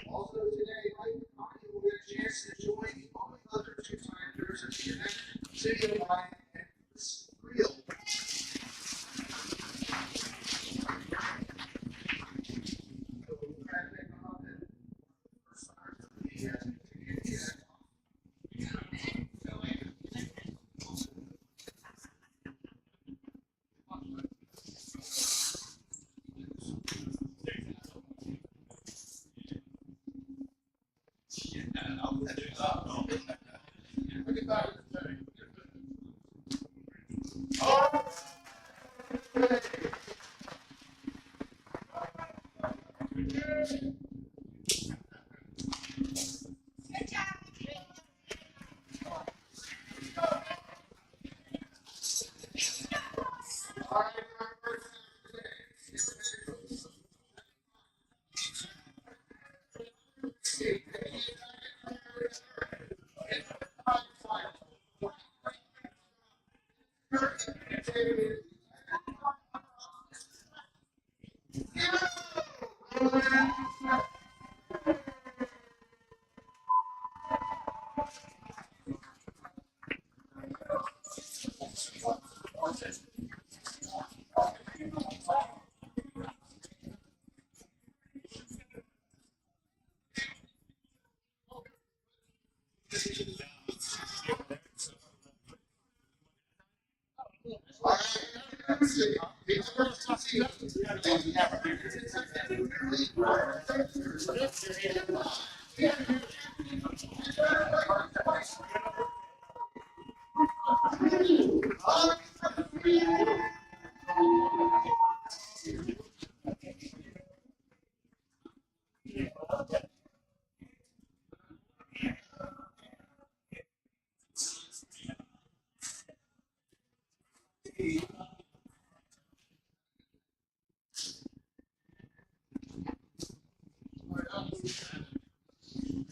Also today, Mike Connie will get a chance to join all the other two-time winners of the event, City of Lion and Real.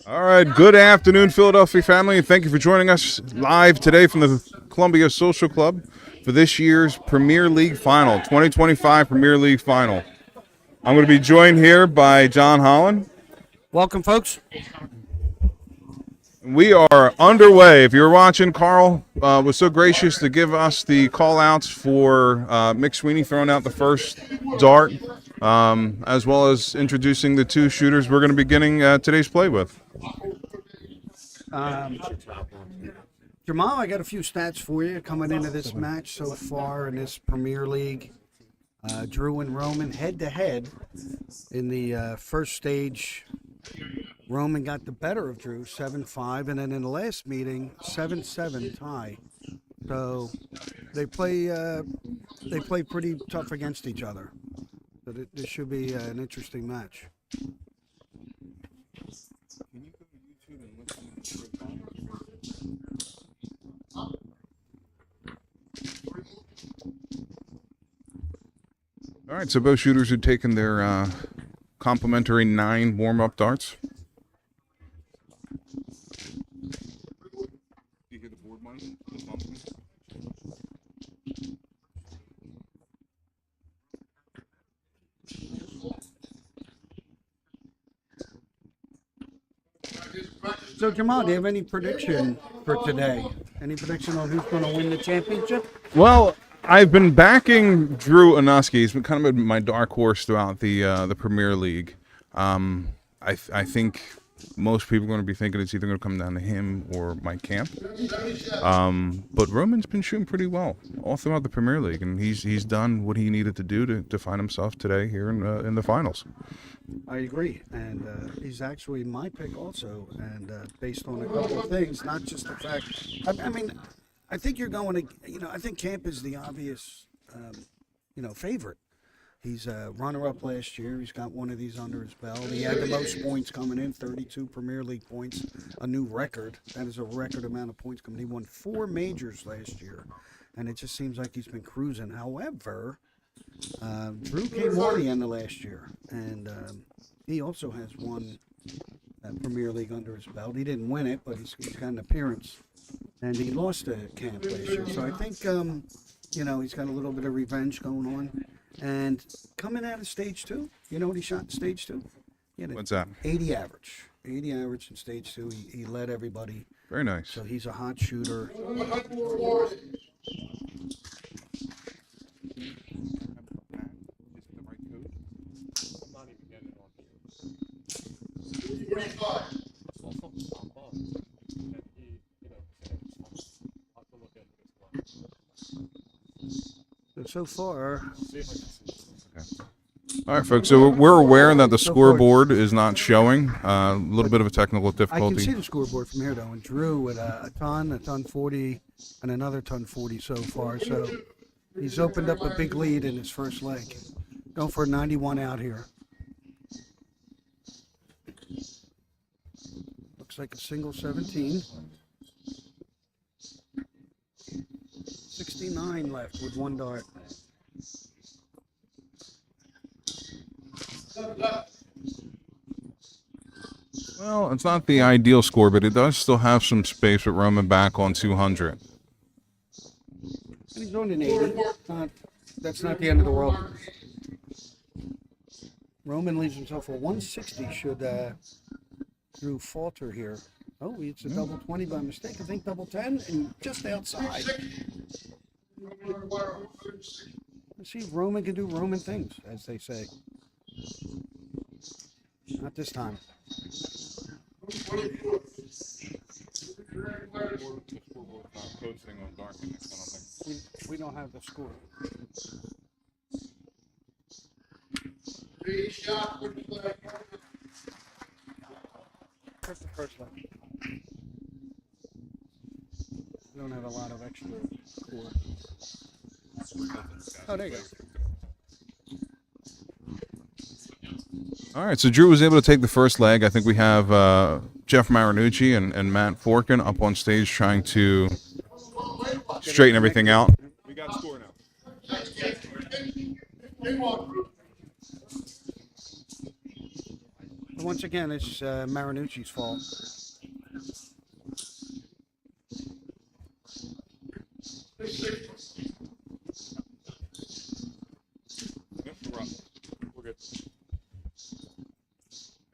All right, good afternoon, Philadelphia family, and thank you for joining us live today from the Columbia Social Club for this year's Premier League Final, 2025 Premier League Final. I'm going to be joined here by John Holland. Welcome, folks. We are underway. If you're watching, Carl was so gracious to give us the call-outs for Mick Sweeney throwing out the first dart, as well as introducing the two shooters we're going to be beginning today's play with. Jamal, I got a few stats for you coming into this match so far in this Premier League. Drew and Roman head-to-head in the first stage. Roman got the better of Drew, 7-5, and then in the last meeting, 7-7 tie. So they play pretty tough against each other. So this should be an interesting match. All right, so both shooters had taken their complimentary 9 warm-up darts. You hear the board, Mike? So, Jamal, do you have any prediction for today? Any prediction on who's going to win the championship? Well, I've been backing Drew Anuski. He's been kind of my dark horse throughout the Premier League. I think most people are going to be thinking it's either going to come down to him or Mike Camp. But Roman's been shooting pretty well all throughout the Premier League, and he's done what he needed to do to find himself today here in the finals. I agree, and he's actually my pick also, and based on a couple of things, not just the fact. I mean, I think you're going to, I think Camp is the obvious, favorite. He's a runner-up last year. He's got one of these under his belt. He had the most points coming in, 32 Premier League points, a new record. That is a record amount of points coming. He won 4 majors last year, and it just seems like he's been cruising. However, Drew came on the end of last year, and he also has one Premier League under his belt. He didn't win it, but he's got an appearance, and he lost a camp last year. So I think, he's got a little bit of revenge going on. And coming out of stage 2, you know what he shot in stage 2? What's that? 80 average. 80 average in stage 2. He led everybody. Very nice. So he's a hot shooter. So far, All right, folks. So we're aware that the scoreboard is not showing. A little bit of a technical I can difficulty. see the scoreboard from here, though. And Drew with a ton 40, and another ton 40 so far. So he's opened up a big lead in his first leg. Going for a 91 out here. Looks like a single 17. 69 left with 1 dart. Well, it's not the ideal score, but it does still have some space with Roman back on 200. And he's on an 80. That's not the end of the world. Roman leaves himself a 160 should Drew falter here. Oh, it's a double 20 by mistake. I think double 10 and just outside. Let's see if Roman can do Roman things, as they say. Not this time. We don't have the score. Where's the first leg? We don't have a lot of extra score. Oh, there you go. All right, so Drew was able to take the first leg. I think we have Jeff Marinucci and Matt Forkin up on stage trying to straighten everything out. We got score now. Once again, it's Marinucci's fault.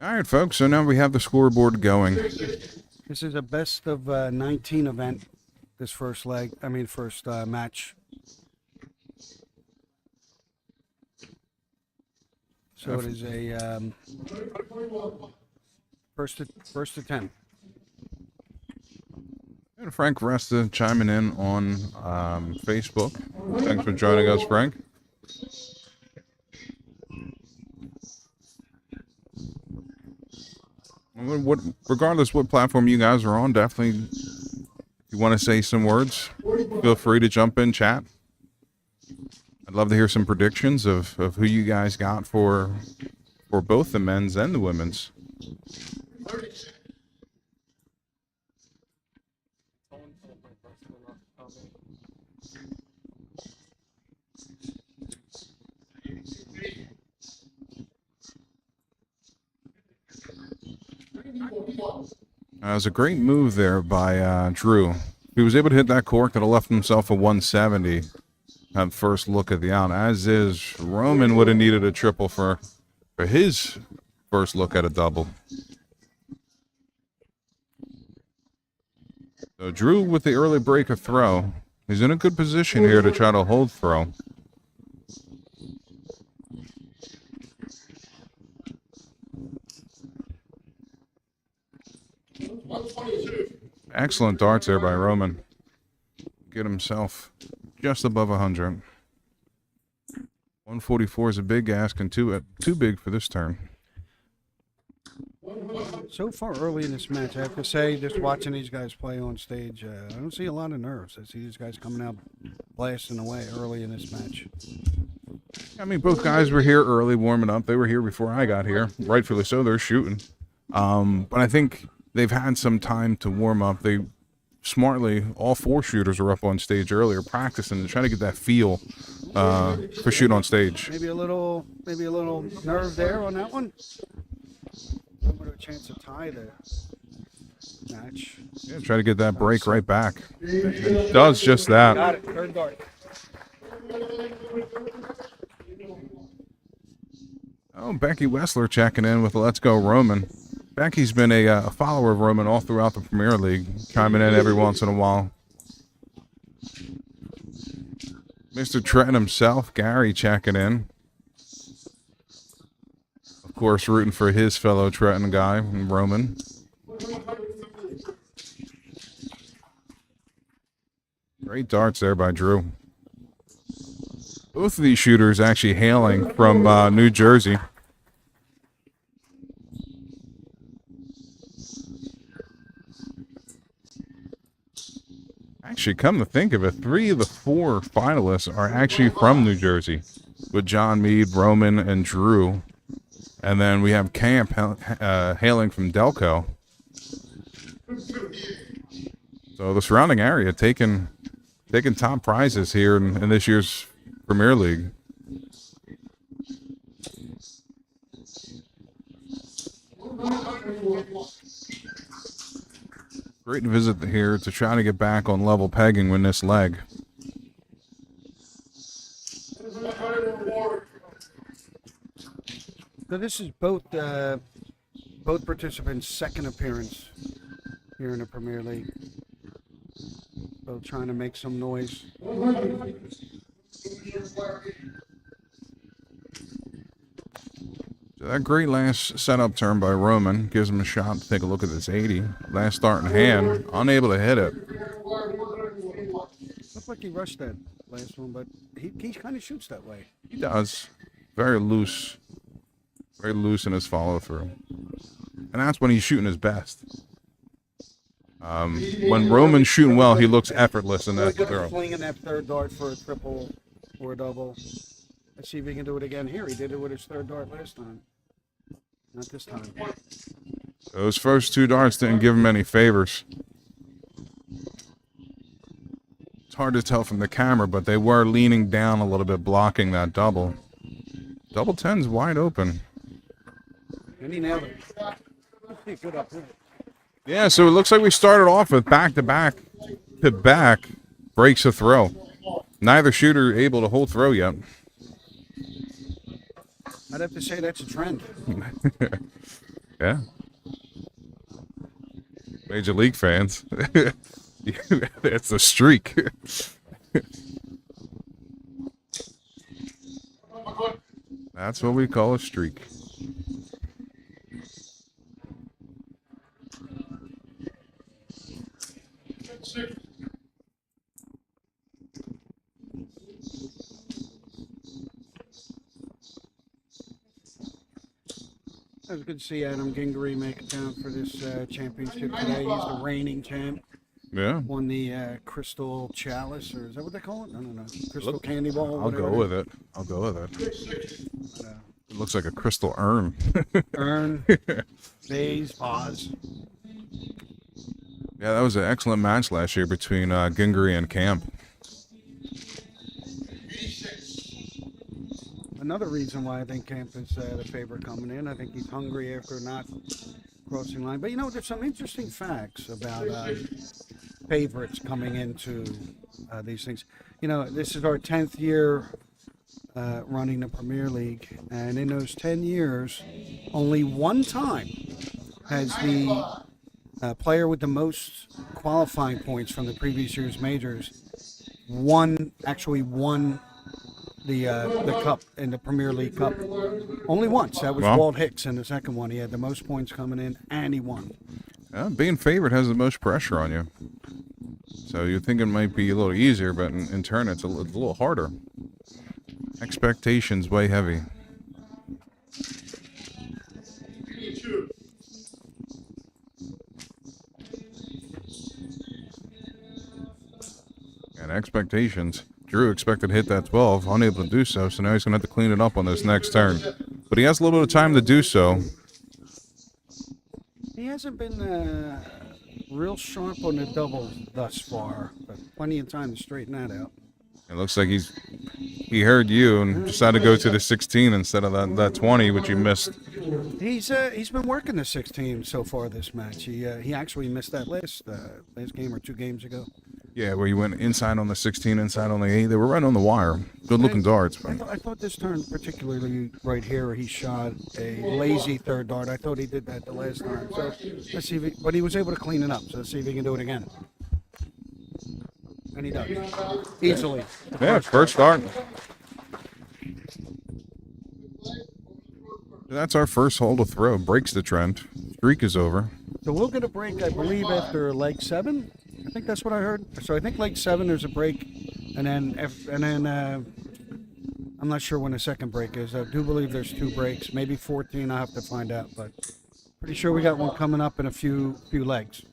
All right, folks, so now we have the scoreboard going. This is a best of 19 event, this first leg, first match. So it is a first to 10. And Frank Resta chiming in on Facebook. Thanks for joining us, Frank. Regardless what platform you guys are on, definitely, if you want to say some words, feel free to jump in, chat. I'd love to hear some predictions of who you guys got for both the men's and the women's. It was a great move there by Drew. He was able to hit that cork that left himself a 170 at first look at the out. As is, Roman would have needed a triple for his first look at a double. So Drew with the early break of throw. He's in a good position here to try to hold throw. Excellent darts there by Roman. Get himself just above 100. 144 is a big ask and too big for this turn. So far early in this match, I have to say, just watching these guys play on stage, I don't see a lot of nerves. I see these guys coming out blasting away early in this match. I mean, both guys were here early warming up. They were here before I got here. Rightfully so, they're shooting. But I think they've had some time to warm up. They smartly, all 4 shooters are up on stage earlier, practicing and trying to get that feel for shooting on stage. Maybe a little nerve there on that one. A chance to tie the match. Yeah, try to get that break right back. It does just that. Got it. Third dart. Oh, Becky Wessler checking in with Let's Go Roman. Becky's been a follower of Roman all throughout the Premier League, chiming in every once in a while. Mr. Trenton himself, Gary, checking in. Of course, rooting for his fellow Trenton guy, Roman. Great darts there by Drew. Both of these shooters actually hailing from New Jersey. Actually, come to think of it, 3 of the 4 finalists are actually from New Jersey, with John Mead, Roman, and Drew. And then we have Camp hailing from Delco. So the surrounding area taking top prizes here in this year's Premier League. Great visit here to try to get back on level pegging with this leg. So this is both participants' second appearance here in the Premier League. Both trying to make some noise. So that great last setup turn by Roman gives him a shot to take a look at this 80. Last start in hand, unable to hit it. Looked like he rushed that last one, but he kind of shoots that way. He does. Very loose in his follow through. And that's when he's shooting his best. When Roman's shooting well, he looks effortless in that throw. Flinging that third dart for a triple or a double. Let's see if he can do it again here. He did it with his third dart last time. Not this time. Those first 2 darts didn't give him any favors. It's hard to tell from the camera, but they were leaning down a little bit, blocking that double. Double 10's wide open. And he nailed it. Good up there. Yeah, so it looks like we started off with back-to-back to back breaks a throw. Neither shooter able to hold throw yet. I'd have to say that's a trend. Yeah. Major League fans. It's a streak. That's what we call a streak. It was good to see Adam Gingery make it down for this championship today. He's the reigning champ. Yeah. Won the Crystal Chalice, or is that what they call it? I don't know. Crystal Candy Ball. I'll go with it. It looks like a crystal urn. Urn, vase, vase. Yeah, that was an excellent match last year between Gingery and Camp. Another reason why I think Camp is the favorite coming in. I think he's hungry after not crossing line. But you know, there's some interesting facts about favorites coming into these things. You know, this is our 10th year running the Premier League, and in those 10 years, only one time has the player with the most qualifying points from the previous year's majors actually won the cup in the Premier League Cup. Only once. That was Walt Hicks in the second one. He had the most points coming in, and he won. Being favorite has the most pressure on you. So you think it might be a little easier, but in turn it's a little harder. Expectations way heavy. And expectations Drew expected to hit that 12, unable to do so, so now he's going to have to clean it up on this next turn. But he has a little bit of time to do so. He hasn't been real sharp on the doubles thus far, but plenty of time to straighten that out. It looks like he heard you and decided to go to the 16 instead of that 20, which you missed. He's been working the 16 so far this match. He actually missed that last game or 2 games ago. Yeah, where you went inside on the 16, inside on the 8. They were right on the wire. Good-looking darts. I thought this turn, particularly right here, where he shot a lazy third dart. I thought he did that the last time. So let's see but he was able to clean it up. So let's see if he can do it again. And he does. Easily. Yeah, first start. That's our first hole to throw. Breaks the trend. Streak is over. So we'll get a break, I believe, after leg 7. I think that's what I heard. So I think leg 7 there's a break, and then I'm not sure when the second break is. I do believe there's 2 breaks, maybe 14. I'll have to find out, but pretty sure we got one coming up in a few legs.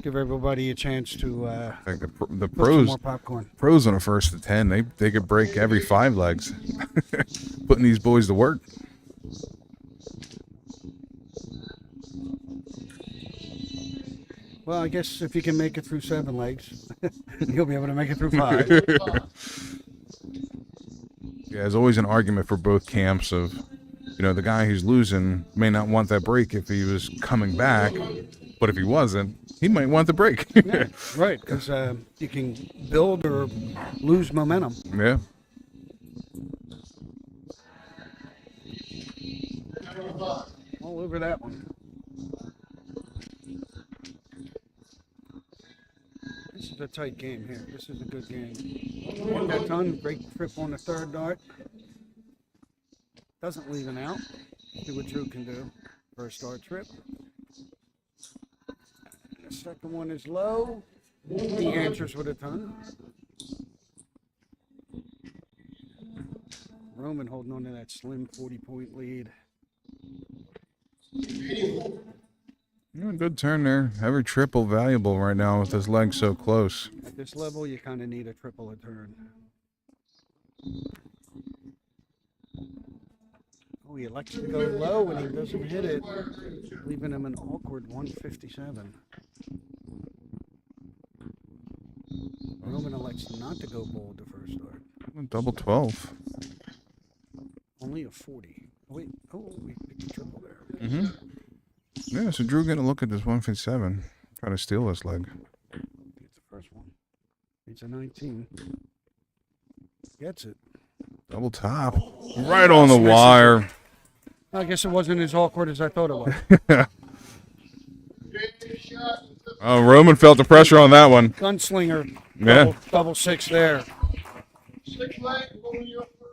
Give everybody a chance to I think the put some pros more popcorn. pros on a first to 10. They could break every 5 legs. Putting these boys to work. Well, I guess if you can make it through 7 legs, you'll be able to make it through 5. Yeah, there's always an argument for both camps of, the guy who's losing may not want that break if he was coming back, but if he wasn't, he might want the break. Yeah, right, because you can build or lose momentum. Yeah. All over that one. This is a tight game here. This is a good game. One that ton, break trip on the third dart. Doesn't leave an out. See what Drew can do. First dart trip. And the second one is low. He answers with a ton. Roman holding on to that slim 40-point lead. Good turn there. Every triple valuable right now with his leg so close. At this level, you kind of need a triple a turn. Oh, he elects to go low and he doesn't hit it, leaving him an awkward 157. Roman elects not to go bold the first start. Double 12. Only a 40. Oh, wait. Oh, we picked a triple there. Mm-hmm. Yeah, so Drew getting a look at this 157. Try to steal this leg. It's the first one. It's a 19. Gets it. Double top. Right on the wire. I guess it wasn't as awkward as I thought it was. Oh, Roman felt the pressure on that one. Gunslinger. Yeah. Double 6 there. 6 leg, going you up first.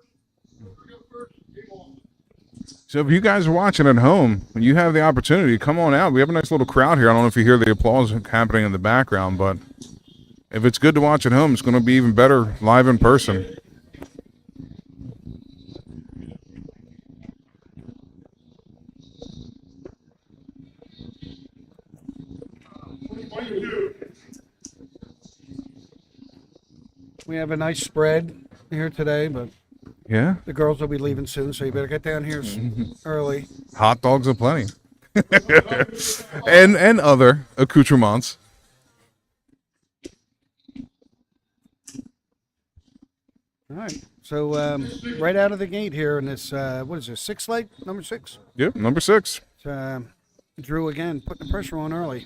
So if you guys are watching at home, when you have the opportunity, come on out. We have a nice little crowd here. I don't know if you hear the applause happening in the background, but if it's good to watch at home, it's going to be even better live in person. We have a nice spread here today, but Yeah. the girls will be leaving soon, so you better get down here early. Hot dogs aplenty. and other accoutrements. All right. So right out of the gate here in this, what is this, 6 leg, number 6? Yep, number 6. Drew again, putting the pressure on early.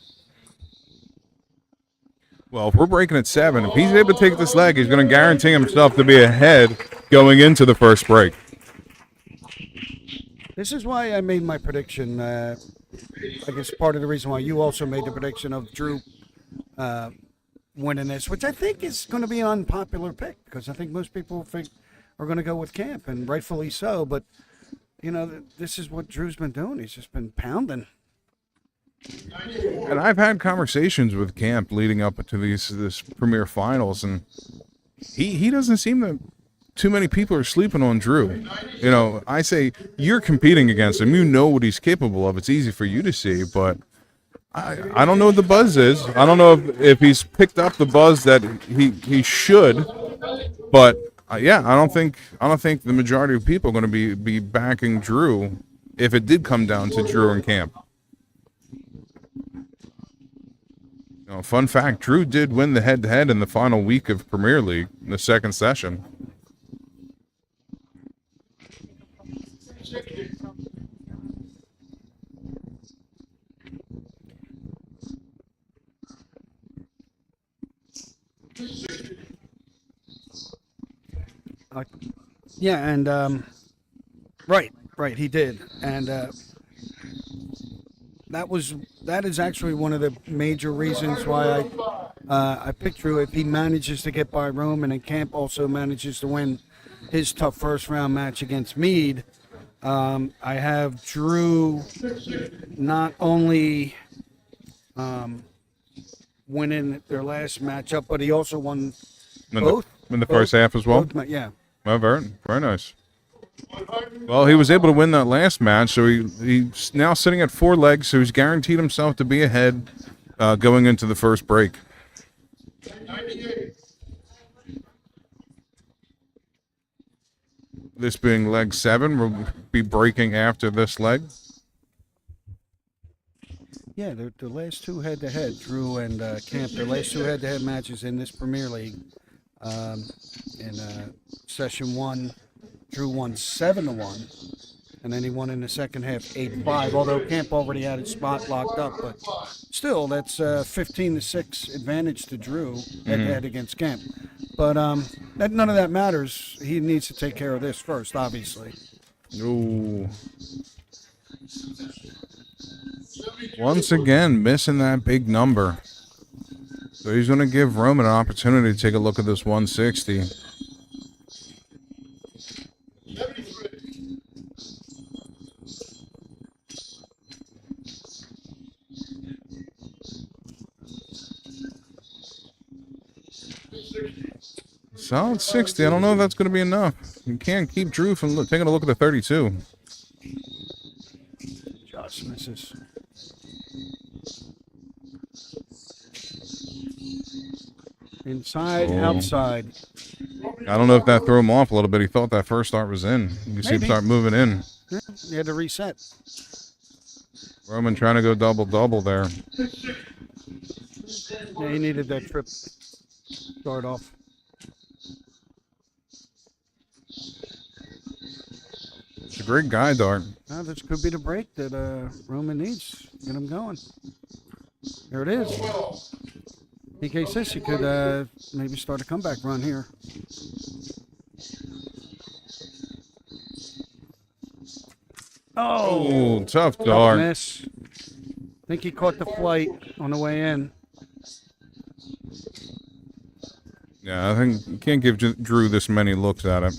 Well, if we're breaking at 7, if he's able to take this leg, he's going to guarantee himself to be ahead going into the first break. This is why I made my prediction. I guess part of the reason why you also made the prediction of Drew winning this, which I think is going to be an unpopular pick because I think most people are going to go with Camp, and rightfully so. But, this is what Drew's been doing. He's just been pounding. And I've had conversations with Camp leading up to this Premier Finals, and he doesn't seem to. Too many people are sleeping on Drew. I say you're competing against him. You know what he's capable of. It's easy for you to see, but I don't know what the buzz is. I don't know if he's picked up the buzz that he should, But yeah, I don't think the majority of people are going to be backing Drew if it did come down to Drew and Camp. Fun fact: Drew did win the head-to-head in the final week of Premier League, in the second session. Yeah, and right, he did, and that is actually one of the major reasons why I picked Drew. If he manages to get by Roman and Camp also manages to win his tough first round match against Mead, I have Drew not only winning their last matchup, but he also won both in the first half as well. Yeah. Well, very nice. Well, he was able to win that last match, so he's now sitting at 4 legs, so he's guaranteed himself to be ahead going into the first break. This being leg 7, we'll be breaking after this leg. Yeah, the last 2 head-to-head, Drew and Camp, their last 2 head-to-head matches in this Premier League. In session 1, Drew won 7-1, and then he won in the second half 8-5. Although Camp already had his spot locked up, but still, that's 15-6 advantage to Drew head-to-head against Camp. But none of that matters. He needs to take care of this first, obviously. Ooh. Once again, missing that big number. So he's going to give Roman an opportunity to take a look at this 160. Solid 60. I don't know if that's going to be enough. You can't keep Drew from taking a look at the 32. Just misses. Inside, outside. I don't know if that threw him off a little bit. He thought that first start was in. You see him start moving in. Yeah, he had to reset. Roman trying to go double-double there. Yeah, he needed that trip start off. It's a great guy, Dart. Now this could be the break that Roman needs. Get him going. There it is. In case this, you could maybe start a comeback run here. Oh, tough dart. Miss. I think he caught the flight on the way in. Yeah, I think you can't give Drew this many looks at it.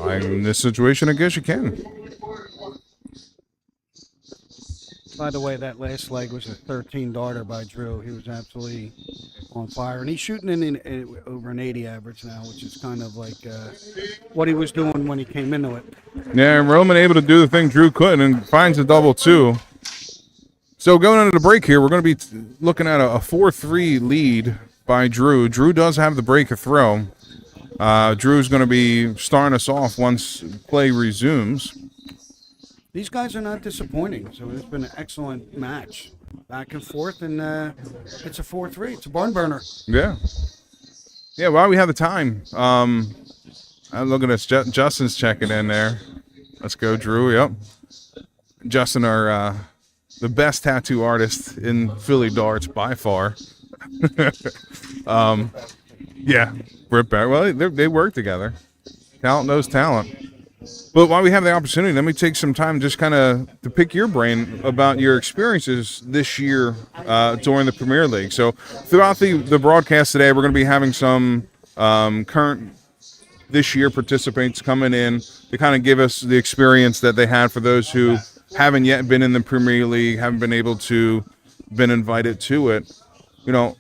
In this situation, I guess you can. By the way, that last leg was a 13 darter by Drew. He was absolutely on fire. And he's shooting in over an 80 average now, which is kind of like what he was doing when he came into it. Yeah, and Roman able to do the thing Drew couldn't and finds a double 2. So going into the break here, we're going to be looking at a 4-3 lead by Drew. Drew does have the break of throw. Drew's going to be starting us off once play resumes. These guys are not disappointing, so it's been an excellent match. Back and forth, and it's a 4-3. It's a barn burner. Yeah. Yeah, while we have the time, I'm looking at Justin's checking in there. Let's go, Drew. Yep. Justin, our the best tattoo artist in Philly darts by far. Yeah, Britt Barrett. Well, they work together. Talent knows talent. But while we have the opportunity, let me take some time just kind of to pick your brain about your experiences this year during the Premier League. So throughout the broadcast today, we're going to be having some current this year participants coming in to kind of give us the experience that they had for those who haven't yet been in the Premier League, haven't been able to been invited to it. You know,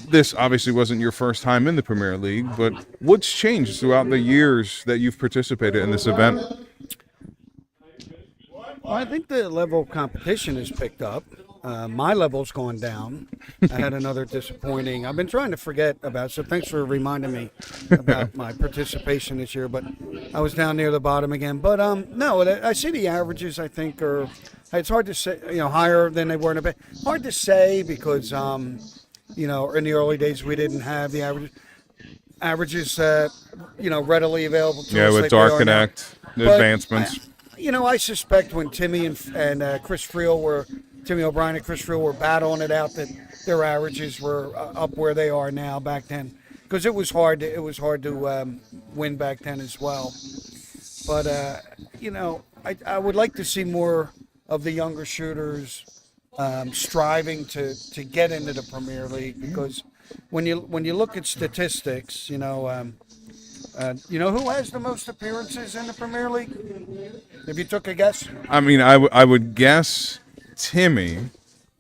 this obviously wasn't your first time in the Premier League, but what's changed throughout the years that you've participated in this event? Well, I think the level of competition has picked up. my level's gone down. I had another disappointing. I've been trying to forget about, so thanks for reminding me about my participation this year. But I was down near the bottom again. But no, I see the averages. I think are. It's hard to say, higher than they were in a bit. Hard to say because in the early days we didn't have the averages readily available to us. Yeah, with like they are now. Dark advancements. I suspect when Timmy and Chris Friel Timmy O'Brien and Chris Friel were battling it out that their averages were up where they are now back then, because it was hard to win back then as well. But I would like to see more of the younger shooters striving to get into the Premier League, because when you look at statistics, who has the most appearances in the Premier League? If you took a guess. I mean, I would guess Timmy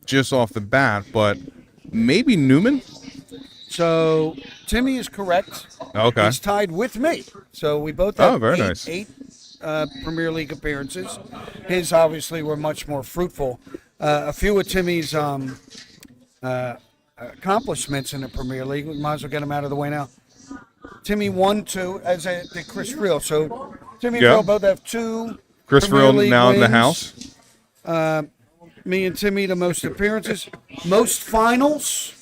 just off the bat, but maybe Newman. So Timmy is correct. Okay. He's tied with me. So we both have very eight, nice. eight Premier League appearances. His obviously were much more fruitful. A few of Timmy's accomplishments in the Premier League, we might as well get them out of the way now. Timmy won 2, as did Chris Friel. So Timmy and Friel both have 2. Chris Premier Friel League now in the wins. house. Me and Timmy the most appearances, most finals.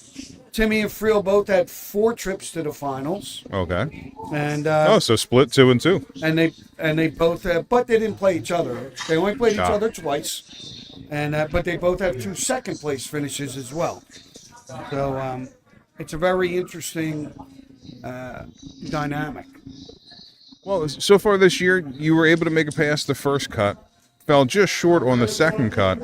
Timmy and Friel both had 4 trips to the finals, Okay. and So split 2 and 2. and they both but they didn't play each other. They only played each other twice, and but they both have 2 second place finishes as well. So it's a very interesting dynamic. Well, so far this year, you were able to make it past the first cut. Fell just short on the second cut.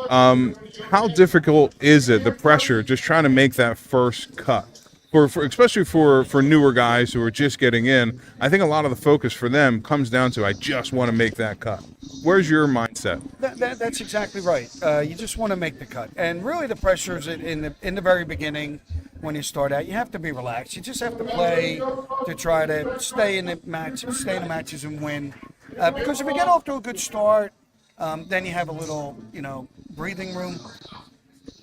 How difficult is it, the pressure, just trying to make that first cut? For especially for newer guys who are just getting in, I think a lot of the focus for them comes down to, I just want to make that cut. Where's your mindset? That's exactly right. You just want to make the cut, and really the pressure is in the very beginning when you start out. You have to be relaxed. You just have to play to try to stay in the matches and win. Because if you get off to a good start, then you have a little, breathing room.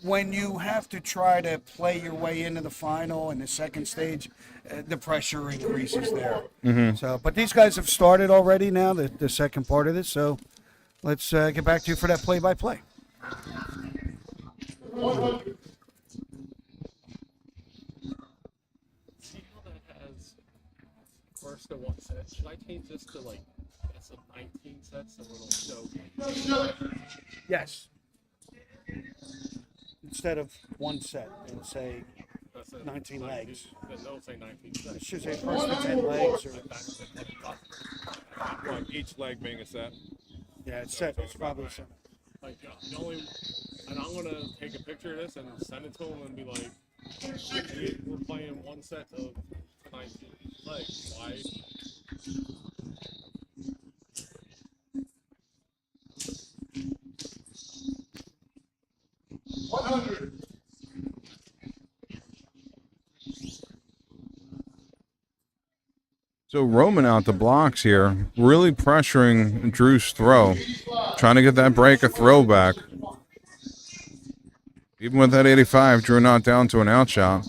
When you have to try to play your way into the final and the second stage, the pressure increases there. Mm-hmm. So, but these guys have started already now, the second part of this. So let's get back to you for that play-by-play. See how that has first to 1 set? Should I change this to that's a 19 sets, a little show? Yes. Instead of 1 set, it'll say That's a 19 legs. Don't say 19 It sets. should say first to 10 legs. Or, Each leg being a set. yeah, it's set. It's probably set. The only, and I'm gonna take a picture of this and send it to him and be like, we're playing 1 set of 19 legs. Why? So Roman out the blocks here, really pressuring Drew's throw, trying to get that break, a throwback. Even with that 85, Drew not down to an out shot.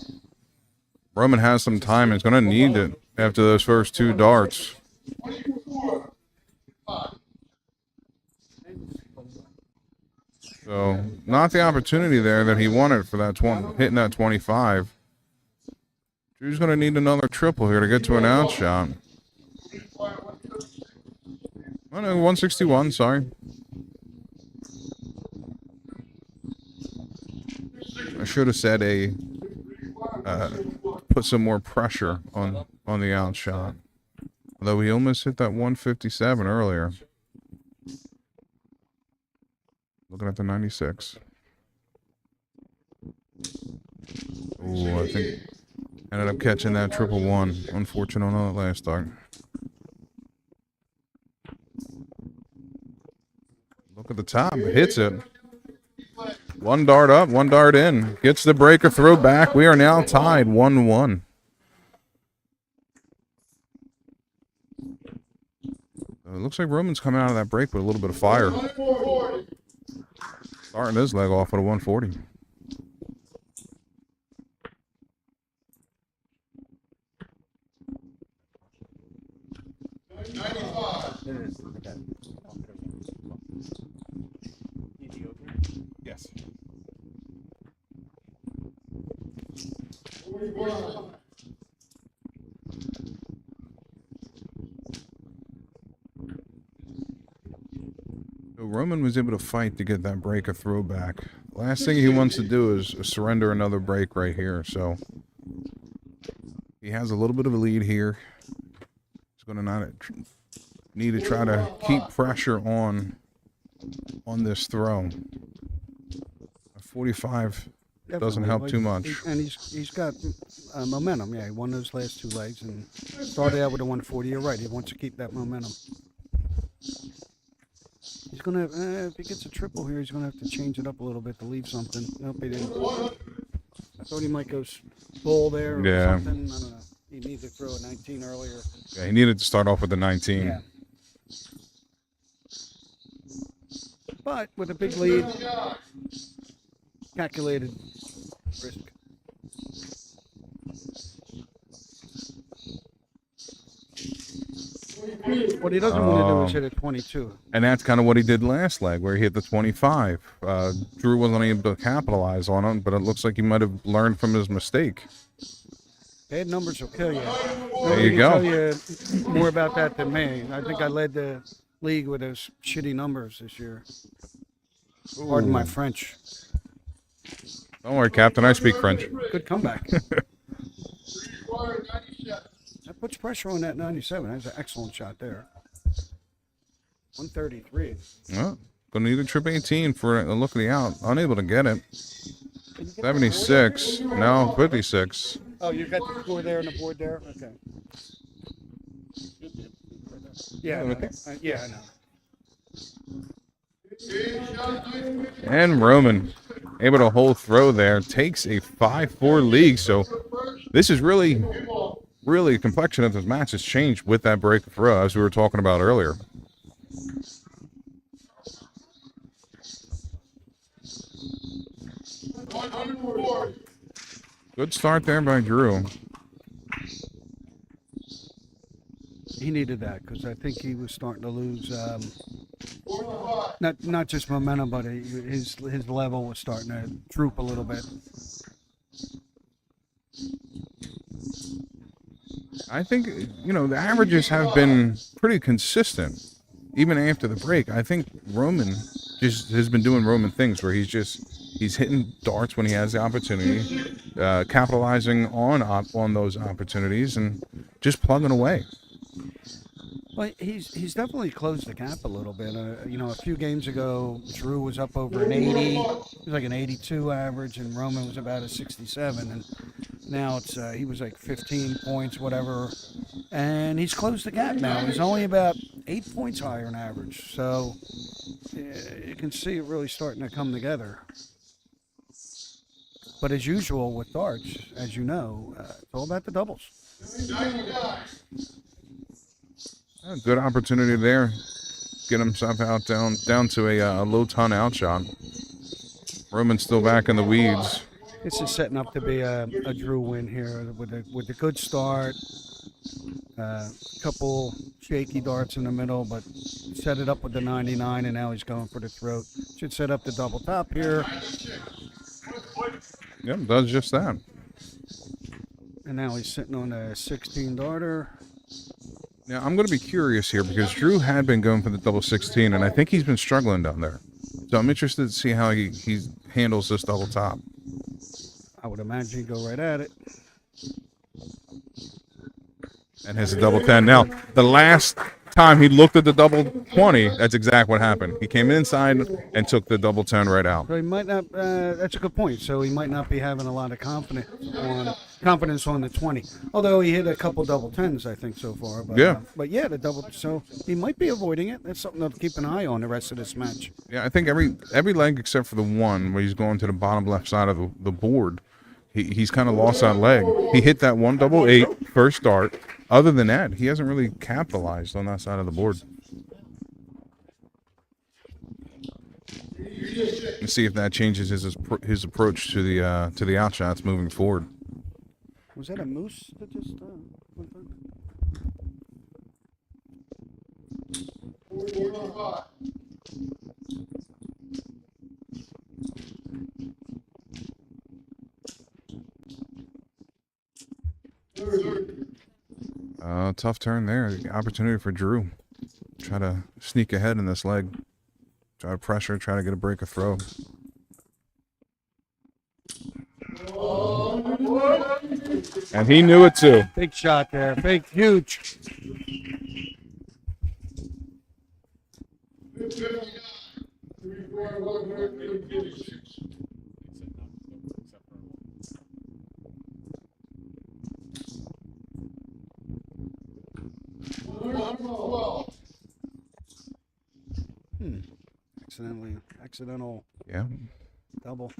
Roman has some time and is going to need it after those first 2 darts. So not the opportunity there that he wanted for that hitting that 25. Drew's going to need another triple here to get to an out shot. Oh no, 161, sorry. I should have said put some more pressure on the out shot. Although he almost hit that 157 earlier. Looking at the 96. Oh, I think ended up catching that 111. Unfortunate on that last start. Look at the top. It hits it. 1 dart up, 1 dart in. Gets the breaker throw back. We are now tied 1-1. It looks like Roman's coming out of that break with a little bit of fire. Starting his leg off at a 140. Yes. So Roman was able to fight to get that break a throwback. Last thing he wants to do is surrender another break right here. So he has a little bit of a lead here. He's going to not need to try to keep pressure on this throw. A 45 doesn't help too much. And he's got momentum. Yeah, he won those last two legs and started out with a 140. You're right. He wants to keep that momentum. He's gonna if he gets a triple here, he's gonna have to change it up a little bit to leave something. Nope, he didn't. I thought he might go bull there or something. I don't know. He needed to throw a 19 earlier. Yeah, he needed to start off with the 19. Yeah. But with a big lead, calculated risk. What he doesn't want to do is hit a 22. And that's kind of what he did last leg, where he hit the 25. Drew wasn't able to capitalize on it, but it looks like he might have learned from his mistake. Bad numbers will kill you. There you go. Tell you more about that than me. I think I led the league with those shitty numbers this year. Pardon my French. Don't worry, Captain. I speak French. Good comeback. That puts pressure on that 97. That's an excellent shot there. 133. Well, gonna need a trip 18 for a look at the out. Unable to get it. 76. No, 56. Oh, you got the score there on the board there? Okay. Yeah, I know. And Roman able to hold throw there. Takes a 5-4 lead. So this is really the complexion of this match has changed with that break throw, as we were talking about earlier. Good start there by Drew. He needed that because I think he was starting to lose not just momentum, but his level was starting to droop a little bit. I think, the averages have been pretty consistent, even after the break. I think Roman just has been doing Roman things where he's hitting darts when he has the opportunity, capitalizing on those opportunities, and just plugging away. Well, he's definitely closed the gap a little bit. A few games ago, Drew was up over an 80. He was like an 82 average, and Roman was about a 67. And now he was like 15 points, whatever. And he's closed the gap now. He's only about 8 points higher on average. So you can see it really starting to come together. But as usual with darts, as you know, it's all about the doubles. Good opportunity there. Get himself out down to a low ton out shot. Roman's still back in the weeds. This is setting up to be a Drew win here with a good start. Couple shaky darts in the middle, but set it up with the 99, and now he's going for the throat. Should set up the double top here. Yep, does just that. And now he's sitting on a 16 darter. Now, I'm going to be curious here because Drew had been going for the double 16, and I think he's been struggling down there. So I'm interested to see how he handles this double top. I would imagine he'd go right at it. And has a double 10. Now, the last time he looked at the double 20, that's exactly what happened. He came inside and took the double 10 right out. So he might not, that's a good point. So he might not be having a lot of confidence on the 20. Although he hit a couple double 10s, I think, so far. But, yeah. But yeah, the double, so he might be avoiding it. That's something to keep an eye on the rest of this match. Yeah, I think every leg except for the one where he's going to the bottom left side of the board, he's kind of lost that leg. He hit that 188 first start. Other than that, he hasn't really capitalized on that side of the board. and see if that changes his approach to the outshots moving forward. Was that a moose that just went through? Tough turn there. The opportunity for Drew. Try to sneak ahead in this leg. Try to pressure, try to get a break of throw. And he knew it too. Big shot there. Big, huge. Accidental Yeah. double.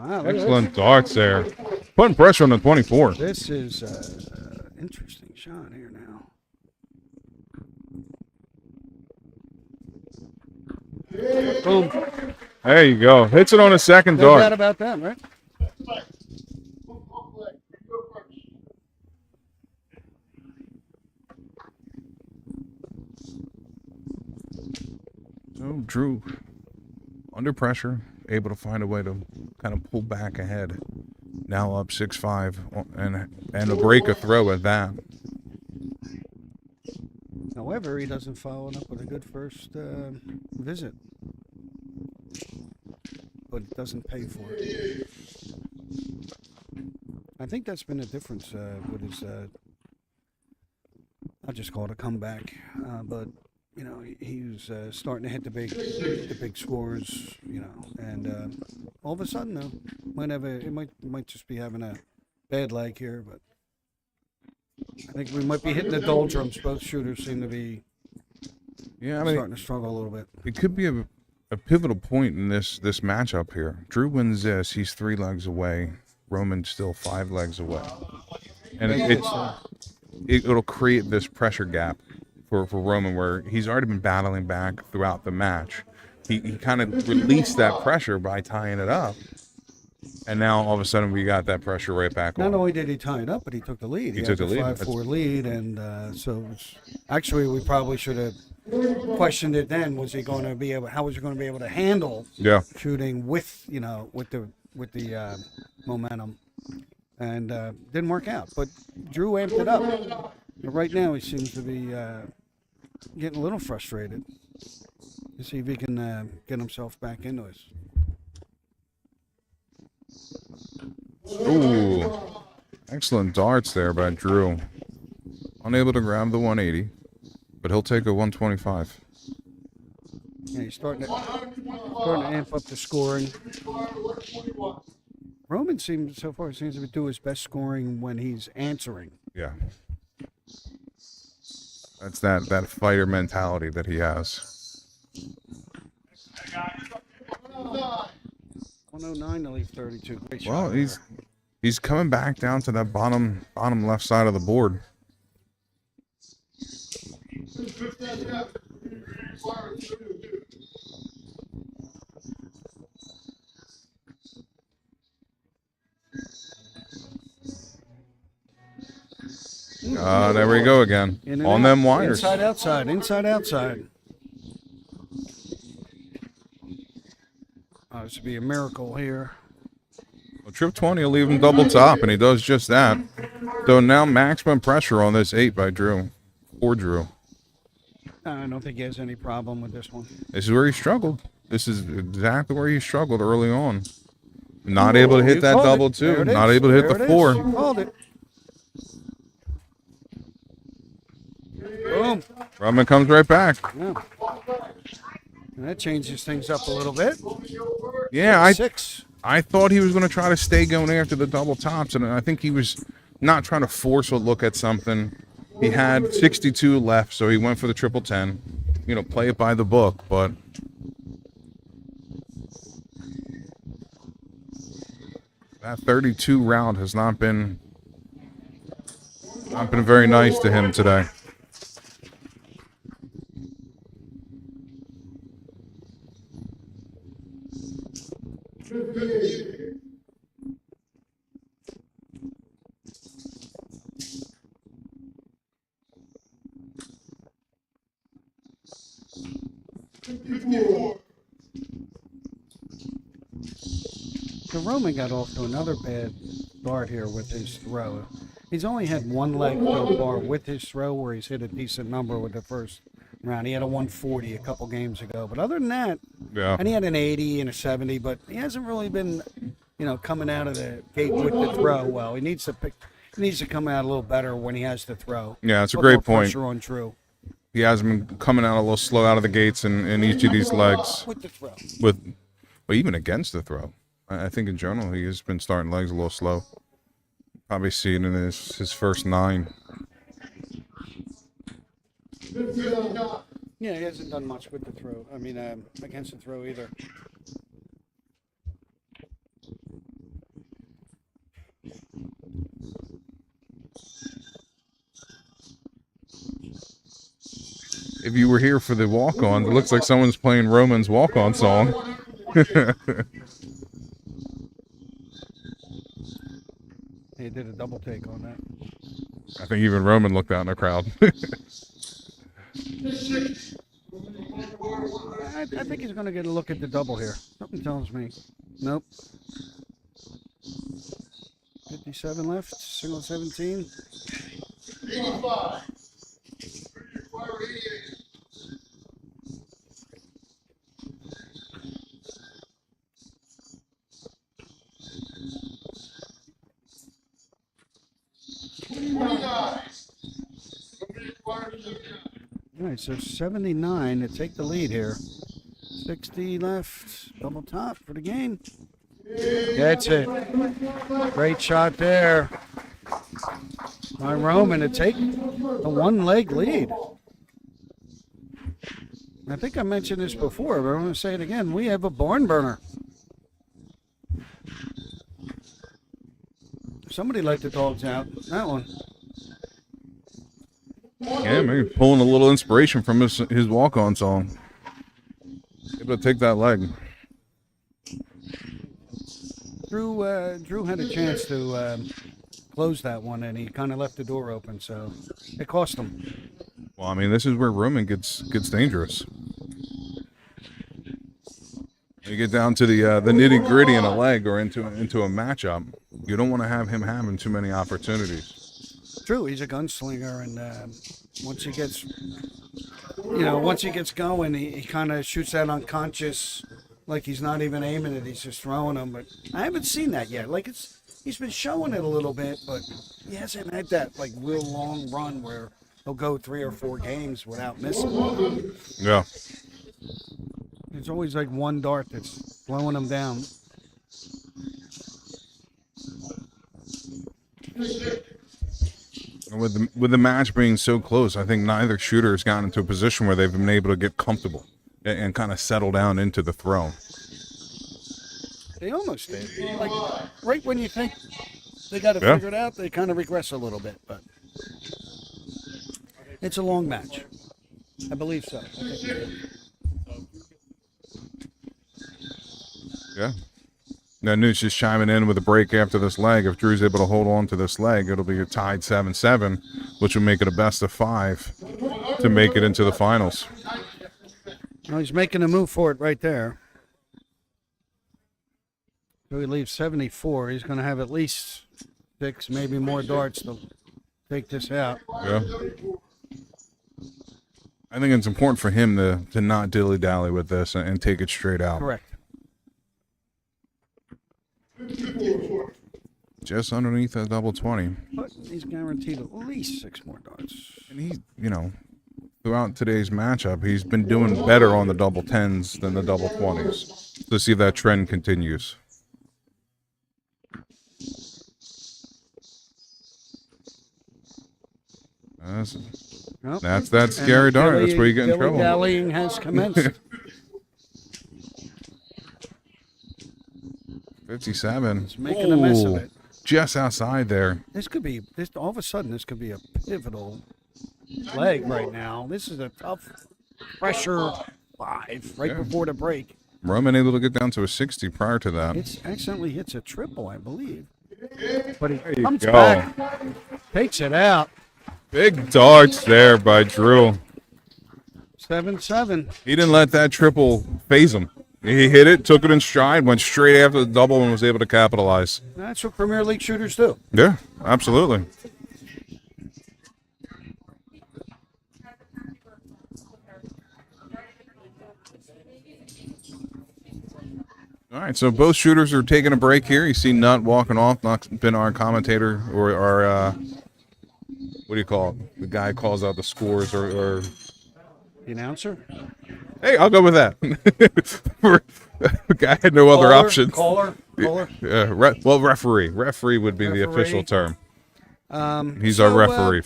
Excellent darts there. Putting pressure on the 24. This is interesting shot here now. Boom. There you go. Hits it on a second No doubt dart. about that, right? So Drew, under pressure, able to find a way to kind of pull back ahead. Now up 6-5 and a break of throw at that. However, he doesn't follow it up with a good first visit. But it doesn't pay for it. I think that's been a difference with his, I'll just call it a comeback. But, you know, he was starting to hit the big scores, you know. And all of a sudden, though, it might just be having a bad leg here, but I think we might be hitting the doldrums. Both shooters seem to be starting to struggle a little bit. It could be a pivotal point in this matchup here. Drew wins this. He's 3 legs away. Roman's still 5 legs away. And it'll create this pressure gap for Roman where he's already been battling back throughout the match. He kind of released that pressure by tying it up. And now all of a sudden we got that pressure right back on. Not only did he tie it up, but he took the lead. He took the lead. 5-4 lead, and so actually we probably should have questioned it then. Was he going to be able? How was he going to be able to handle shooting with the momentum? And didn't work out. But Drew amped it up. But right now he seems to be getting a little frustrated. Let's see if he can get himself back into this. Ooh, excellent darts there by Drew. Unable to grab the 180, but he'll take a 125. Yeah, he's starting to amp up the scoring. Roman seems to do his best scoring when he's answering. Yeah. That's that fighter mentality that he has. 109 to leave 32. Great shot. Well, he's coming back down to that bottom left side of the board. There we go again. On them wires. Inside, outside. Inside, outside. This would be a miracle here. Well, trip 20 will leave him double top, and he does just that. So now maximum pressure on this 8 by Drew. For Drew. I don't think he has any problem with this one. This is where he struggled. This is exactly where he struggled early on. Not able to hit that double, too. Not able to hit the 4. You called it. Boom. Roman comes right back. Yeah. And that changes things up a little bit. Yeah, 6. I thought he was going to try to stay going after the double tops, and I think he was not trying to force a look at something. He had 62 left, so he went for the triple 10. You know, play it by the book, but that 32 round has not been very nice to him today. So Roman got off to another bad start here with his throw. He's only had one leg so far with his throw where he's hit a decent number with the first round. He had a 140 a couple games ago. But other than that, Yeah. and he had an 80 and a 70, but he hasn't really been, coming out of the gate with the throw well. He needs to come out a little better when he has to throw. Yeah, it's a Put great more point. pressure on Drew He has been coming out a little slow out of the gates in each of these legs. with the throw. Well, even against the throw. I think in general he has been starting legs a little slow. Probably see it in his first 9. Yeah, he hasn't done much with the throw. I mean, against the throw either. If you were here for the walk-on, it looks like someone's playing Roman's walk-on song. He did a double take on that. I think even Roman looked out in the crowd. I think he's going to get a look at the double here. Something tells me. Nope. 57 left. Single 17. 85. Require 88. All right, so 79 to take the lead here. 60 left. Double top for the game. That's it. Great shot there by Roman to take a one-leg lead. I think I mentioned this before, but I'm going to say it again. We have a barn burner. Somebody let the dogs out. That one. Yeah, maybe pulling a little inspiration from his walk-on song. Able to take that leg. Drew had a chance to close that one, and he kind of left the door open, so it cost him. Well, I mean, this is where Roman gets dangerous. You get down to the nitty-gritty in a leg or into a matchup, you don't want to have him having too many opportunities. True, he's a gunslinger, and once he gets going, he kind of shoots that unconscious, like he's not even aiming it, he's just throwing them. But I haven't seen that yet. Like he's been showing it a little bit, but he hasn't had that like real long run where he'll go 3 or 4 games without missing. Yeah. There's always like one dart that's slowing him down. With the match being so close, I think neither shooter has gotten into a position where they've been able to get comfortable and kind of settle down into the throw. They almost did. Like right when you think they got it figured out, they kind of regress a little bit. But it's a long match. I believe so. Yeah. Now, Newt's just chiming in with a break after this leg. If Drew's able to hold on to this leg, it'll be a tied 7-7, which will make it a best of 5 to make it into the finals. Well, he's making a move for it right there. So he leaves 74. He's going to have at least 6, maybe more darts to take this out. Yeah. I think it's important for him to not dilly-dally with this and take it straight out. Correct. Just underneath that double 20. But he's guaranteed at least 6 more darts. And he, throughout today's matchup, he's been doing better on the double 10s than the double 20s. To see if that trend continues. That's scary dart. That's where you get in trouble. Dallying has commenced. 57. He's making a mess of it. Just outside there. All of a sudden, this could be a pivotal leg right now. This is a tough pressure 5 right before the break. Roman able to get down to a 60 prior to that. It's accidentally hits a triple, I believe. But he you comes go. back, takes it out. Big darts there by Drew. 7-7. He didn't let that triple phase him. He hit it, took it in stride, went straight after the double, and was able to capitalize. That's what Premier League shooters do. Yeah, absolutely. All right, so both shooters are taking a break here. You see Nutt walking off. Nutt's been our commentator or our, what do you call it? The guy calls out the scores or The announcer? hey, I'll go with that. I had no other options. Caller. Well, referee. Referee would be the official term. He's our referee.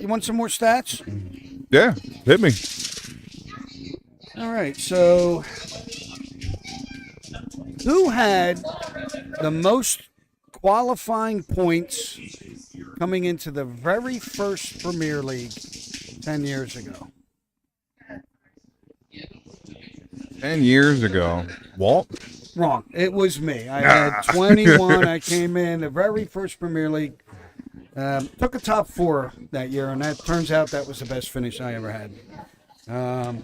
You want some more stats? Yeah, hit me. All right, so who had the most qualifying points coming into the very first Premier League 10 years ago? 10 years ago. Walt? Wrong. It was me. I had 21. I came in the very first Premier League. Took a top 4 that year, and that turns out that was the best finish I ever had. I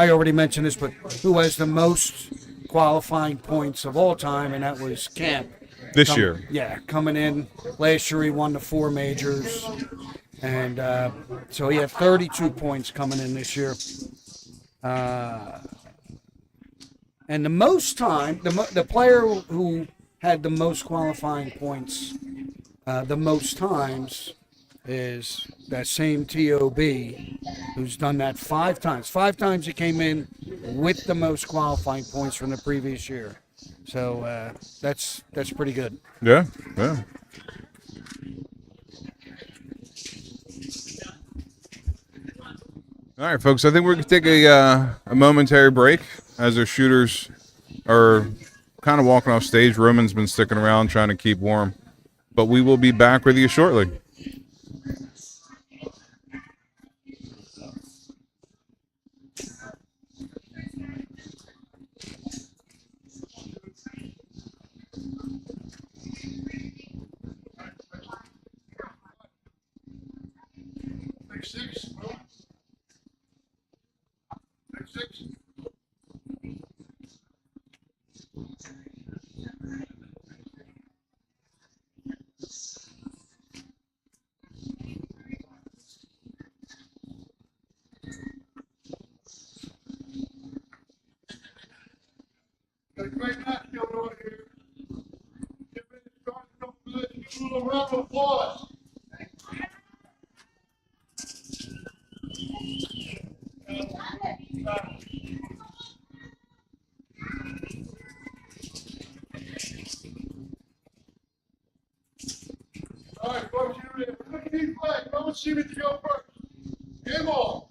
already mentioned this, but who has the most qualifying points of all time, and that was Camp. This year. Yeah, coming in. Last year he won the 4 majors, and so he had 32 points coming in this year. And the most time, the player who had the most qualifying points the most times is that same TOB who's done that 5 times. 5 times he came in with the most qualifying points from the previous year. So that's pretty good. Yeah. All right, folks, I think we're going to take a momentary break as our shooters are kind of walking off stage. Roman's been sticking around trying to keep warm. But we will be back with you shortly. Got a great match going on here. Get ready to start to come good. Give a little round of applause. All right, folks, you're ready. We're going to need flag. Come and see me to go first. Game on.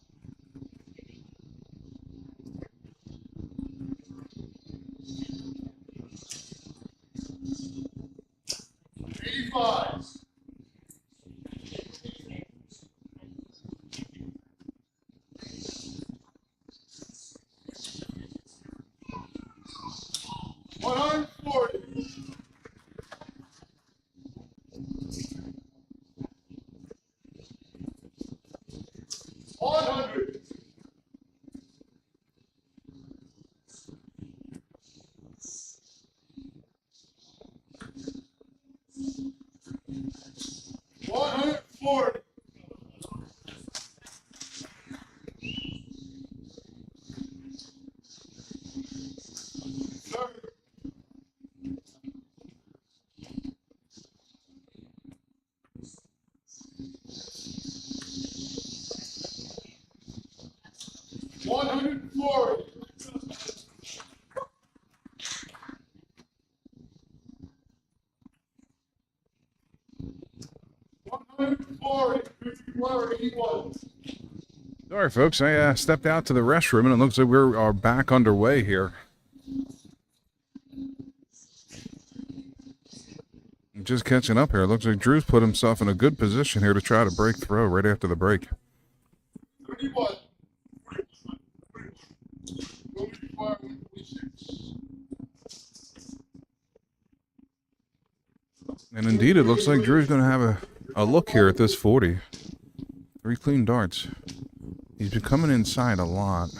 Five. $140. $100. $140. $140. All right, folks, I stepped out to the restroom, and it looks like we are back underway here. I'm just catching up here. It looks like Drew's put himself in a good position here to try to break through right after the break. 31. And indeed, it looks like Drew's going to have a look here at this 40. 3 clean darts. He's been coming inside a lot.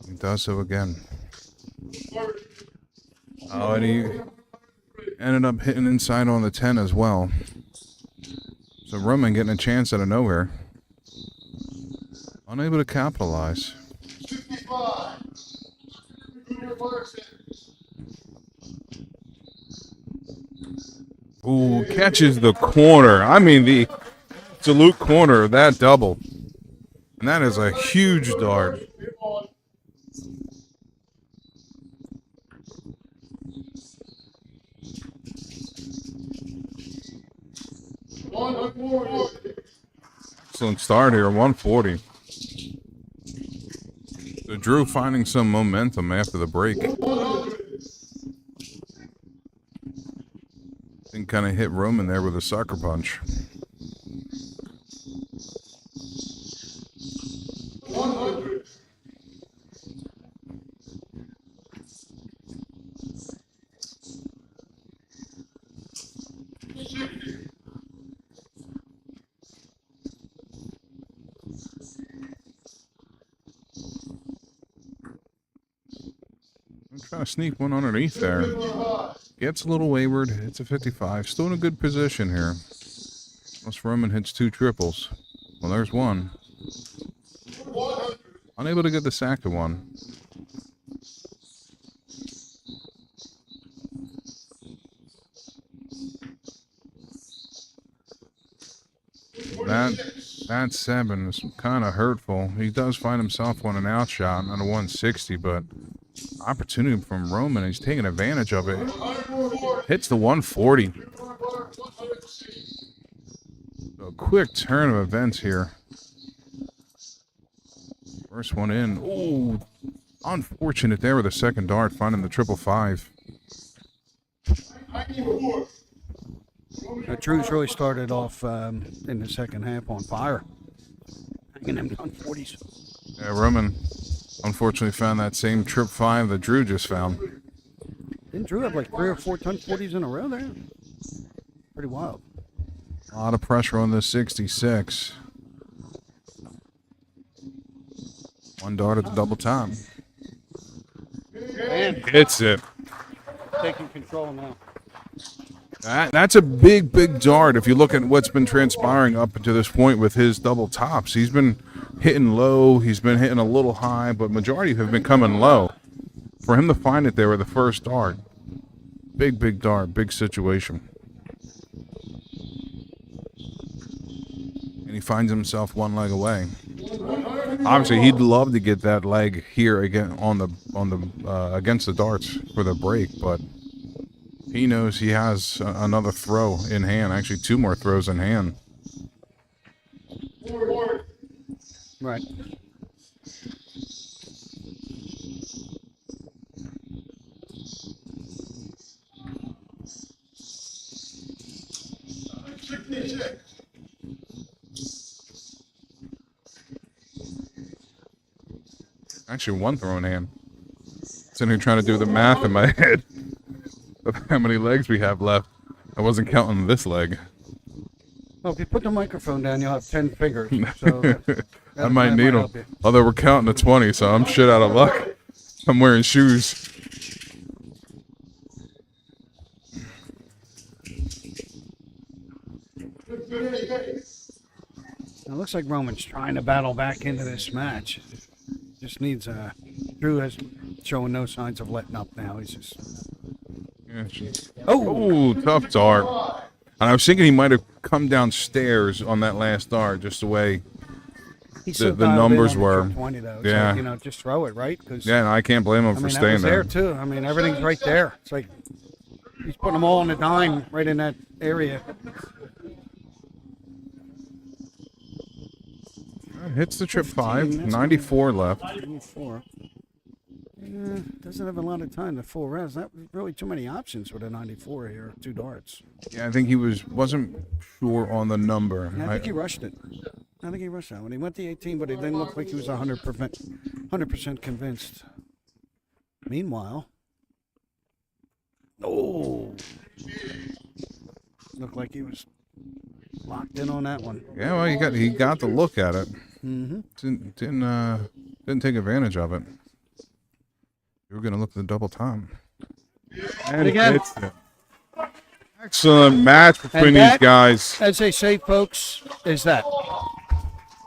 He does so again. Oh, and he ended up hitting inside on the 10 as well. So Roman getting a chance out of nowhere. Unable to capitalize. 65. Ooh, catches the corner. I mean, the absolute corner of that double. And that is a huge dart. Excellent start here, 140. So Drew finding some momentum after the break. And kind of hit Roman there with a sucker punch. I'm trying to sneak one underneath there. Gets a little wayward. It's a 55. Still in a good position here. Unless Roman hits 2 triples. Well, there's one. Unable to get the sack to one. That 7 is kind of hurtful. He does find himself on an outshot on a 160, but opportunity from Roman. He's taking advantage of it. Hits the 140. So a quick turn of events here. First one in. Ooh, unfortunate there with the second dart, finding the 555. Drew's really started off in the second half on fire. Hanging them 140s. Yeah, Roman unfortunately found that same 555 that Drew just found. Didn't Drew have like 3 or 4 1040s in a row there? Pretty wild. A lot of pressure on this 66. One dart at the double top. And Hits it. taking control now. That's a big, big dart if you look at what's been transpiring up to this point with his double tops. He's been hitting low, he's been hitting a little high, but majority have been coming low. For him to find it there with the first dart, big, big dart, big situation. And he finds himself one leg away. Obviously, he'd love to get that leg here again on the against the darts for the break, but he knows he has another throw in hand. Actually, 2 more throws in hand. Right. Actually, 1 throw in hand. Sitting here trying to do the math in my head of how many legs we have left. I wasn't counting this leg. Well, if you put the microphone down, you'll have 10 fingers. So I might need them. Although we're counting to 20, so I'm shit out of luck. I'm wearing shoes. It looks like Roman's trying to battle back into this match. Just needs Drew has showing no signs of letting up now. He's just Oh, tough dart. And I was thinking he might have come downstairs on that last dart, just the way the numbers were. 20 though. Yeah. So, just throw it, right? Cause, Yeah, and I can't blame him for that staying was there. too. I mean, everything's right there. It's like he's putting them all on a dime right in that area. Hits the 555, 94 left. 94. Yeah, doesn't have a lot of time to full res. Not really too many options with a 94 here. 2 darts. Yeah, I think he wasn't sure on the number. Yeah, I think he rushed it. I think he rushed that one. He went the 18, but it didn't look like he was 100% convinced. Meanwhile, Oh, looked like he was locked in on that one. Yeah, well, he got the look at it. Mm-hmm. Didn't take advantage of it. You were gonna look at the double time. And again. it's an excellent match between And these that- guys. As they say, folks, is that.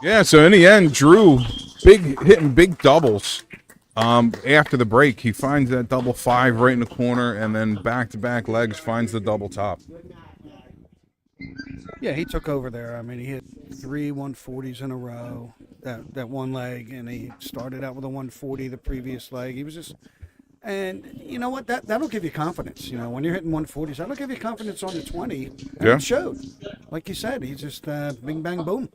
Yeah, so in the end, Drew hitting big doubles. After the break, he finds that double 5 right in the corner, and then back-to-back legs finds the double top. Yeah, he took over there. I mean, he hit 3 140s in a row, that one leg, and he started out with a 140 the previous leg. He was just, and you know what? That'll give you confidence. You know, when you're hitting 140s, that'll give you confidence on the 20. And Yeah. it showed. Like you said, he just bing, bang, boom.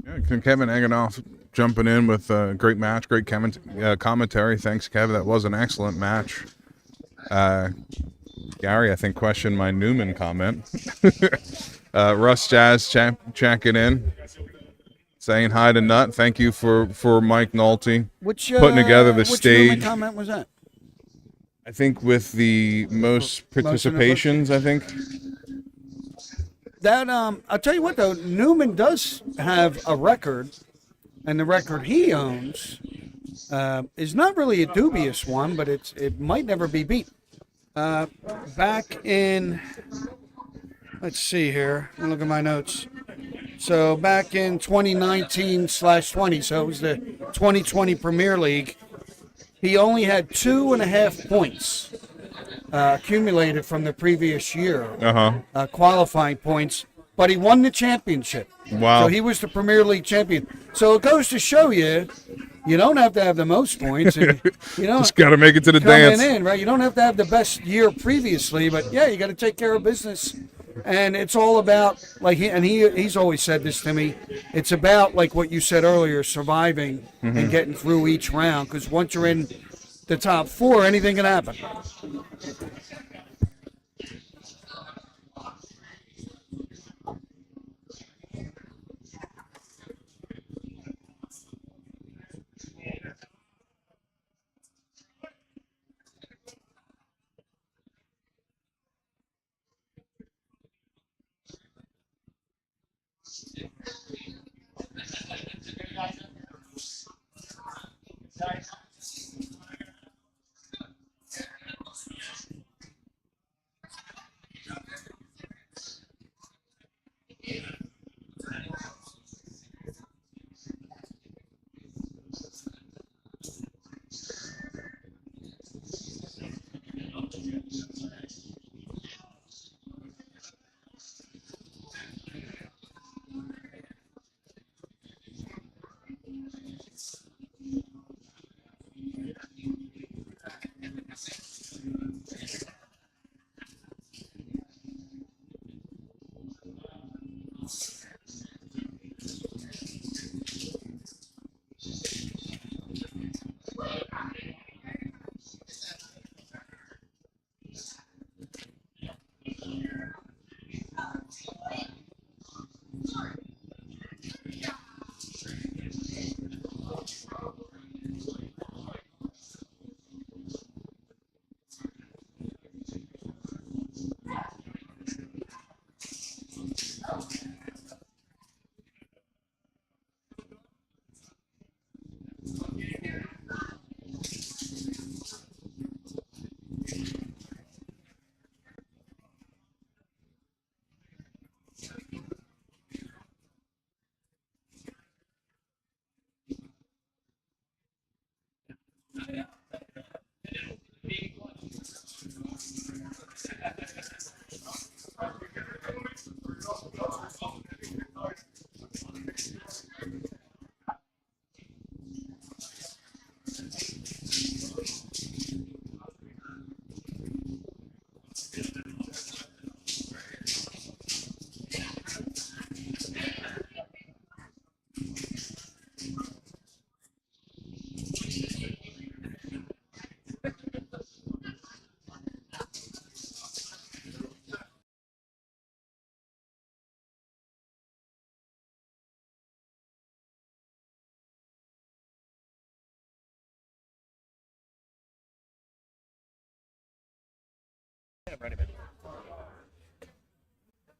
Yeah, Kevin Eganoff jumping in with a great match, great commentary. Thanks, Kevin. That was an excellent match. Gary, I think, questioned my Newman comment. Russ Jazz checking in, saying hi to Nut. Thank you for Mike Nolte putting together the which stage. Newman comment was that? I think with the most participations, I think. That I'll tell you what though, Newman does have a record, and the record he owns is not really a dubious one, but it might never be beat. Back in, let's see here, let me look at my notes. So back in 2019/20, so it was the 2020 Premier League. He only had 2.5 points accumulated from the previous year, qualifying points, but he won the championship. Wow. So he was the Premier League champion. So it goes to show you, you don't have to have the most points. And, you know, Just got to make it to the coming dance. in, right? You don't have to have the best year previously, but yeah, you got to take care of business. And it's all about, like, he's always said this to me, it's about, like what you said earlier, surviving and getting through each round, because once you're in the top 4, anything can happen.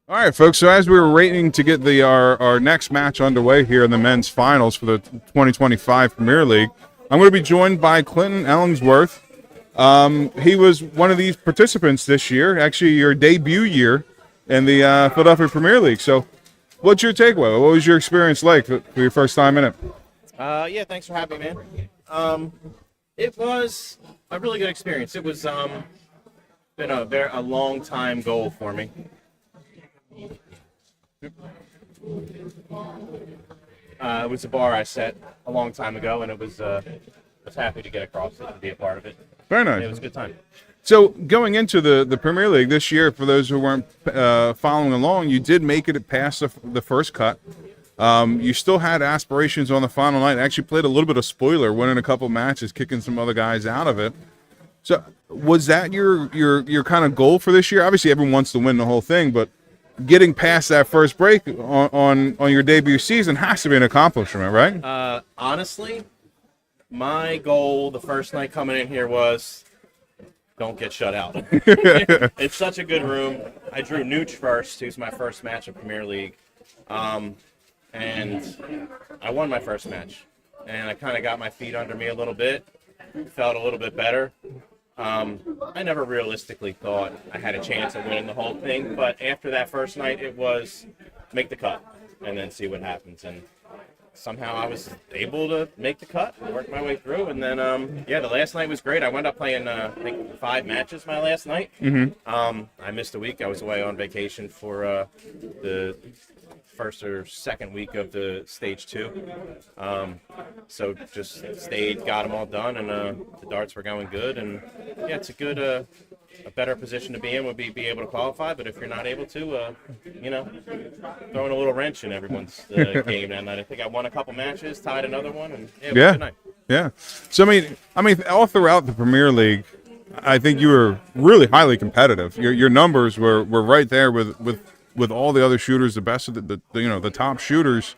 All right, folks. So as we were waiting to get our next match underway here in the men's finals for the 2025 Premier League, I'm going to be joined by Clinton Ellingsworth. He was one of these participants this year, actually your debut year in the Philadelphia Premier League. So what's your takeaway? What was your experience like for your first time in it? Yeah, thanks for having me, man. It was a really good experience. It was been a long time goal for me. It was a bar I set a long time ago, and it was happy to get across it and be a part of it. Very nice. It was a good time. So going into the Premier League this year, for those who weren't following along, you did make it past the first cut. You still had aspirations on the final night. Actually played a little bit of spoiler, winning a couple matches, kicking some other guys out of it. So was that your kind of goal for this year? Obviously, everyone wants to win the whole thing, but getting past that first break on your debut season has to be an accomplishment, right? Honestly, my goal the first night coming in here was don't get shut out. It's such a good room. I drew Nooch first, who's my first match in Premier League. And I won my first match. And I kind of got my feet under me a little bit, felt a little bit better. I never realistically thought I had a chance of winning the whole thing, but after that first night, it was make the cut and then see what happens. And somehow I was able to make the cut and work my way through. And then, the last night was great. I wound up playing, I think, 5 matches my last night. I missed a week. I was away on vacation for the first or second week of the stage 2. So just stayed, got them all done, and the darts were going good. And yeah, it's a good, a better position to be in would be able to qualify. But if you're not able to, throwing a little wrench in everyone's game that night. I think I won a couple matches, tied another one, and yeah, it was a good night. Yeah. So I mean, all throughout the Premier League, I think you were really highly competitive. Your numbers were right there with all the other shooters, the best of the top shooters,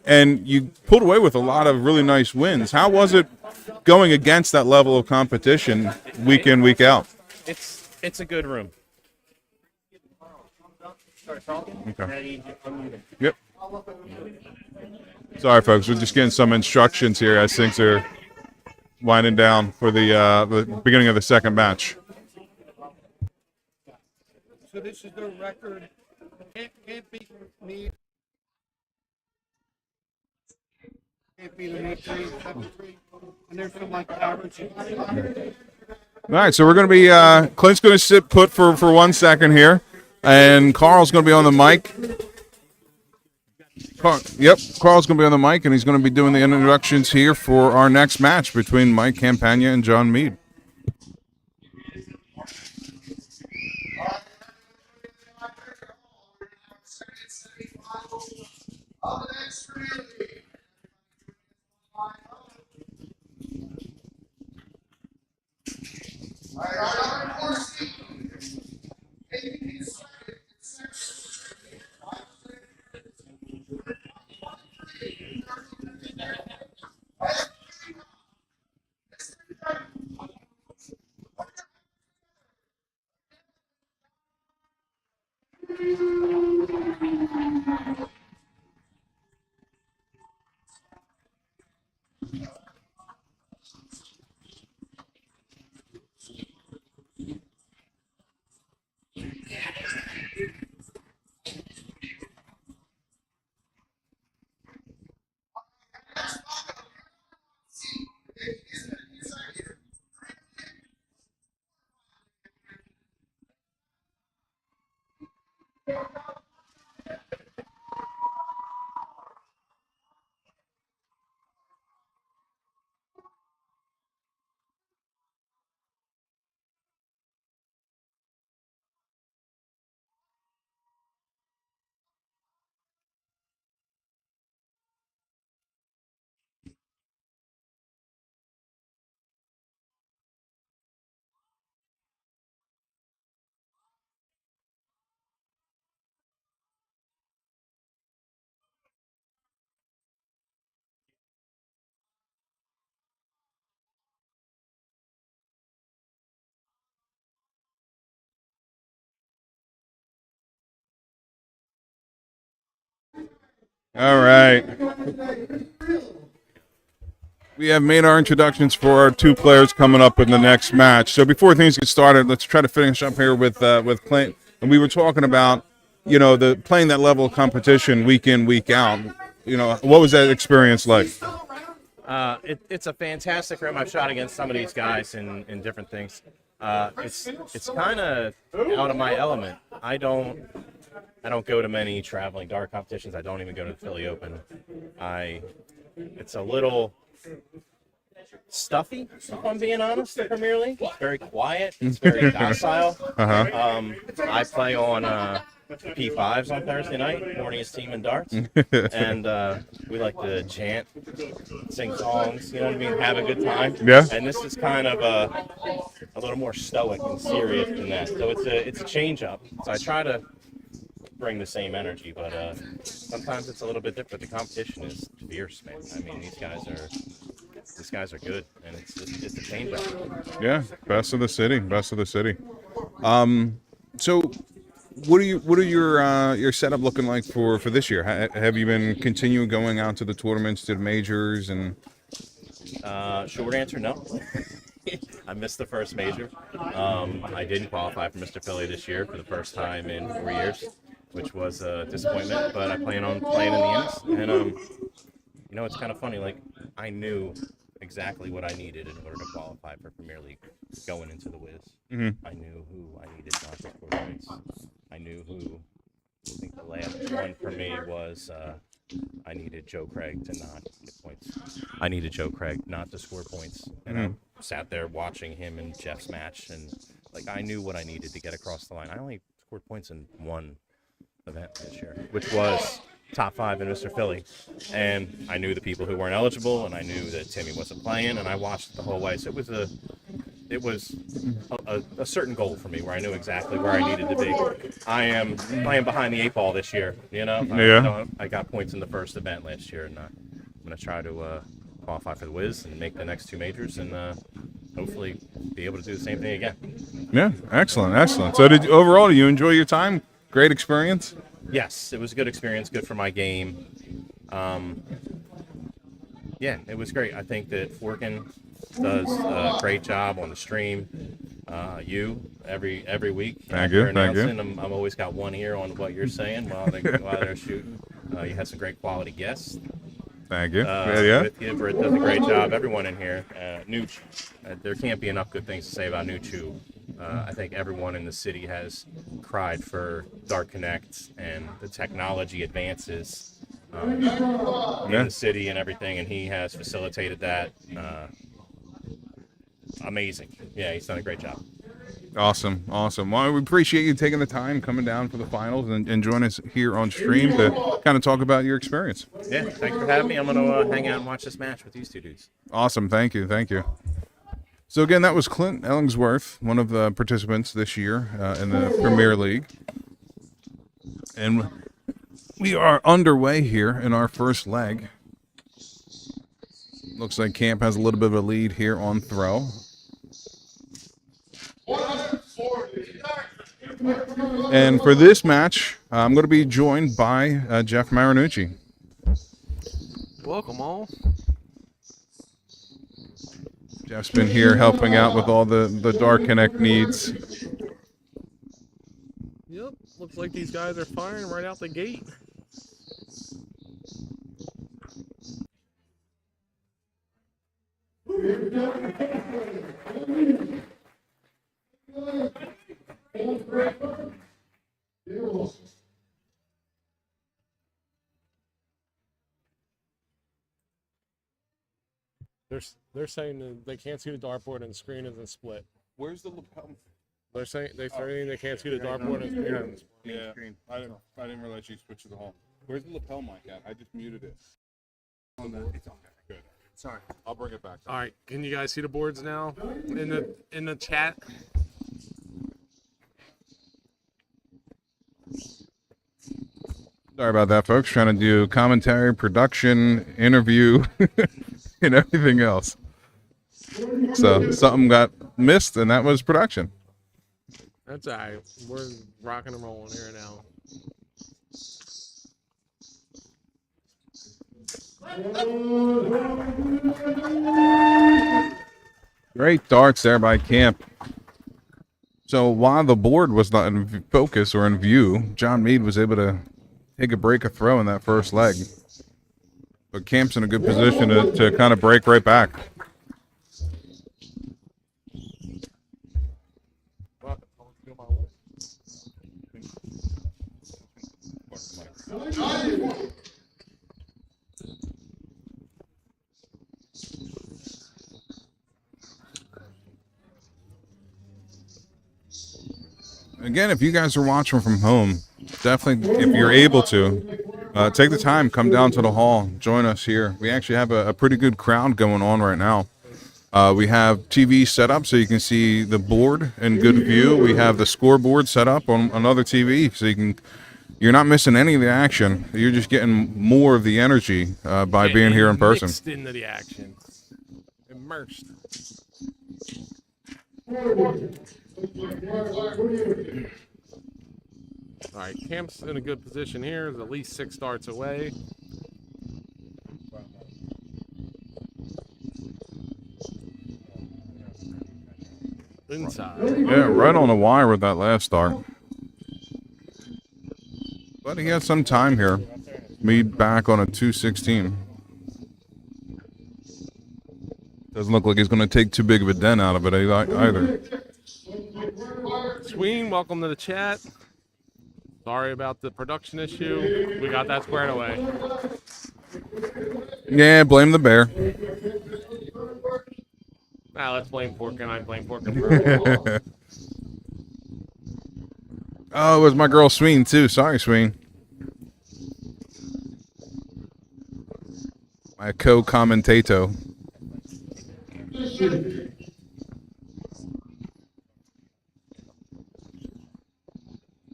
and you pulled away with a lot of really nice wins. How was it going against that level of competition week in, week out? It's a good room. Okay. Yep. Sorry, folks. We're just getting some instructions here as things are winding down for the beginning of the second match. So this is the record. Can't be me. Can't be the me 373. And there's some like average. All right, so we're going to be Clint's going to sit put for 1 second here, and Carl's going to be on the mic. Carl's going to be on the mic, and he's going to be doing the introductions here for our next match between Mike Campagna and John Mead. All right. We have made our introductions for our two players coming up in the next match. So before things get started, let's try to finish up here with Clint. And we were talking about, the playing that level of competition week in, week out. What was that experience like? It's a fantastic room. I've shot against some of these guys in different things. It's kind of out of my element. I don't go to many traveling dart competitions. I don't even go to the Philly Open. It's a little stuffy, if I'm being honest, the Premier League. It's very quiet. It's very docile. I play on P5s on Thursday night, morningest team in darts. And we like to chant, sing songs, you know what I mean, have a good time. Yeah. And this is kind of a little more stoic and serious than that. So it's a change up. So I try to bring the same energy, but sometimes it's a little bit different. The competition is fierce, man. I mean, these guys are good, and it's a change up. Yeah, best of the city. So what are your setup looking like for this year? Have you been continuing going out to the tournaments, to the majors, and Short answer, no. I missed the first major. I didn't qualify for Mr. Philly this year for the first time in 4 years, which was a disappointment, but I plan on playing in the Ennis. And, it's kind of funny, like, I knew exactly what I needed in order to qualify for Premier League going into the Wiz. Mm-hmm. I knew who I needed not to score points. I knew who, I think the last one for me was I needed Joe Craig to not get points. I needed Joe Craig not to score points. And I sat there watching him and Jeff's match, and, like, I knew what I needed to get across the line. I only scored points in one event this year, which was top 5 in Mr. Philly, and I knew the people who weren't eligible, and I knew that Timmy wasn't playing, and I watched it the whole way. So it was a certain goal for me, where I knew exactly where I needed to be. I am playing behind the 8 ball this year. I got points in the first event last year, and I'm going to try to qualify for the Wiz and make the next 2 majors, and hopefully be able to do the same thing again. Yeah, excellent. So overall, do you enjoy your time? Great experience? Yes, it was a good experience, good for my game. Yeah, it was great. I think that Forkin does a great job on the stream. Every week. Thank you. I'm always got one ear on what you're saying while they're shooting. You had some great quality guests. Thank you. With you. Britt does a great job. Everyone in here. Nooch. There can't be enough good things to say about Nooch, who I think everyone in the city has cried for Dart Connect and the technology advances in the city and everything, and he has facilitated that. Amazing. Yeah, he's done a great job. Awesome. Well, we appreciate you taking the time, coming down for the finals, and joining us here on stream to kind of talk about your experience. Yeah, thanks for having me. I'm going to hang out and watch this match with these two dudes. Awesome. Thank you. So, again, that was Clint Ellingsworth, one of the participants this year in the Premier League. And we are underway here in our first leg. Looks like Camp has a little bit of a lead here on throw. And for this match, I'm going to be joined by Jeff Marinucci. Welcome all. Jeff's been here helping out with all the Dart Connect needs. Yep, looks like these guys are firing right out the gate. They're saying that they can't see the dartboard and the screen isn't split. Where's the lapel? They're saying they can't see the dartboard and the screen isn't split. Yeah, I didn't realize you switched to the home. Where's the lapel mic at? I just muted it. It's on there. Good. Sorry, I'll bring it back. All right, can you guys see the boards now in the chat? Sorry about that, folks. Trying to do commentary, production, interview, and everything else. So something got missed, and that was production. That's all right. We're rocking and rolling here now. Great darts there by Camp. So while the board was not in focus or in view, John Meade was able to take a break of throw in that first leg. But Camp's in a good position to kind of break right back. Again, if you guys are watching from home, definitely, if you're able to, take the time, come down to the hall, join us here. We actually have a pretty good crowd going on right now. We have TV set up so you can see the board in good view. We have the scoreboard set up on another TV so you're not missing any of the action. You're just getting more of the energy by being here in person. Mixed into the action. Immersed. All right, Camp's in a good position here. He's at least 6 darts away. Inside. Yeah, right on the wire with that last dart. But he has some time here. Meade back on a 216. Doesn't look like he's going to take too big of a dent out of it either. Sween, welcome to the chat. Sorry about the production issue. We got that squared away. Yeah, blame the bear. Nah, let's blame Porkin. I blame Porkin for Oh, it was my girl Sween too. Sorry, Sween. My co-commentator.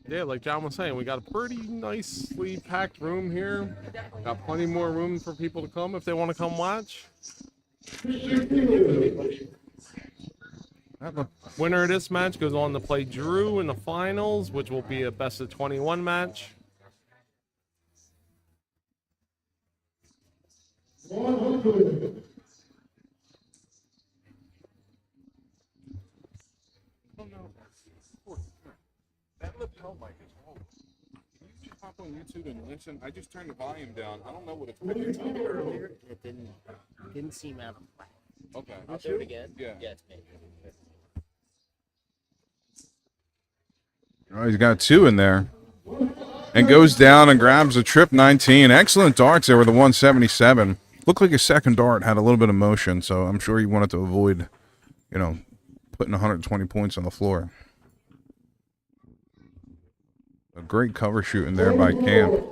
Yeah, like John was saying, we got a pretty nicely packed room here. Got plenty more room for people to come if they want to come watch. Winner of this match goes on to play Drew in the finals, which will be a best of 21 match. That lapel mic is old. Can you just hop on YouTube and listen? I just turned the volume down. I don't know what it's picking up. Earlier, it didn't seem out. Okay. I'll do it again. Yeah. Yeah, it's me. Oh, he's got 2 in there. And goes down and grabs a trip 19. Excellent darts there with the 177. Looked like his second dart had a little bit of motion, so I'm sure he wanted to avoid, putting 120 points on the floor. A great cover shooting there by Camp.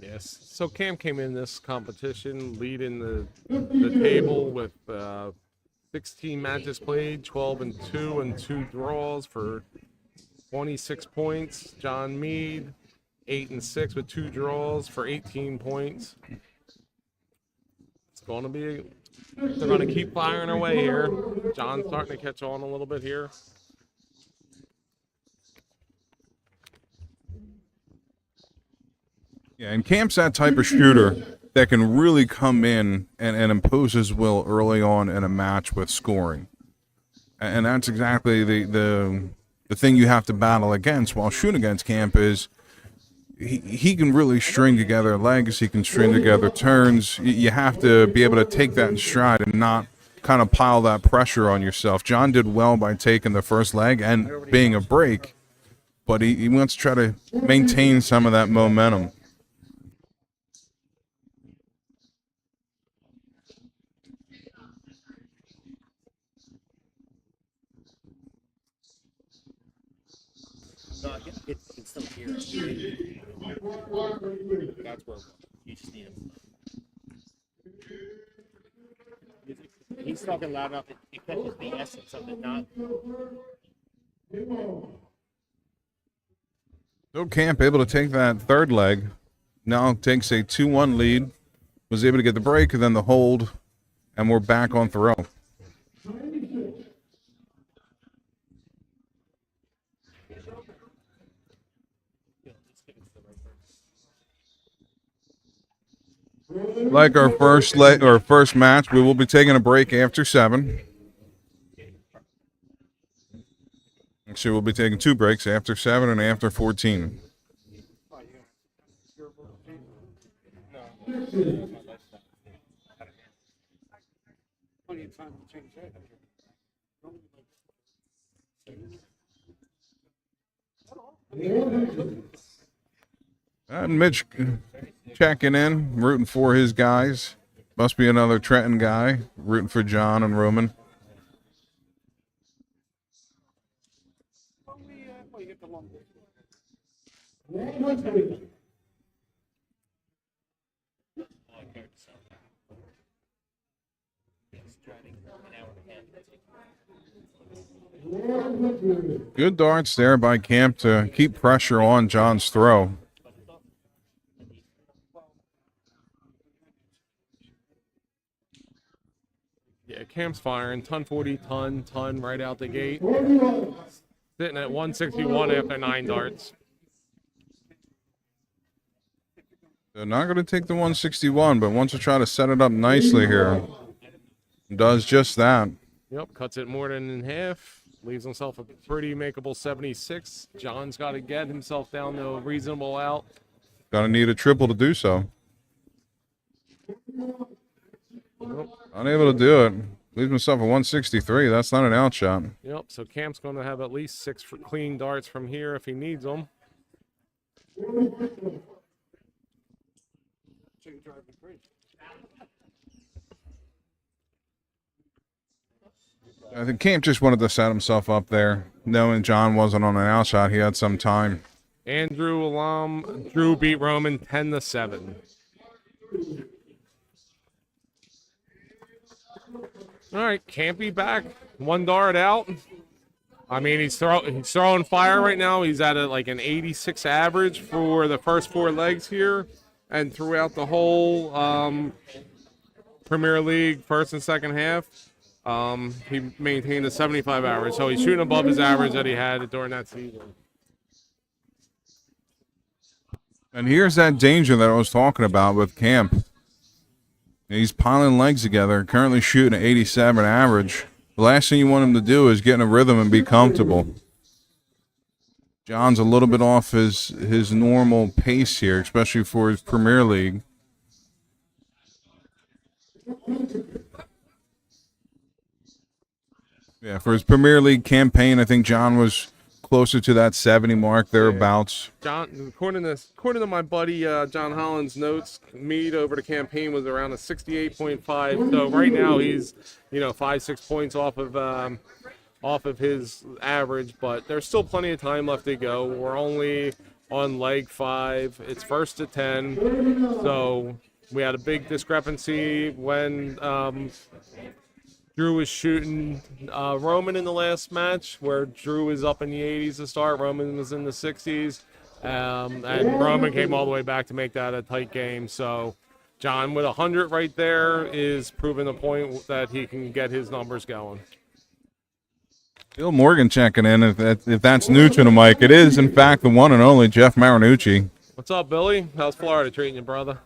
Yes. So Cam came in this competition leading the table with 16 matches played, 12-2 and 2 draws for 26 points. John Meade, 8-6 with 2 draws for 18 points. It's going to be. They're going to keep firing away here. John's starting to catch on a little bit here. Yeah, and Camp's that type of shooter that can really come in and impose his will early on in a match with scoring. And that's exactly the thing you have to battle against while shooting against Camp is he can really string together legs, he can string together turns. You have to be able to take that in stride and not kind of pile that pressure on yourself. John did well by taking the first leg and being a break, but he wants to try to maintain some of that momentum. No, it's still here. That's where You just need him. He's talking loud enough it catches the essence of it, not. So Camp able to take that third leg. Now takes a 2-1 lead. Was able to get the break and then the hold. And we're back on throw. Like our first match, we will be taking a break after 7. Actually, we'll be taking 2 breaks, after 7 and after 14. And Mitch checking in, rooting for his guys. Must be another Trenton guy, rooting for John and Roman. Good darts there by Camp to keep pressure on John's throw. Yeah, Camp's firing. Ton 40, ton right out the gate. Sitting at 161 after 9 darts. They're not going to take the 161, but wants to try to set it up nicely here. Does just that. Yep, cuts it more than in half. Leaves himself a pretty makeable 76. John's got to get himself down to a reasonable out. Gonna need a triple to do so. Unable to do it. Leaves himself a 163. That's not an out shot. Yep, so Camp's going to have at least 6 clean darts from here if he needs them. I think Camp just wanted to set himself up there. Knowing John wasn't on an out shot, he had some time. Andrew Drew beat Roman 10-7. All right, Campy back. 1 dart out. I mean, he's throwing fire right now. He's at like an 86 average for the first 4 legs here, and throughout the whole Premier League first and second half. He maintained a 75 average, so he's shooting above his average that he had during that season. And here's that danger that I was talking about with Camp. He's piling legs together, currently shooting an 87 average. The last thing you want him to do is get in a rhythm and be comfortable. John's a little bit off his normal pace here, especially for his Premier League. Yeah, for his Premier League campaign, I think John was closer to that 70 mark, thereabouts. John, according to my buddy John Holland's notes, Mead over the campaign was around a 68.5. So right now he's 5-6 points off of his average, but there's still plenty of time left to go. We're only on leg 5. It's first to 10, so we had a big discrepancy when Drew was shooting Roman in the last match, where Drew was up in the 80s to start. Roman was in the 60s. And Roman came all the way back to make that a tight game. So John with 100 right there is proving the point that he can get his numbers going. Bill Morgan checking in. If that's new to the mic, it is, in fact, the one and only Jeff Marinucci. What's up, Billy? How's Florida treating you, brother?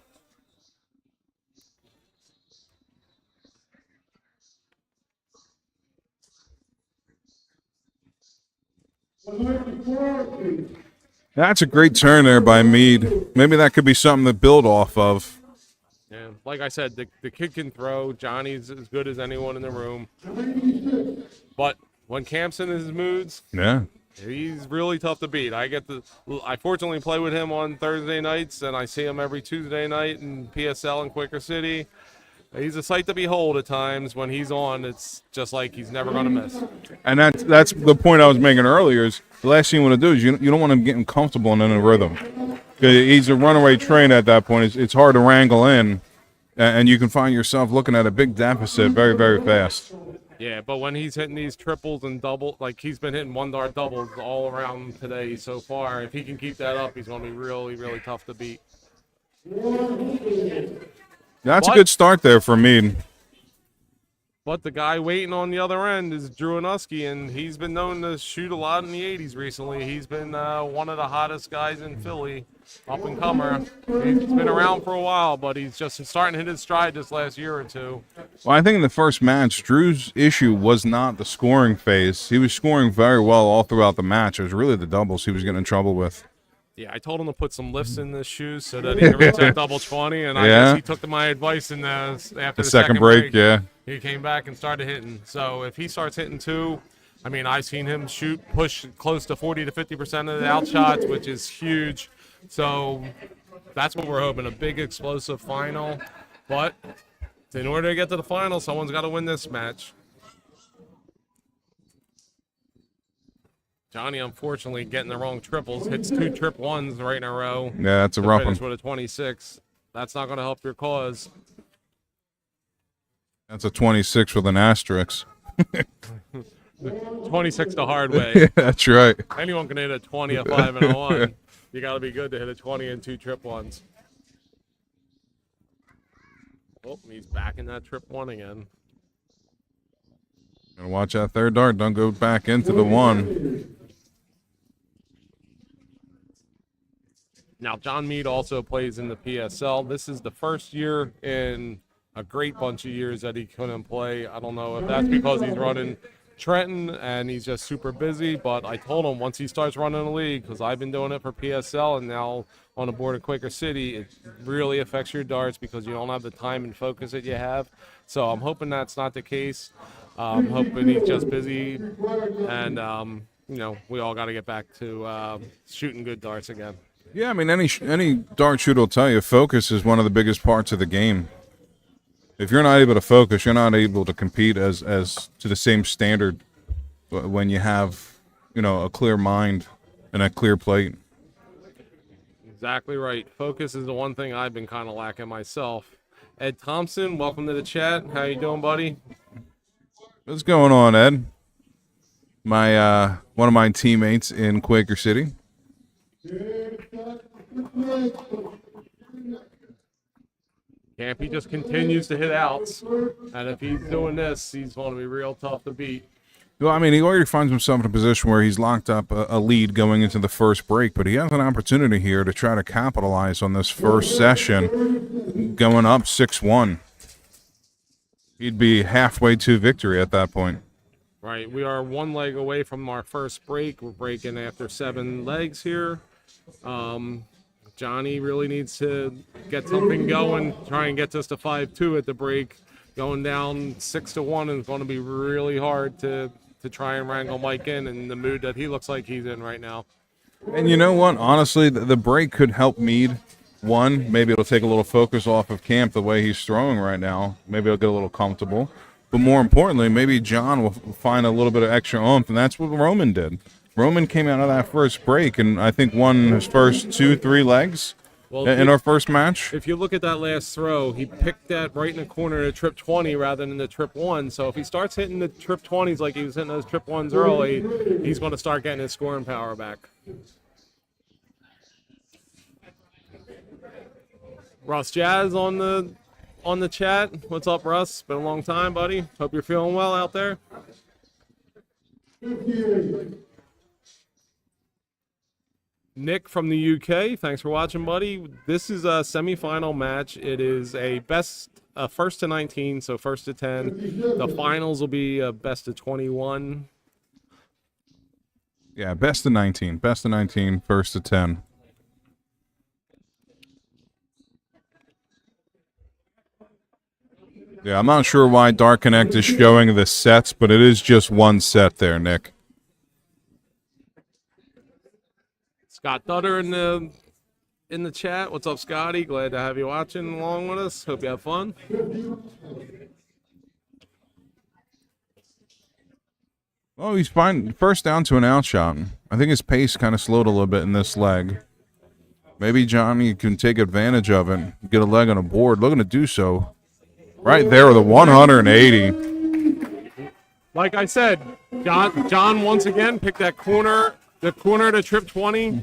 That's a great turn there by Mead. Maybe that could be something to build off of. Yeah, like I said, the kid can throw. Johnny's as good as anyone in the room. But when Camp's in his moods, Yeah. he's really tough to beat. I fortunately play with him on Thursday nights, and I see him every Tuesday night in PSL in Quaker City. He's a sight to behold at times. When he's on, it's just like he's never going to miss. And that's the point I was making earlier is the last thing you want to do is you don't want him getting comfortable and in a rhythm. He's a runaway train at that point. It's hard to wrangle in, and you can find yourself looking at a big deficit very, very fast. Yeah, but when he's hitting these triples and double, like he's been hitting 1 dart doubles all around today so far, if he can keep that up, he's going to be really, really tough to beat. That's a good start there for Mead. But the guy waiting on the other end is Drew Anuski, and he's been known to shoot a lot in the 80s recently. He's been one of the hottest guys in Philly, up and comer. He's been around for a while, but he's just starting to hit his stride this last year or two. Well, I think in the first match, Drew's issue was not the scoring phase. He was scoring very well all throughout the match. It was really the doubles he was getting in trouble with. Yeah, I told him to put some lifts in his shoes so that he can reach that double 20, and I guess he took my advice in after the second break. Yeah. He came back and started hitting. So if he starts hitting two, I mean, I've seen him push close to 40 to 50% of the out shots, which is huge. So that's what we're hoping, a big explosive final. But in order to get to the final, someone's got to win this match. Johnny, unfortunately, getting the wrong triples. Hits 2 trip ones right in a row. Yeah, that's a rough one. Finish with a 26. That's not going to help your cause. That's a 26 with an asterisk. 26 the hard way. Yeah, that's right. Anyone can hit a 20, a 5, and a 1. You got to be good to hit a 20 and 2 trip ones. Oh, he's back in that trip 1 again. Gotta watch that third dart. Don't go back into the 1. Now, John Meade also plays in the PSL. This is the first year in a great bunch of years that he couldn't play. I don't know if that's because he's running Trenton and he's just super busy, but I told him once he starts running the league, because I've been doing it for PSL and now on the board of Quaker City, it really affects your darts because you don't have the time and focus that you have. So I'm hoping that's not the case. I'm hoping he's just busy, and you know, we all got to get back to shooting good darts again. Yeah, I mean, any dart shooter will tell you focus is one of the biggest parts of the game. If you're not able to focus, you're not able to compete as to the same standard when you have, you know, a clear mind and a clear plate. Exactly right. Focus is the one thing I've been kind of lacking myself. Ed Thompson, welcome to the chat. How you doing, buddy? What's going on, Ed? My one of my teammates in Quaker City. Campy just continues to hit outs, and if he's doing this, he's going to be real tough to beat. Well, I mean, he already finds himself in a position where he's locked up a lead going into the first break, but he has an opportunity here to try to capitalize on this first session, going up 6-1. He'd be halfway to victory at that point. Right, we are 1 leg away from our first break. We're breaking after 7 legs here. Johnny really needs to get something going, try and get us to 5-2 at the break. Going down 6-1 is going to be really hard to try and wrangle Mike in the mood that he looks like he's in right now. And you know what? Honestly, the break could help Meade. One, maybe it'll take a little focus off of Camp the way he's throwing right now. Maybe he'll get a little comfortable. But more importantly, maybe John will find a little bit of extra oomph, and that's what Roman did. Roman came out of that first break and I think won his first 2-3 legs in our first match. If you look at that last throw, he picked that right in the corner of the trip 20 rather than the trip 1. So if he starts hitting the trip 20s like he was hitting those trip 1s early, he's going to start getting his scoring power back. Russ Jazz on the chat. What's up, Russ? Been a long time, buddy. Hope you're feeling well out there. Nick from the UK, thanks for watching, buddy. This is a semifinal match. It is a first to 19, so first to 10. The finals will be a best of 21. Yeah, best of 19. Best of 19, first to 10. Yeah, I'm not sure why Dark Connect is showing the sets, but it is just one set there, Nick. Scott Dutter in the chat. What's up, Scotty? Glad to have you watching along with us. Hope you have fun. Oh, he's fine. First down to an out shot. I think his pace kind of slowed a little bit in this leg. Maybe Johnny can take advantage of it, get a leg on a board. Looking to do so. Right there with a 180. Like I said, John once again picked that corner, the trip 20.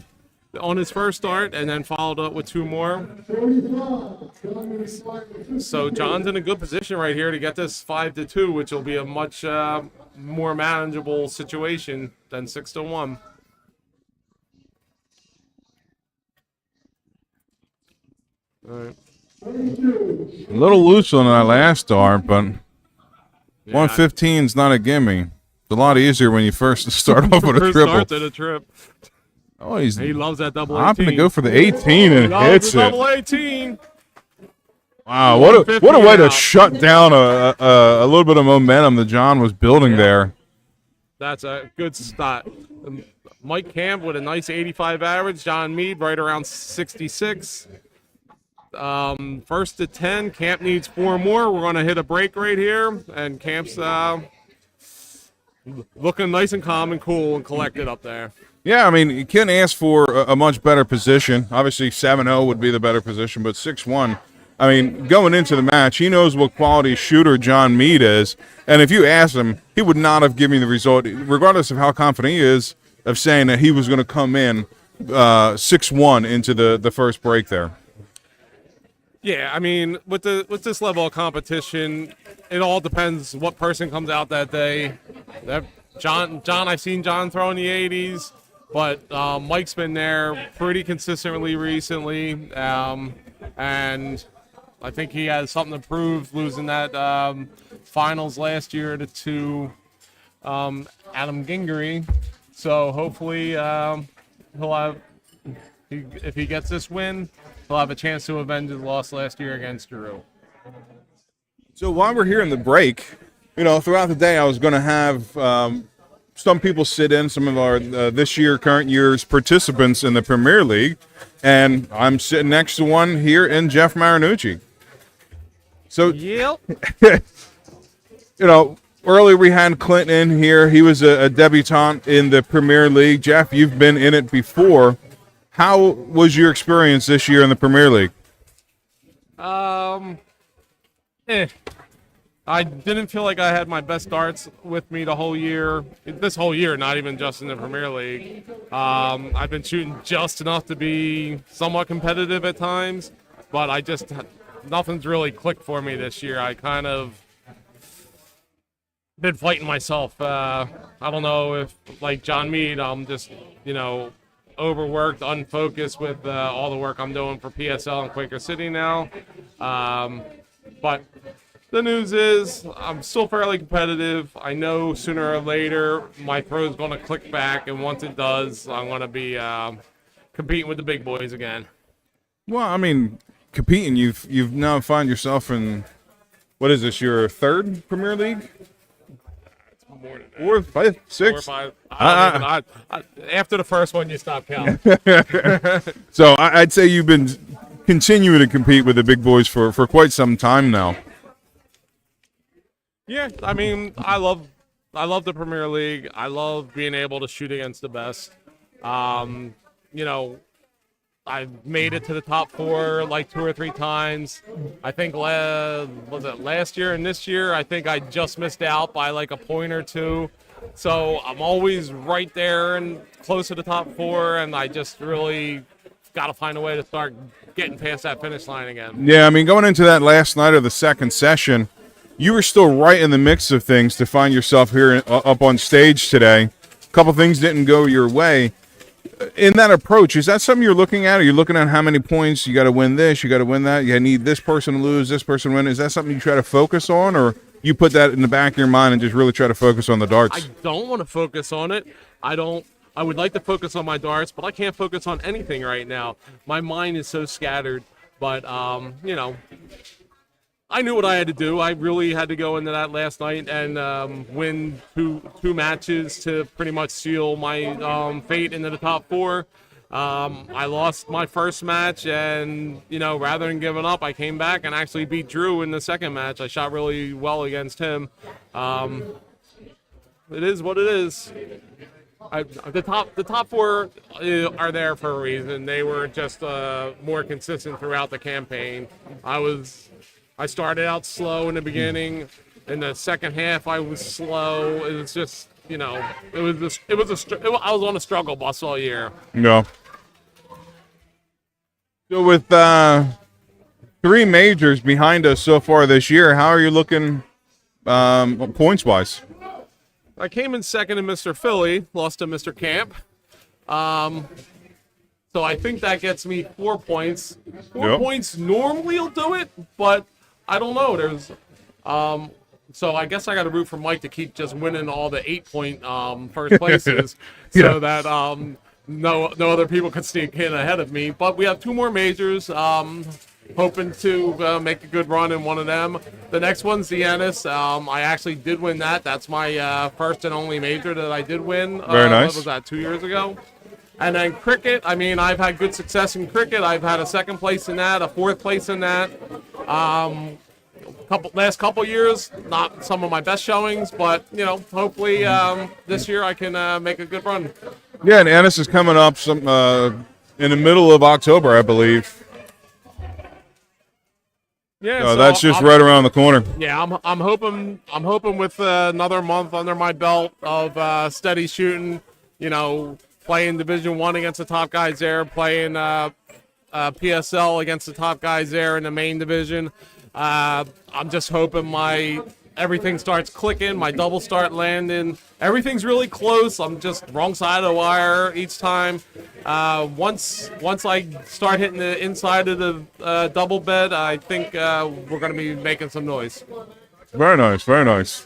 on his first start, and then followed up with 2 more. So John's in a good position right here to get this 5-2, which will be a much more manageable situation than 6-1. All right. A little loose on that last start, but 115 is not a gimme. It's a lot easier when you first start off with a First triple. start to the trip. Oh, he's He loves that double 18. opting to go for the 18 and Loves hits the it. double 18. Wow, what a 115 way to out. shut down a little bit of momentum that John was building there. That's a good stat. Mike Camp with a nice 85 average. John Meade right around 66. First to 10. Camp needs 4 more. We're going to hit a break right here. And Camp's looking nice and calm and cool and collected up there. Yeah, I mean, you can't ask for a much better position. Obviously, 7-0 would be the better position, but 6-1. I mean, going into the match, he knows what quality shooter John Meade is. And if you ask him, he would not have given you the result, regardless of how confident he is, of saying that he was going to come in 6-1 into the first break there. Yeah, I mean, with this level of competition, it all depends what person comes out that day. John, I've seen John throw in the 80s, but Mike's been there pretty consistently recently, and I think he has something to prove, losing that finals last year to Adam Gingery. So hopefully he'll have, if he gets this win, he'll have a chance to avenge his loss last year against Drew. So while we're here in the break, throughout the day I was going to have some people sit in, some of our current year's participants in the Premier League, and I'm sitting next to one here in Jeff Marinucci. So, Yep. earlier we had Clinton in here. He was a debutante in the Premier League. Jeff, you've been in it before. How was your experience this year in the Premier League? I didn't feel like I had my best darts with me the whole year. This whole year, not even just in the Premier League. I've been shooting just enough to be somewhat competitive at times, but nothing's really clicked for me this year. I kind of been fighting myself. I don't know if, like John Meade, I'm just, overworked, unfocused with all the work I'm doing for PSL and Quaker City now. But the news is I'm still fairly competitive. I know sooner or later my throw's going to click back, and once it does, I'm going to be competing with the big boys again. Well, I mean, competing, you've now found yourself in, what is this, your third Premier League? More than that. Fourth, fifth, sixth? 4 or 5. After the first one, you stop counting. So I'd say you've been continuing to compete with the big boys for quite some time now. Yeah, I mean, I love the Premier League. I love being able to shoot against the best. I've made it to the top 4 like 2 or 3 times. I think was it last year and this year? I think I just missed out by like a point or 2. So I'm always right there and close to the top 4, and I just really got to find a way to start getting past that finish line again. Yeah, I mean, going into that last night of the second session, you were still right in the mix of things to find yourself here up on stage today. A couple things didn't go your way. In that approach, is that something you're looking at? Are you looking at how many points you got to win this, you got to win that, you need this person to lose, this person to win? Is that something you try to focus on, or you put that in the back of your mind and just really try to focus on the darts? I don't want to focus on it. I would like to focus on my darts, but I can't focus on anything right now. My mind is so scattered. But I knew what I had to do. I really had to go into that last night and win two matches to pretty much seal my fate into the top 4. I lost my first match, and rather than giving up, I came back and actually beat Drew in the second match. I shot really well against him. It is what it is. The top 4 are there for a reason. They were just more consistent throughout the campaign. I started out slow in the beginning. In the second half, I was slow. It was just, I was on a struggle bus all year. No. So with 3 majors behind us so far this year, how are you looking points wise? I came in second in Mr. Philly, lost to Mr. Camp. So I think that gets me 4 points. 4 Yep. points normally will do it, but I don't know. So I guess I got to root for Mike to keep just winning all the 8-point first places, Yeah. so that no other people could sneak in ahead of me. But we have 2 more majors. Hoping to make a good run in one of them. The next one's the Ennis. I actually did win that. That's my first and only major that I did win. Very nice. What was that, 2 years ago? And then cricket. I mean, I've had good success in cricket. I've had a 2nd place in that, a 4th place in that. Last couple years, not some of my best showings, but hopefully this year I can make a good run. Yeah, and Ennis is coming up some in the middle of October, I believe. Yeah, So that's just right around the corner. Yeah, I'm hoping with another month under my belt of steady shooting, playing Division 1 against the top guys there, playing PSL against the top guys there in the main division. I'm just hoping everything starts clicking, my doubles start landing. Everything's really close. I'm just wrong side of the wire each time. Once I start hitting the inside of the double bed, I think we're going to be making some noise. Very nice, very nice.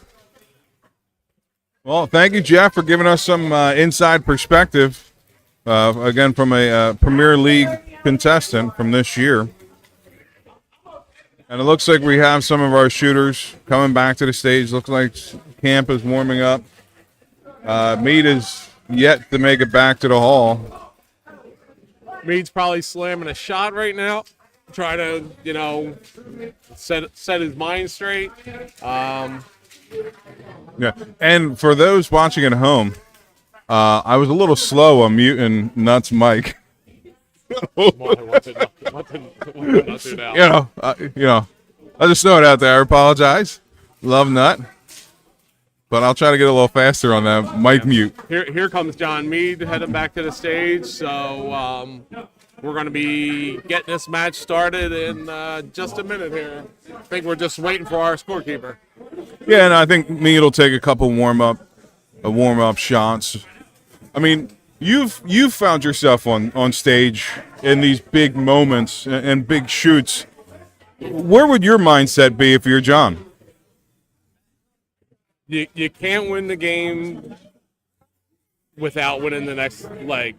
Well, thank you, Jeff, for giving us some inside perspective, again, from a Premier League contestant from this year. And it looks like we have some of our shooters coming back to the stage. Looks like camp is warming up. Mead is yet to make it back to the hall. Mead's probably slamming a shot right now, try to, set his mind straight. Yeah. And for those watching at home, I was a little slow on muting Nuts Mike. What to do now? I just throw it out there. I apologize. Love Nut. But I'll try to get a little faster on that mic mute. Here comes John Mead heading back to the stage. So we're going to be getting this match started in just a minute here. I think we're just waiting for our scorekeeper. Yeah, and I think Mead will take a couple warm up shots. I mean, you've found yourself on stage in these big moments and big shoots. Where would your mindset be if you're John? You can't win the game without winning the next leg.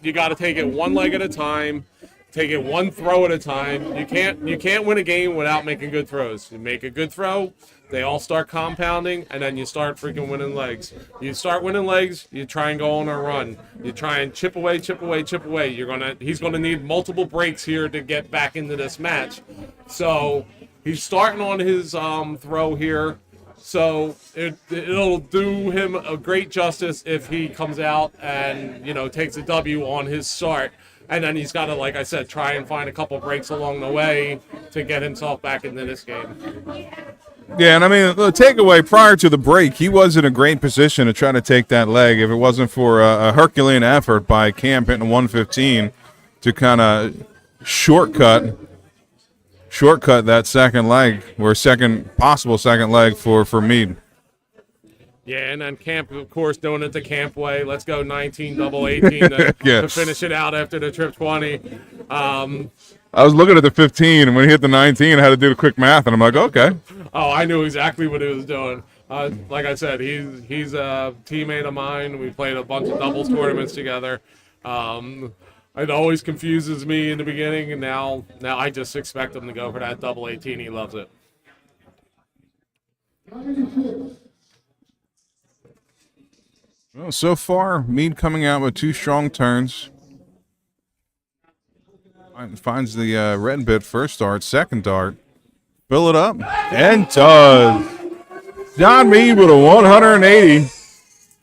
You got to take it one leg at a time, take it one throw at a time. You can't win a game without making good throws. You make a good throw, they all start compounding, and then you start freaking winning legs. You start winning legs, you try and go on a run. You try and chip away. He's gonna need multiple breaks here to get back into this match. So he's starting on his throw here. So it'll do him a great justice if he comes out and takes a W on his start, and then he's got to, like I said, try and find a couple breaks along the way to get himself back into this game. Yeah, and I mean, the takeaway prior to the break, he was in a great position to try to take that leg. If it wasn't for a Herculean effort by Camp hitting 115 to kind of shortcut that second leg, or possible second leg for Mead. Yeah, and then Camp, of course, doing it the Camp way. Let's go 19 double 18 to finish it out after the trip 20. I was looking at the 15, and when he hit the 19, I had to do the quick math, and I'm like, okay. Oh, I knew exactly what he was doing. Like I said, he's a teammate of mine. We played a bunch of doubles tournaments together. It always confuses me in the beginning, and now I just expect him to go for that double 18. He loves it. Well, so far, Mead coming out with 2 strong turns. Finds the red bit first dart, second dart. Fill it up, and does. John Mead with a 180.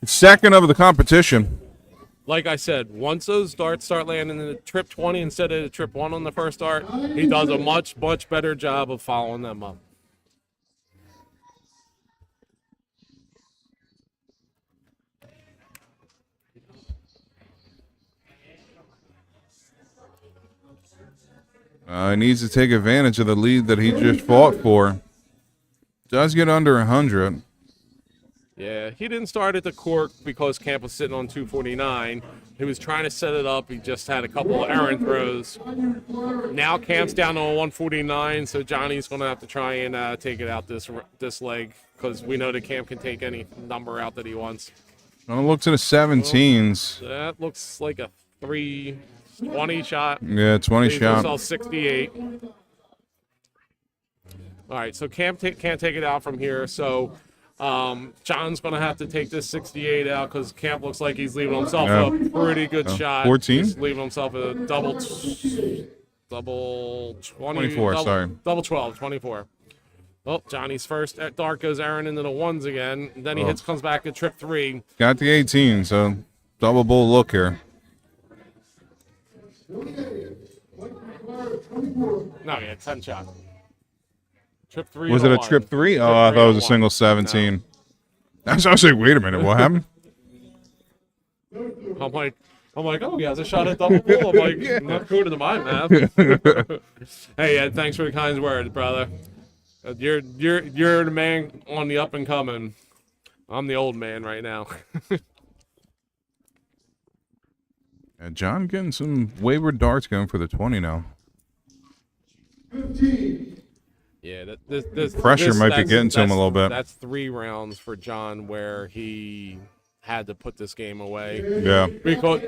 Second of the competition. Like I said, once those darts start landing in the trip 20 instead of the trip 1 on the first dart, he does a much, much better job of following them up. He needs to take advantage of the lead that he just fought for. Does get under 100. Yeah, he didn't start at the cork because Camp was sitting on 249. He was trying to set it up. He just had a couple of errant throws. Now Camp's down on 149, so Johnny's going to have to try and take it out this leg because we know that Camp can take any number out that he wants. I'm gonna look to the 17s. That looks like a 320 shot. Yeah, 20 shot. All 68. All right, so Camp can't take it out from here, so John's going to have to take this 68 out because Camp looks like he's leaving himself a pretty good shot. 14? He's leaving himself a double 24, sorry. Double 12, 24. Well, Johnny's first dart goes Aaron into the ones again. Then he comes back to trip 3. Got the 18, so double bull look here. No, yeah, 10 shot. Trip 3. Was it a trip 3? Oh, I thought it was a single 17. No. I was like, wait a minute, what happened? I'm like, oh, he has a shot at double bull. I'm like, not good to my math. Hey, Ed, thanks for the kind words, brother. You're the man on the up and coming. I'm the old man right now. And John getting some wayward darts going for the 20 now. 15. Yeah, this Pressure might be getting to him a little bit. That's 3 rounds for John where he had to put this game away. Yeah. Because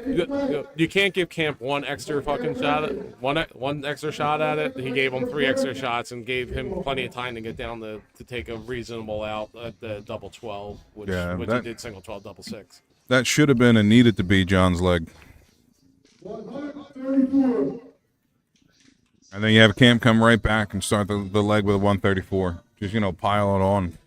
you can't give Camp one extra fucking shot at one extra shot at it. He gave him 3 extra shots and gave him plenty of time to get down to take a reasonable out at the double 12, which he did single 12, double 6. That should have been and needed to be John's leg. 134. And then you have Camp come right back and start the leg with a 134. Just, pile it on.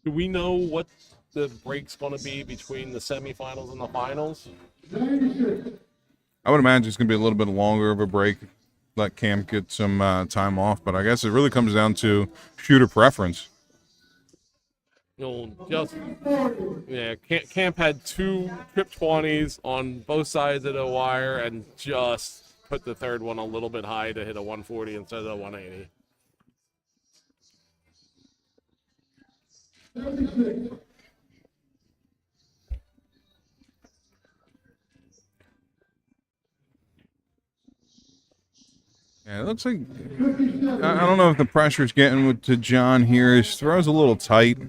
Do we know what the break's going to be between the semifinals and the finals? 96. I would imagine it's going to be a little bit longer of a break. Let Camp get some time off. But I guess it really comes down to shooter preference. Camp had 2 trip 20s on both sides of the wire and just put the third one a little bit high to hit a 140 instead of a 180. 76. Yeah, it looks like I don't know if the pressure's getting to John here. His throw's a little tight.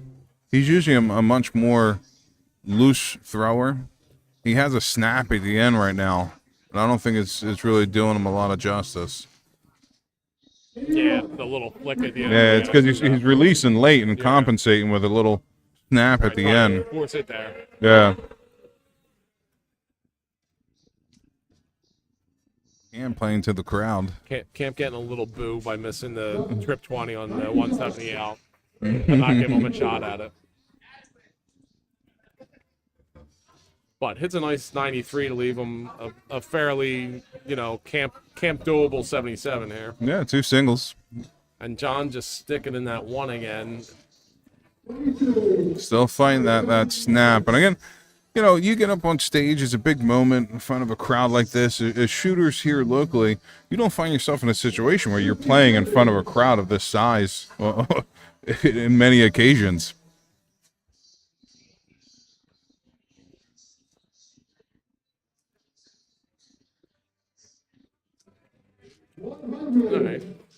He's usually a much more loose thrower. He has a snap at the end right now, and I don't think it's really doing him a lot of justice. Yeah, the little flick at the end. Yeah, it's because he's releasing late and compensating with a little snap at the end. Force it there. Yeah. And playing to the crowd. Camp getting a little boo by missing the trip 20 on the 170 out. And not giving him a shot at it. But hits a nice 93 to leave him a fairly, camp doable 77 here. Yeah, 2 singles. And John just sticking in that 1 again. Still fighting that snap. And again, you get up on stage, it's a big moment in front of a crowd like this. As shooters here locally, you don't find yourself in a situation where you're playing in front of a crowd of this size in many occasions.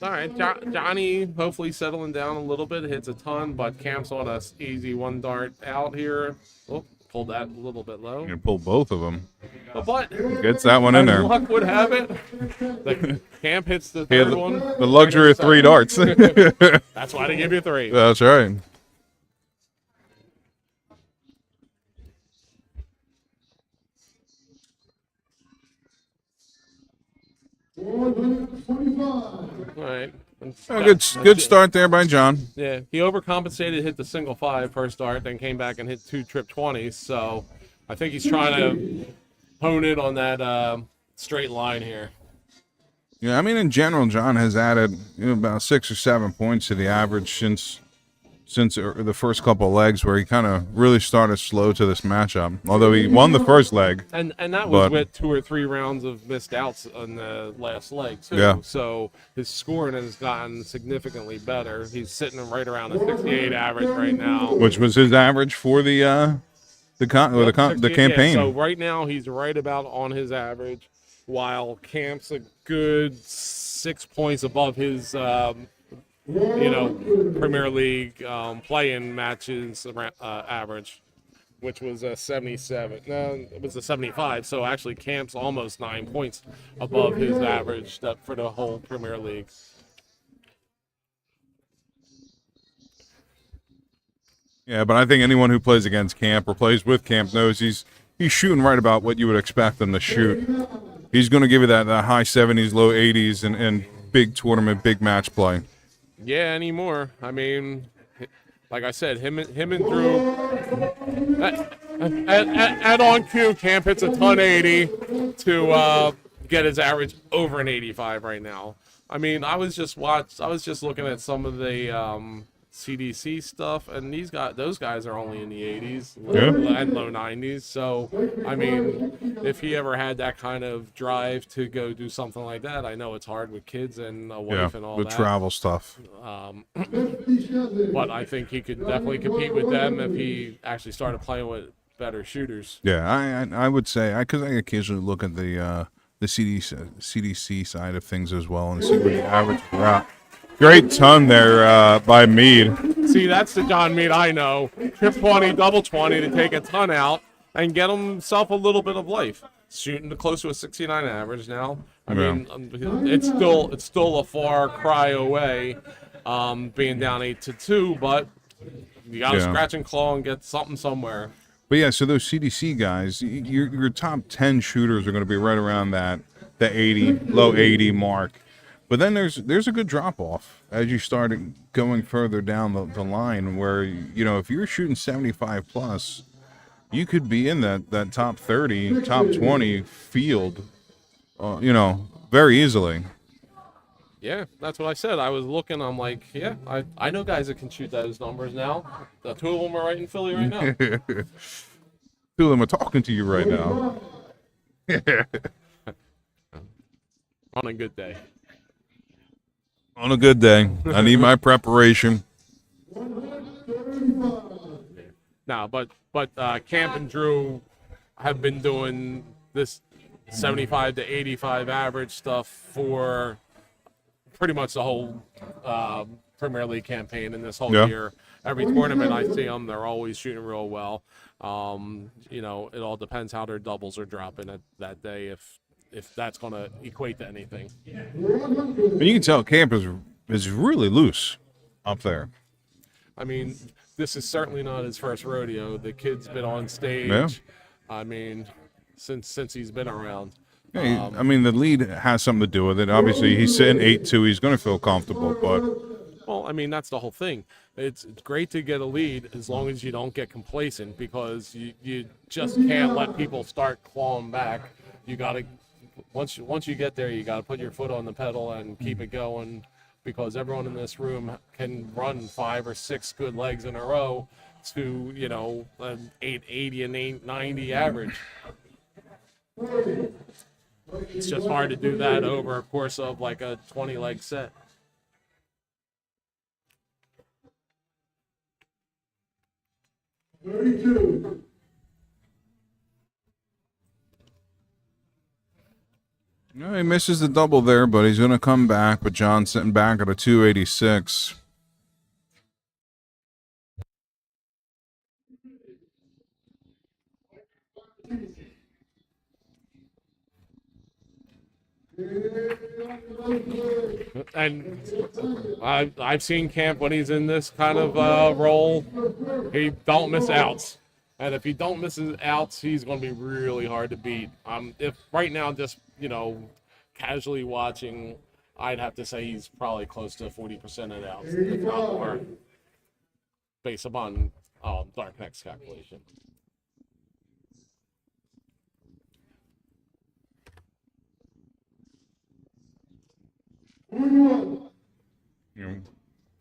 All right. Johnny hopefully settling down a little bit. Hits a ton, but Camp's on a easy 1 dart out here. Oh, pulled that a little bit low. You pull both of them. But Gets that one in there. luck would have it, the Camp hits the third one. The luxury of 3 darts. That's why they give you 3. That's right. All right. Good start there by John. Yeah, he overcompensated, hit the single 5 first dart, then came back and hit 2 trip 20s. So I think he's trying to hone in on that straight line here. Yeah, I mean, in general, John has added about 6 or 7 points to the average since since the first couple of legs, where he kind of really started slow to this matchup. Although he won the first leg. And that was But- with 2 or 3 rounds of missed outs on the last leg too. Yeah. So his scoring has gotten significantly better. He's sitting right around a 68 average right now. Which was his average for the campaign. So right now he's right about on his average, while Camp's a good 6 points above his Premier League play-in matches average, which was a 77. No, it was a 75. So actually, Camp's almost 9 points above his average for the whole Premier League. Yeah, but I think anyone who plays against Camp or plays with Camp knows he's shooting right about what you would expect him to shoot. He's going to give you that high 70s, low 80s, and big tournament, big match play. Yeah, anymore. I mean, like I said, him and Drew. At on cue, Camp hits a ton 80 to get his average over an 85 right now. I mean, I was just looking at some of the CDC stuff, and those guys are only in the 80s and low 90s. So, I mean, if he ever had that kind of drive to go do something like that, I know it's hard with kids and a wife and all the that. travel stuff. But I think he could definitely compete with them if he actually started playing with better shooters. Yeah, I would say, because I occasionally look at the CDC side of things as well and see where the average are at. Great ton there by Mead. See, that's the John Mead I know. Trip 20, double 20 to take a ton out and get himself a little bit of life. Shooting close to a 69 average now. I mean, it's still a far cry away, being down 8-2, but you got to scratch and claw and get something somewhere. But yeah, so those CDC guys, your top 10 shooters are going to be right around the 80, low 80 mark. But then there's a good drop off as you start going further down the line, where if you're shooting 75 plus, you could be in that top 30, top 20 field, very easily. Yeah, that's what I said. I was looking. I'm like, yeah, I know guys that can shoot those numbers now. The 2 of them are right in Philly right now. 2 of them are talking to you right now. On a good day. On a good day. I need my preparation. No, but Camp and Drew have been doing this 75 to 85 average stuff for pretty much the whole Premier League campaign in this whole year. Every tournament I see them, they're always shooting real well. It all depends how their doubles are dropping that day, if that's going to equate to anything. And you can tell Camp is really loose up there. I mean, this is certainly not his first rodeo. The kid's been on stage. Yeah. I mean, since he's been around. Yeah, the lead has something to do with it. Obviously, he's sitting 8-2. He's going to feel comfortable, but Well, I mean, that's the whole thing. It's great to get a lead as long as you don't get complacent, because you just can't let people start clawing back. You got to once you get there, you got to put your foot on the pedal and keep it going, because everyone in this room can run 5 or 6 good legs in a row to an 880 and 890 average. It's just hard to do that over a course of like a 20-leg set. No, he misses the double there, but he's going to come back. But John's sitting back at a 286. And I've seen Camp when he's in this kind of role, he don't miss outs. And if he don't miss his outs, he's going to be really hard to beat. If right now, just casually watching, I'd have to say he's probably close to 40% of outs, if not more, based upon Dark Next calculation.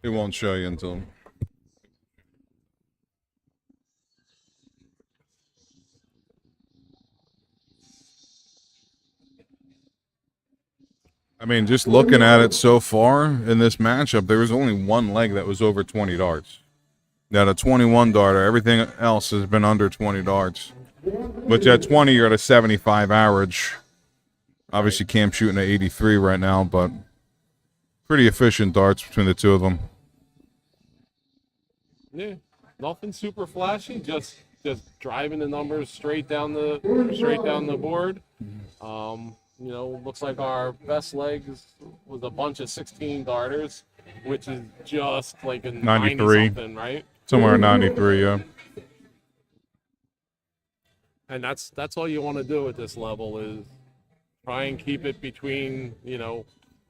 It won't show you until I mean, just looking at it so far in this matchup, there was only one leg that was over 20 darts. Now, the 21 darter, everything else has been under 20 darts. But at 20, you're at a 75 average. Obviously, Cam's shooting at 83 right now, but pretty efficient darts between the two of them. Yeah, nothing super flashy. Just driving the numbers straight down the board. You know, looks like our best legs was a bunch of 16 darters, which is just like a 93 something, right? Somewhere at 93, yeah. And that's all you want to do at this level is try and keep it between, you know,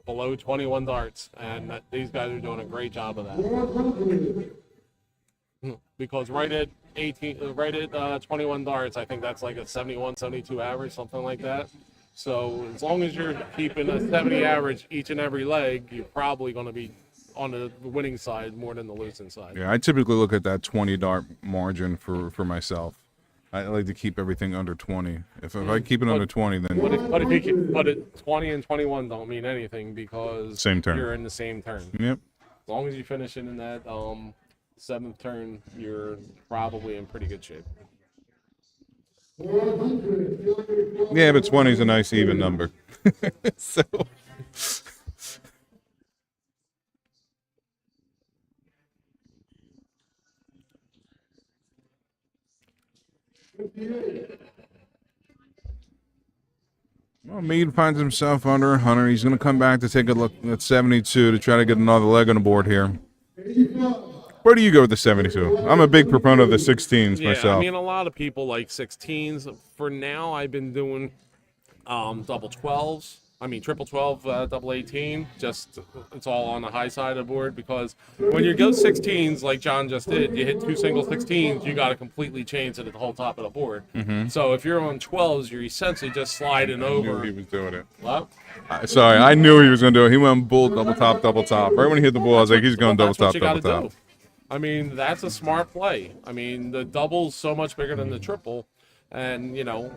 below 21 darts, and these guys are doing a great job of that. Because right at 21 darts, I think that's like a 71, 72 average, something like that. So as long as you're keeping a 70 average each and every leg, you're probably going to be on the winning side more than the losing side. Yeah, I typically look at that 20 dart margin for myself. I like to keep everything under 20. If I keep it under 20, then But 20 and 21 don't mean anything because Same turn. you're in the same turn. yep. As long as you finish it in that seventh turn, you're probably in pretty good shape. Yeah, but 20 is a nice even number. So well, Mead finds himself under 100. He's going to come back to take a look at 72 to try to get another leg on the board here. Where do you go with the 72? I'm a big proponent of the 16s Yeah, myself. I mean, a lot of people like 16s. For now, I've been doing double 12s. I mean, triple 12, double 18. Just it's all on the high side of the board because when you go 16s like John just did, you hit two single 16s, you got to completely change it at the whole top of the board. So if you're on 12s, you're essentially just sliding I knew over. he was doing it. What? Sorry, I knew he was going to do it. He went bull, double top, double top. Right when he hit the ball, I was like, he's going double That's what top, you double gotta top. do. I mean, that's a smart play. I mean, the double's so much bigger than the triple. And, you know,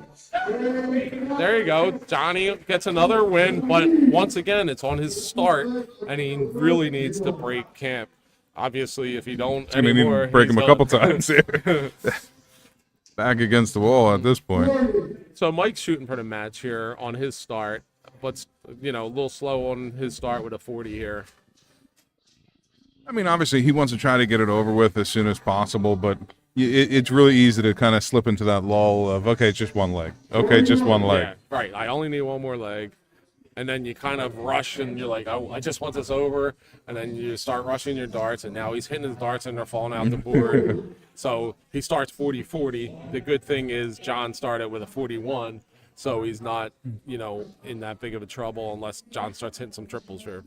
there you go. Johnny gets another win. But once again, it's on his start. And he really needs to break camp. Obviously, if you don't I mean, he anymore, didn't break he's him a done. couple times here. Back against the wall at this point. So Mike's shooting for the match here on his start. But, you know, a little slow on his start with a 40 here. I mean, obviously, he wants to try to get it over with as soon as possible, but it's really easy to kind of slip into that lull of, okay, it's just one leg. Okay, just one leg. Yeah, right. I only need one more leg. And then you kind of rush and you're like, oh, I just want this over. And then you start rushing your darts. And now he's hitting his darts and they're falling out the board. So he starts 40-40. The good thing is John started with a 41. So he's not, you know, in that big of a trouble unless John starts hitting some triples here.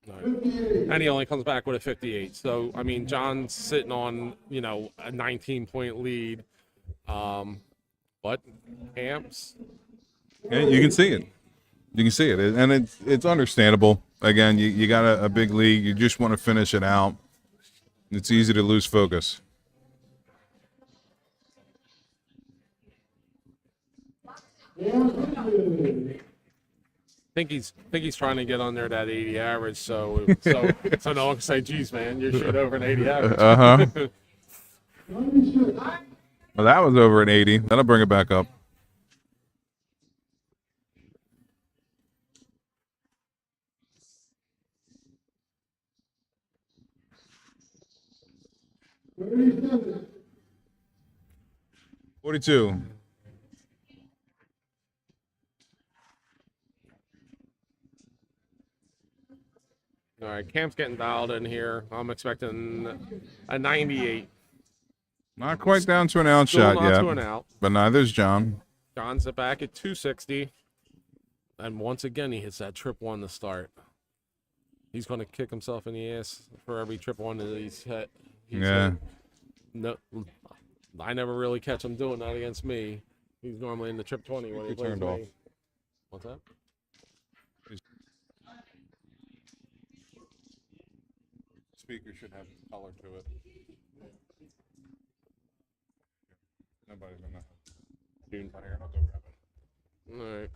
Right. And he only comes back with a 58. So, I mean, John's sitting on, you know, a 19-point lead. But Camps. Yeah, you can see it. You can see it. And it's understandable. Again, you got a big league. You just want to finish it out. It's easy to lose focus. I think he's trying to get under that 80 average, so no one can say, "Geez, man, you're shooting over an 80 average." Well, that was over an 80. That'll bring it back up. $42. All right, Camp's getting dialed in here. I'm expecting a 98. Not quite down to an out Still shot not yet. to an out. But neither's John. John's back at 260. And once again, he hits that trip one to start. He's going to kick himself in the ass for every trip one that he's hit. Yeah. No, I never really catch him doing that against me. He's normally in the trip 20 when he plays turned me. off. What's that? Speaker should have color to it. Nobody's gonna. June. I'll go grab it. All right.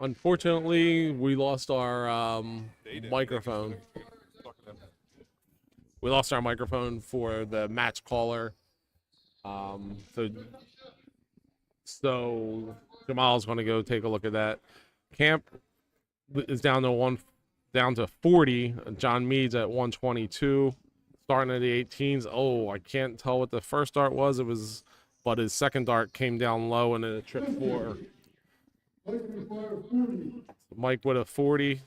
Unfortunately, we lost our microphone. We lost our microphone for the match caller. So Jamal's going to go take a look at that. Camp is down to 40. John Mead's at 122. Starting at the 18s. Oh, I can't tell what the first dart was. But his second dart came down low and then it tripped 4. Mike with a 40,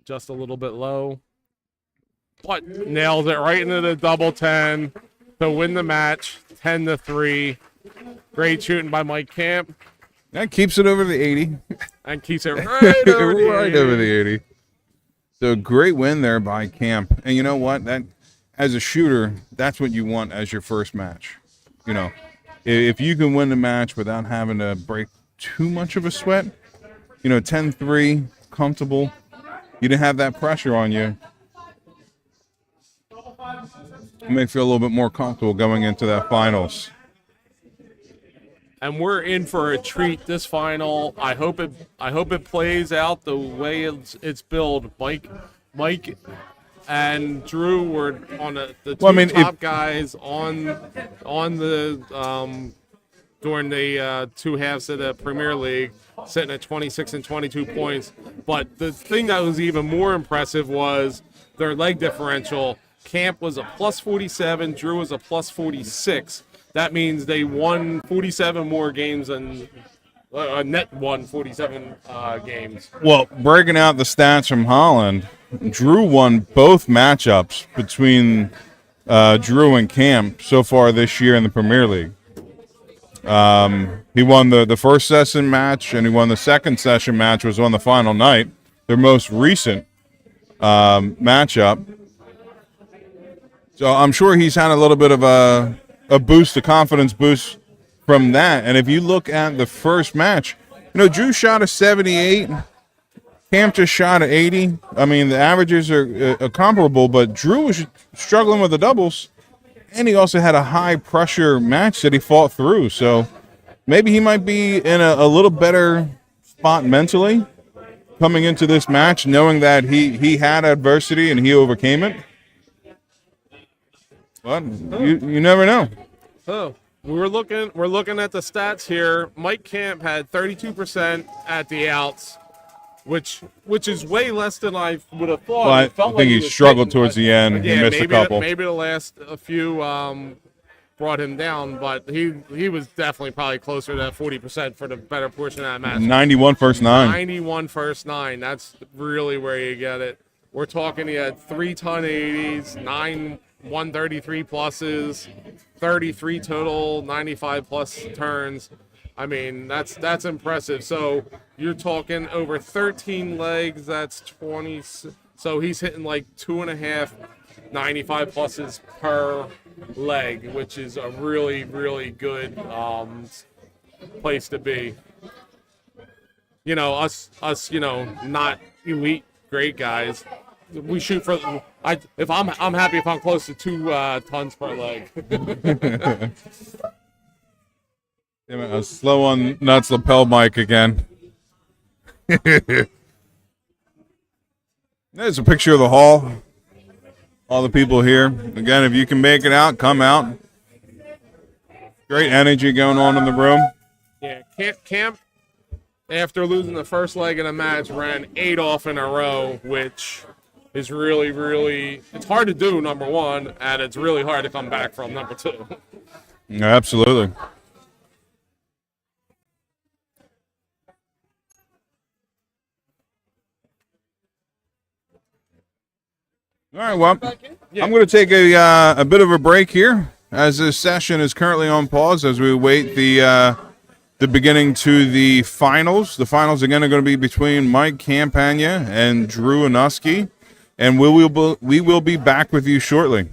just a little bit low, but nails it right into the double 10 to win the match, 10-3. Great shooting by Mike Camp. That keeps it over the 80. And keeps it right over the right 80. over the 80. So great win there by Camp. And you know what? That, as a shooter, that's what you want as your first match. You know, if you can win the match without having to break too much of a sweat, 10-3, comfortable. You didn't have that pressure on you. It may feel a little bit more comfortable going into that finals. And we're in for a treat this final. I hope it plays out the way it's billed. Mike and Drew were on the two top guys on the during the 2 halves of the Premier League, sitting at 26 and 22 points. But the thing that was even more impressive was their leg differential. Camp was a plus 47, Drew was a plus 46. That means they won 47 more games and net won 47 games. Well, breaking out the stats from Holland, Drew won both matchups between Drew and Camp so far this year in the Premier League. He won the first session match, and he won the second session match, was on the final night, their most recent matchup. So I'm sure he's had a little bit of a boost, a confidence boost from that. And if you look at the first match, Drew shot a 78, Camp just shot a 80. I mean, the averages are comparable, but Drew was struggling with the doubles. And he also had a high-pressure match that he fought through. So maybe he might be in a little better spot mentally coming into this match, knowing that he had adversity and he overcame it. But you never know. Oh, we're looking at the stats here. Mike Camp had 32% at the outs, which is way less than I would have thought. Well, I think he struggled towards the end. Yeah, he missed a couple. Maybe the last few brought him down, but he was definitely probably closer to that 40% for the better portion of that match. 91 first 9. 91 first 9. That's really where you get it. We're talking he had 3 ton 80s, 9 133 pluses, 33 total 95 plus turns. I mean, that's impressive. So you're talking over 13 legs. That's 20. So he's hitting like 2.5 95 pluses per leg, which is a really, really good place to be. Us, not elite great guys. We shoot for. I'm happy if I'm close to 2 tons per leg. A slow on nuts lapel mic again. There's a picture of the hall. All the people here. Again, if you can make it out, come out. Great energy going on in the room. Yeah, Camp, after losing the first leg of the match, ran 8 off in a row, which is really, really, it's hard to do, number one, and it's really hard to come back from, number 2. Yeah, absolutely. All right, well, I'm going to take a bit of a break here as this session is currently on pause as we await the beginning to the finals. The finals, again, are going to be between Mike Campagna and Drew Anuski, and we will be back with you shortly.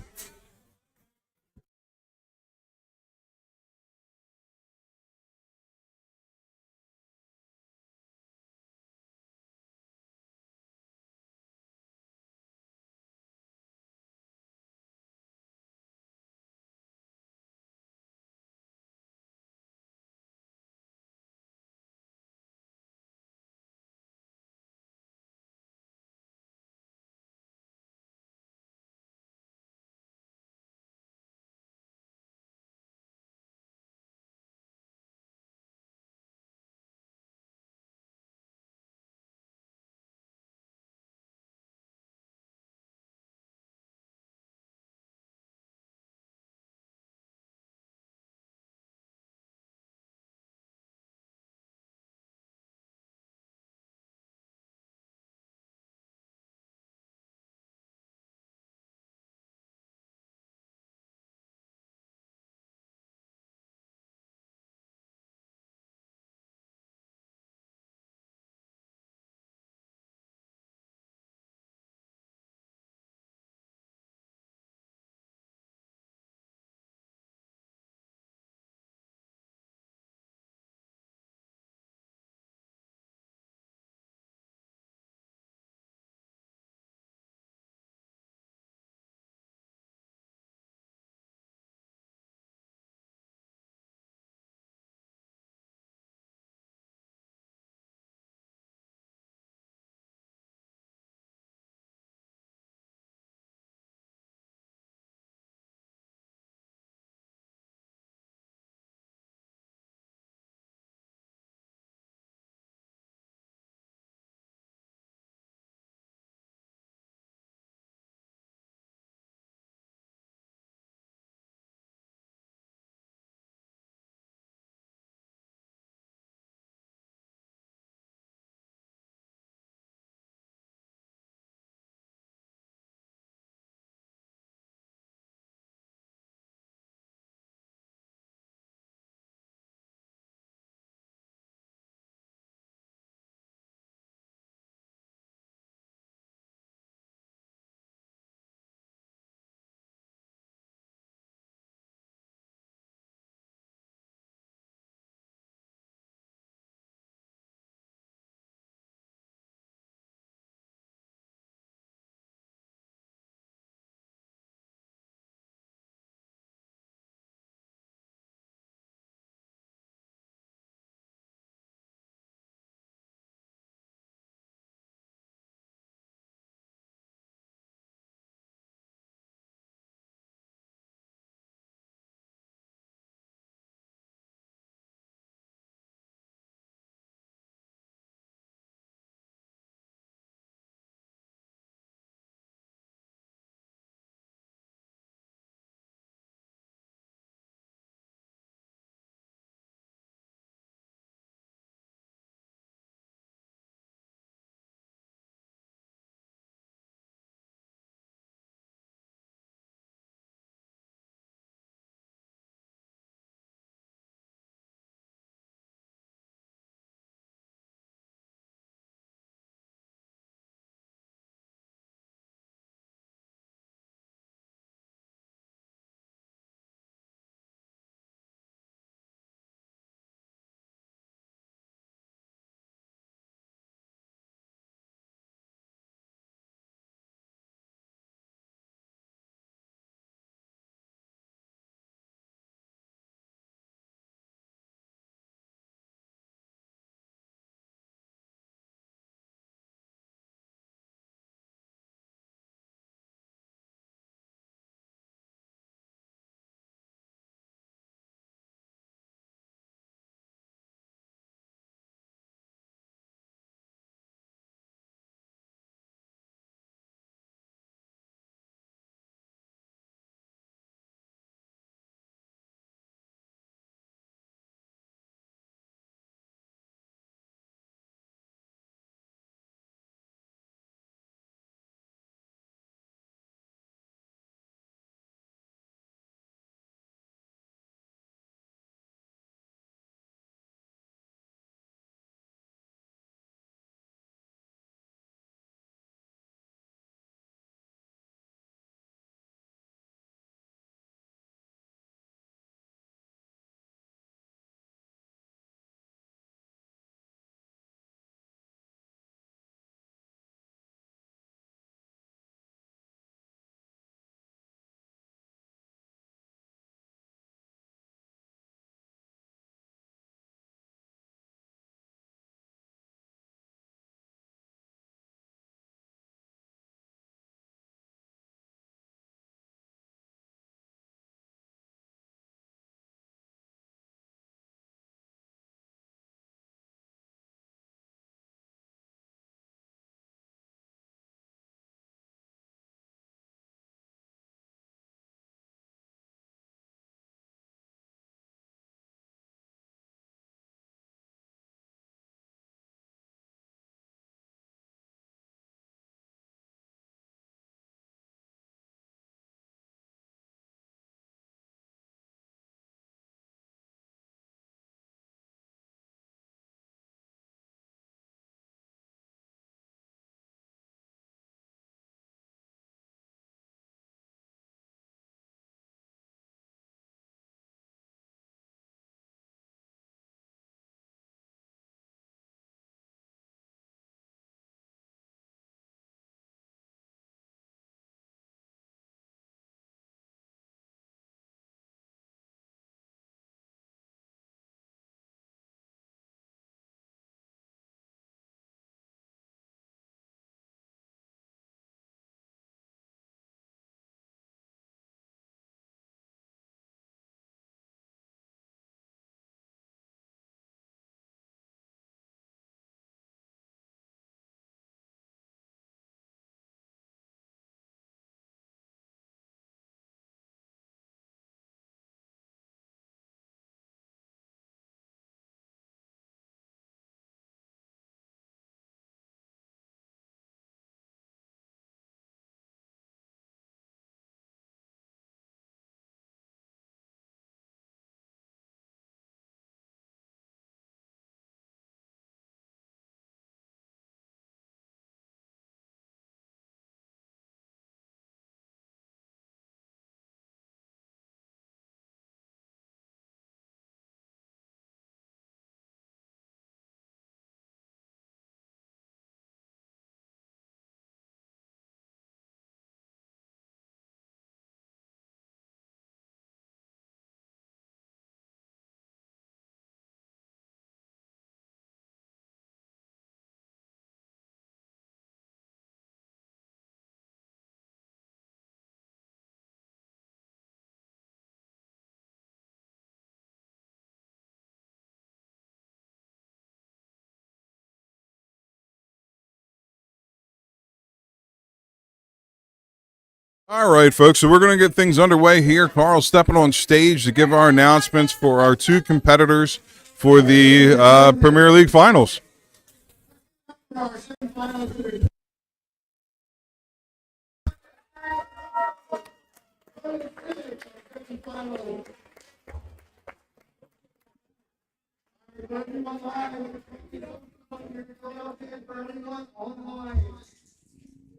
All right, folks, so we're going to get things underway here. Carl's stepping on stage to give our announcements for our two competitors for the Premier League finals.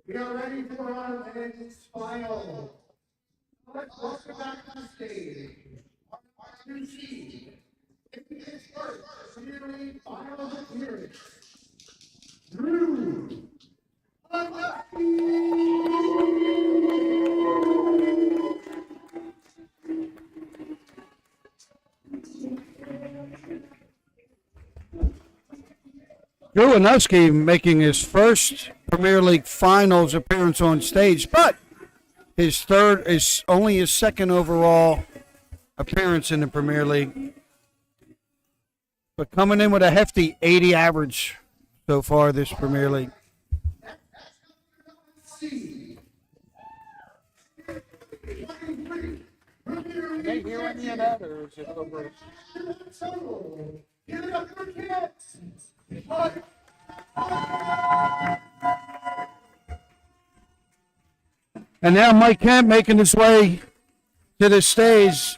We are ready for our men's final. Let's welcome back on stage our new team. In his first Premier League final appearance, Drew. Drew Anowski making his first Premier League Finals appearance on stage, but his third is only his second overall appearance in the Premier League. But coming in with a hefty 80 average so far this Premier League. Did they hear any of that, or is it over? Give it up for kids. And now Mike Kemp making his way to the stage.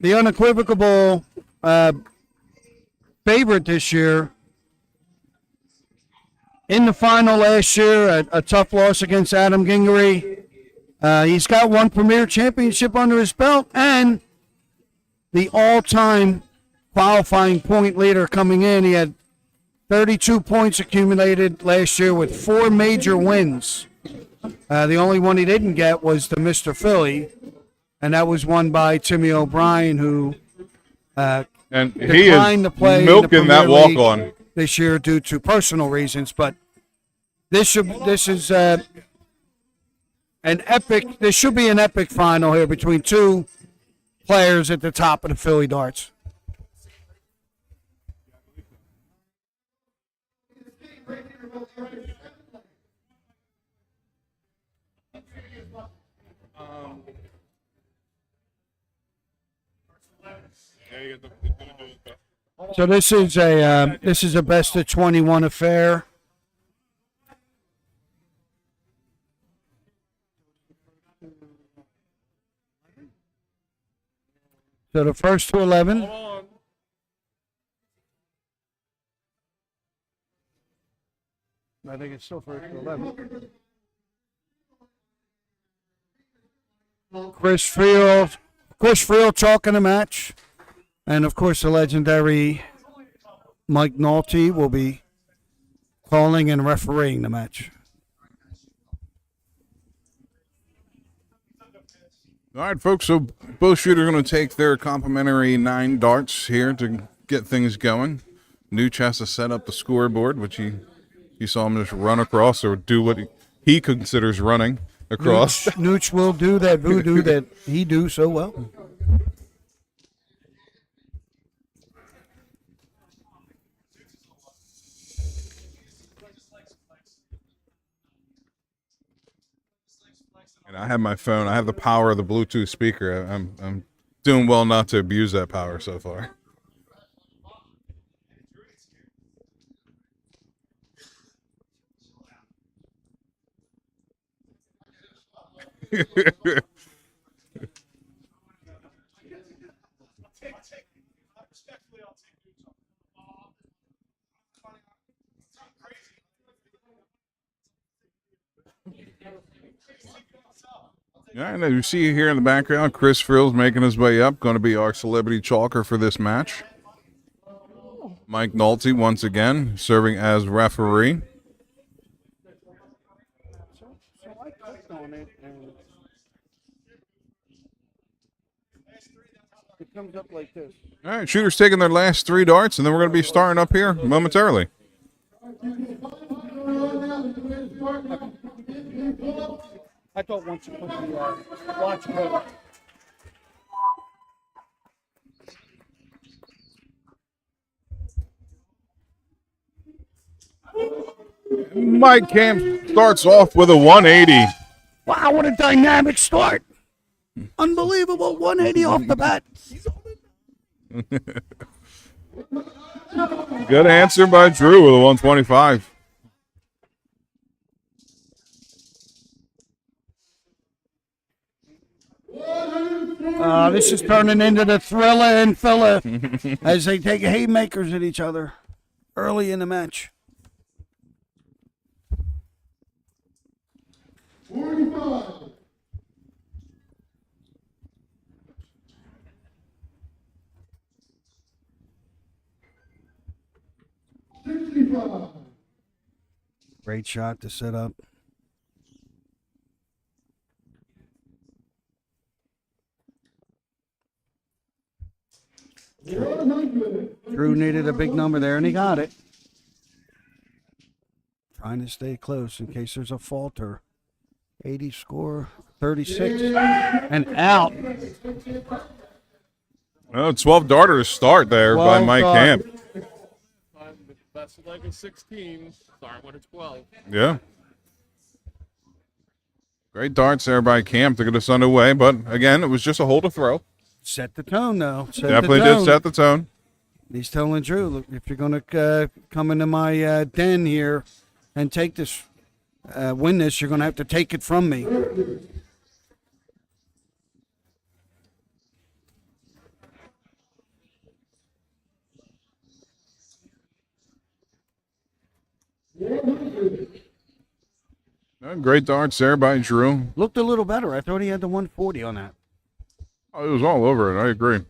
The unequivocal favorite this year. In the final last year, a tough loss against Adam Gingery. He's got one Premier Championship under his belt and the all-time qualifying point leader coming in. He had 32 points accumulated last year with 4 major wins. The only one he didn't get was the Mr. Philly, and that was won by Timmy O'Brien, who And he declined to play is in the milking that Premier League walk-on. this year due to personal reasons. But this is an epic. This should be an epic final here between two players at the top of the Philly darts. So this is a best of 21 affair. So the first to 11. I think it's still first to 11. Chris Friel chalking the match. And, of course, the legendary Mike Nolte will be calling and refereeing the match. All right, folks, so both shooters are going to take their complimentary 9 darts here to get things going. Nooch has to set up the scoreboard, which you saw him just run across or do what he considers running across. Nooch will do that voodoo that he do so well. And I have my phone. I have the power of the Bluetooth speaker. I'm doing well not to abuse that power so far. Yeah, and you see here in the background, Chris Frill's making his way up, going to be our celebrity chalker for this match. Mike Nolte, once again, serving as referee. It comes up like this. All right, shooters taking their last 3 darts, and then we're going to be starting up here momentarily. I thought once you put the watch code. Mike Camp starts off with a 180. Wow, what a dynamic start. Unbelievable. 180 off the bat. Good answer by Drew with a 125. This is turning into the thriller and filler as they take haymakers at each other early in the match. 45. 65. Great shot to set up. Drew needed a big number there, and he got it. Trying to stay close in case there's a falter. 80 score, 36, and out. Oh, 12 darter to start there by 12 Mike dart. Camp. Best leg is 16. Start with a 12. Yeah. Great darts there by Camp to get us underway, but again, it was just a hold to throw. Set the tone, though. Set Definitely the did tone. set the tone. He's telling Drew, look, if you're going to come into my den here and take this, win this, you're going to have to take it from me. Great darts there by Drew. Looked a little better. I thought he had the 140 on that. Oh, it was all over it. I agree.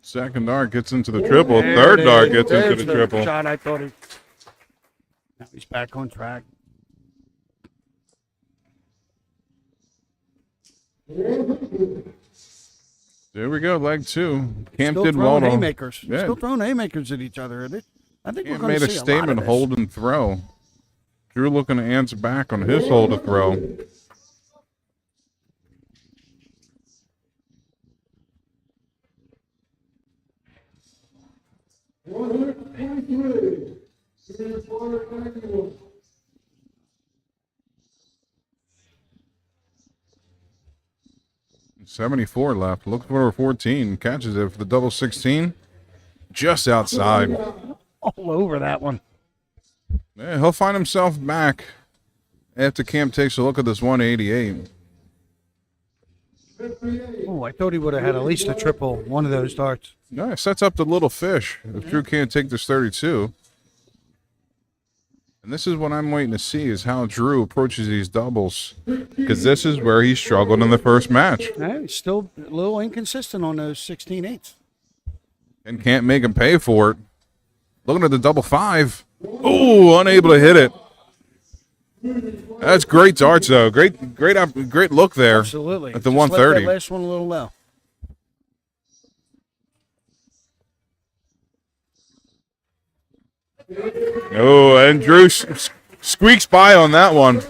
Second dart gets into the triple. Third dart gets into There's the triple. Shot I thought he. Now he's back on track. There we go, leg two. Camp Still did well. throwing to- haymakers. Yeah. Still throwing haymakers at each other. I think we're Camp going made to a see statement, a lot of hold and throw. Drew looking to answer back on his hold to throw. $123. 74 left. Look for number 14. Catches it for the double 16. Just outside. all over that one. Yeah, he'll find himself back after Camp takes a look at this 188. Oh, I thought he would have had at least a triple one of those darts. No, it sets up the little fish. If Drew can't take this 32. And this is what I'm waiting to see is how Drew approaches these doubles. Because this is where he struggled in the first match. Yeah, he's still a little inconsistent on those 16-8s. And can't make him pay for it. Looking at the double five. Oh, unable to hit it. That's great darts, though. Great look there. Absolutely. At the Just 130. Left that last one a little low. Oh, and Drew squeaks by on that one.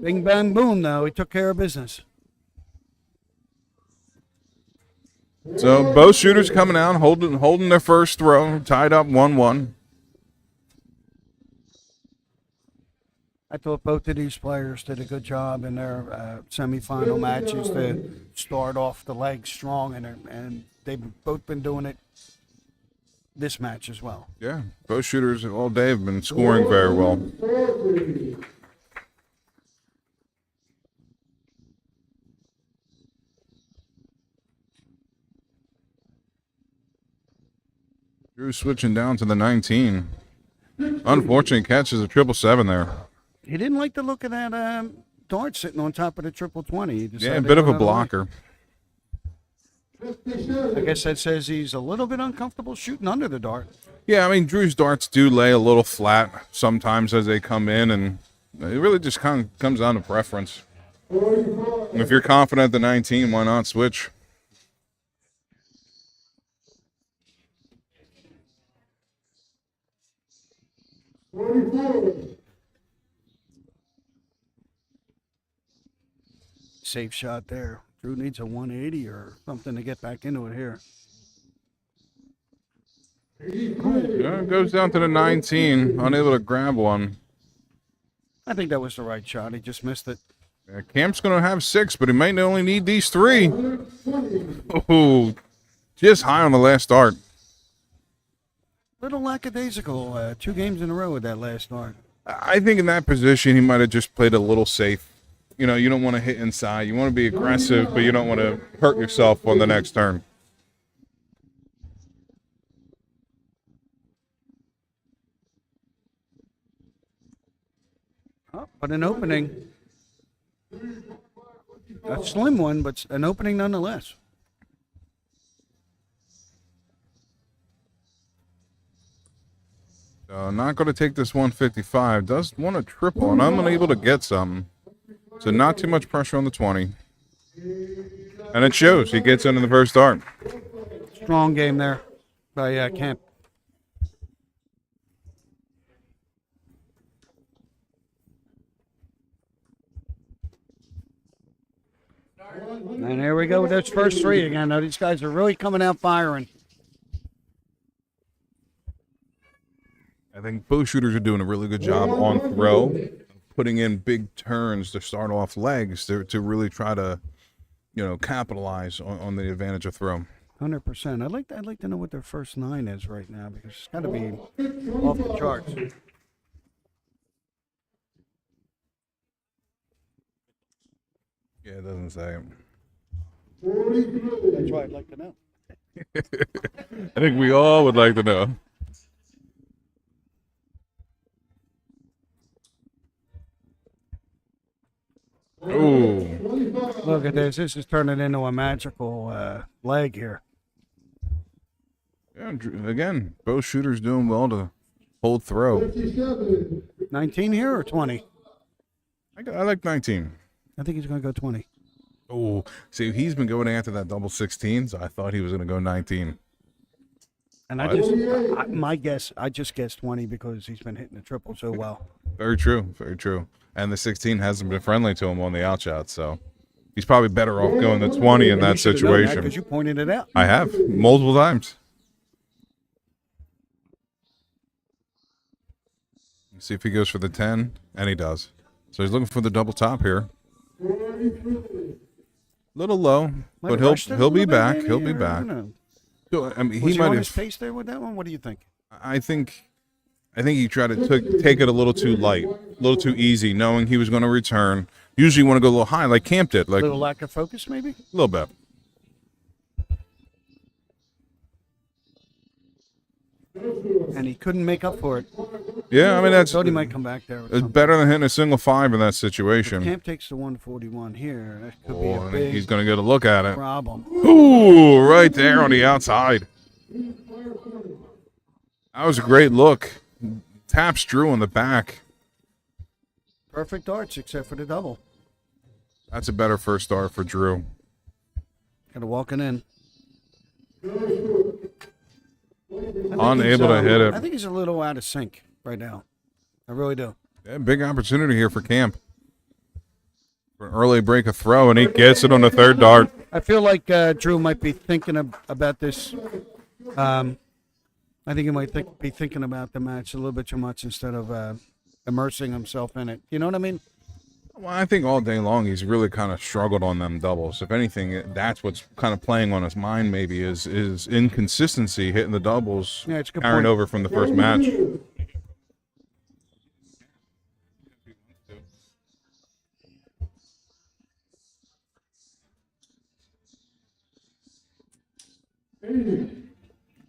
Bing, bang, boom, though. He took care of business. So both shooters coming out, holding their first throw, tied up 1-1. I thought both of these players did a good job in their semifinal matches to start off the leg strong, and they've both been doing it this match as well. Yeah, both shooters all day have been scoring very well. Drew switching down to the 19. Unfortunate catches a 777 there. He didn't like the look of that dart sitting on top of the 20. He Yeah, decided a to bit of go a another way. blocker. I guess that says he's a little bit uncomfortable shooting under the dart. Yeah, I mean, Drew's darts do lay a little flat sometimes as they come in, and it really just kind of comes down to preference. And if you're confident at the 19, why not switch? Safe shot there. Drew needs a 180 or something to get back into it here. Yeah, it goes down to the 19, unable to grab one. I think that was the right shot. He just missed it. Yeah, Camp's going to have 6, but he might only need these 3. Oh, just high on the last start. Little lackadaisical. 2 games in a row with that last start. I think in that position, he might have just played a little safe. You know, you don't want to hit inside. You want to be aggressive, but you don't want to hurt yourself on the next turn. Oh, but an opening. A slim one, but an opening nonetheless. Not going to take this 155. Does want a triple, and I'm unable to get some. So not too much pressure on the 20. And it shows. He gets into the first start. Strong game there by Kemp. And there we go with those first 3 again. Now these guys are really coming out firing. I think both shooters are doing a really good job on throw, putting in big turns to start off legs to really try to, you know, capitalize on the advantage of throw. 100%. I'd like to know what their first 9 is right now because it's got to be off the charts. Yeah, it doesn't say. That's why I'd like to know. I think we all would like to know. Ooh. Look at this. This is turning into a magical leg here. Yeah, again, both shooters doing well to hold throw. 19 here or 20? I like 19. I think he's going to go 20. Oh, see, he's been going after that double 16, so I thought he was going to go 19. And I just guessed 20 because he's been hitting the triple so well. Very true, very true. And the 16 hasn't been friendly to him on the outshot, so he's probably better off going to 20 in that situation. Because you pointed it out. I have, multiple times. Let's see if he goes for the 10, and he does. So he's looking for the double top here. Little low, but he'll be back. He'll be back. I mean, Was he he on might his have. pace there with that one? What do you think? I think he tried to take it a little too light, a little too easy, knowing he was going to return. Usually, you want to go a little high, like Camp did, like A little lack of focus, maybe? a little bit. And he couldn't make up for it. Yeah, I mean that's Thought he might come back there. it's better than hitting a single 5 in that situation. Camp takes the 141 here. That could be Oh, a and big he's going to get a look at it. problem. Ooh, right there on the outside. That was a great look. Taps Drew on the back. Perfect darts except for the double. That's a better first start for Drew. Got to walk it in. Unable to hit it. I think he's a little out of sync right now. I really do. Yeah, big opportunity here for Camp. For an early break of throw, and he gets it on the third dart. I feel like Drew might be thinking about this. I think he might be thinking about the match a little bit too much instead of immersing himself in it. You know what I mean? Well, I think all day long he's really kind of struggled on them doubles. If anything, that's what's kind of playing on his mind maybe is inconsistency hitting the doubles, Yeah, it's a good carrying point. over from the first match.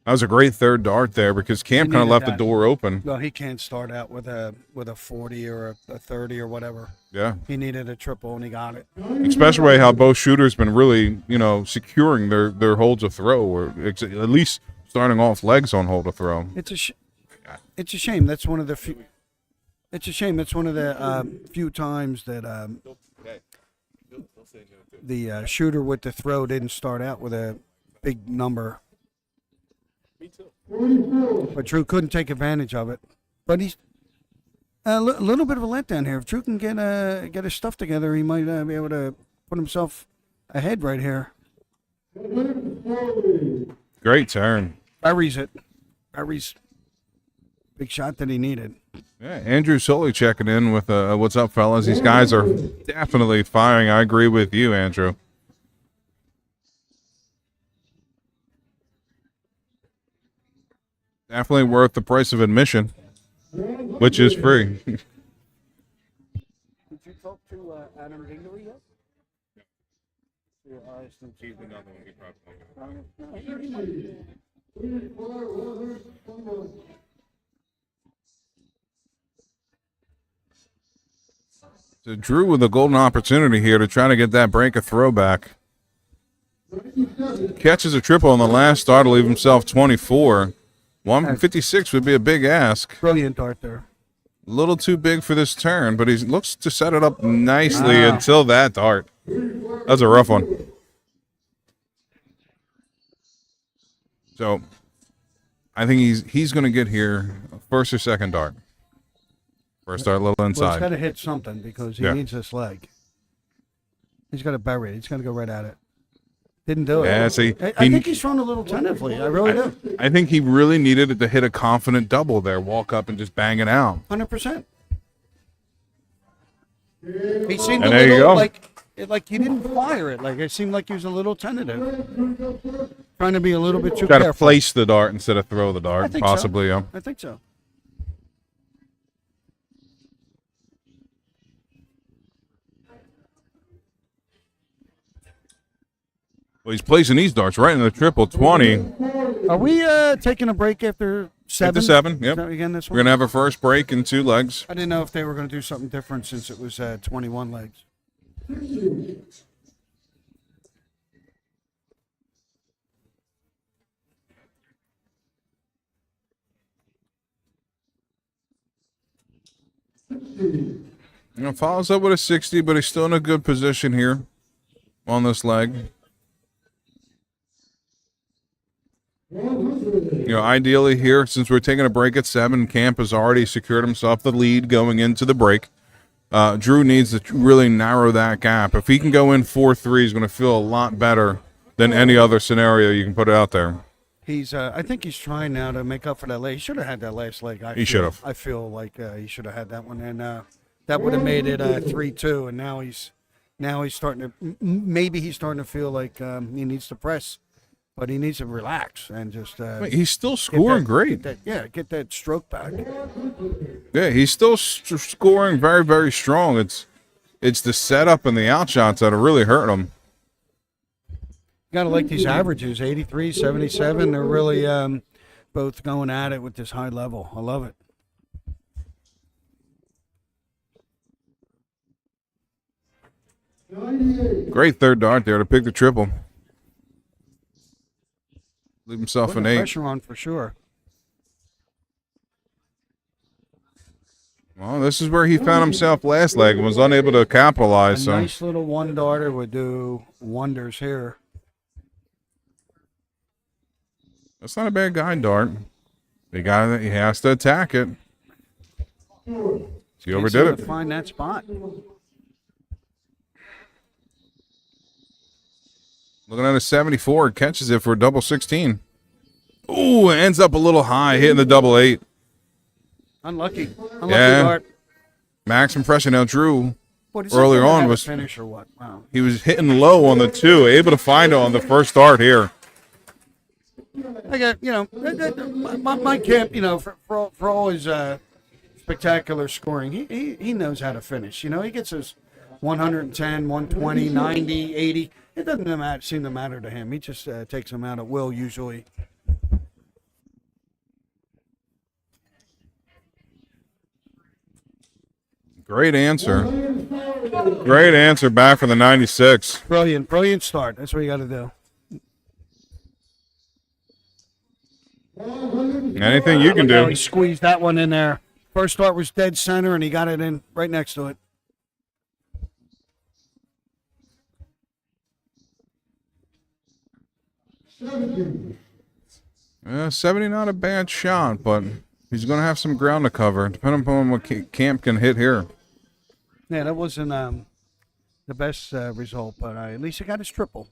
That was a great third dart there because Camp kind of needed left the that. door open. Well, he can't start out with a 40 or a 30 or whatever. Yeah. He needed a triple and he got it. Especially how both shooters been really, securing their holds of throw, or at least starting off legs on hold of throw. It's a shame. That's one of the few. It's a shame. That's one of the few times that the shooter with the throw didn't start out with a big number. But Drew couldn't take advantage of it. But he's a little bit of a letdown here. If Drew can get his stuff together, he might be able to put himself ahead right here. Great turn. Buries it. Buries. Big shot that he needed. Yeah, Andrew Soley checking in with what's up, fellas. These guys are definitely firing. I agree with you, Andrew. Definitely worth the price of admission, which is free. Did you talk to Adam Dingley yet? So Drew with a golden opportunity here to try to get that break a throwback. Catches a triple on the last start to leave himself 24. 156 would be a big ask. Brilliant dart there. A little too big for this turn, but he looks to set it up nicely until that dart. That's a rough one. So I think he's going to get here first or second dart. First dart a little Well, he's inside. got to hit something because he needs this leg. He's got to bury it. He's going to go right at it. Didn't do it. Yeah, see, I think he's thrown a little tentatively. I really do. I think he really needed it to hit a confident double there. Walk up and just bang it out. 100%. He seemed And a there you little go. like he didn't fire it. Like it seemed like he was a little tentative, trying to be a little bit too Got to careful. place the dart instead of throw the I dart, think possibly. So. I think so. Well, he's placing these darts right in the triple 20. Are we taking a break after 7? After 7, yep. Is that again this We're one? going to have a first break in 2 legs. I didn't know if they were going to do something different since it was 21 legs. Follows up with a 60, but he's still in a good position here on this leg. Ideally here, since we're taking a break at 7, Camp has already secured himself the lead going into the break. Drew needs to really narrow that gap. If he can go in 4-3, he's going to feel a lot better than any other scenario you can put out there. He's, I think he's trying now to make up for that leg. He should have had that last leg. He should have. I feel like he should have had that one, and that would have made it 3-2. And now he's starting to maybe he's starting to feel like he needs to press, but he needs to relax and just. He's still scoring great. Get that stroke back. Yeah, he's still scoring very, very strong. It's the setup and the outshots that are really hurting him. You got to like these averages, 83, 77. They're really both going at it with this high level. I love it. Great third dart there to pick the triple. Leave himself Putting an 8. pressure on for sure. Well, this is where he found himself last leg and was unable to capitalize. A So nice little one darter would do wonders here. that's not a bad guide dart. He has to attack it. He Can't overdid seem it. to find that spot. Looking at a 74, catches it for a double 16. Ooh, ends up a little high, hitting the double 8. Unlucky Yeah. dart. Max impression. Now Drew What, is earlier he gonna on have a was finish or what? Wow. he was hitting low on the 2, able to find it on the first dart here. I got my Camp. For all his spectacular scoring, he knows how to finish. He gets his 110, 120, 90, 80. It doesn't seem to matter to him. He just takes them out at will usually. Great answer. Great answer back from the 96. Brilliant start. That's what you got to do. Anything you can Look how do. he squeezed that one in there. First start was dead center, and he got it in right next to it. 70 not a bad shot, but he's going to have some ground to cover, depending upon what Camp can hit here. Yeah, that wasn't the best result, but at least he got his triple.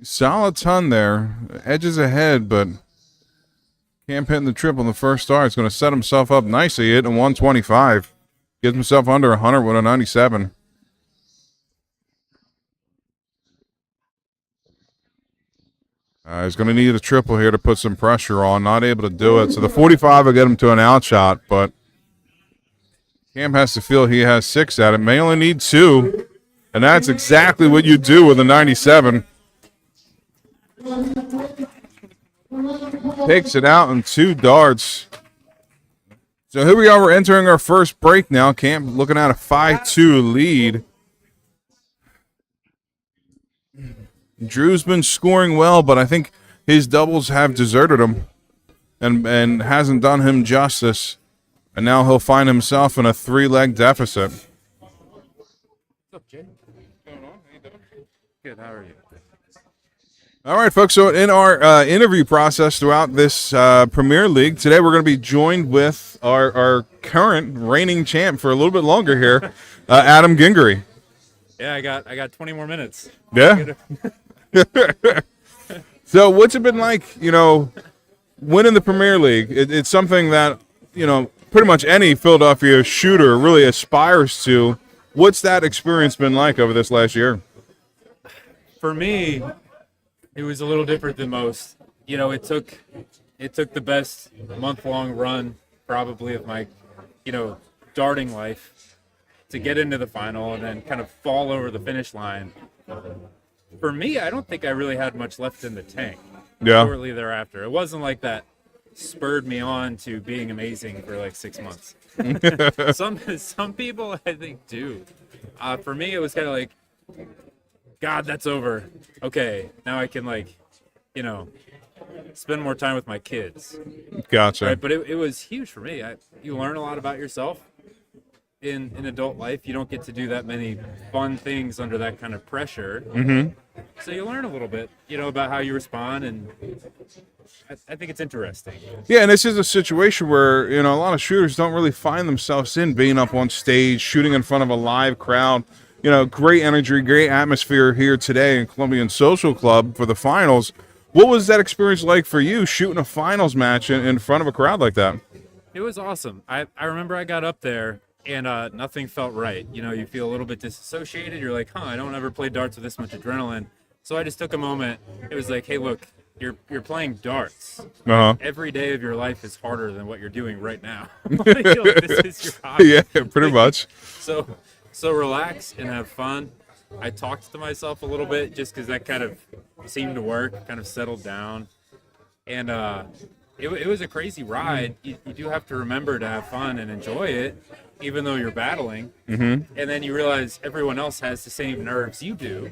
Solid ton there. Edges ahead, but Camp hitting the triple in the first start. It's going to set himself up nicely, hitting 125. Gives himself under 100 with a 97. He's going to need a triple here to put some pressure on. Not able to do it. So the 45 will get him to an outshot, but Cam has to feel he has 6 at it. May only need 2, and that's exactly what you do with a 97. Takes it out in 2 darts. So here we are. We're entering our first break now. Camp looking at a 5-2 lead. Drew's been scoring well, but I think his doubles have deserted him and hasn't done him justice. And now he'll find himself in a 3-leg deficit. What's up, Jay? What's going on? How you doing? Good. How are you? All right, folks. So in our interview process throughout this Premier League, today we're going to be joined with our current reigning champ for a little bit longer here, Adam Gingery. Yeah, I got 20 more minutes. Yeah. So what's it been like, winning the Premier League? It's something that, pretty much any Philadelphia shooter really aspires to. What's that experience been like over this last year? For me, it was a little different than most. It took the best month-long run probably of my, darting life to get into the final and then kind of fall over the finish line. For me, I don't think I really had much left in the tank shortly thereafter. It wasn't like that spurred me on to being amazing for like 6 months. Some people I think do. For me, it was kind of like, God, that's over. Okay, now I can spend more time with my kids. Gotcha. Right, but it was huge for me. You learn a lot about yourself in adult life. You don't get to do that many fun things under that kind of pressure. Mm-hmm. So you learn a little bit, about how you respond, and I think it's interesting. Yeah, and this is a situation where, a lot of shooters don't really find themselves in being up on stage, shooting in front of a live crowd. Great energy, great atmosphere here today in Columbian Social Club for the finals. What was that experience like for you, shooting a finals match in front of a crowd like that? It was awesome. I remember I got up there, and nothing felt right. You feel a little bit disassociated. You're like, I don't ever play darts with this much adrenaline. So I just took a moment. It was like, hey, look, you're playing darts. Uh-huh. Every day of your life is harder than what you're doing right now. This is your hobby. Yeah, pretty much. So relax and have fun. I talked to myself a little bit just because that kind of seemed to work, kind of settled down. And it was a crazy ride. You do have to remember to have fun and enjoy it, even though you're battling. Mm-hmm. And then you realize everyone else has the same nerves you do.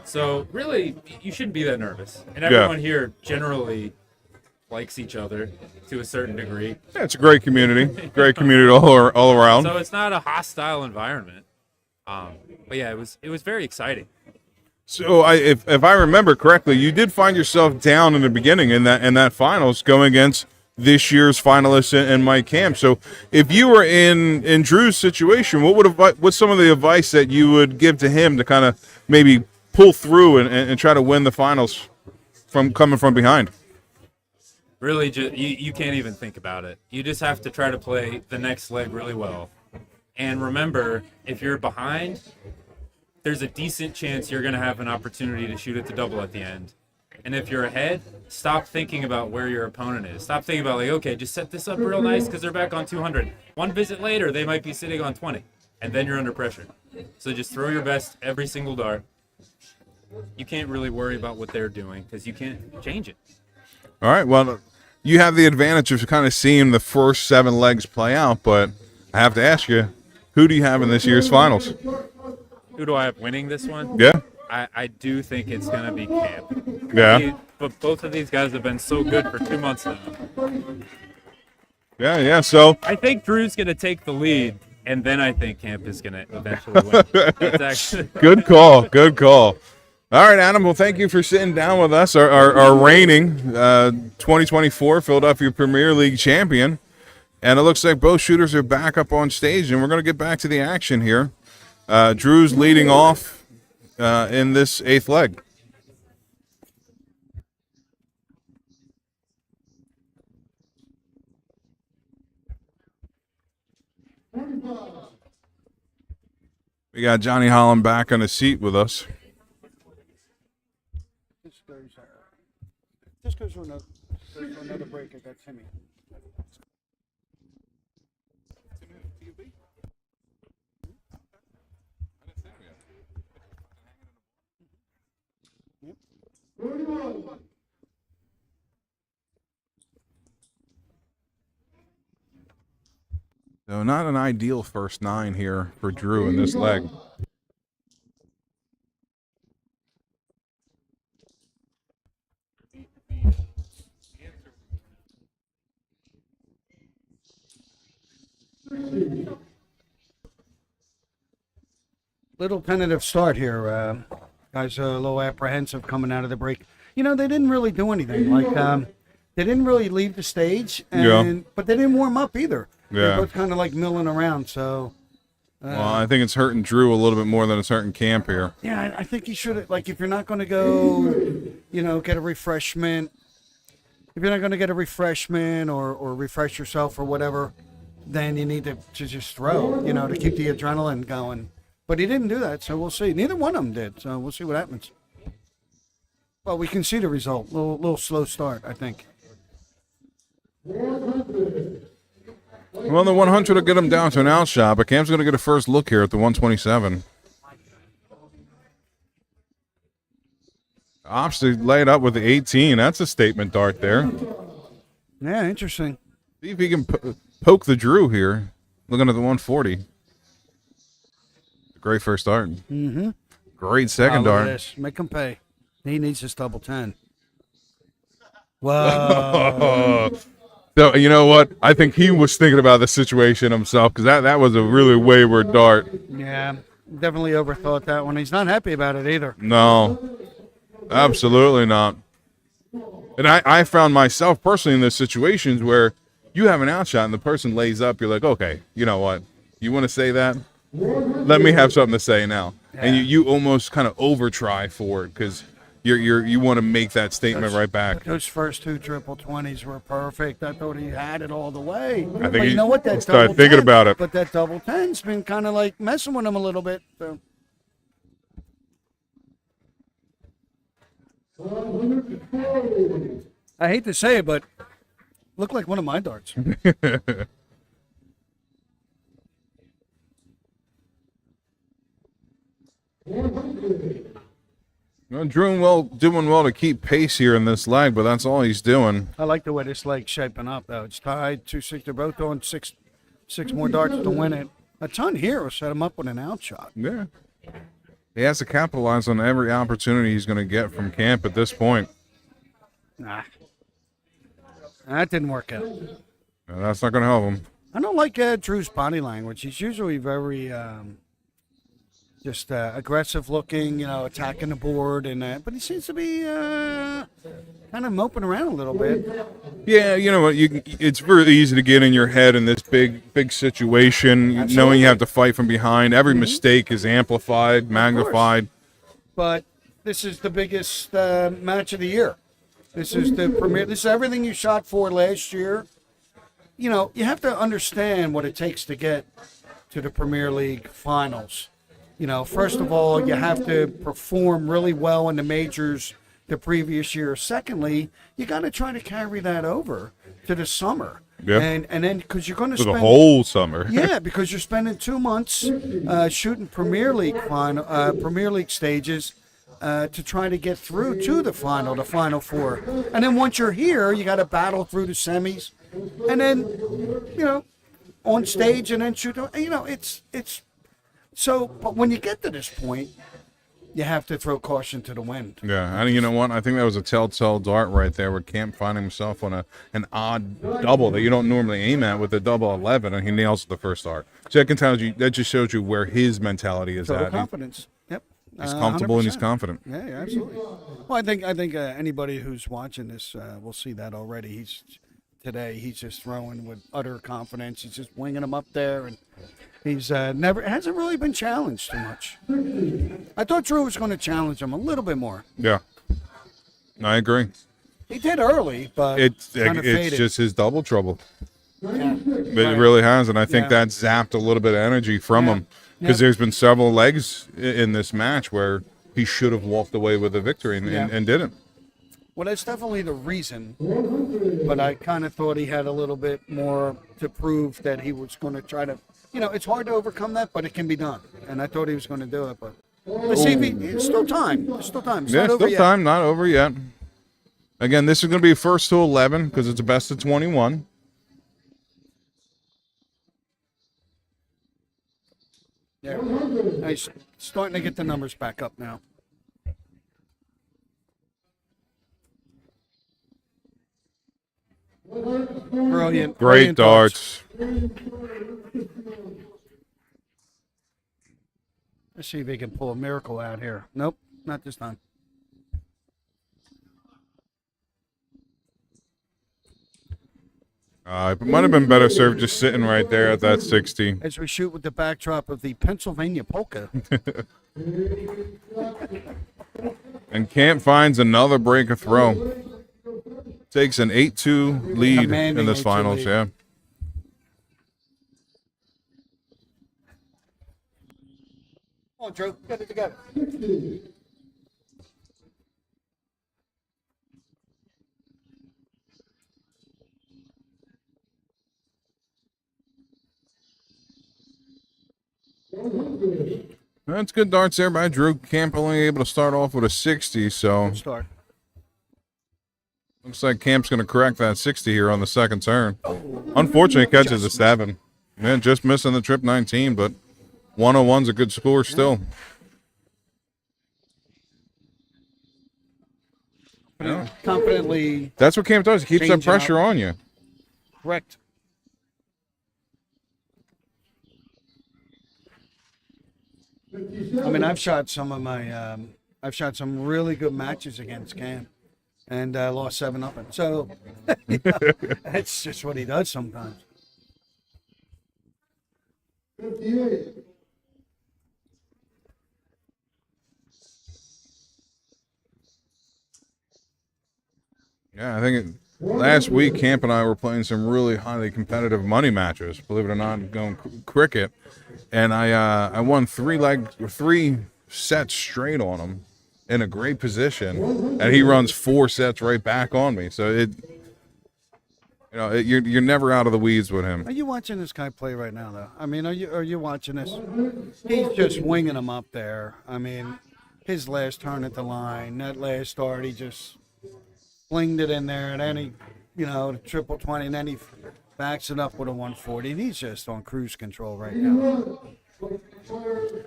So really, you shouldn't be that nervous. And everyone here generally likes each other to a certain degree. Yeah, it's a great community. Great community all around. So it's not a hostile environment. But yeah, it was very exciting. So if I remember correctly, you did find yourself down in the beginning in that finals going against this year's finalist and Mike Camp. So if you were in Drew's situation, what's some of the advice that you would give to him to kind of maybe pull through and try to win the finals from coming from behind? Really, you can't even think about it. You just have to try to play the next leg really well. And remember, if you're behind, there's a decent chance you're going to have an opportunity to shoot at the double at the end. And if you're ahead, stop thinking about where your opponent is. Stop thinking about, okay, just set this up real nice because they're back on 200. One visit later, they might be sitting on 20. And then you're under pressure. So just throw your best every single dart. You can't really worry about what they're doing because you can't change it. All right, well, you have the advantage of kind of seeing the first 7 legs play out, but I have to ask you, who do you have in this year's finals? Who do I have winning this one? Yeah? I do think it's going to be Camp. Yeah. But both of these guys have been so good for 2 months now. Yeah, so. I think Drew's going to take the lead, and then I think Camp is going to eventually win. That's actually Good call. Good call. All right, Adam. Well, thank you for sitting down with us. Our reigning 2024 Philadelphia Premier League champion. And it looks like both shooters are back up on stage, and we're going to get back to the action here. Drew's leading off in this 8th leg. We got Johnny Holland back on the seat with us. This goes for another break. I got Timmy. So not an ideal first 9 here for Drew in this leg. Little tentative start here. Guys are a little apprehensive coming out of the break. You know, they didn't really do anything. Like, they didn't really leave the stage, but they didn't warm up either. Yeah. They're both kind of like milling around. So, Well, I think it's hurting Drew a little bit more than it's hurting Camp here. yeah, I think you should, like, if you're not going to go, you know, get a refreshment, if you're not going to get a refreshment or refresh yourself or whatever, then you need to just throw, you know, to keep the adrenaline going. But he didn't do that, so we'll see. Neither one of them did, so we'll see what happens. Well, we can see the result. Little slow start, I think. Well, the 100 will get him down to an outshot, but Camp's going to get a first look here at the 127. Opts to lay it up with the 18. That's a statement dart there. Yeah, interesting. See if he can poke the Drew here. Looking at the 140. Great first dart. Mm-hmm. Great second Look at dart. this. Make him pay. He needs his double 10. Wow. So, you know what? I think he was thinking about the situation himself because that was a really wayward dart. Yeah, definitely overthought that one. He's not happy about it either. No, absolutely not. And I found myself personally in those situations where you have an outshot and the person lays up. You're like, okay, you know what? You want to say that? Let me have something to say now. Yeah. And you almost kind of over try for it because you want to make that statement right back. Those first 2 triple 20s were perfect. I thought he had it all the way. I think you know what? That started thinking about it. But that double 10's been kind of like messing with him a little bit. So. I hate to say it, but looked like one of my darts. Well, Drew doing well to keep pace here in this leg, but that's all he's doing. I like the way this leg's shaping up, though. It's tied 2-6. They're both on six more darts to win it. A ton here will set him up with an outshot. Yeah. He has to capitalize on every opportunity he's going to get from Camp at this point. Nah. That didn't work out. No, that's not going to help him. I don't like Drew's body language. He's usually very just aggressive looking, you know, attacking the board, and but he seems to be kind of moping around a little bit. Yeah, you know what? It's really easy to get in your head in this big situation, Absolutely. Knowing you have to fight from behind. Every mistake is amplified, magnified. But this is the biggest match of the year. This is the premier. This is everything you shot for last year. You know, you have to understand what it takes to get to the Premier League finals. You know, first of all, you have to perform really well in the majors the previous year. Secondly, you got to try to carry that over to the summer. Yeah. And then because you're going to For spend the whole summer. yeah, because you're spending 2 months shooting Premier League stages to try to get through to the Final Four. And then once you're here, you got to battle through the semis, and then you know, on stage and then shoot. You know, it's so. But when you get to this point, you have to throw caution to the wind. Yeah, and you know what? I think that was a telltale dart right there where Camp finding himself on an odd double that you don't normally aim at with a double 11, and he nails the first dart. So that just shows you where his mentality is Total at. confidence. Yep. He's comfortable and he's 100%. confident. Yeah, absolutely. Well, I think anybody who's watching this will see that already. He's just throwing with utter confidence. He's just winging them up there, and he's hasn't really been challenged too much. I thought Drew was going to challenge him a little bit more. Yeah, I agree. He did early, but It's kind of faded. just his double trouble. Yeah. It really has, and I think that zapped a little bit of energy from him because there's been several legs in this match where he should have walked away with a victory and didn't. Well, that's definitely the reason, but I kind of thought he had a little bit more to prove that he was going to try to, it's hard to overcome that, but it can be done, and I thought he was going to do it, but let's see if it's still time. It's still time. It's not over still yet. time, not over yet. Again, this is going to be first to 11 because it's a best of 21. Yeah, he's starting to get the numbers back up now. Brilliant. Great Brilliant darts. Let's see if he can pull a miracle out here. Nope, not this time. It might have been better served just sitting right there at that 60. As we shoot with the backdrop of the Pennsylvania polka. And Camp finds another break of throw. Takes an 8-2 lead Commanding in this 8-2 finals, lead. yeah. Come on, Drew. Get it together. That's good darts there by Drew. Camp only able to start off with a 60, so Start. looks like Camp's going to correct that 60 here on the second turn. Unfortunately, he catches a 7. Yeah, just missing the trip 19, but 101's a good score still. Yeah. Confidently That's what Camp does. He keeps that Changing up. pressure on you. correct. I mean, I've shot some really good matches against Cam, and lost 7-0. So that's just what he does sometimes. Yeah, I think last week Camp and I were playing some really highly competitive money matches. Believe it or not, going cricket, and I won 3 sets straight on him in a great position, and he runs 4 sets right back on me. So you're never out of the weeds with him. Are you watching this guy play right now, though? I mean, are you watching this? He's just winging him up there. I mean, his last turn at the line, that last start, he just flinged it in there, and then he, the triple 20, and then he backs it up with a 140. And he's just on cruise control right now.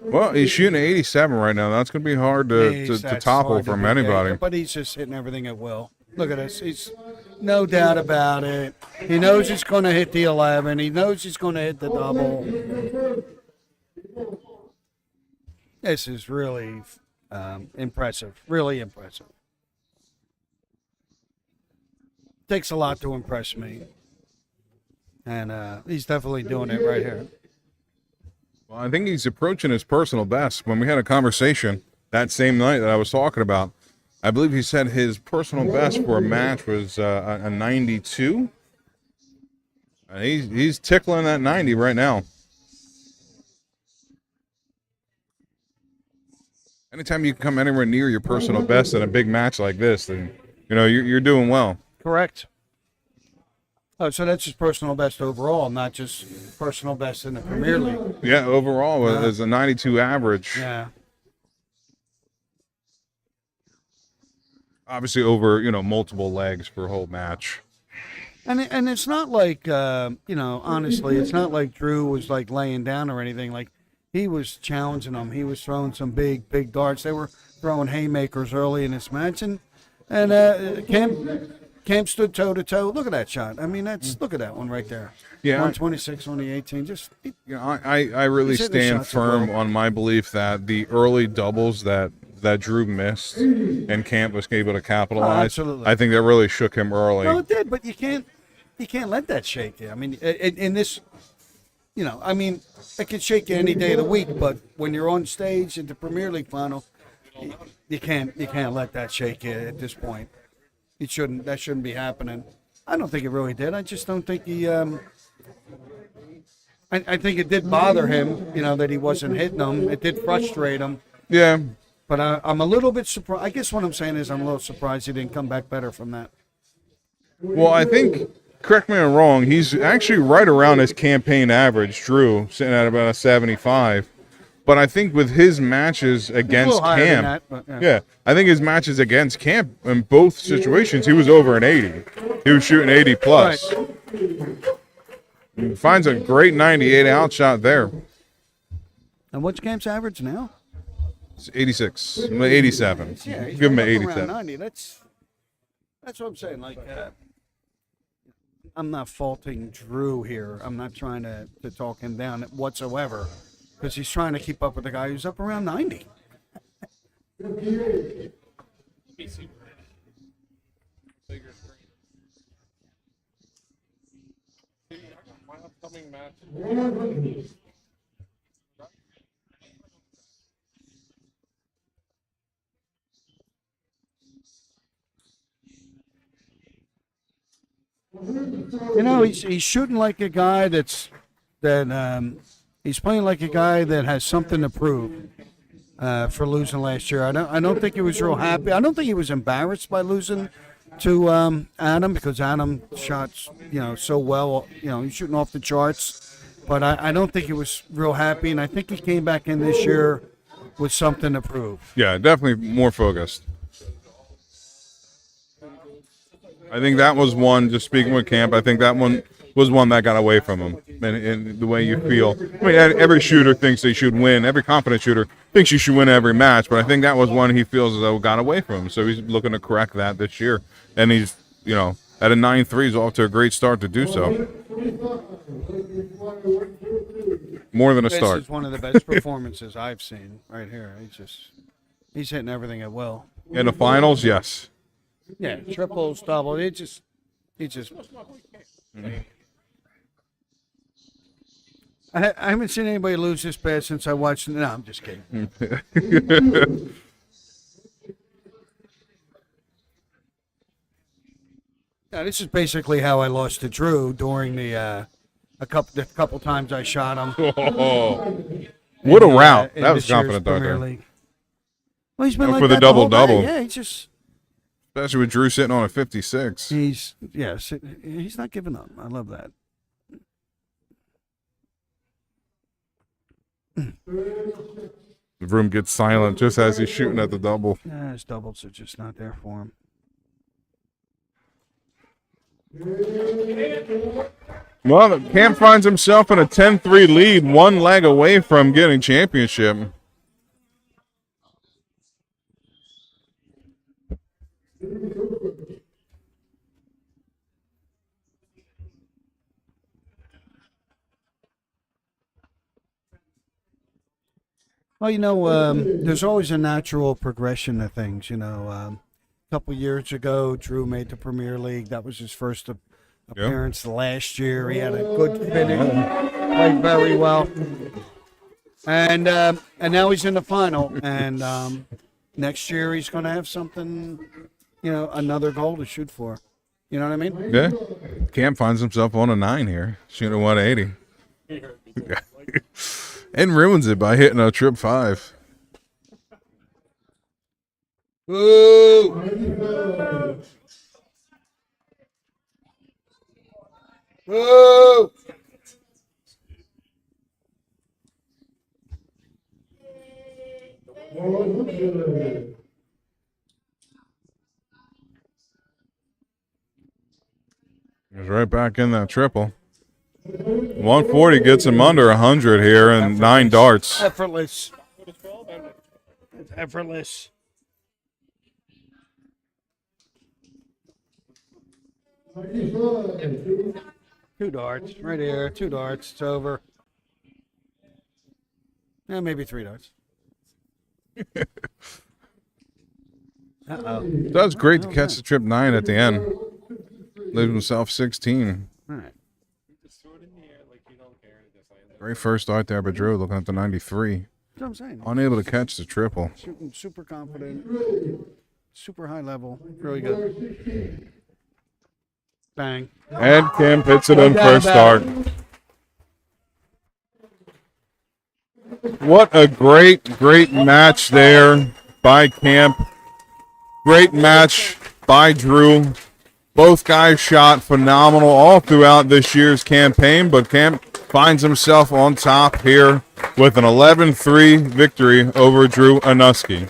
Well, he's shooting 87 right now. That's going to be hard to That's topple hard to from beat, anybody. yeah, but he's just hitting everything at will. Look at this. He's no doubt about it. He knows he's going to hit the 11. He knows he's going to hit the double. This is really impressive. Really impressive. Takes a lot to impress me. And he's definitely doing it right here. Well, I think he's approaching his personal best. When we had a conversation that same night that I was talking about, I believe he said his personal best for a match was a 92. And he's tickling that 90 right now. Anytime you can come anywhere near your personal best in a big match like this, then you're doing well. Correct. Oh, so that's his personal best overall, not just personal best in the Premier League. Yeah, overall is a 92 average. Yeah. Obviously over multiple legs per whole match. And it's not like honestly, it's not like Drew was like laying down or anything. Like he was challenging them. He was throwing some big darts. They were throwing haymakers early in this match, and Camp stood toe to toe. Look at that shot. I mean, look at that one right there. Yeah, 126 on the 18. You know, I really He's hitting the stand shots firm well. on my belief that the early doubles that Drew missed and Camp was able to capitalize. absolutely. I think that really shook him early. No, it did, but you can't let that shake you. I mean, in this, you know, I mean, it can shake you any day of the week, but when you're on stage at the Premier League final, you can't let that shake you at this point. That shouldn't be happening. I don't think it really did. I just don't think he. I think it did bother him, you know, that he wasn't hitting them. It did frustrate him. Yeah. But I'm a little bit surprised. I guess what I'm saying is I'm a little surprised he didn't come back better from that. Well, I think, correct me if I'm wrong, he's actually right around his campaign average, Drew, sitting at about a 75. But I think with his matches against higher than Camp, that, but, yeah, I think his matches against Camp in both situations, he was over an 80. He was shooting 80 plus. He finds a great 98 outshot there. And what's Camp's average now? It's 86, 87. Yeah, he's Give him up an around 87. 90. That's what I'm saying. Like, I'm not faulting Drew here. I'm not trying to talk him down whatsoever, because he's trying to keep up with the guy who's up around 90. My upcoming match. You know, he's shooting like a guy he's playing like a guy that has something to prove for losing last year. I don't think he was real happy. I don't think he was embarrassed by losing to Adam, because Adam shot, you know, so well. You know, he's shooting off the charts. But I don't think he was real happy, and I think he came back in this year with something to prove. Yeah, definitely more focused. I think that was one, just speaking with Camp, I think that one was one that got away from him, and the way you feel. I mean, every shooter thinks they should win. Every confident shooter thinks you should win every match, but I think that was one he feels as though got away from him. So he's looking to correct that this year. And he's, you know, at a 9-3, he's off to a great start to do so. More than a start. This is one of the best performances I've seen right here. He's hitting everything at will. In the finals, yes. Yeah, triples, doubles. He just. I haven't seen anybody lose this bad since I watched. No, I'm just kidding. Now, this is basically how I lost to Drew during the couple times I shot him. What a route! In That was this year's confident dart Premier there. League. Well, he's been like For the that whole double-double. day. Yeah, he's just. Especially with Drew sitting on a 56. He's not giving up. I love that. The room gets silent just as he's shooting at the double. Yeah, his doubles are just not there for him. Well, Camp finds himself in a 10-3 lead, one leg away from getting championship. Well, you know, there's always a natural progression of things. You know, a couple years ago, Drew made the Premier League. That was his first appearance. Last year, he had a good finish, played very well, and now he's in the final. And next year, he's going to have something, you know, another goal to shoot for. You know what I mean? Yeah. Camp finds himself on a 9 here, shooting a 180. And ruins it by hitting a trip 5. Woo! Woo! He's right back in that triple. 140 gets him under 100 here and 9 darts. Effortless. It's effortless. Two darts right here. 2 darts. It's over. Maybe 3 darts. Uh-oh. Does great to catch the trip 9 at the end. Leaves himself 16. All right. Great first dart there by Drew, looking at the 93. That's what I'm saying. Unable to catch the triple. Shooting super confident. Super high level. Really good. Bang. And Kim hits it in first dart. What a great match there by Camp. Great match by Drew. Both guys shot phenomenal all throughout this year's campaign, but Camp finds himself on top here with an 11-3 victory over Drew Anuski.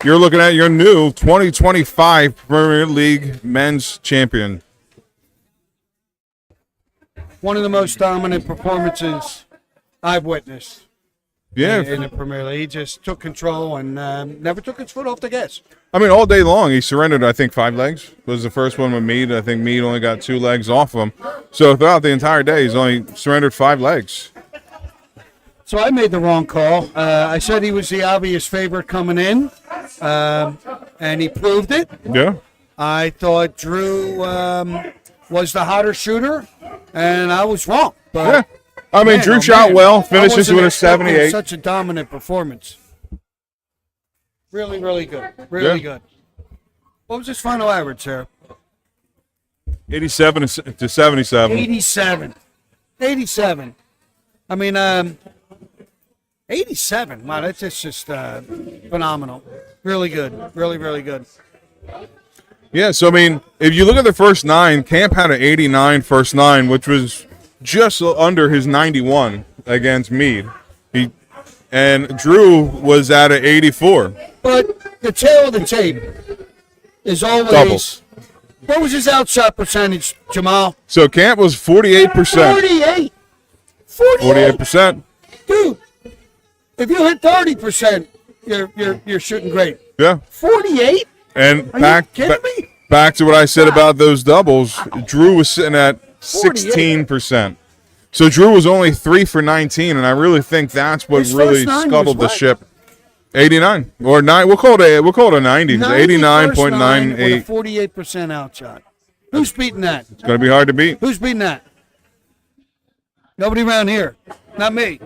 You're looking at your new 2025 Premier League men's champion. One of the most dominant performances I've witnessed. Yeah. In the Premier League. He just took control and never took his foot off the gas. I mean, all day long, he surrendered, I think, 5 legs. Was the first one with Mead. I think Mead only got 2 legs off him. So throughout the entire day, he's only surrendered 5 legs. So I made the wrong call. I said he was the obvious favorite coming in, and he proved it. Yeah. I thought Drew was the hotter shooter, and I was wrong. But Yeah. I mean, man, Drew oh, shot man. well, I finishes wasn't with a expecting 78. Such a dominant performance. Really, really good. Really good. What was his final average, Sarah? 87 to 77. 87. 87. I mean, 87. Wow, that's just phenomenal. Really good. Really, really good. Yeah, so, I mean, if you look at the first 9, Camp had an 89 first 9, which was just under his 91 against Mead. And Drew was at an 84. But the tail of the tape is always. Doubles. What was his outshot percentage, Jamal? So Camp was 48%. 48. 48. 48%. Dude, if you hit 30%, you're shooting great. Yeah. 48? And Are you kidding me? back to what I said about those doubles, Drew was sitting at 16%. So Drew was only 3 for 19, and I really think that's what His really first 9 scuttled the was what? ship. 89 or 9. We'll call it a 90. 89.98. 89.98. 48% outshot. Who's beating that? It's going to be hard to beat. Who's beating that? Nobody around here. Not me.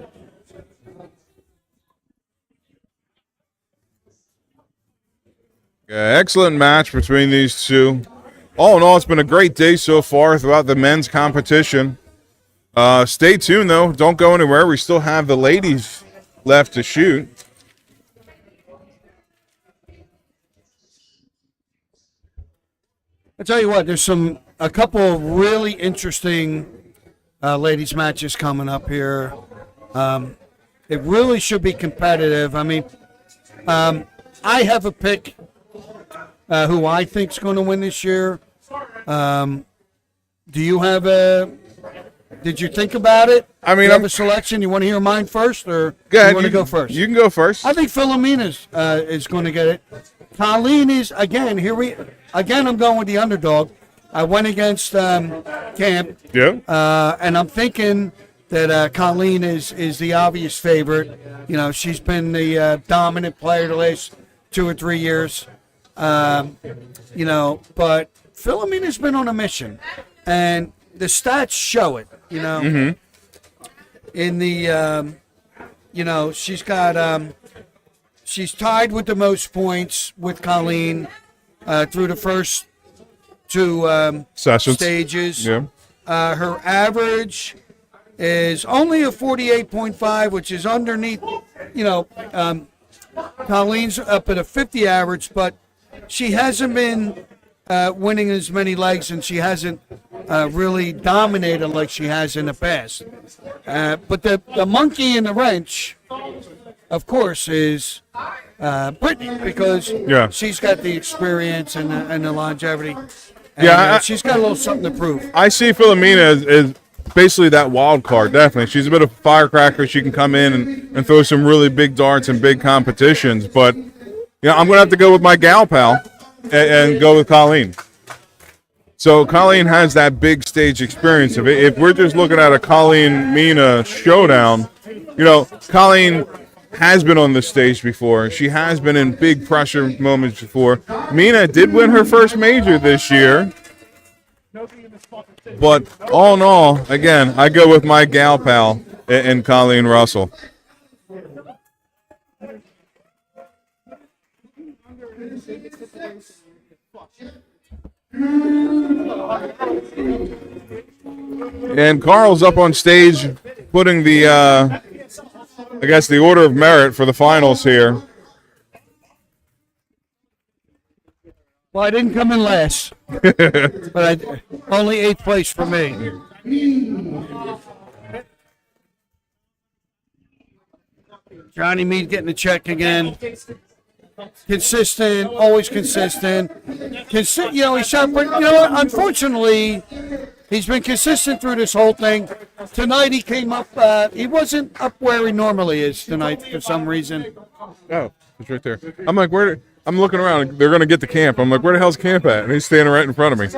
Yeah, excellent match between these two. All in all, it's been a great day so far throughout the men's competition. Stay tuned, though. Don't go anywhere. We still have the ladies left to shoot. I tell you what, there's a couple of really interesting ladies matches coming up here. It really should be competitive. I mean, I have a pick who I think's going to win this year. Do you have did you think about it? I mean, Do you have a selection. You want to hear mine first, or Yeah, you want to go first? You can go first. I think Filamina is going to get it. Colleen is again. I'm going with the underdog. I went against Camp. Yeah. And I'm thinking that Colleen is the obvious favorite. You know, she's been the dominant player the last 2 or 3 years. You know, but Filamina's been on a mission, and the stats show it. You know, in the you know, she's got she's tied with the most points with Colleen through the first 2 Sessions. stages. Yeah. Her average is only a 48.5, which is underneath, you know, Colleen's up at a 50 average, but she hasn't been winning as many legs, and she hasn't really dominated like she has in the past. But the monkey in the wrench, of course, is Brittany, because she's got the experience and the longevity. And, Yeah, she's got a little something to prove. I see Filamina as basically that wild card. Definitely, she's a bit of a firecracker. She can come in and throw some really big darts in big competitions. But I'm going to have to go with my gal pal and go with Colleen. So Colleen has that big stage experience of it. If we're just looking at a Colleen Mina showdown, Colleen has been on the stage before. She has been in big pressure moments before. Mina did win her first major this year. But all in all, again, I go with my gal pal and Colleen Russell. And Carl's up on stage putting the, I guess, the order of merit for the finals here. Well, I didn't come in last, but only 8th place for me. Johnny Mead getting the check again. Consistent, always consistent. He shot, but what? Unfortunately, he's been consistent through this whole thing. Tonight he came up. He wasn't up where he normally is tonight for some reason. Oh, it's right there. I'm like, where? I'm looking around. They're going to get to camp. I'm like, where the hell's camp at? And he's standing right in front of me.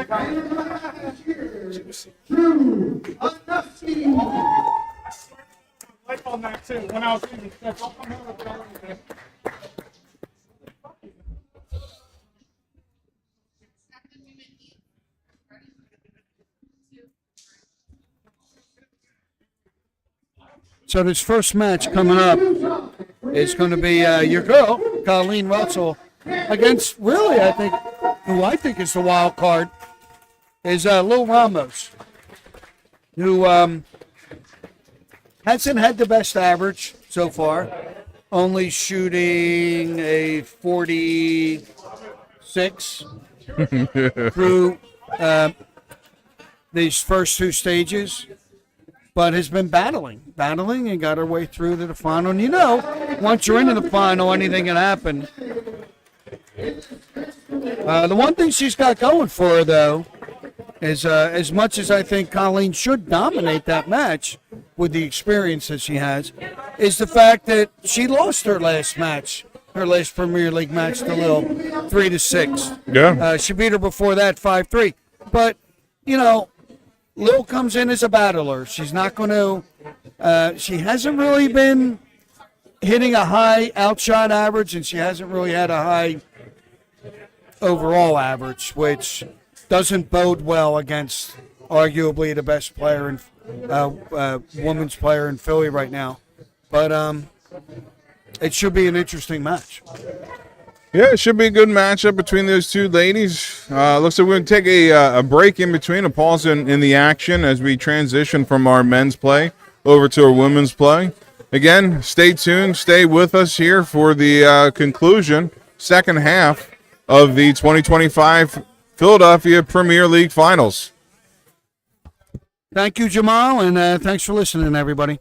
So this first match coming up is going to be your girl, Colleen Russell, against really, who I think is the wild card, is Lil Ramos, who hasn't had the best average so far, only shooting a 46 through these first 2 stages. But has been battling and got her way through to the final. And once you're into the final, anything can happen. The one thing she's got going for her, though, is as much as I think Colleen should dominate that match with the experience that she has, is the fact that she lost her last match, her last Premier League match to Lil 3-6. Yeah. She beat her before that 5-3. But, Lil comes in as a battler. She's not going to. She hasn't really been hitting a high outshot average, and she hasn't really had a high overall average, which doesn't bode well against arguably the best player and women's player in Philly right now. But it should be an interesting match. Yeah, it should be a good matchup between those two ladies. Looks like we're going to take a break in between, a pause in the action as we transition from our men's play over to our women's play. Again, stay tuned. Stay with us here for the conclusion, second half of the 2025 Philadelphia Premier League Finals. Thank you, Jamal, and thanks for listening, everybody.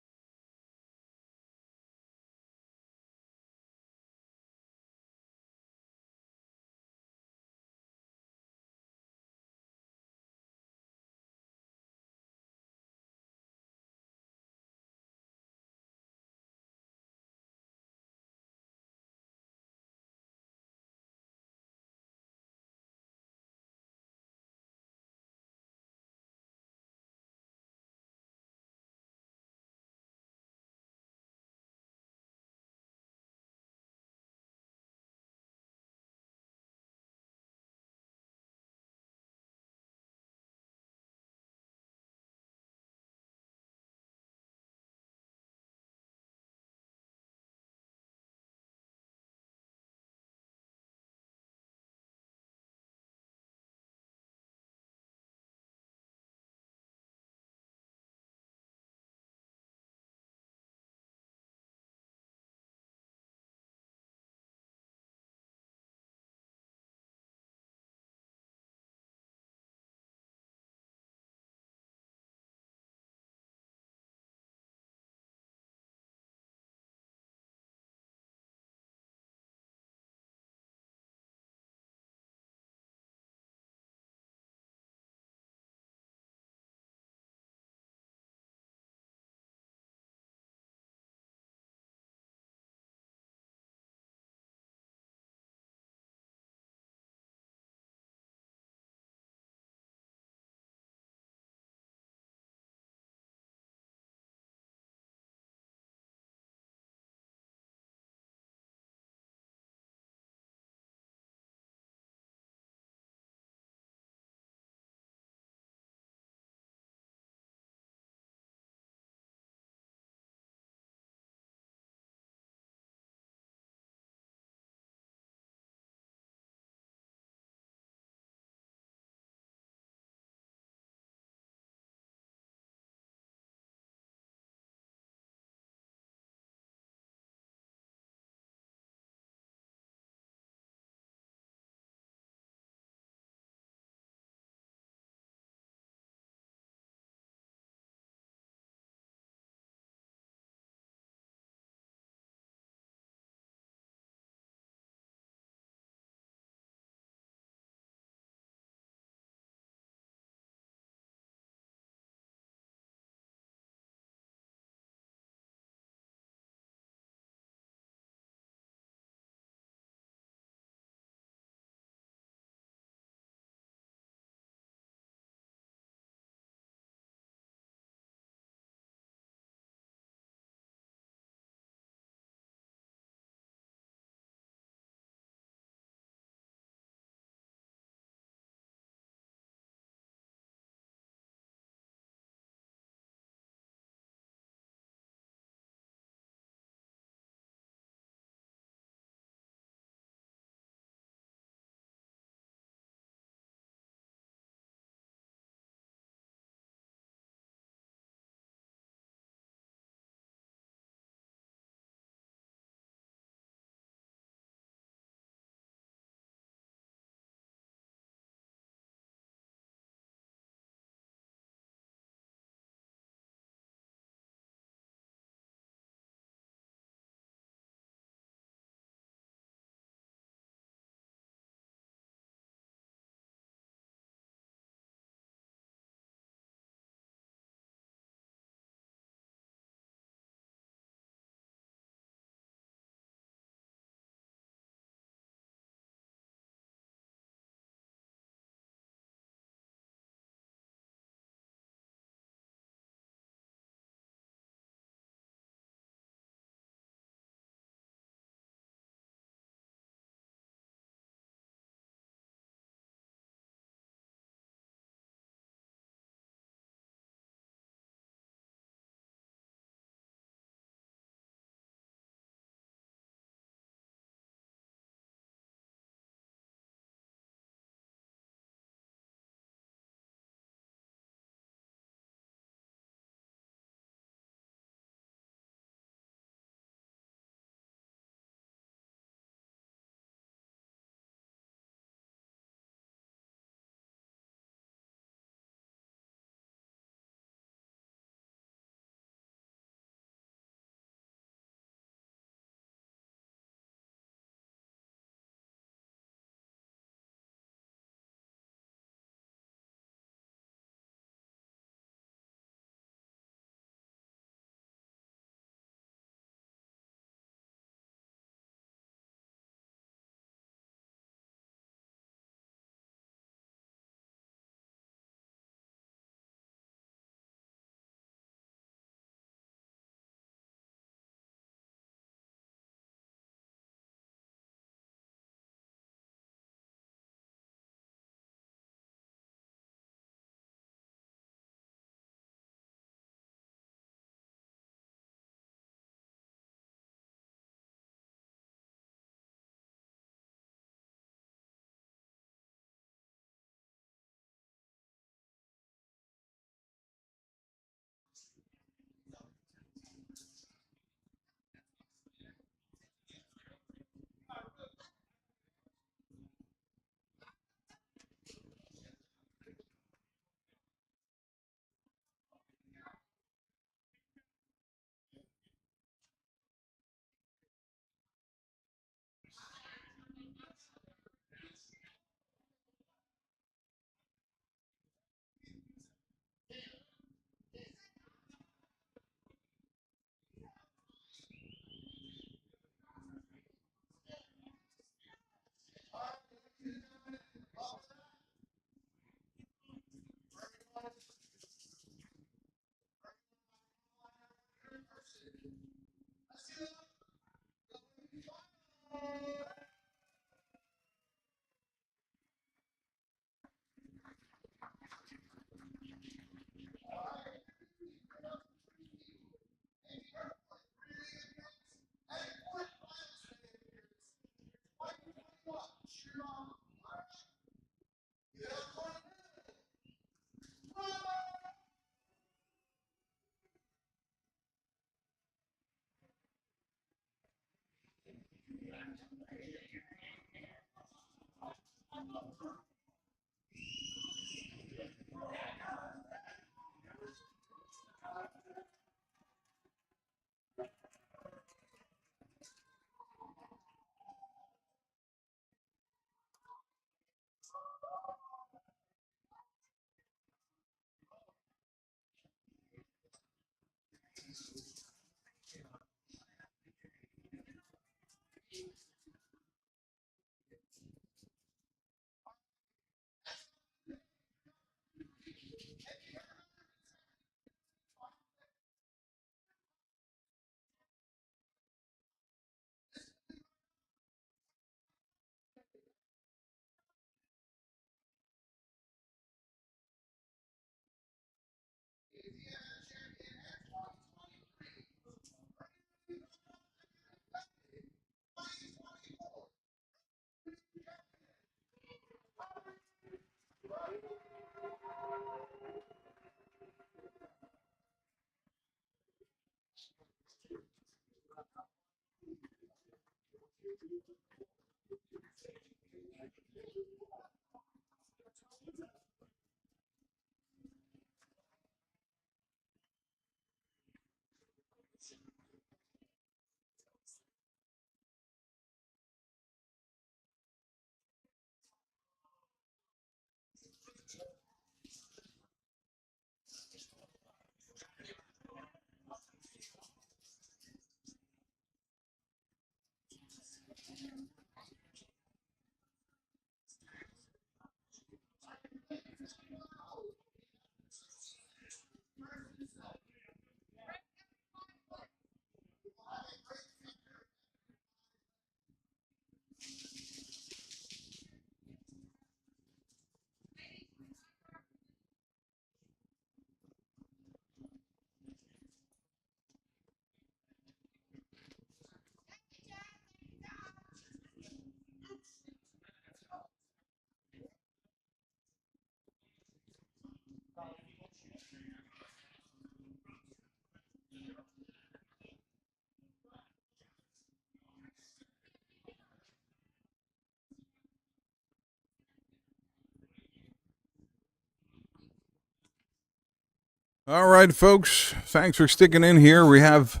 All right, folks. Thanks for sticking in here. We have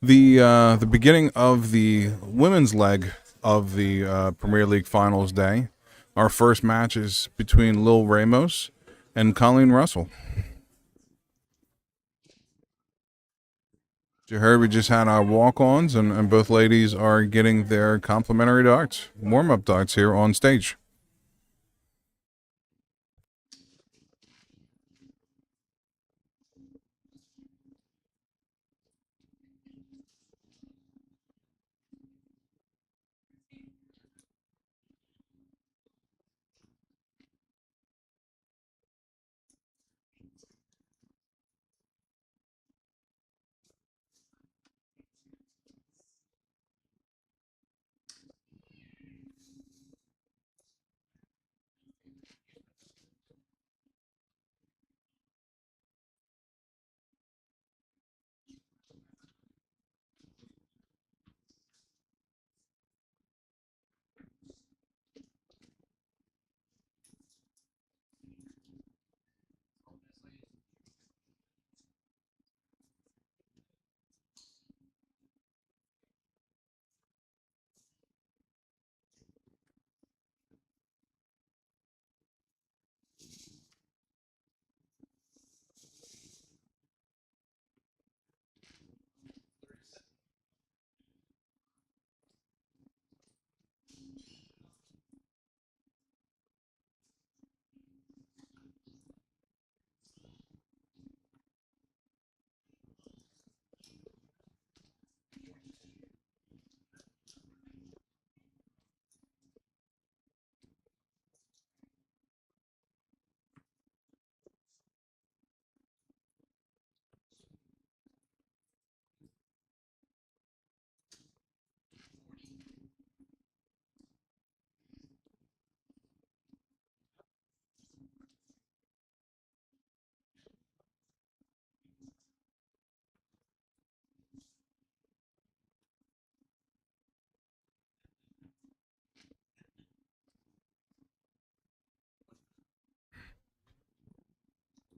the beginning of the women's leg of the Premier League Finals Day. Our first match is between Lil Ramos and Colleen Russell. As you heard, we just had our walk-ons, and both ladies are getting their complimentary darts, warm-up darts here on stage.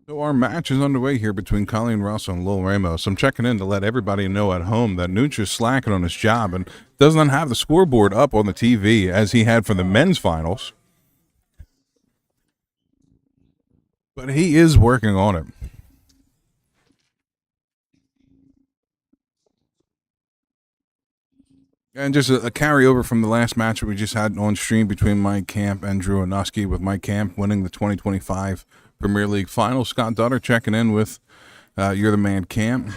So our match is underway here between Colleen Russell and Lil Ramos. I'm checking in to let everybody know at home that Nooch is slacking on his job and doesn't have the scoreboard up on the TV as he had for the men's finals. But he is working on it. And just a carryover from the last match that we just had on stream between Mike Camp and Drew Onuski, with Mike Camp winning the 2025 Premier League Finals. Scott Dutter checking in with You're the Man Camp.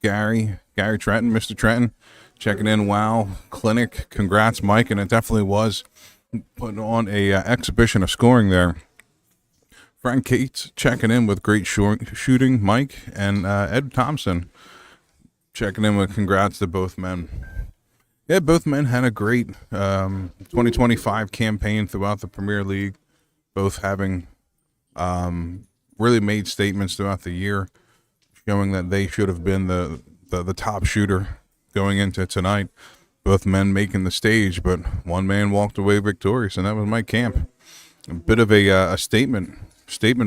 Gary Trenton, Mr. Trenton, checking in. Wow, clinic. Congrats, Mike. And it definitely was putting on a exhibition of scoring there. Frank Cates checking in with great shooting, Mike. And Ed Thompson checking in with congrats to both men. Yeah, both men had a great 2025 campaign throughout the Premier League, both having really made statements throughout the year, showing that they should have been the top shooter going into tonight. Both men making the stage, but one man walked away victorious, and that was Mike Camp. A bit of a statement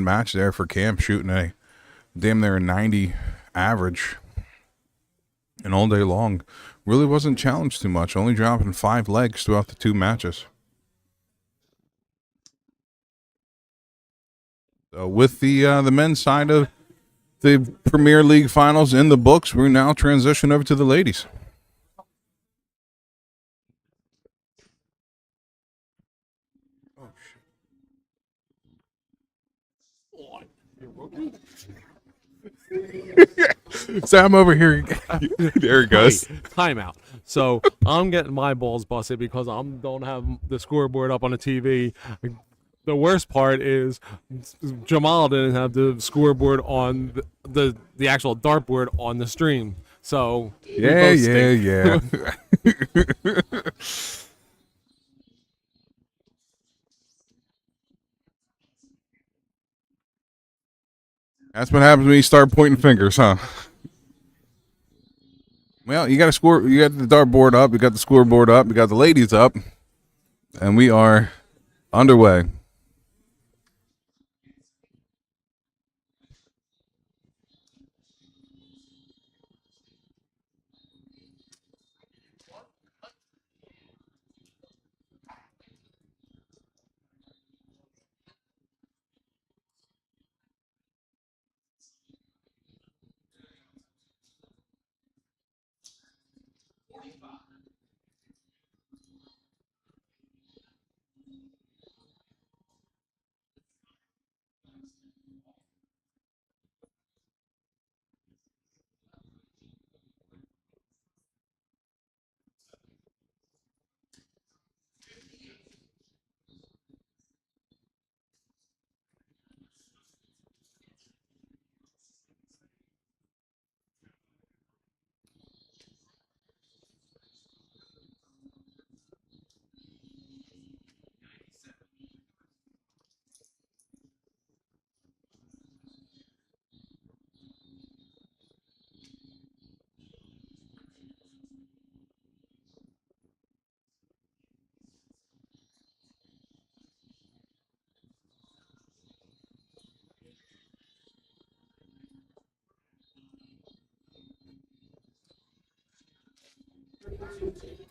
match there for Camp, shooting a damn near a 90 average, and all day long. Really wasn't challenged too much, only dropping 5 legs throughout the 2 matches. So with the men's side of the Premier League finals in the books, we're now transition over to the ladies. Sam over here. There it goes. Wait, timeout. So I'm getting my balls busted because I don't have the scoreboard up on the TV. The worst part is Jamal didn't have the scoreboard on the actual dartboard on the stream. So we both stink. Yeah. That's what happens when you start pointing fingers, huh? Well, you got to score. You got the dartboard up. You got the scoreboard up. You got the ladies up, and we are underway.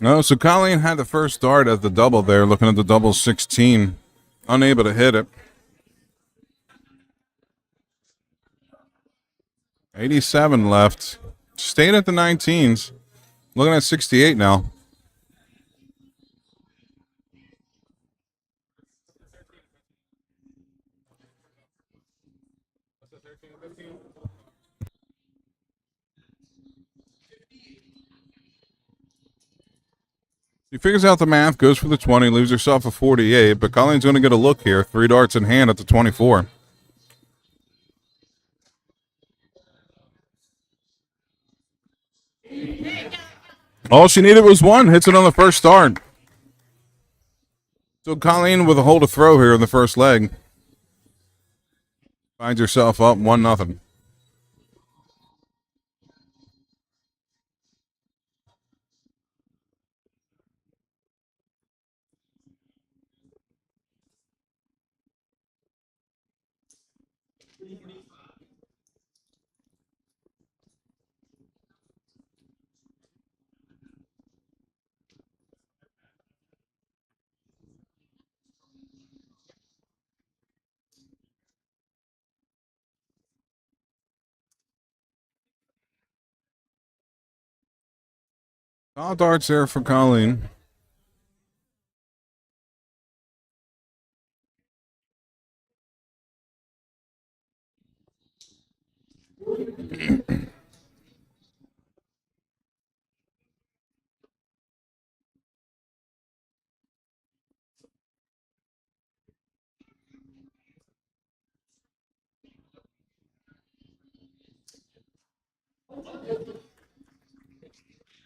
No, so Colleen had the first start at the double there, looking at the double 16, unable to hit it. 87 left. Stayed at the 19s. Looking at 68 now. She figures out the math, goes for the 20, leaves herself a 48, but Colleen's going to get a look here. 3 darts in hand at the 24. All she needed was 1. Hits it on the first start. So Colleen with a hole to throw here in the first leg. Finds herself up 1-0. All darts there for Colleen.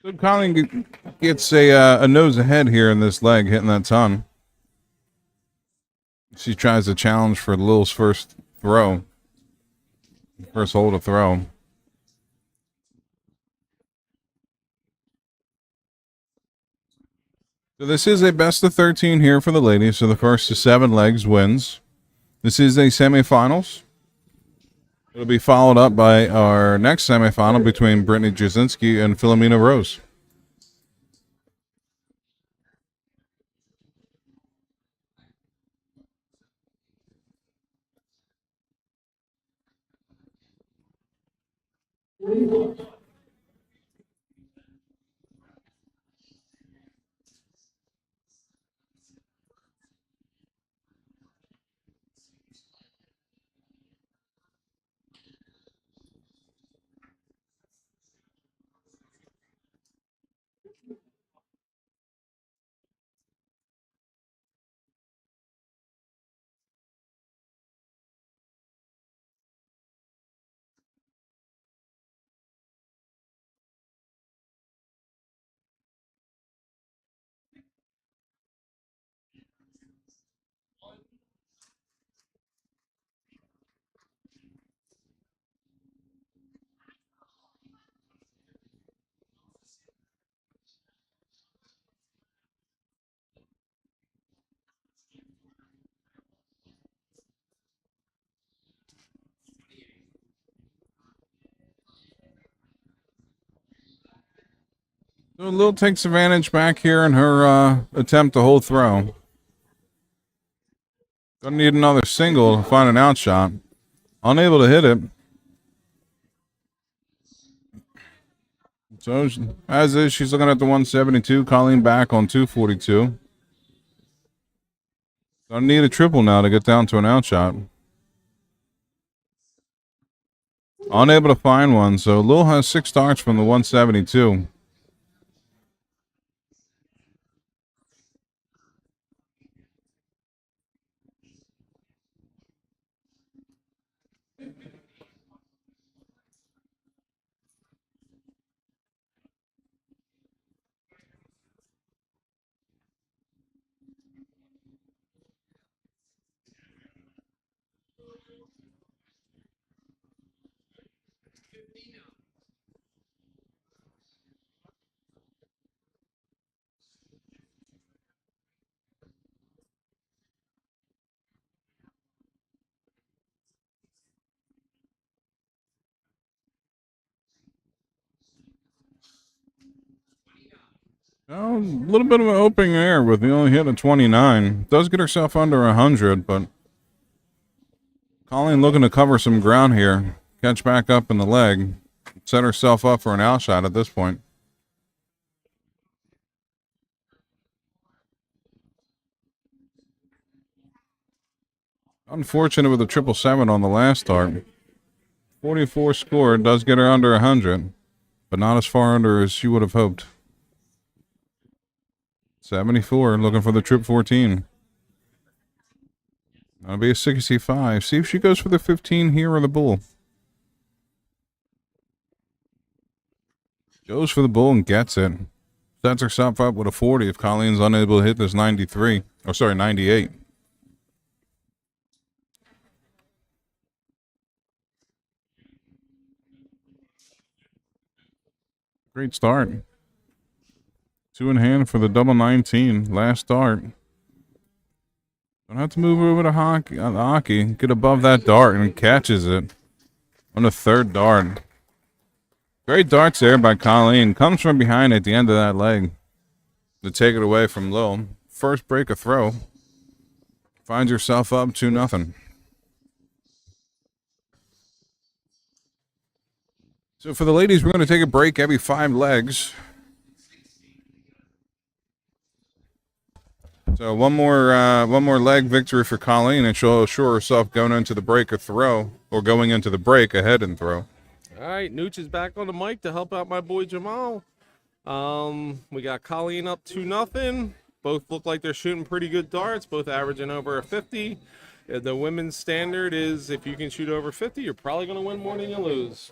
So Colleen gets a nose ahead here in this leg, hitting that ton. She tries to challenge for Lil's first throw. First hole to throw. So this is a best of 13 here for the ladies. So the first to 7 legs wins. This is a semifinals. It'll be followed up by our next semifinal between Brittany Jasinski and Filamina Rose. So Lil takes advantage back here in her attempt to hold throw. Gonna need another single to find an outshot. Unable to hit it. So as is, she's looking at the 172. Colleen back on 242. Gonna need a triple now to get down to an outshot. Unable to find one, so Lil has 6 darts from the 172. Oh, a little bit of an opening air with the only hit of 29. Does get herself under 100, but Colleen looking to cover some ground here. Catch back up in the leg. Set herself up for an outshot at this point. Unfortunate with a 777 on the last dart. 44 score does get her under 100, but not as far under as she would have hoped. 74, looking for the 14. That'll be a 65. See if she goes for the 15 here or the bull. Goes for the bull and gets it. Sets herself up with a 40 if Colleen's unable to hit this 93. Oh, sorry, 98. Great start. 2 in hand for the double 19. Last dart. Don't have to move over to hockey. Get above that dart and catches it on the 3rd dart. Great darts there by Colleen. Comes from behind at the end of that leg to take it away from Lil. First break of throw. Finds herself up 2-0. So for the ladies, we're going to take a break every 5 legs. So one more leg victory for Colleen, and she'll assure herself going into the break a throw, or going into the break ahead and throw. All right, Nooch is back on the mic to help out my boy Jamal. We got Colleen up 2-0. Both look like they're shooting pretty good darts, both averaging over a 50. The women's standard is if you can shoot over 50, you're probably going to win more than you lose.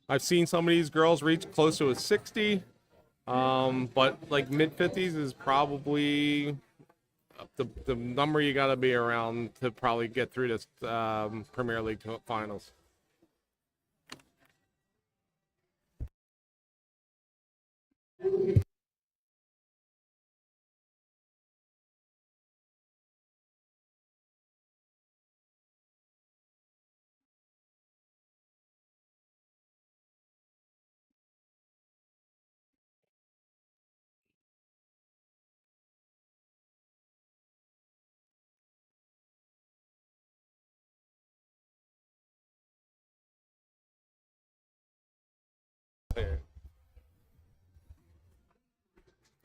I've seen some of these girls reach close to a 60, but like mid-50s is probably the number you got to be around to probably get through this Premier League finals.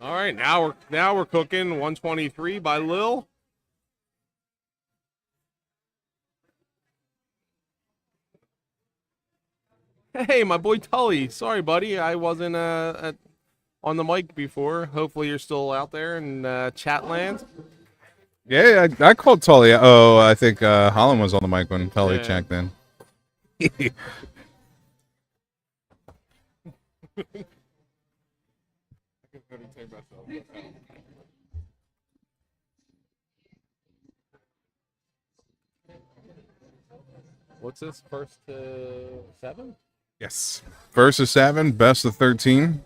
All right, now we're cooking. 123 by Lil. Hey, my boy Tully. Sorry, buddy, I wasn't on the mic before. Hopefully, you're still out there in chat land. Yeah, I called Tully. Oh, I think Holland was on the mic when Tully Yeah. checked in. What's this? First to 7? Yes. First of 7, best of 13.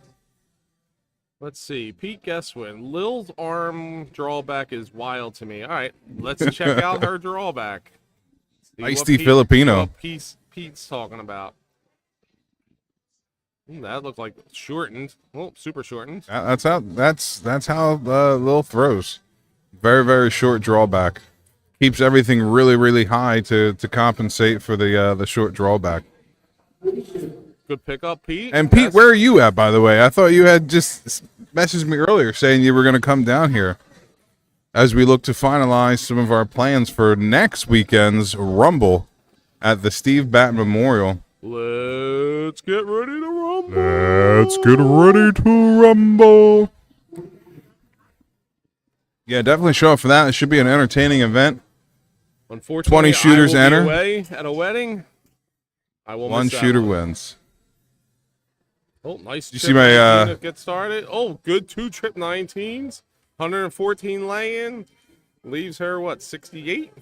Let's see. Pete Guesswin. Lil's arm drawback is wild to me. All right, let's check out her drawback. See what Feisty Filipino. what Pete's talking about. That looked like shortened. Oh, super shortened. That's how Lil throws. Very, very short drawback. Keeps everything really, really high to compensate for the short drawback. Good pickup, Pete. And Pete, where are you at, by the way? I thought you had just messaged me earlier saying you were going to come down here as we look to finalize some of our plans for next weekend's Rumble at the Steve Batten Memorial. Let's get ready to rumble. Let's get ready to rumble. Yeah, definitely show up for that. It should be an entertaining event. Unfortunately, 20 shooters I will enter. be away at a wedding. I will One miss that shooter one. wins. Oh, nice. You Trip see my, 19 to get started. Oh, good 2 trip 19s. 114 lay-in. Leaves her, what, 68?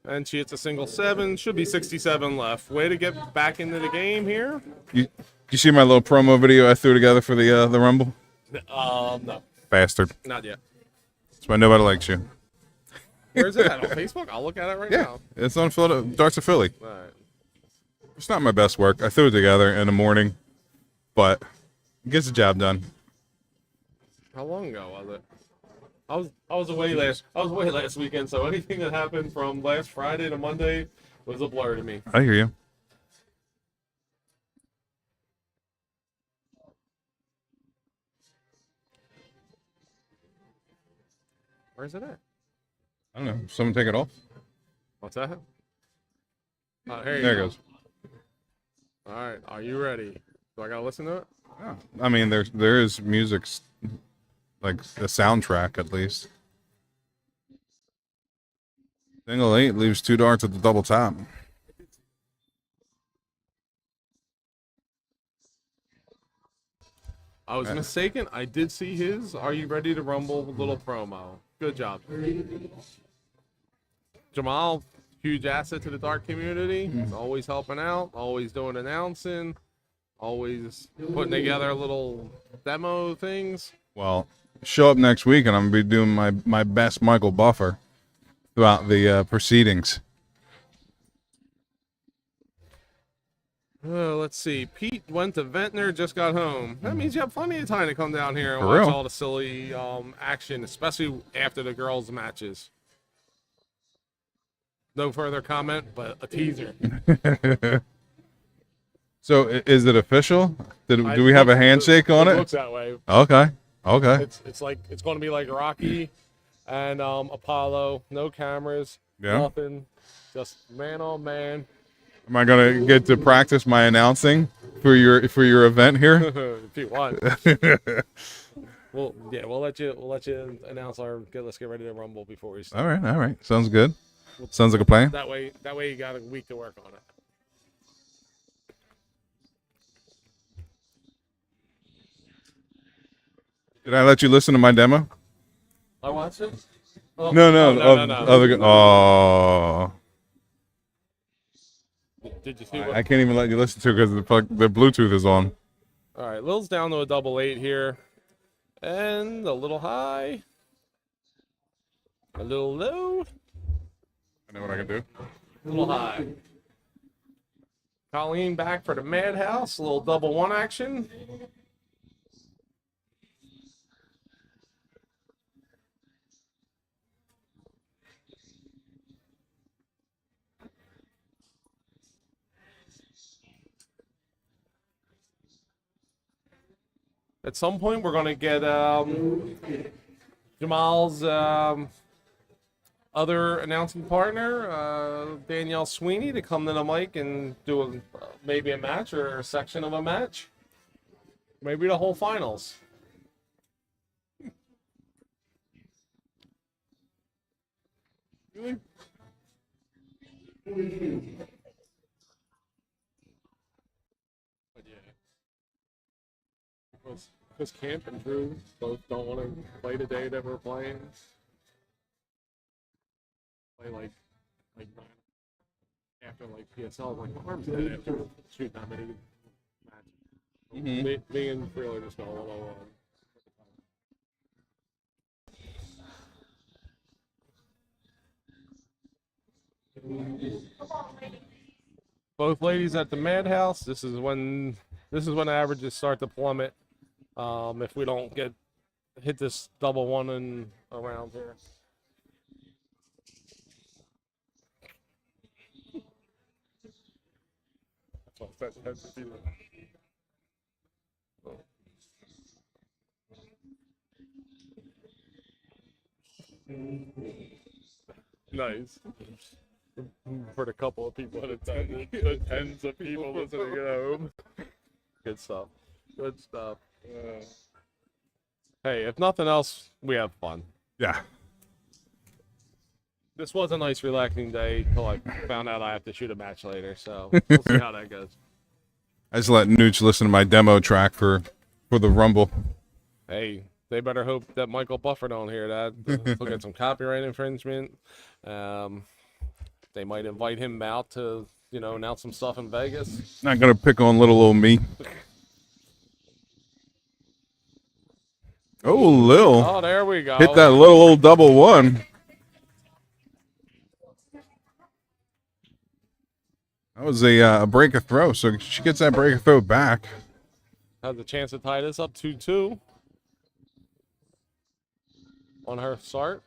And she hits a single 7. Should be 67 left. Way to get back into the game here. You see my little promo video I threw together for the Rumble? No, Bastard. not yet. That's why nobody likes you. Where's it at? On Facebook? I'll look at it right Yeah, now. it's on Darts of Philly. All right. It's not my best work. I threw it together in the morning, but it gets the job done. How long ago was it? I was away last weekend, so anything that happened from last Friday to Monday was a blur to me. I hear you. Where's it at? I don't know. Someone take it off? What's that? Oh, here you There it go. goes. All right, are you ready? Do I gotta listen to it? Yeah. I mean, there is music, like a soundtrack at least. Single 8 leaves 2 darts at the double top. I was mistaken. I did see his "Are You Ready to Rumble" little promo. Good job. Jamal, huge asset to the dart community. He's always helping out, always doing announcing, always putting together little demo things. Well, show up next week and I'm going to be doing my best Michael Buffer throughout the proceedings. Let's see. Pete went to Ventnor, just got home. That means you have plenty of time to come down here and For watch real. all the silly action, especially after the girls' matches. No further comment, but a teaser. So is it official? Do I- we have a looks- handshake on It it? looks that way. Okay. Okay. It's like it's going to be like Rocky and Apollo. No cameras. Yeah. Nothing. Just man on man. Am I gonna get to practice my announcing for your event here? If you want. Well, yeah, we'll let you announce let's get ready to rumble before we start. All right. Sounds good. Sounds like a plan. That way you got a week to work on it. Did I let you listen to my demo? I watched it. Oh, No. no. Oh, Did you see what? I can't even let you listen to it because the Bluetooth is on. All right, Lil's down to a double 8 here, and a little high, a little low, I know what I can do. a little high. Colleen back for the Madhouse, a little double 1 action. at some point we're gonna get Jamal's other announcing partner, Danielle Sweeney, to come to the mic and do maybe a match or a section of a match, maybe the whole finals. But yeah, because Camp and Drew both don't want to play the day that we're playing. Play like after PSL, like arms dead after shooting that many matches. Me and Freeler just got a little. Both ladies at the Madhouse. This is when averages start to plummet. If we don't hit this double one and around here. Nice. For the couple of people that attended, the tens of people listening at home. Good stuff. Good stuff. Hey, if nothing else, we have fun. Yeah. This was a nice, relaxing day until I found out I have to shoot a match later, so we'll see how that goes. I just let Nooch listen to my demo track for the Rumble. Hey, they better hope that Michael Buffer don't hear that. Look at some copyright infringement. They might invite him out to, announce some stuff in Vegas. Not gonna pick on little old me. Oh, Lil. Oh, there we go. Hit that little old double one. That was a break of throw, so she gets that break of throw back. Has a chance to tie this up 2-2 on her start.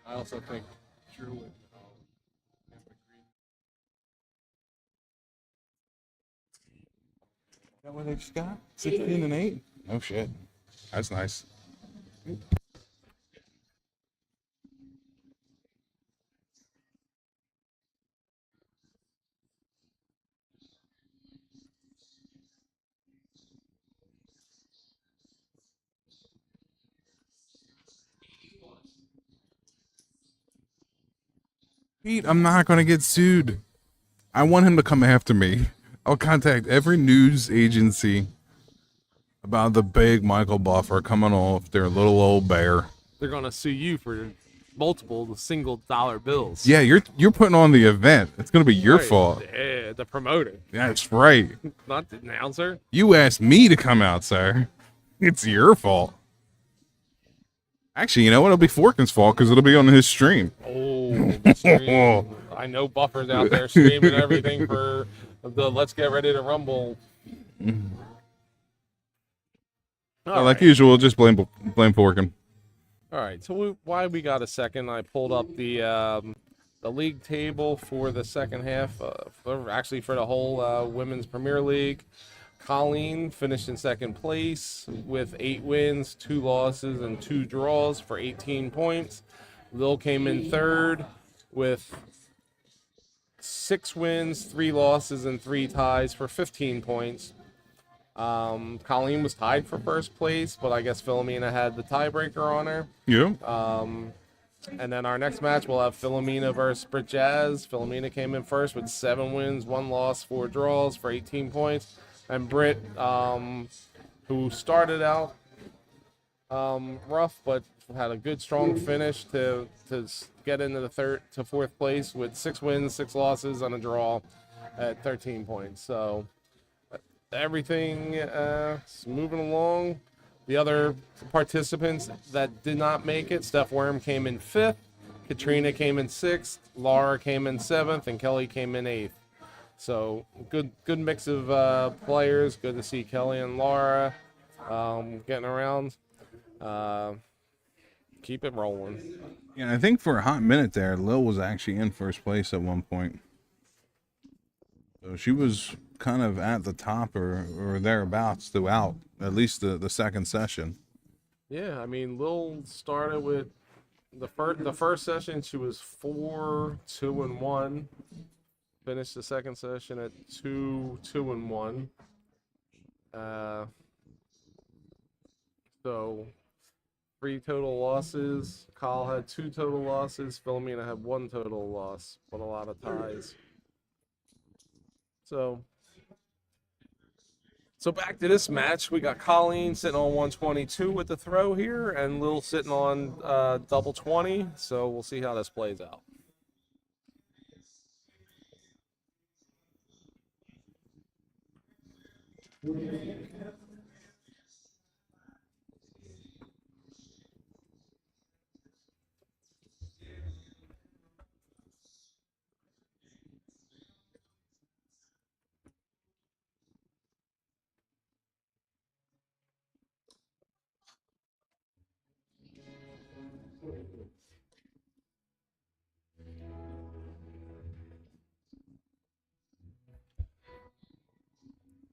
I also think Drew would. Is that what they just got? 16-8? Oh shit. That's nice. Pete, I'm not gonna get sued. I want him to come after me. I'll contact every news agency about the big Michael Buffer coming off their little old bear. They're gonna sue you for multiple single dollar bills. Yeah, you're putting on the event. It's gonna be your Right. fault. Yeah, the promoter, That's right. not the announcer. You asked me to come out, sir. It's your fault. Actually, you know what? It'll be Forkin's fault because it'll be on his stream. Oh, the stream. I know Buffer's out there streaming everything for the Let's Get Ready to Rumble. Like usual, just blame Forkin. All right, so why we got a second? I pulled up the league table for the second half, for the whole Women's Premier League. Colleen finished in second place with 8 wins, 2 losses, and 2 draws for 18 points. Lil came in third with 6 wins, 3 losses, and 3 ties for 15 points. Colleen was tied for first place, but I guess Filamina had the tiebreaker on her. Yeah. And then our next match, we'll have Filamina versus Brit Jazz. Filamina came in first with 7 wins, 1 loss, 4 draws for 18 points. And Britt, who started out rough, but had a good, strong finish to get into the third to fourth place with 6 wins, 6 losses, and a draw at 13 points. So everything is moving along. The other participants that did not make it, Steph Worm came in 5th, Katrina came in 6th, Laura came in 7th, and Kelly came in 8th. So good mix of players. Good to see Kelly and Laura getting around. Keep it rolling. Yeah, I think for a hot minute there, Lil was actually in first place at one point. So she was kind of at the top or thereabouts throughout at least the second session. Yeah, I mean, Lil started with the first session. She was 4-2-1. Finished the second session at 2-2-1. So 3 total losses. Kyle had 2 total losses. Filamina had 1 total loss, but a lot of ties. So back to this match. We got Colleen sitting on 122 with the throw here, and Lil sitting on double 20. So we'll see how this plays out.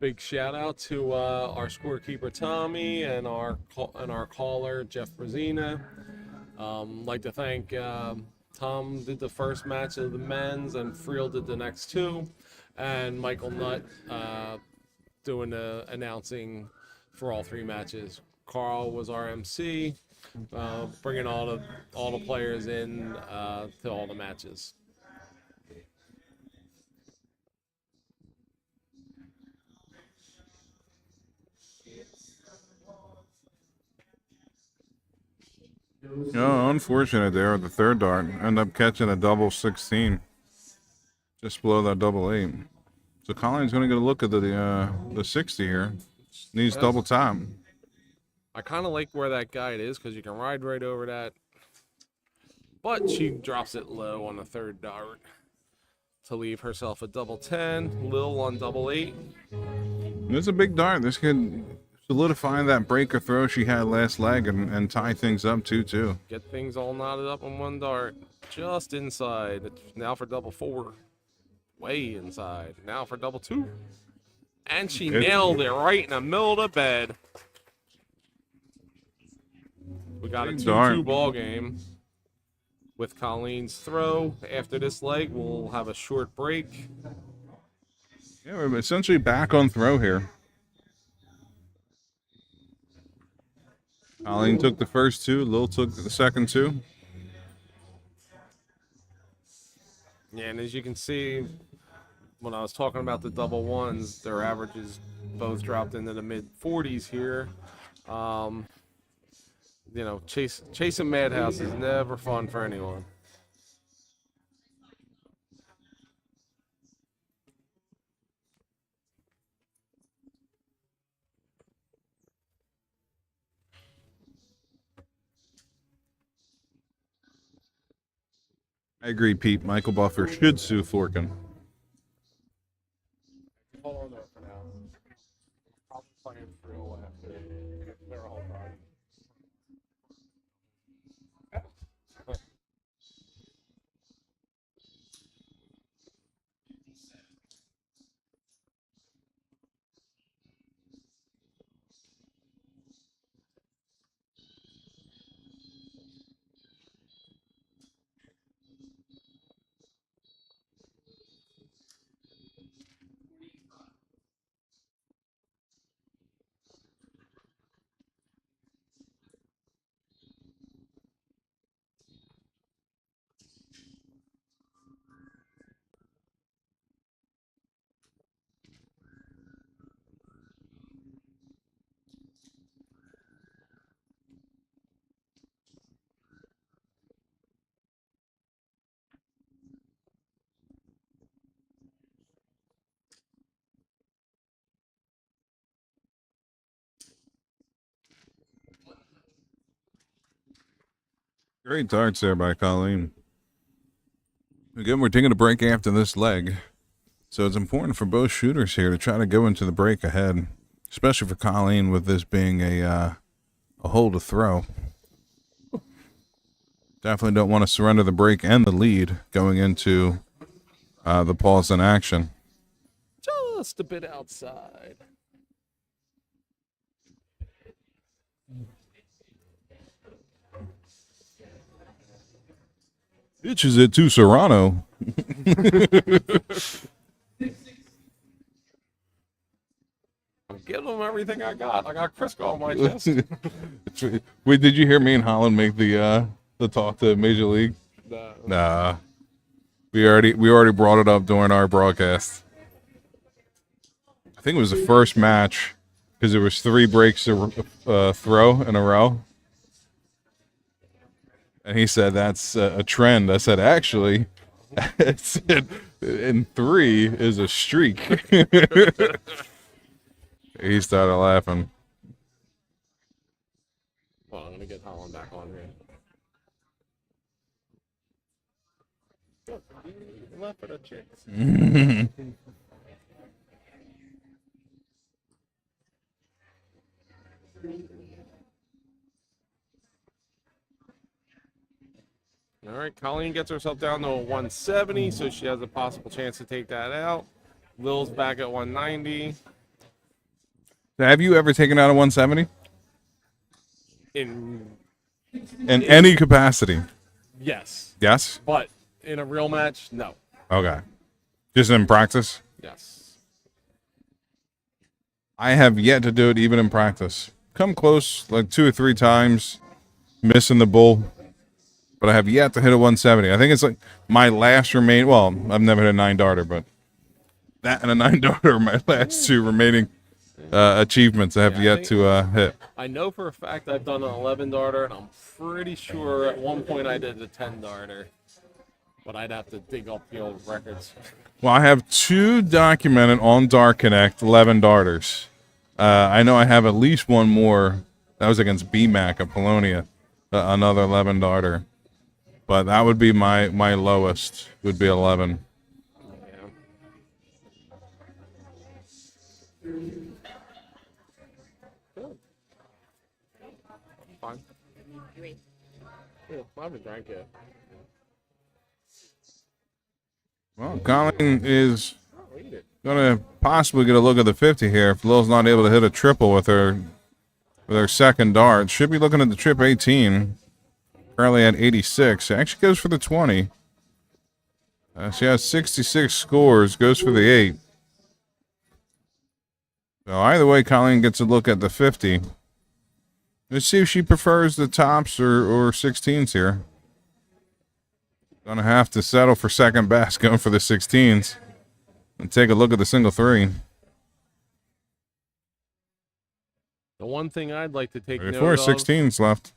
Big shout out to our scorekeeper Tommy and our caller Jeff Brazina. Like to thank Tom did the first match of the men's and Friel did the next 2, and Michael Nutt doing the announcing for all 3 matches. Carl was our MC, bringing all the players in to all the matches. Oh, unfortunate there. The third dart end up catching a double 16, just below that double 8. So Colleen's going to get a look at the 60 here. Needs double top. I kind of like where that guide is because you can ride right over that. But she drops it low on the third dart to leave herself a double 10. Lil on double 8. It's a big dart. This could solidify that breaker throw she had last leg and tie things up too. Get things all knotted up on one dart. Just inside. Now for double 4. Way inside. Now for double 2. And she nailed it right in the middle of the bed. We got a 2-2 ball game with Colleen's throw. After this leg, we'll have a short break. Yeah, we're essentially back on throw here. Colleen took the first 2. Lil took the second 2. Yeah, and as you can see, when I was talking about the double 1s, their averages both dropped into the mid 40s here. You know, chasing Madhouse is never fun for anyone. I agree, Pete. Michael Buffer should sue Forkin. Hold on there for now. Probably playing through after they're all done. Great darts there by Colleen. Again, we're taking a break after this leg. So it's important for both shooters here to try to go into the break ahead, especially for Colleen with this being a hole to throw. Definitely don't want to surrender the break and the lead going into the pause in action. Just a bit outside. Pitches it to Serrano. I'm giving them everything I got. I got Crisco on my chest. Wait, did you hear me and Holland make the talk to Major League? No. Nah. We already brought it up during our broadcast. I think it was the first match because there was 3 breaks to throw in a row. And he said that's a trend. I said, actually, I said, and 3 is a streak. He started laughing. Well, I'm going to get Holland back on here. Left for the chicks. All right, Colleen gets herself down to a 170, so she has a possible chance to take that out. Lil's back at 190. Have you ever taken out a 170? In any capacity? yes, Yes? but in a real match, no. Okay. Just in practice? Yes. I have yet to do it even in practice. Come close like 2 or 3 times, missing the bull. But I have yet to hit a 170. I think it's like my last remain. Well, I've never hit a 9-darter, but that and a 9-darter are my last 2 remaining achievements I have yet to hit. I know for a fact I've done an 11-darter, and I'm pretty sure at one point I did a 10-darter. But I'd have to dig up the old records. Well, I have 2 documented on Dart Connect 11-darters. I know I have at least 1 more. That was against BMAC of Polonia, another 11-darter. But that would be my lowest, would be 11. Fine. Yeah, I haven't drank yet. Well, Colleen is going to possibly get a look at the 50 here if Lil's not able to hit a triple with her second dart. Should be looking at the trip 18. Currently at 86. She actually goes for the 20. She has 66 scores, goes for the 8. So either way, Colleen gets a look at the 50. Let's see if she prefers the tops or 16s here. Gonna have to settle for second best, going for the 16s. And take a look at the single 3. The one thing I'd like to take note 4 of. 16s left.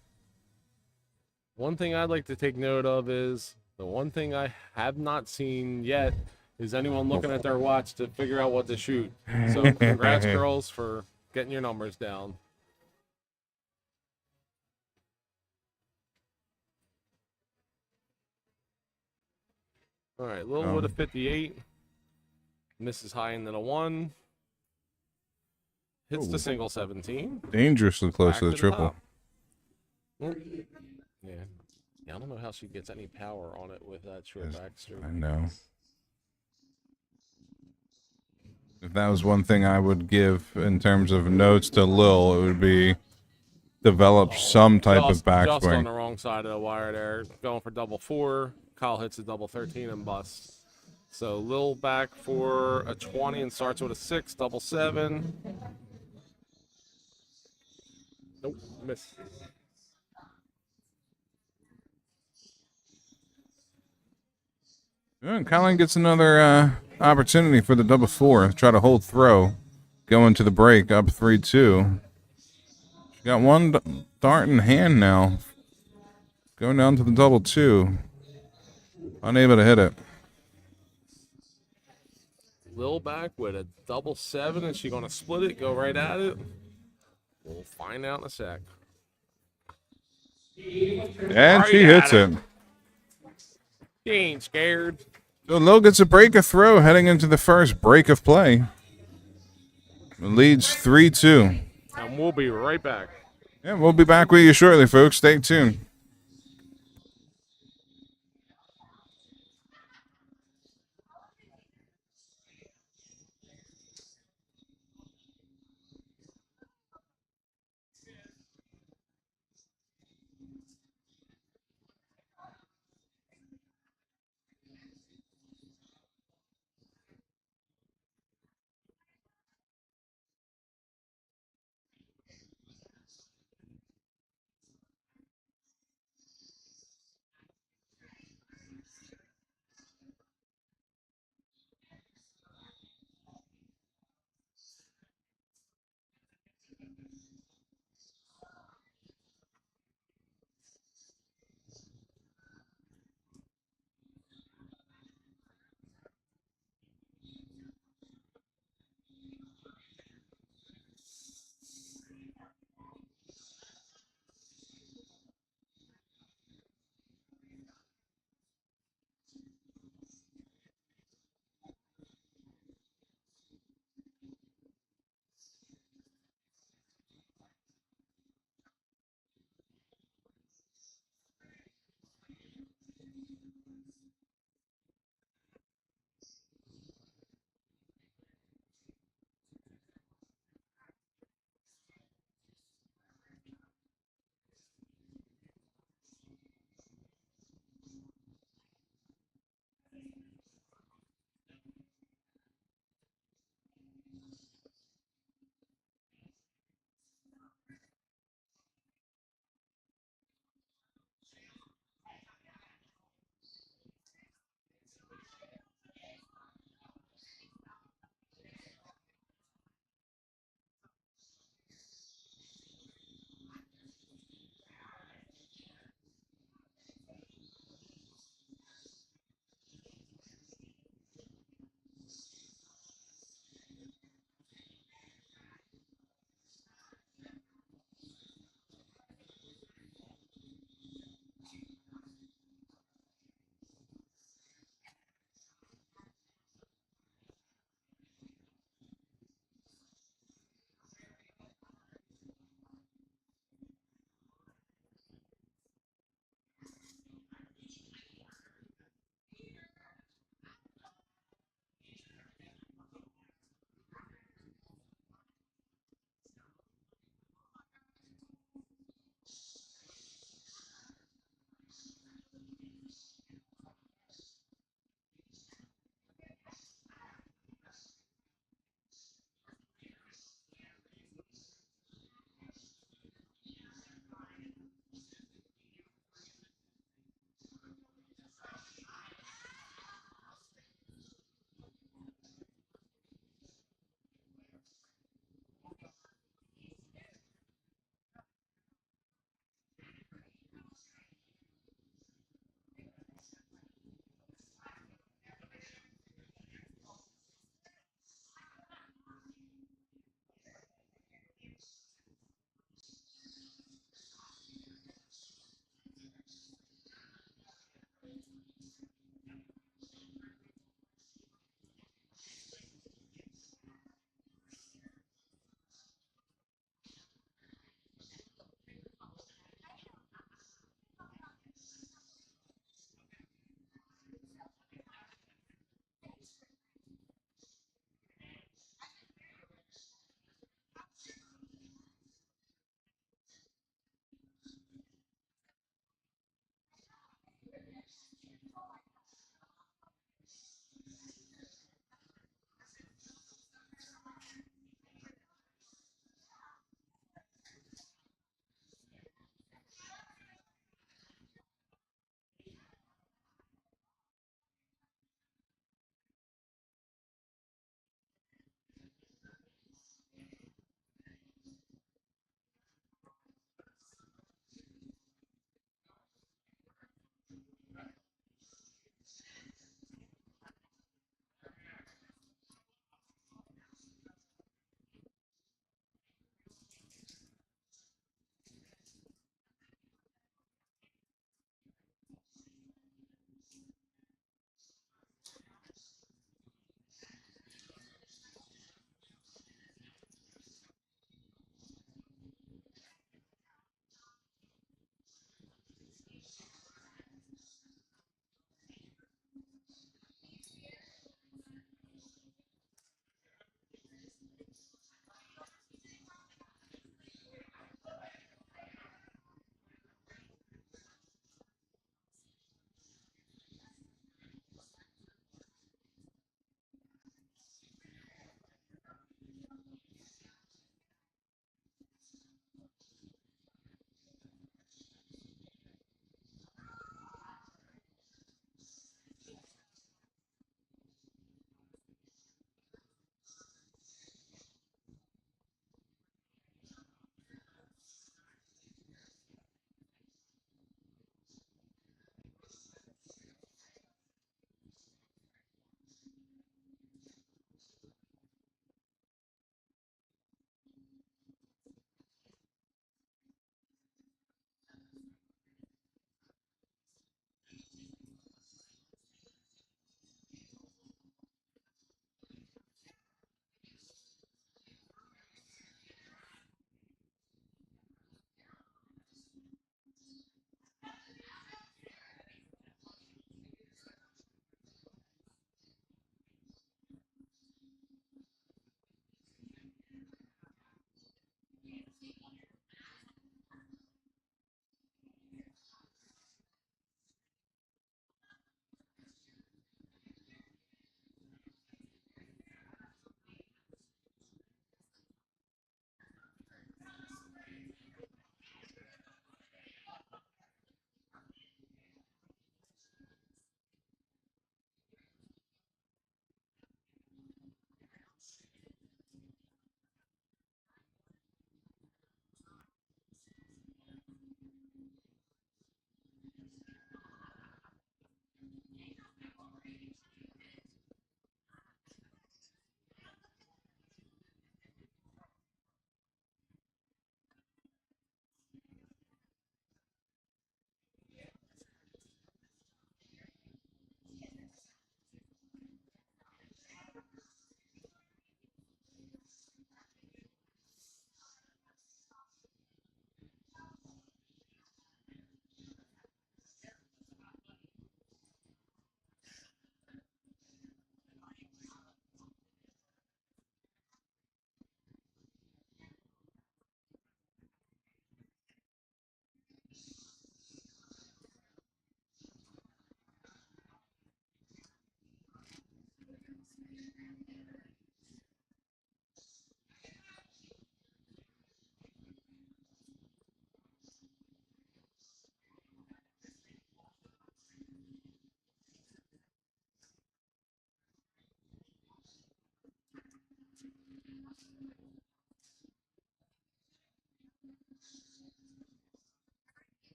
One thing I'd like to take note of is the one thing I have not seen yet is anyone looking at their watch to figure out what to shoot. So congrats, girls, for getting your numbers down. All right, Lil with a 58. Misses high into the 1. Hits the single 17. Dangerously close Back to the triple. top. Yeah. I don't know how she gets any power on it with that short back stroke. I know. If that was one thing I would give in terms of notes to Lil, it would be develop some type of Just on backswing. the wrong side of the wire there. Going for double 4. Kyle hits a double 13 and busts. So Lil back for a 20 and starts with a 6, double 7. Nope, miss. And Colleen gets another opportunity for the double 4. Try to hold throw. Going to the break, up 3-2. She got 1 dart in hand now. Going down to the double 2. Unable to hit it. Lil back with a double 7. Is she going to split it, go right at it? We'll find out in a sec. And she hits it. He ain't scared. So Lil gets a break of throw heading into the first break of play. Leads 3-2. And we'll be right back. Yeah, we'll be back with you shortly, folks. Stay tuned.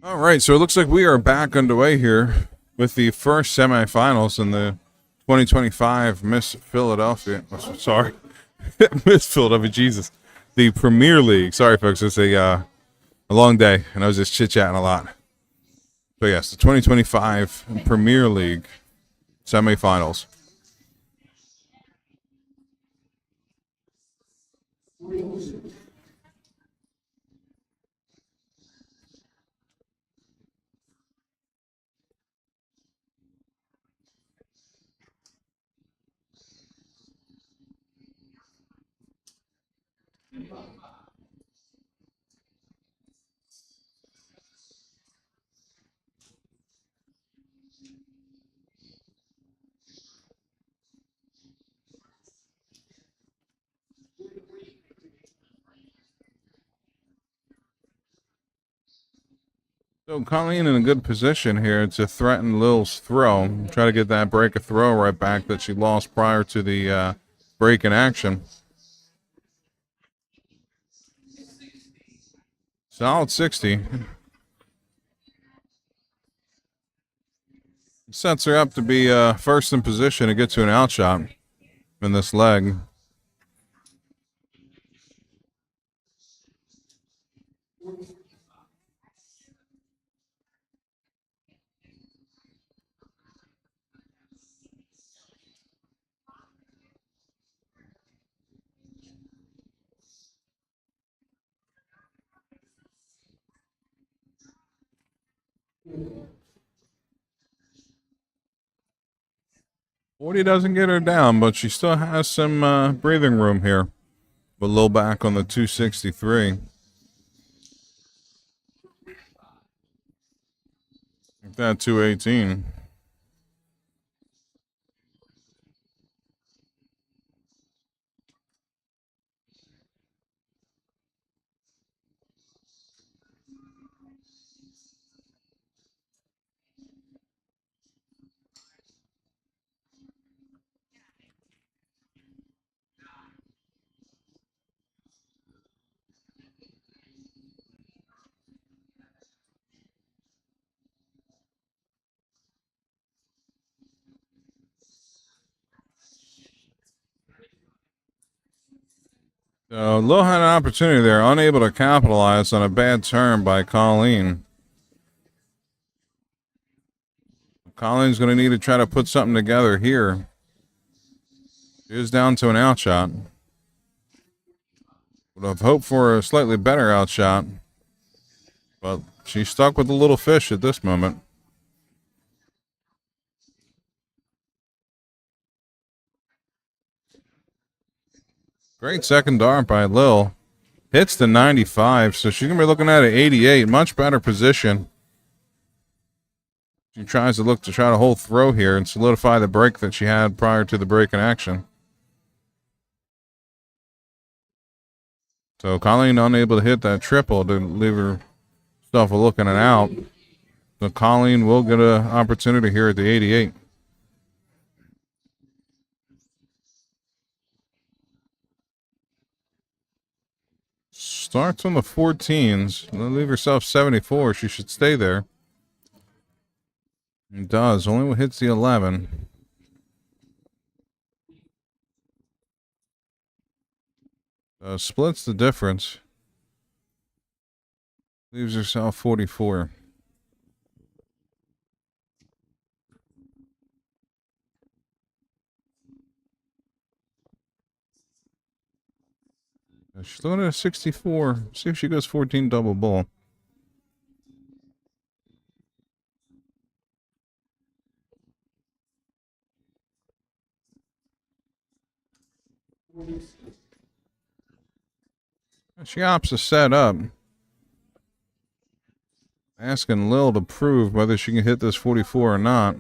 All right, so it looks like we are back underway here with the first semifinals in the 2025 Miss Philadelphia. Oh, sorry, Miss Philadelphia, Jesus, the Premier League. Sorry, folks, it's a long day, and I was just chit chatting a lot. But yes, the 2025 Premier League semifinals. So Colleen in a good position here to threaten Lil's throw. Try to get that break of throw right back that she lost prior to the break in action. Solid 60. Sets her up to be first in position to get to an outshot in this leg. Forty doesn't get her down, but she still has some breathing room here. But low back on the 263. That 218. So Lil had an opportunity there, unable to capitalize on a bad turn by Colleen. Colleen's going to need to try to put something together here. She is down to an outshot. Would have hoped for a slightly better outshot, but she's stuck with the little fish at this moment. Great second dart by Lil. Hits the 95, so she's going to be looking at an 88. Much better position. She tries to look to try to hold throw here and solidify the break that she had prior to the break in action. So Colleen unable to hit that triple to leave herself a looking and out. So Colleen will get an opportunity here at the 88. Starts on the 14s. Leave herself 74. She should stay there. It does. Only hits the 11. Splits the difference. Leaves herself 44. She's looking at a 64. See if she goes 14 double bull. She opts to set up. Asking Lil to prove whether she can hit this 44 or not.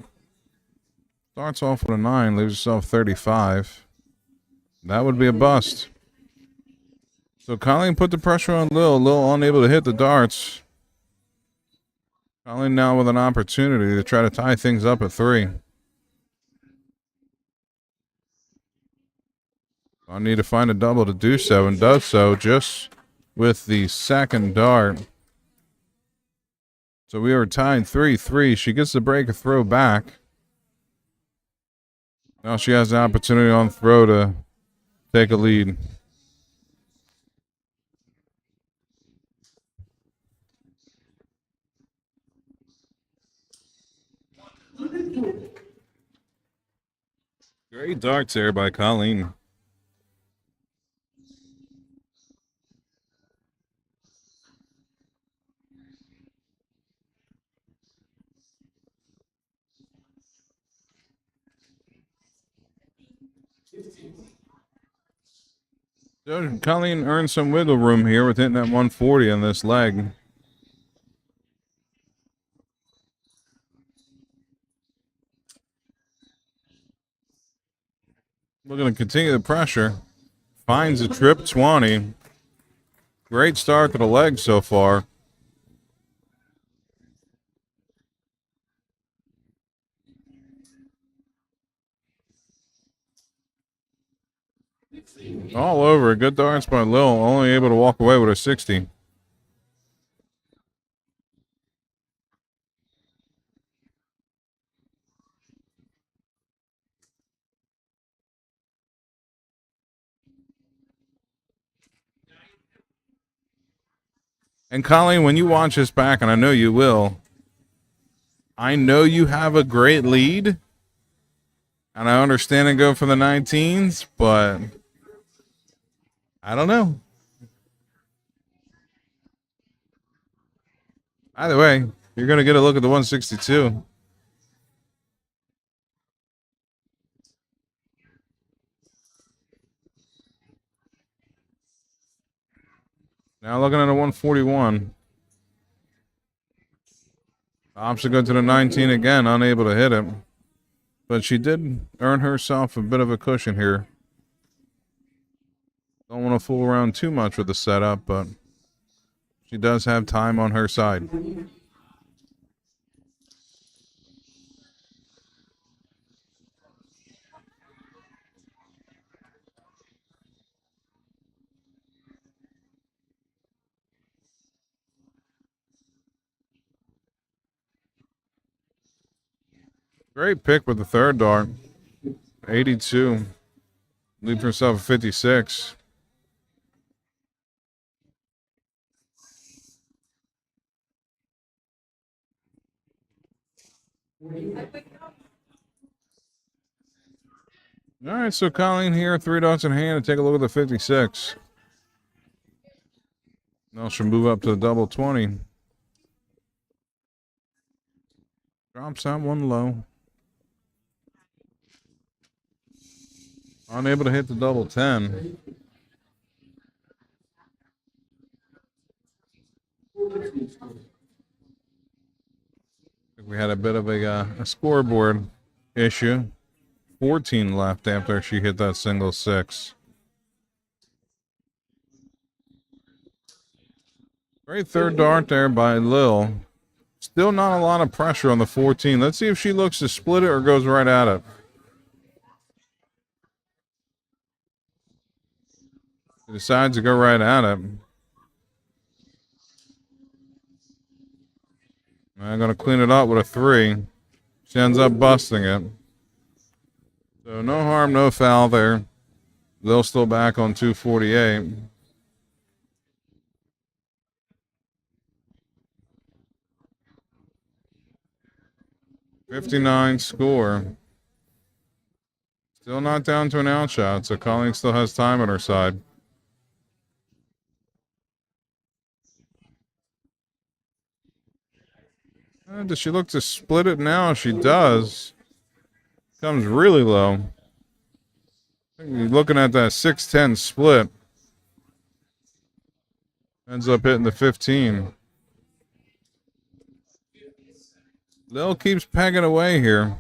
Starts off with a 9, leaves herself 35. That would be a bust. So Colleen put the pressure on Lil. Lil unable to hit the darts. Colleen now with an opportunity to try to tie things up at 3. I need to find a double to do so, and does so just with the second dart. So we are tied 3-3. She gets the break, a throw back. Now she has the opportunity on throw to take a lead. Great darts there by Colleen. So Colleen earned some wiggle room here with hitting that 140 on this leg. We're going to continue the pressure. Finds a trip 20. Great start to the leg so far. All over. Good darts by Lil. Only able to walk away with a 60. And Colleen, when you watch this back, and I know you will, I know you have a great lead. And I understand and go for the 19s, but I don't know. Either way, you're going to get a look at the 162. Now looking at a 141. Opts to go to the 19 again, unable to hit it. But she did earn herself a bit of a cushion here. Don't want to fool around too much with the setup, but she does have time on her side. Great pick with the third dart. 82. Leave herself a 56. All right, so Colleen here, 3 dots in hand, to take a look at the 56. Now she'll move up to the double 20. Drops that one low. Unable to hit the double 10. We had a bit of a scoreboard issue. 14 left after she hit that single 6. Great third dart there by Lil. Still not a lot of pressure on the 14. Let's see if she looks to split it or goes right at it. She decides to go right at it. I'm going to clean it up with a 3. She ends up busting it. So no harm, no foul there. Lil still back on 248. .59 score. Still not down to an outshot, so Colleen still has time on her side. Does she look to split it now? She does. Comes really low. You're looking at that 6-10 split. Ends up hitting the 15. Lil keeps pegging away here.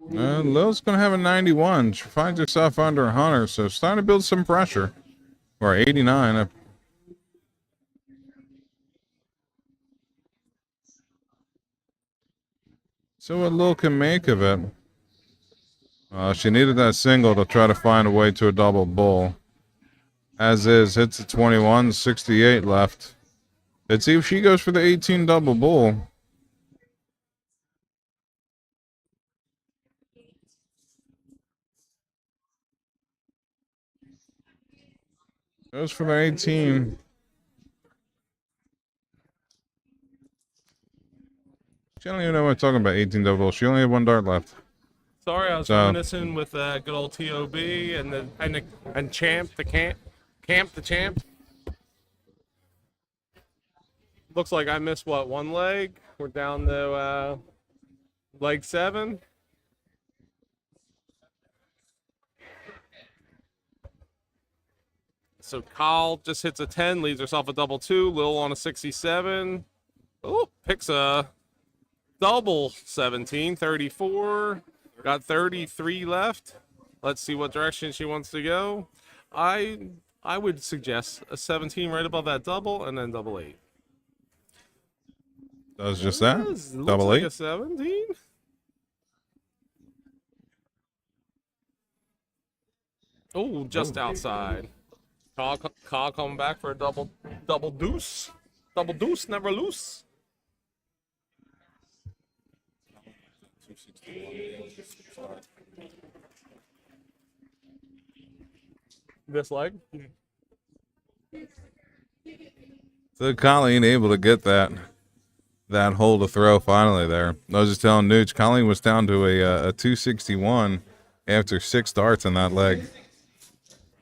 Lil's going to have a 91. She finds herself under 100, so starting to build some pressure. Or 89. So what Lil can make of it. She needed that single to try to find a way to a double bull. As is, hits the 21, 68 left. Let's see if she goes for the 18 double bull. Goes for the 18. She don't even know what I'm talking about, 18 double bull. She only had 1 dart left. Sorry, I was reminiscing with good old TOB and Champ the Camp the Champ. Looks like I missed what, 1 leg? We're down to leg 7. So Kyle just hits a 10, leaves herself a double 2. Lil on a 67. Oh, picks a double 17, 34. Got 33 left. Let's see what direction she wants to go. I would suggest a 17 right above that double and then double 8. Does just that? Double Double 8. eight? A 17. Oh, just outside. Kyle coming back for a double deuce. Double deuce, never loose. This leg. So Colleen able to get that hole to throw finally there. I was just telling Nooch, Colleen was down to a 261 after 6 darts in that leg.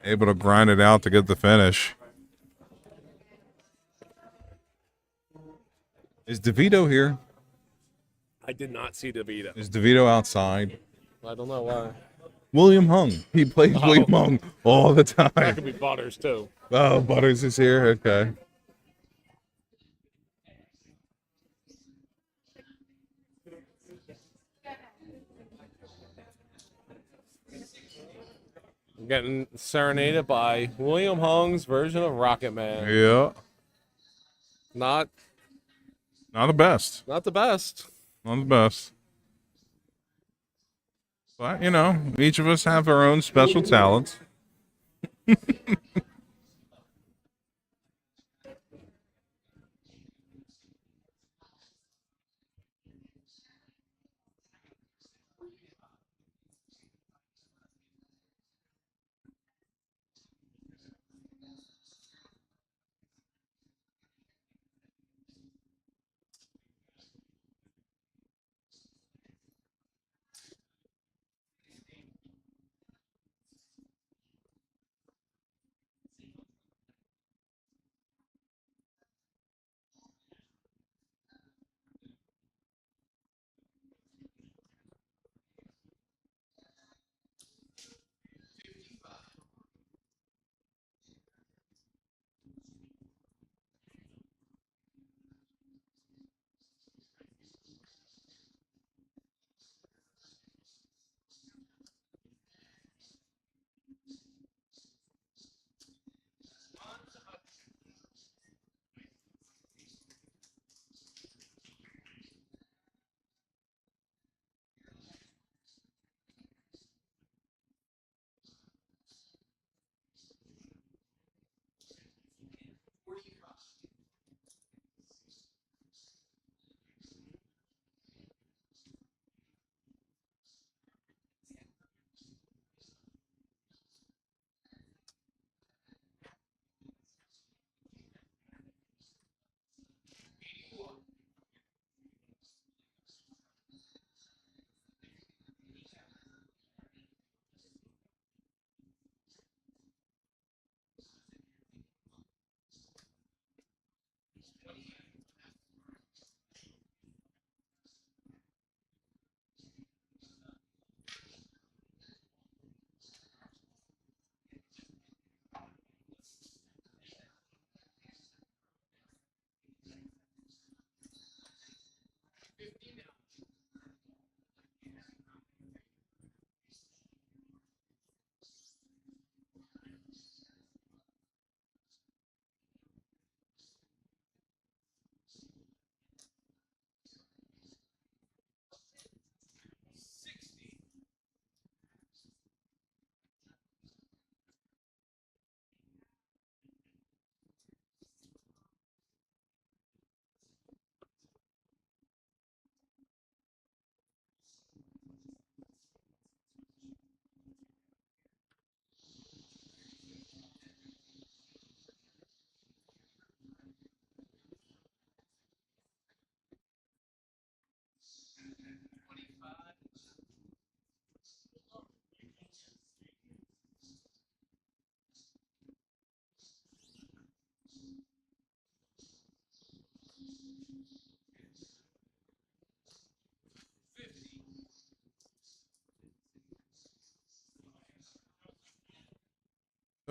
Able to grind it out to get the finish. Is DeVito here? I did not see DeVito. Is DeVito outside? I don't know why. William Hung. He plays William Hung all the That time. could be Butters too. Oh, Butters is here? Okay. Getting serenaded by William Hung's version of Rocket Man. Yeah. Not Not the best. the best. Not the best. But, you know, each of us have our own special talents.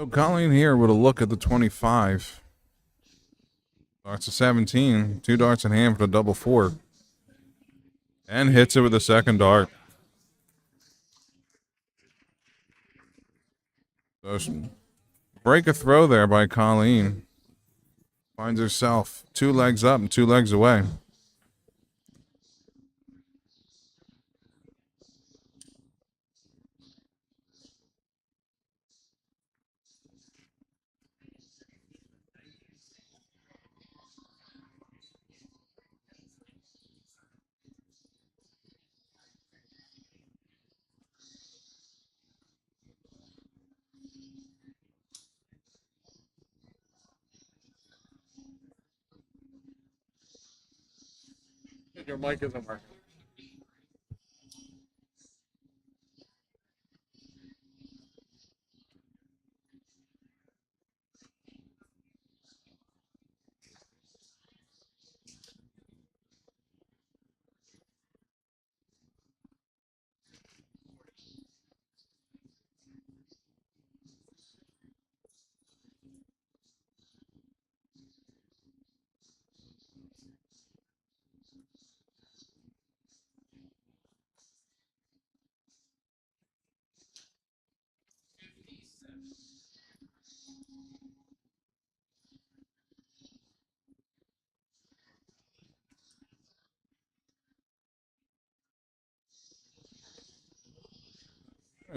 So Colleen here with a look at the 25. Darts a 17. 2 darts in hand for the double four. And hits it with the second dart. So break a throw there by Colleen. Finds herself 2 legs up and 2 legs away. Your mic isn't working.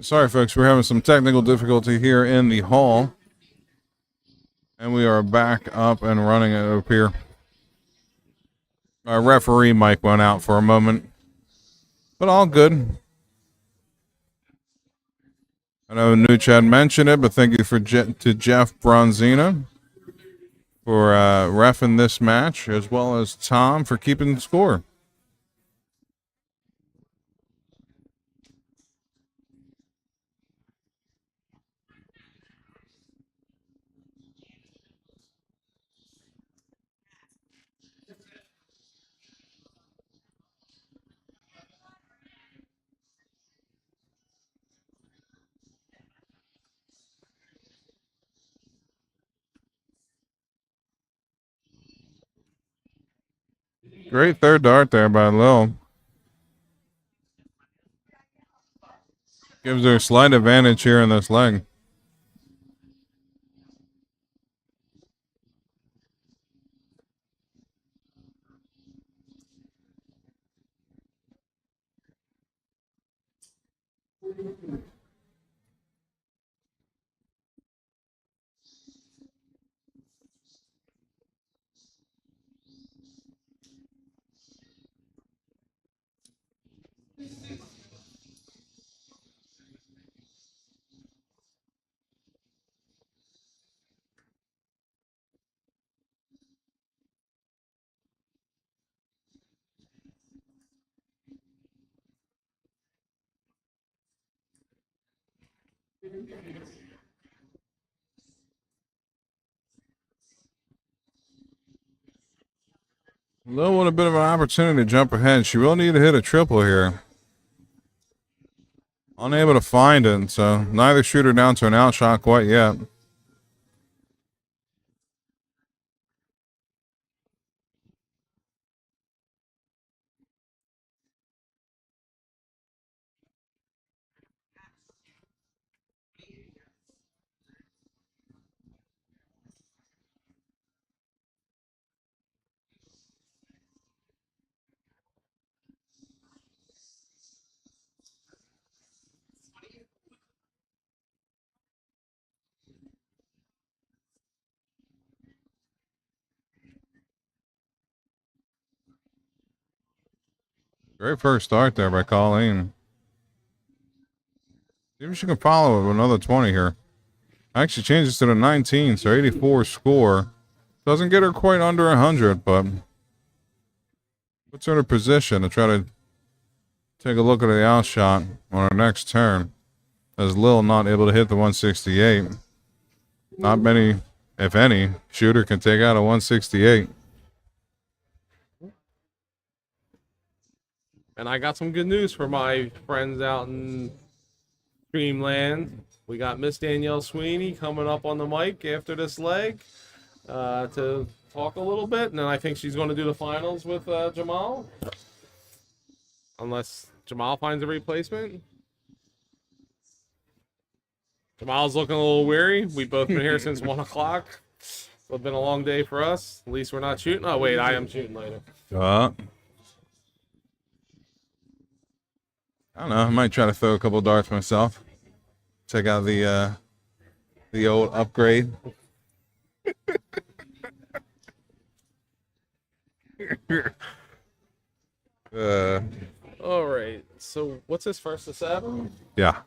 Sorry, folks, we're having some technical difficulty here in the hall. And we are back up and running it up here. Our referee mic went out for a moment. But all good. I know Nuchad mentioned it, but thank you to Jeff Bronzina for reffing this match, as well as Tom for keeping the score. Great third dart there by Lil. Gives her a slight advantage here in this leg. Lil with a bit of an opportunity to jump ahead. She will need to hit a triple here. Unable to find it, so neither shooter down to an outshot quite yet. Great first start there by Colleen. See if she can follow it with another 20 here. Actually changes to the 19, so 84 score. Doesn't get her quite under 100, but puts her in a position to try to take a look at the outshot on her next turn. As Lil not able to hit the 168. Not many, if any, shooter can take out a 168. And I got some good news for my friends out in Dreamland. We got Miss Danielle Sweeney coming up on the mic after this leg to talk a little bit. And then I think she's going to do the finals with Jamal. Unless Jamal finds a replacement. Jamal's looking a little weary. We've both been here since 1 o'clock. It's been a long day for us. At least we're not shooting. Oh, wait, I am shooting later. I don't know. I might try to throw a couple darts myself. Check out the old upgrade. All right. So what's this, first to 7? Yeah.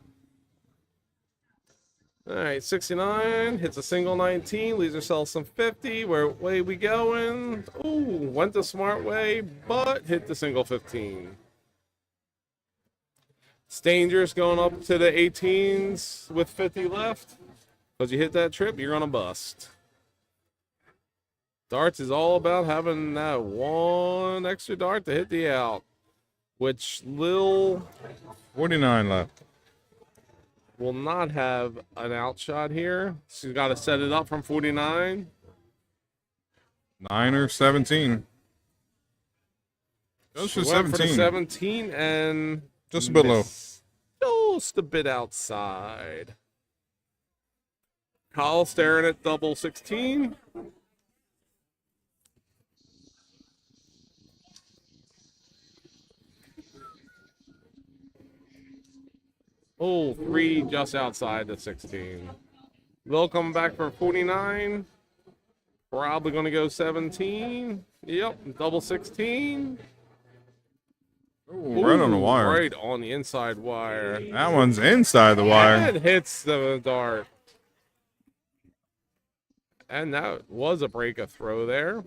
All right, 69, hits a single 19, leaves herself some 50. Where way we going? Ooh, went the smart way, but hit the single 15. It's dangerous going up to the 18s with 50 left. Because you hit that trip, you're going to bust. Darts is all about having that one extra dart to hit the out. Which Lil 49 left. will not have an outshot here. She's got to set it up from 49. 9 or 17. Goes for She went 17. for the 17 and Just a bit low. just a bit outside. Kyle staring at double 16. Oh, 3 just outside the 16. They'll come back for 49. Probably going to go 17. Yep, double 16. Ooh, right on the wire. Right on the inside wire. That one's inside the wire. And hits the dart. And that was a break a throw there.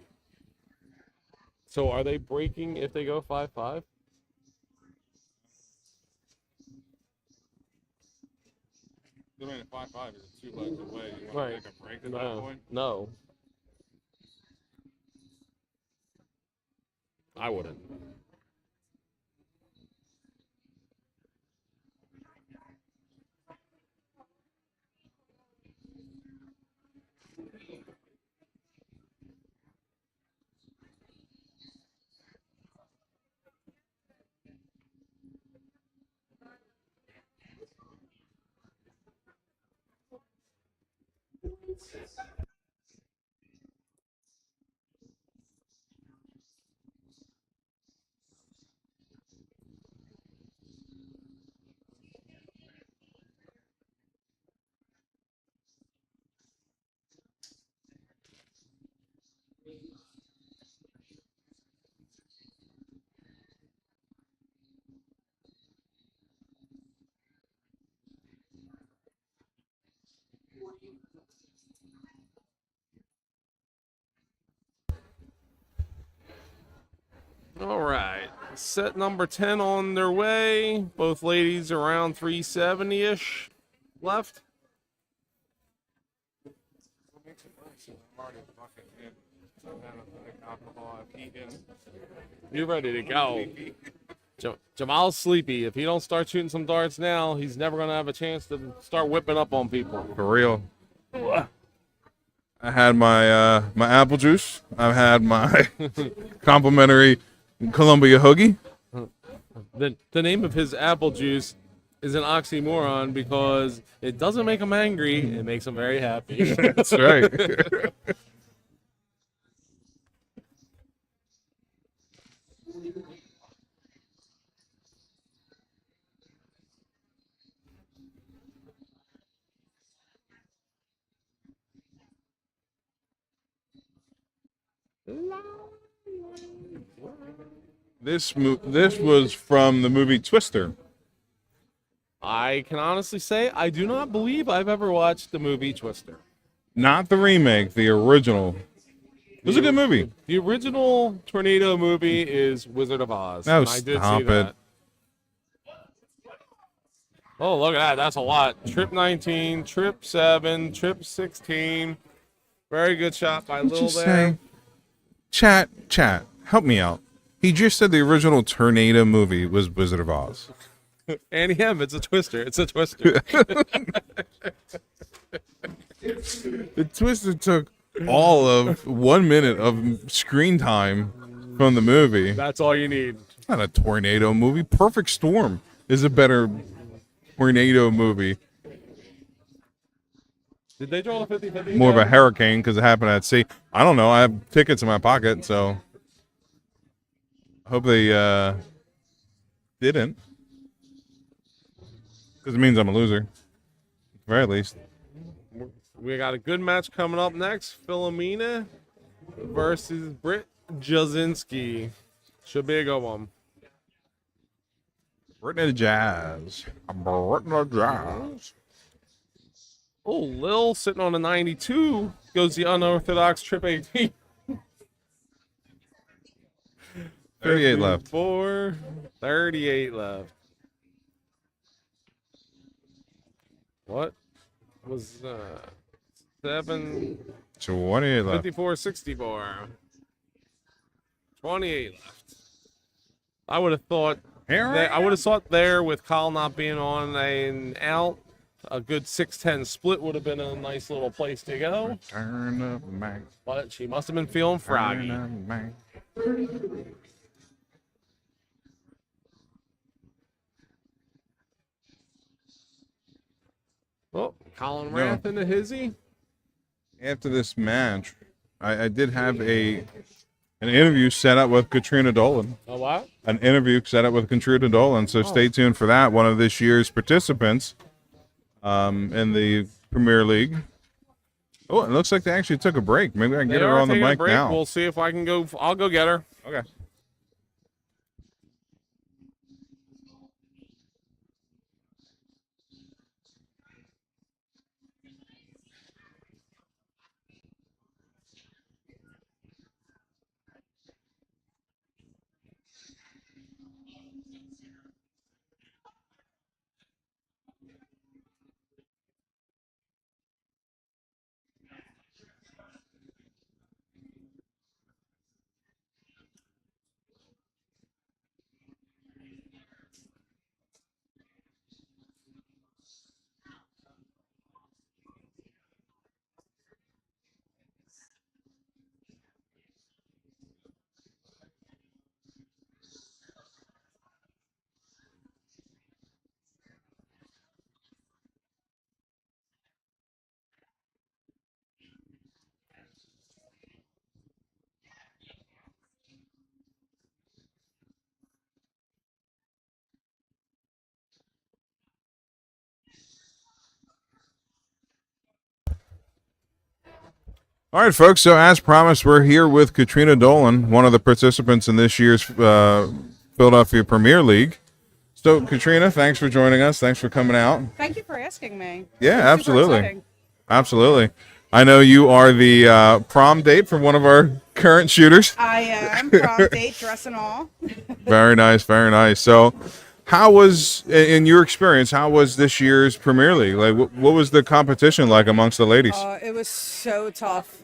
So are they breaking if they go 5-5? I mean, 5-5 is 2 legs away. You want Right. to take a break at that point? No. I wouldn't. All right. Set number 10 on their way. Both ladies around 370-ish left. You ready to go? Jamal's sleepy. If he don't start shooting some darts now, he's never going to have a chance to start whipping up on people. For real. I had my my apple juice. I've had my complimentary Columbia hoagie. The name of his apple juice is an oxymoron because it doesn't make him angry. It makes him very happy. That's right. This was from the movie Twister. I can honestly say I do not believe I've ever watched the movie Twister. Not the remake, the original. It was a good movie. The original tornado movie is Wizard of Oz. No, and I did stop see it. that. Oh, look at that. That's a lot. Trip 19, trip 7, trip 16. Very good shot by Lil Just there. say, chat, help me out. He just said the original tornado movie was Wizard of Oz. Annie M, it's a twister. It's a twister. The Twister took all of 1 minute of screen time from the movie. That's all you need. Not a tornado movie. Perfect Storm is a better tornado movie. Did they draw the 50-50? More of a hurricane because it happened at sea. I don't know. I have tickets in my pocket, so I hope they didn't. Because it means I'm a loser. At the very least. We got a good match coming up next. Filamina versus Britt Jasinski. Should be a good one. Brittany Jazz. Brittany Jazz. Oh, Lil sitting on a 92 goes the unorthodox trip 18. 38 left. 38 left. What was 7? 28 left. 54, 64. 28 left. I would have thought. I would have thought there with Kyle not being on and out, a good 6-10 split would have been a nice little place to go. Turn up, man. But she must have been feeling froggy. Turn up, man. Oh, Colin Rath into hizzy. After this match, I did have a An interview set up with Katrina Dolan. Oh, what? An interview set up with Katrina Dolan. So stay tuned for that. One of this year's participants in the Premier League. Oh, it looks like they actually took a break. Maybe I can get her on the mic now. We'll see if I can go. I'll go get her. Okay. All right, folks. So as promised, we're here with Katrina Dolan, one of the participants in this year's Philadelphia Premier League. So, Katrina, thanks for joining us. Thanks for coming out. Thank you for asking me. Yeah, Super absolutely. exciting. Absolutely. I know you are the prom date for one of our current shooters. I am prom date, dress and all. Very nice, very nice. So, how was, in your experience, how was this year's Premier League? Like, what was the competition like amongst the ladies? It was so tough.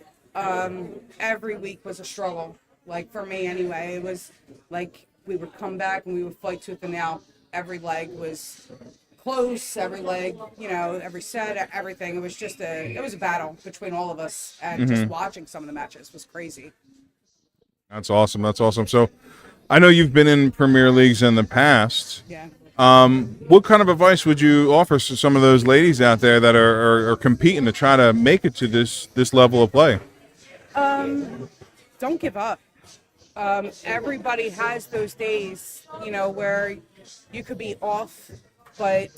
Every week was a struggle. Like for me, anyway, it was like we would come back and we would fight tooth and nail. Every leg was close. Every leg, every set, everything. It was just it was a battle between all of us, and just watching some of the matches was crazy. That's awesome. That's awesome. So, I know you've been in Premier Leagues in the past. Yeah. What kind of advice would you offer to some of those ladies out there that are competing to try to make it to this level of play? Don't give up. Everybody has those days, where you could be off, but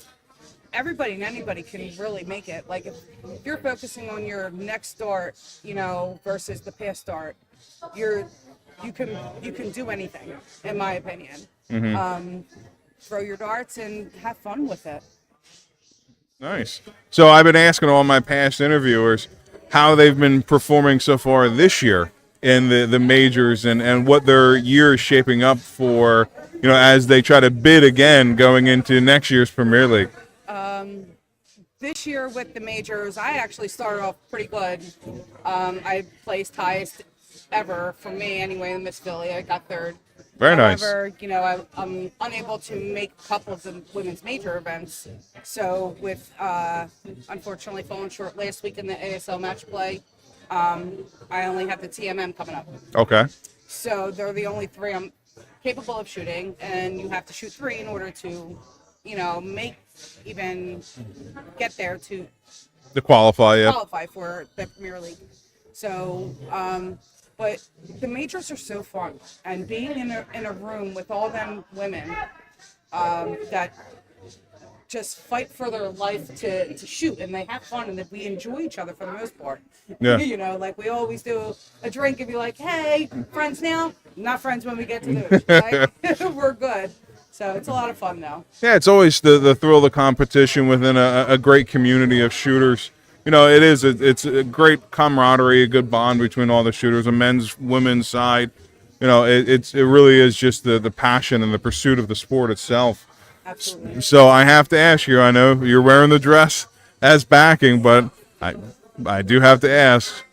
everybody and anybody can really make it. Like if you're focusing on your next start, versus the past start, you can do anything, in my opinion. Throw your darts and have fun with it. Nice. So I've been asking all my past interviewers how they've been performing so far this year in the majors and what their year is shaping up for, as they try to bid again going into next year's Premier League. This year with the majors, I actually started off pretty good. I placed highest ever for me anyway in Miss Philly. I got third. Very nice. However, I'm unable to make a couple of the women's major events. So with unfortunately falling short last week in the ASL match play, I only have the TMM coming up. Okay. So they're the only three I'm capable of shooting, and you have to shoot 3 in order to, get there to qualify for the Premier League. So, but the majors are so fun, and being in a room with all them women that just fight for their life to shoot, and they have fun, and that we enjoy each other for the most part. Yeah. Like we always do a drink and be like, hey, friends now? Not friends when we get to those, right? We're good. So it's a lot of fun though. Yeah, it's always the thrill of the competition within a great community of shooters. It's a great camaraderie, a good bond between all the shooters, a men's, women's side. It really is just the passion and the pursuit of the sport itself. Absolutely. So I have to ask you, I know you're wearing the dress as backing, but I do have to ask,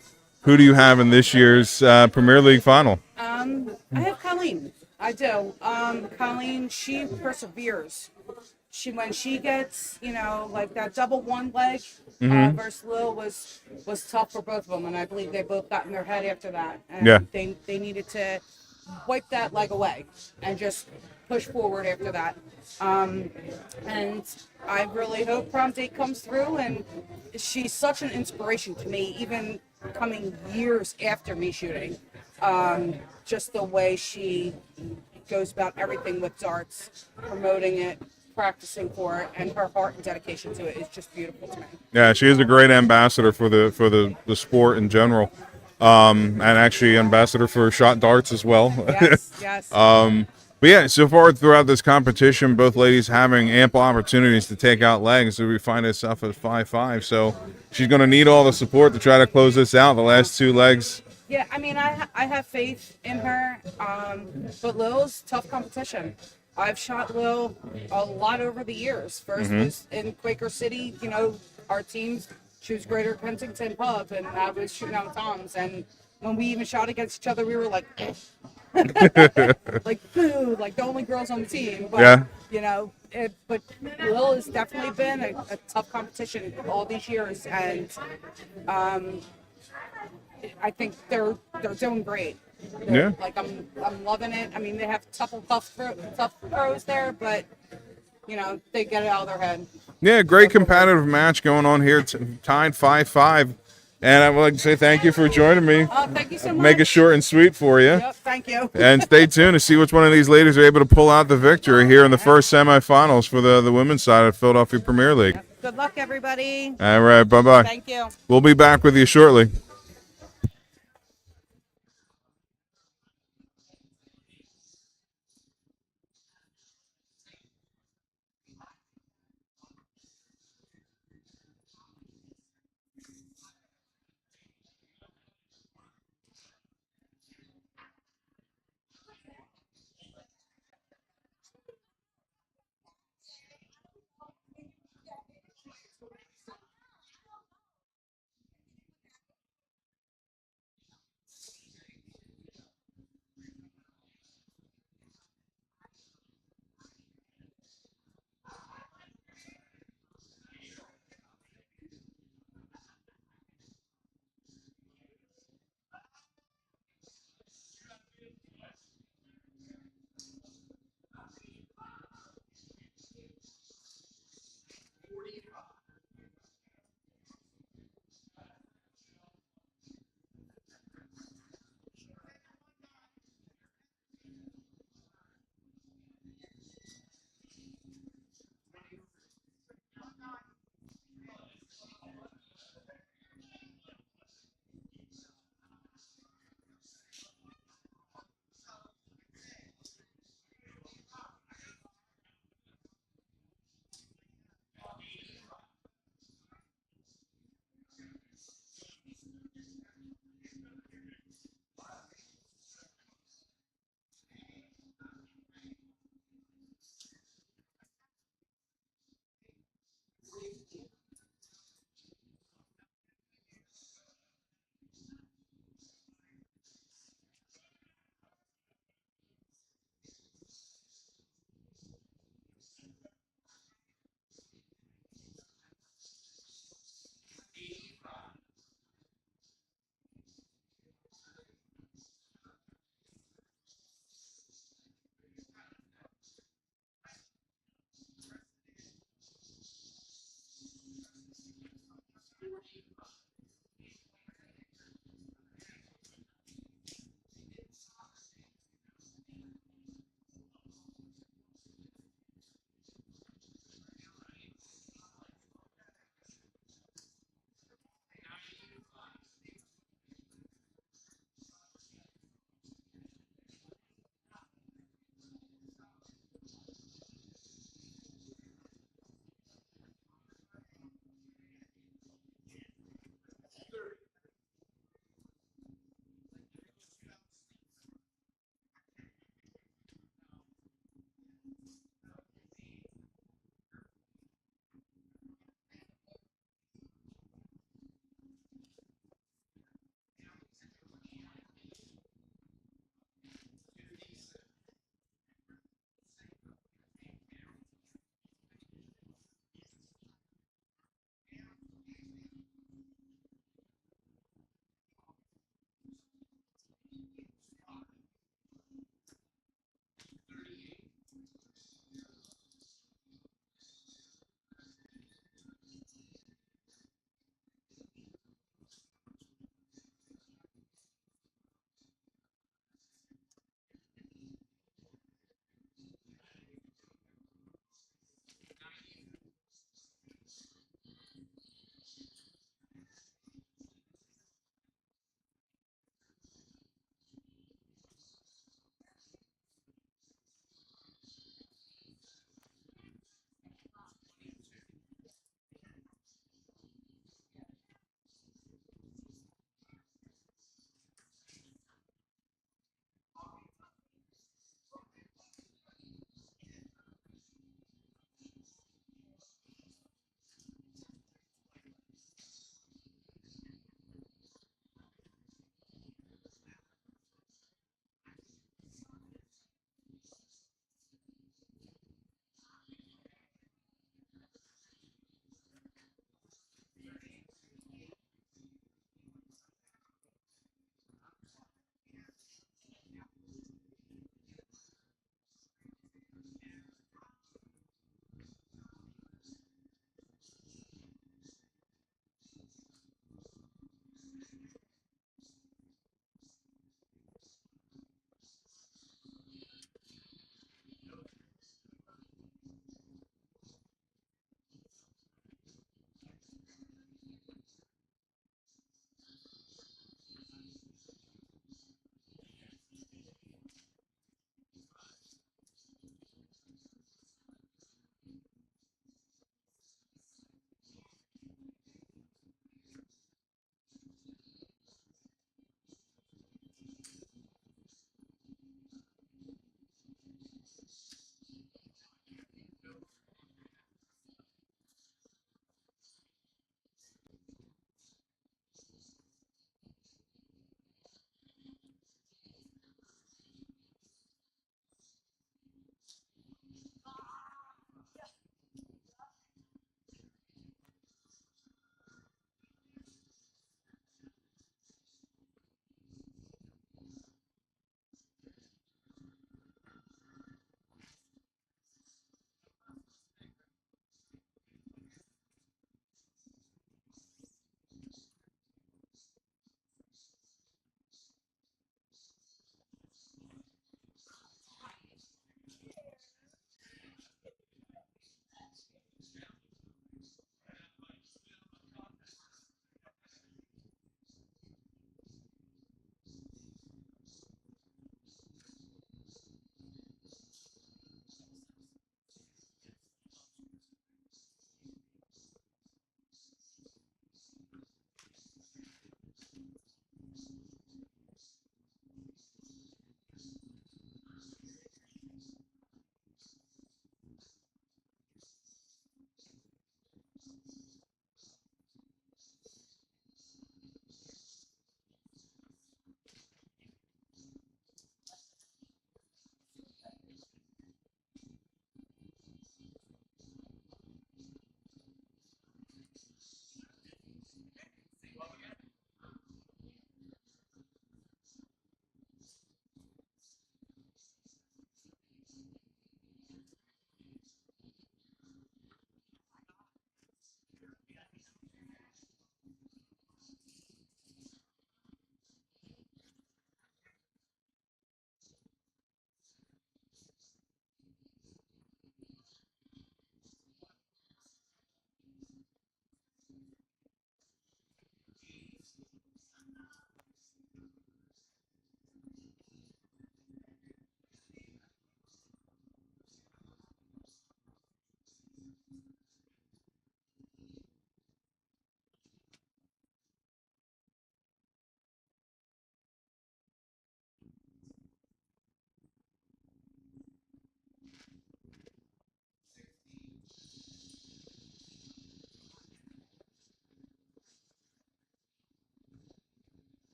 who do you have in this year's Premier League final? I have Colleen. I do. Colleen, she perseveres. When she gets, like that double one leg versus Lil was tough for both of them, and I believe they both got in their head after that. And yeah. They needed to wipe that leg away and just push forward after that. And I really hope prom date comes through, and she's such an inspiration to me, even coming years after me shooting. just the way she goes about everything with darts, promoting it, practicing for it, and her heart and dedication to it is just beautiful to me. Yeah, she is a great ambassador for the sport in general, and actually ambassador for shot darts as well. Yes, yes. But yeah, so far throughout this competition, both ladies having ample opportunities to take out legs. So we find ourselves at 5-5. So she's going to need all the support to try to close this out. The last two legs. Yeah, I mean, I have faith in her, but Lil's tough competition. I've shot Lil a lot over the years. First was in Quaker City, you know, our teams choose Greater Kensington Pub, and I was shooting on Tom's. And when we even shot against each other, we were like, like, boo, like the only girls on the team. But, Yeah. you know, but Lil has definitely been a tough competition all these years, and I think they're doing great. Yeah. Like I'm loving it. I mean, they have tough throws there, but you know they get it out of their head. Yeah, great competitive match going on here. Tied 5-5. And I would like to say thank you for joining me. Oh, thank you so much. Make it short and sweet for you. Yep, thank you. And stay tuned to see which one of these ladies are able to pull out the victory here in the first semifinals for the women's side of Philadelphia Premier League. Yep. Good luck, everybody. All right, bye-bye. Thank you. We'll be back with you shortly.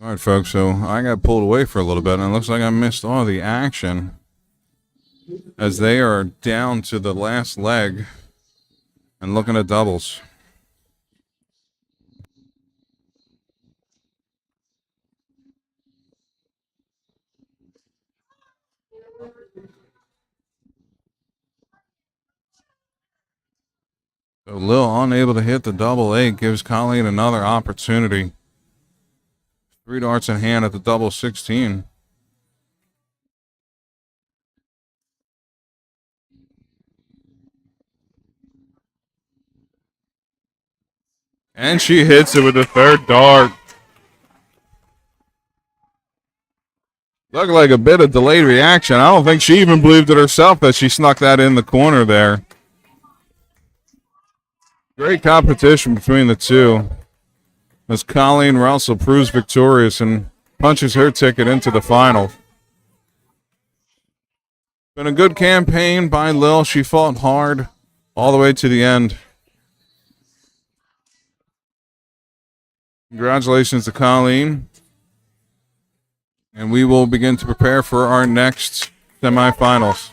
All right, folks, so I got pulled away for a little bit, and it looks like I missed all the action as they are down to the last leg and looking at doubles. So Lil unable to hit the double eight gives Colleen another opportunity. 3 darts in hand at the double 16. And she hits it with the third dart. Looked like a bit of delayed reaction. I don't think she even believed it herself that she snuck that in the corner there. Great competition between the two, as Colleen Russell proves victorious and punches her ticket into the final. Been a good campaign by Lil. She fought hard all the way to the end. Congratulations to Colleen. And we will begin to prepare for our next semifinals.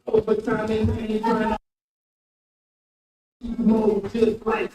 Overtime any kind of move to the right.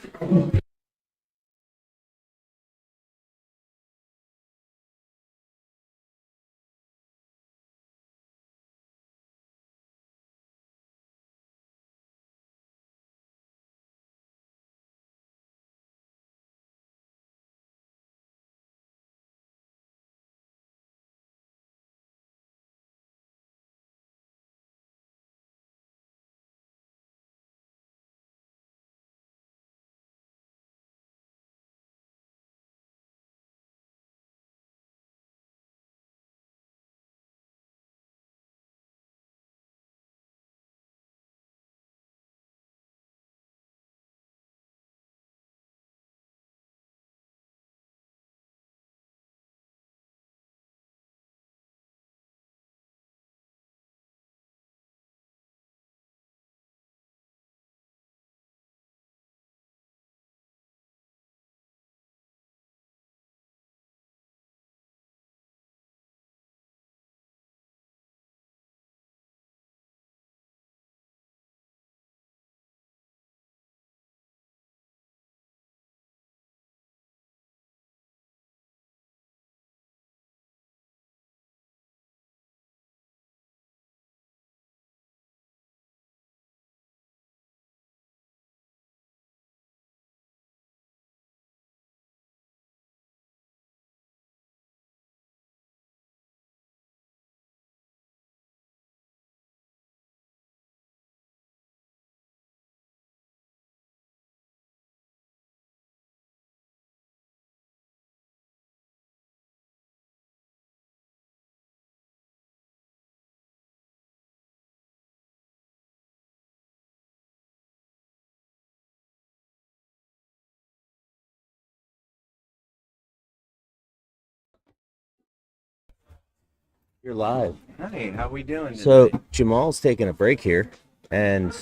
You're live. Hey, how we doing So today? Jamal's taking a break here, and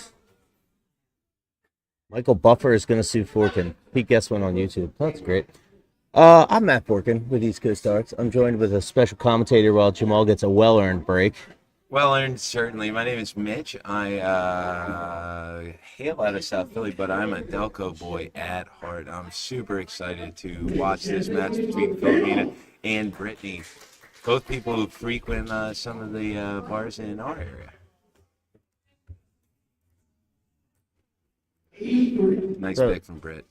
Michael Buffer is going to sue Forkin. Pete Guest went on YouTube. That's great. I'm Matt Forkin with East Coast Arts. I'm joined with a special commentator while Jamal gets a well-earned break. Well earned, certainly. My name is Mitch. I hail out of South Philly, but I'm a Delco boy at heart. I'm super excited to watch this match between Filamina and Brittany, both people who frequent some of the bars in our area. Nice So- pick from Britt.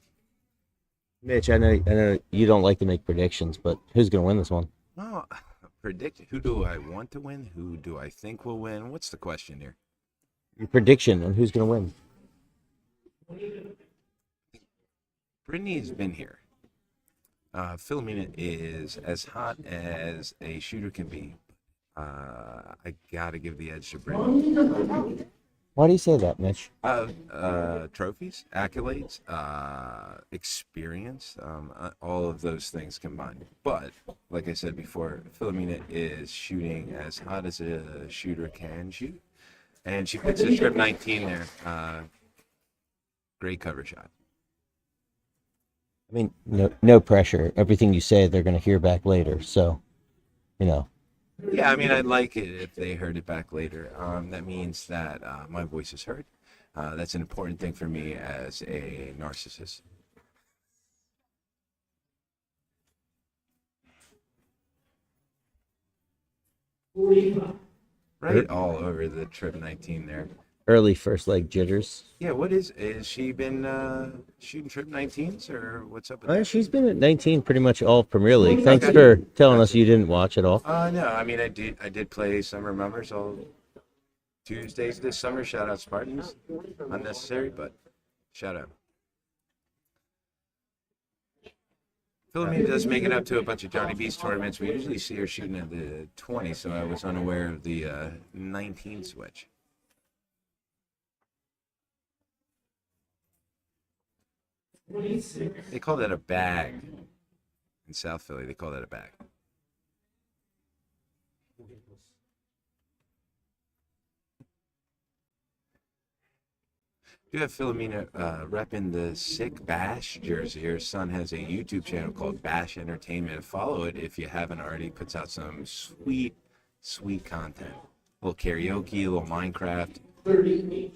Mitch, I know you don't like to make predictions, but who's going to win this one? Oh, predict. Who do I want to win? Who do I think will win? What's the question here? Your prediction on who's going to win? Brittany has been here. Philomena is as hot as a shooter can be. I gotta give the edge to Brittany. Why do you say that, Mitch? Trophies, accolades, experience, all of those things combined. But like I said before, Filamina is shooting as hot as a shooter can shoot, and she puts a trip 19 there. Great cover shot. I mean, no pressure. Everything you say, they're going to hear back later. So, you know. Yeah, I mean, I'd like it if they heard it back later. That means that my voice is heard. That's an important thing for me as a narcissist. Right all over the trip 19 there. Early first leg jitters. Yeah, what is she been shooting trip 19s or what's up with that? She's been at 19 pretty much all Premier League. Okay. Thanks for telling us you didn't watch it all. No, I mean I did play Summer Mummers all Tuesdays this summer. Shout out Spartans. Unnecessary, but shout out. Philomena does make it up to a bunch of Johnny B's tournaments. We usually see her shooting at the 20, so I was unaware of the 19 switch. They call that a bag. In South Philly, they call that a bag. You have Philomena repping the Sick Bash jersey. Her son has a YouTube channel called Bash Entertainment. Follow it if you haven't already. Puts out some sweet, sweet content. A little karaoke, a little Minecraft. 38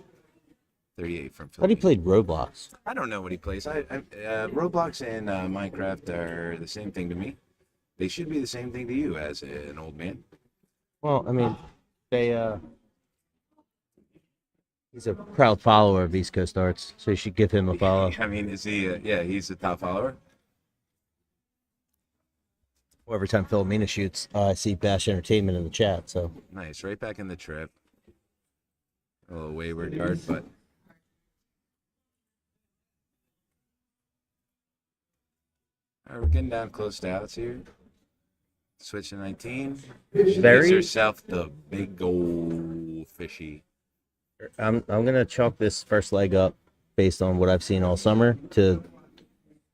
from Philomena. Thought he played Roblox. I don't know what he plays. Roblox and Minecraft are the same thing to me. They should be the same thing to you as an old man. Well, I mean, he's a proud follower of East Coast Arts, so you should give him a follow. I mean, is he? Yeah, he's a top follower. Well, every time Philomena shoots, I see Bash Entertainment in the chat. So Nice, right back in the trip. A little wayward yard, but all right, we're getting down close to outs here. Switch to 19. She gives herself the big old fishy. I'm gonna chalk this first leg up based on what I've seen all summer to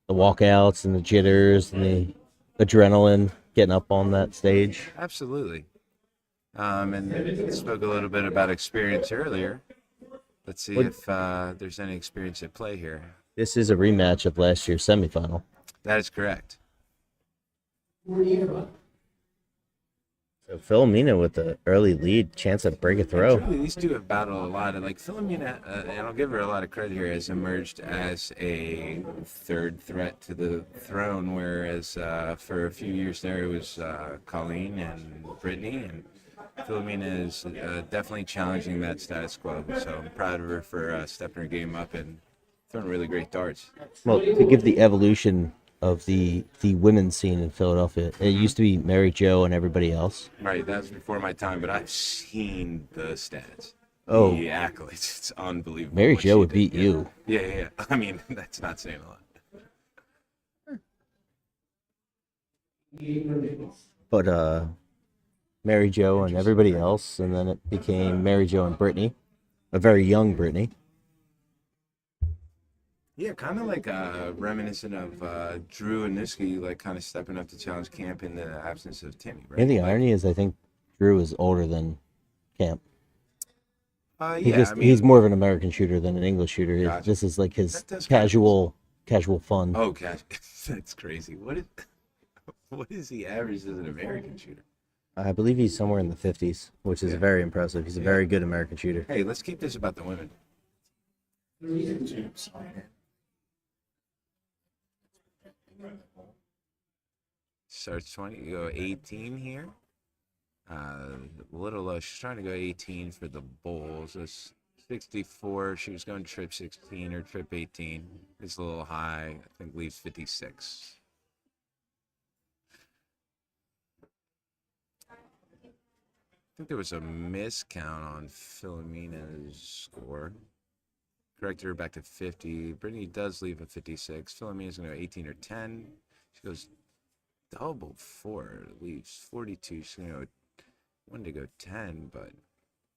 the walkouts and the jitters and the adrenaline getting up on that stage. Absolutely. And we spoke a little bit about experience earlier. Let's see if there's any experience at play here. This is a rematch of last year's semifinal. That is correct. So Philomena with the early lead, chance to break a throw. Truly, these two have battled a lot. Like Philomena, and I'll give her a lot of credit here, has emerged as a third threat to the throne, whereas for a few years there it was Colleen and Brittany, and Philomena is definitely challenging that status quo. So I'm proud of her for stepping her game up and throwing really great darts. Well, to give the evolution of the women's scene in Philadelphia, it used to be Mary Jo and everybody else. Right, that's before my time, but I've seen the stats. Oh. The accolades, it's unbelievable. Mary what Jo she would did. beat you. Yeah. I mean, that's not saying a lot. But Mary Jo and everybody else, and then it became Mary Jo and Brittany, a very young Brittany. Yeah, kind of like reminiscent of Drew and Niski, like kind of stepping up to challenge Camp in the absence of Timmy, right? And the irony is, I think Drew is older than Camp. He's more of an American shooter than an English shooter. Gotcha. This is like his casual fun. Oh, gosh, that's crazy. What is the average as an American shooter? I believe he's somewhere in the 50s, which is very impressive. He's a very good American shooter. Hey, let's keep this about the women. Starts 20, you go 18 here. A little low. She's trying to go 18 for the Bulls. It's 64. She was going trip 16 or trip 18. It's a little high. I think leaves 56. I think there was a miscount on Philomena's score. Corrected her back to 50. Brittany does leave a 56. Philomena's going to go 18 or 10. She goes double 4. Leaves 42. She's going to go, wanted to go 10, but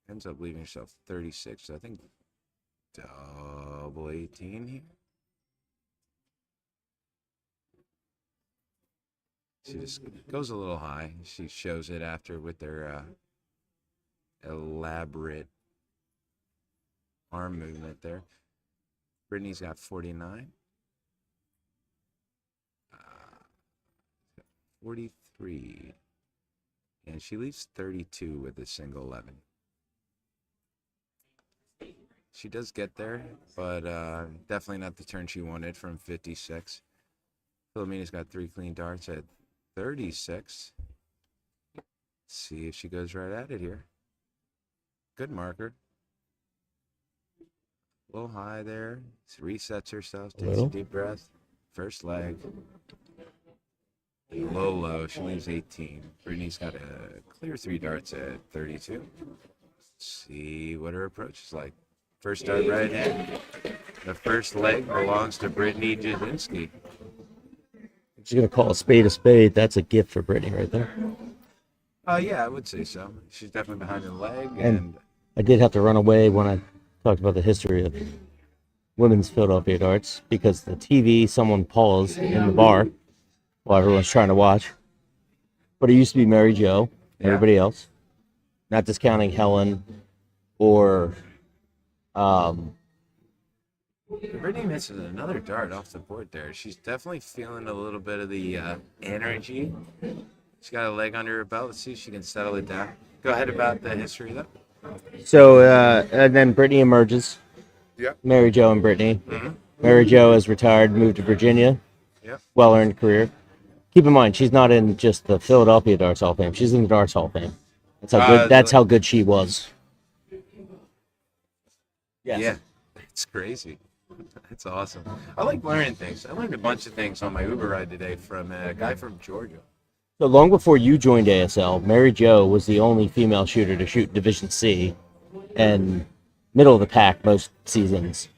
ends up leaving herself 36. So I think double 18 here. She just goes a little high. She shows it after with their elaborate arm movement there. Brittany's got 49. 43. And she leaves 32 with a single 11. She does get there, but definitely not the turn she wanted from 56. Filamina's got 3 clean darts at 36. Let's see if she goes right at it here. Good marker. A little high there. Resets herself, takes a deep breath. First leg. A little low. She leaves 18. Brittany's got a clear 3 darts at 32. Let's see what her approach is like. First dart right in. The first leg belongs to Brittany Jasinski. She's going to call a spade. That's a gift for Brittany right there. Yeah, I would say so. She's definitely behind her leg. And I did have to run away when I talked about the history of women's Philadelphia darts because the TV, someone paused in the bar while everyone's trying to watch. But it used to be Mary Jo, everybody else. Not discounting Helen or Brittany misses another dart off the board there. She's definitely feeling a little bit of the energy. She's got a leg under her belt. Let's see if she can settle it down. Go ahead about the history, though. So, and then Brittany emerges. Yep. Mary Jo and Brittany. Mm-hmm. Mary Jo is retired, moved to Virginia. Yep. Well-earned career. Keep in mind, she's not in just the Philadelphia Darts Hall of Fame. She's in the Darts Hall of Fame. That's how good. That's how good she was. Yes. Yeah, it's crazy. That's awesome. I like learning things. I learned a bunch of things on my Uber ride today from a guy from Georgia. So long before you joined ASL, Mary Jo was the only female shooter to shoot Division C and middle of the pack most seasons.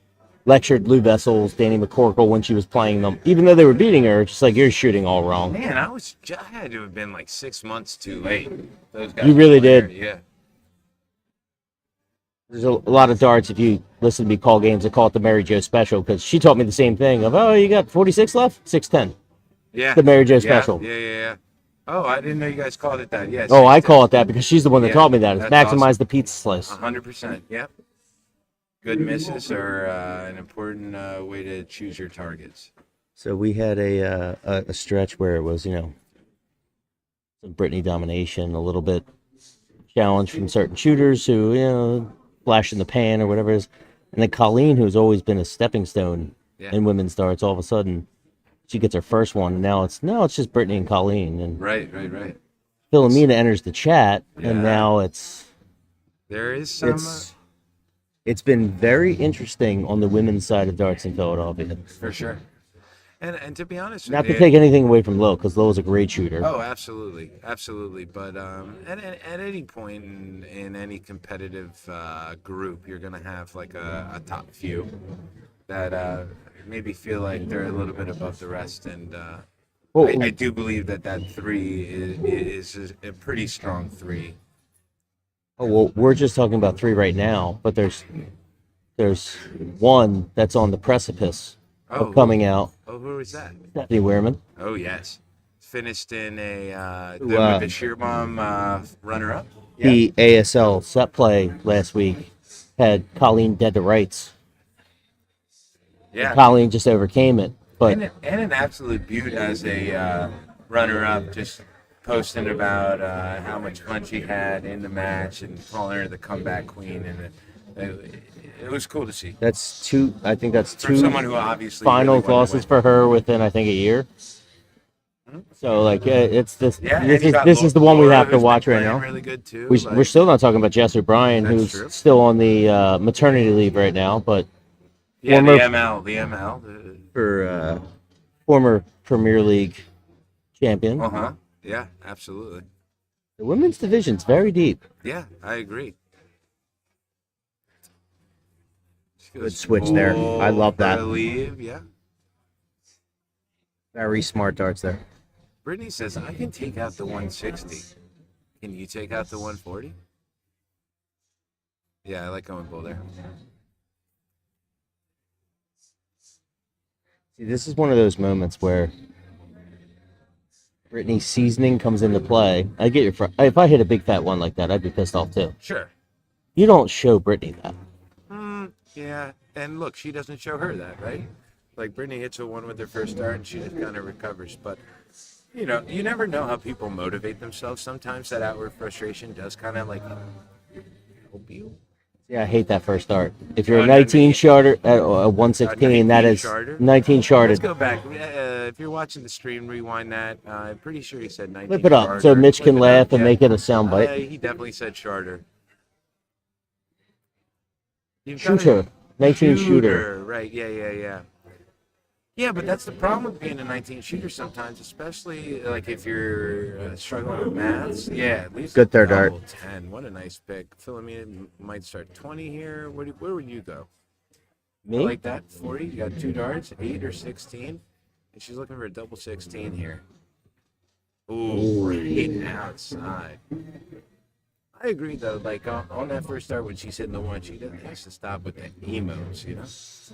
Lectured Lou Vessels, Danny McCorkle when she was playing them. Even though they were beating her, just like, you're shooting all wrong. Man, I had to have been like 6 months too late. Those guys You really were did. Yeah. There's a lot of darts, if you listen to me call games, I call it the Mary Jo special, because she taught me the same thing of, oh, you got 46 left? 610. Yeah. The Mary Jo special. Yeah. Oh, I didn't know you guys called it that. Yes. Oh, I call it that because she's the one that Yeah, taught me that. It's that's maximize awesome. the pizza slice. 100%. Yep. Good misses are an important way to choose your targets. So we had a stretch where it was, some Brittany domination, a little bit challenge from certain shooters who, flash in the pan or whatever it is. And then Colleen, who's always been a stepping stone in women's darts, all of a sudden she gets her first one, and now it's just Brittany and Colleen. And Right. Filamina enters the chat, and now There is some... it's been very interesting on the women's side of darts in Philadelphia. For sure. And to be honest with Not you... to take anything away from Lo, because Lo's a great shooter. Oh, absolutely. But at any point in any competitive group, you're going to have like a top few that maybe feel like they're a little bit above the rest. And I do believe that 3 is a pretty strong 3. Oh, well, we're just talking about 3 right now, but there's one that's on the precipice of coming out. Oh, who is that? Stephanie Wehrman. Oh, yes. Finished in the Sheer Bomb runner-up. The ASL set play last week had Colleen dead to rights. Yeah. And Colleen just overcame it. But And an absolute beaut as a runner-up, just posting about how much fun she had in the match and calling her the comeback queen, and it was cool to see. that's two. I think that's For two someone who obviously final really wanted to losses win. for her within, I think, a year. So it's this. Yeah, this and you is got this is the one we Laura, have to who's been watch right playing now. Really good too. We're still not talking about Jess O'Brien, That's who's true. still on the maternity leave right now, but the former- ML. for former Premier League champion. Yeah, absolutely. The women's division's very deep. Yeah, I agree. Good switch there. I love that. Believe, yeah. Very smart darts there. Brittany says, I can take out the 160. Can you take out the 140? Yeah, I like going bull there. See, this is one of those moments where Brittany's seasoning comes into play. I get your if I hit a big fat one like that, I'd be pissed off too. Sure. You don't show Brittany that. Yeah, and look, she doesn't show her that, right? Like Brittany hits a one with her first start, and she just kind of recovers. But you know, you never know how people motivate themselves. Sometimes that outward frustration does kind of like help you. Yeah, I hate that first start. If you're Oh, a no, 19 me. charter, a 116, that 19 is charter? 19 Let's charted. go back. If you're watching the stream, rewind that. I'm pretty sure he said 19. Flip it up so charter. Mitch Flip can it laugh up, and yeah. make it a soundbite. He definitely said charter. You've got Shooter. a 19 shooter. Right, yeah. Yeah, but that's the problem with being a 19 shooter sometimes, especially like if you're struggling with maths. Yeah, at least Good third dart. double 10. What a nice pick. Filamina might start 20 here. Where would you go? Me? Like that? 40? You got 2 darts, 8 or 16? And she's looking for a double 16 here. Ooh, right outside. I agree though. Like on that first start when she's hitting the one, she doesn't have to stop with the emos, you know.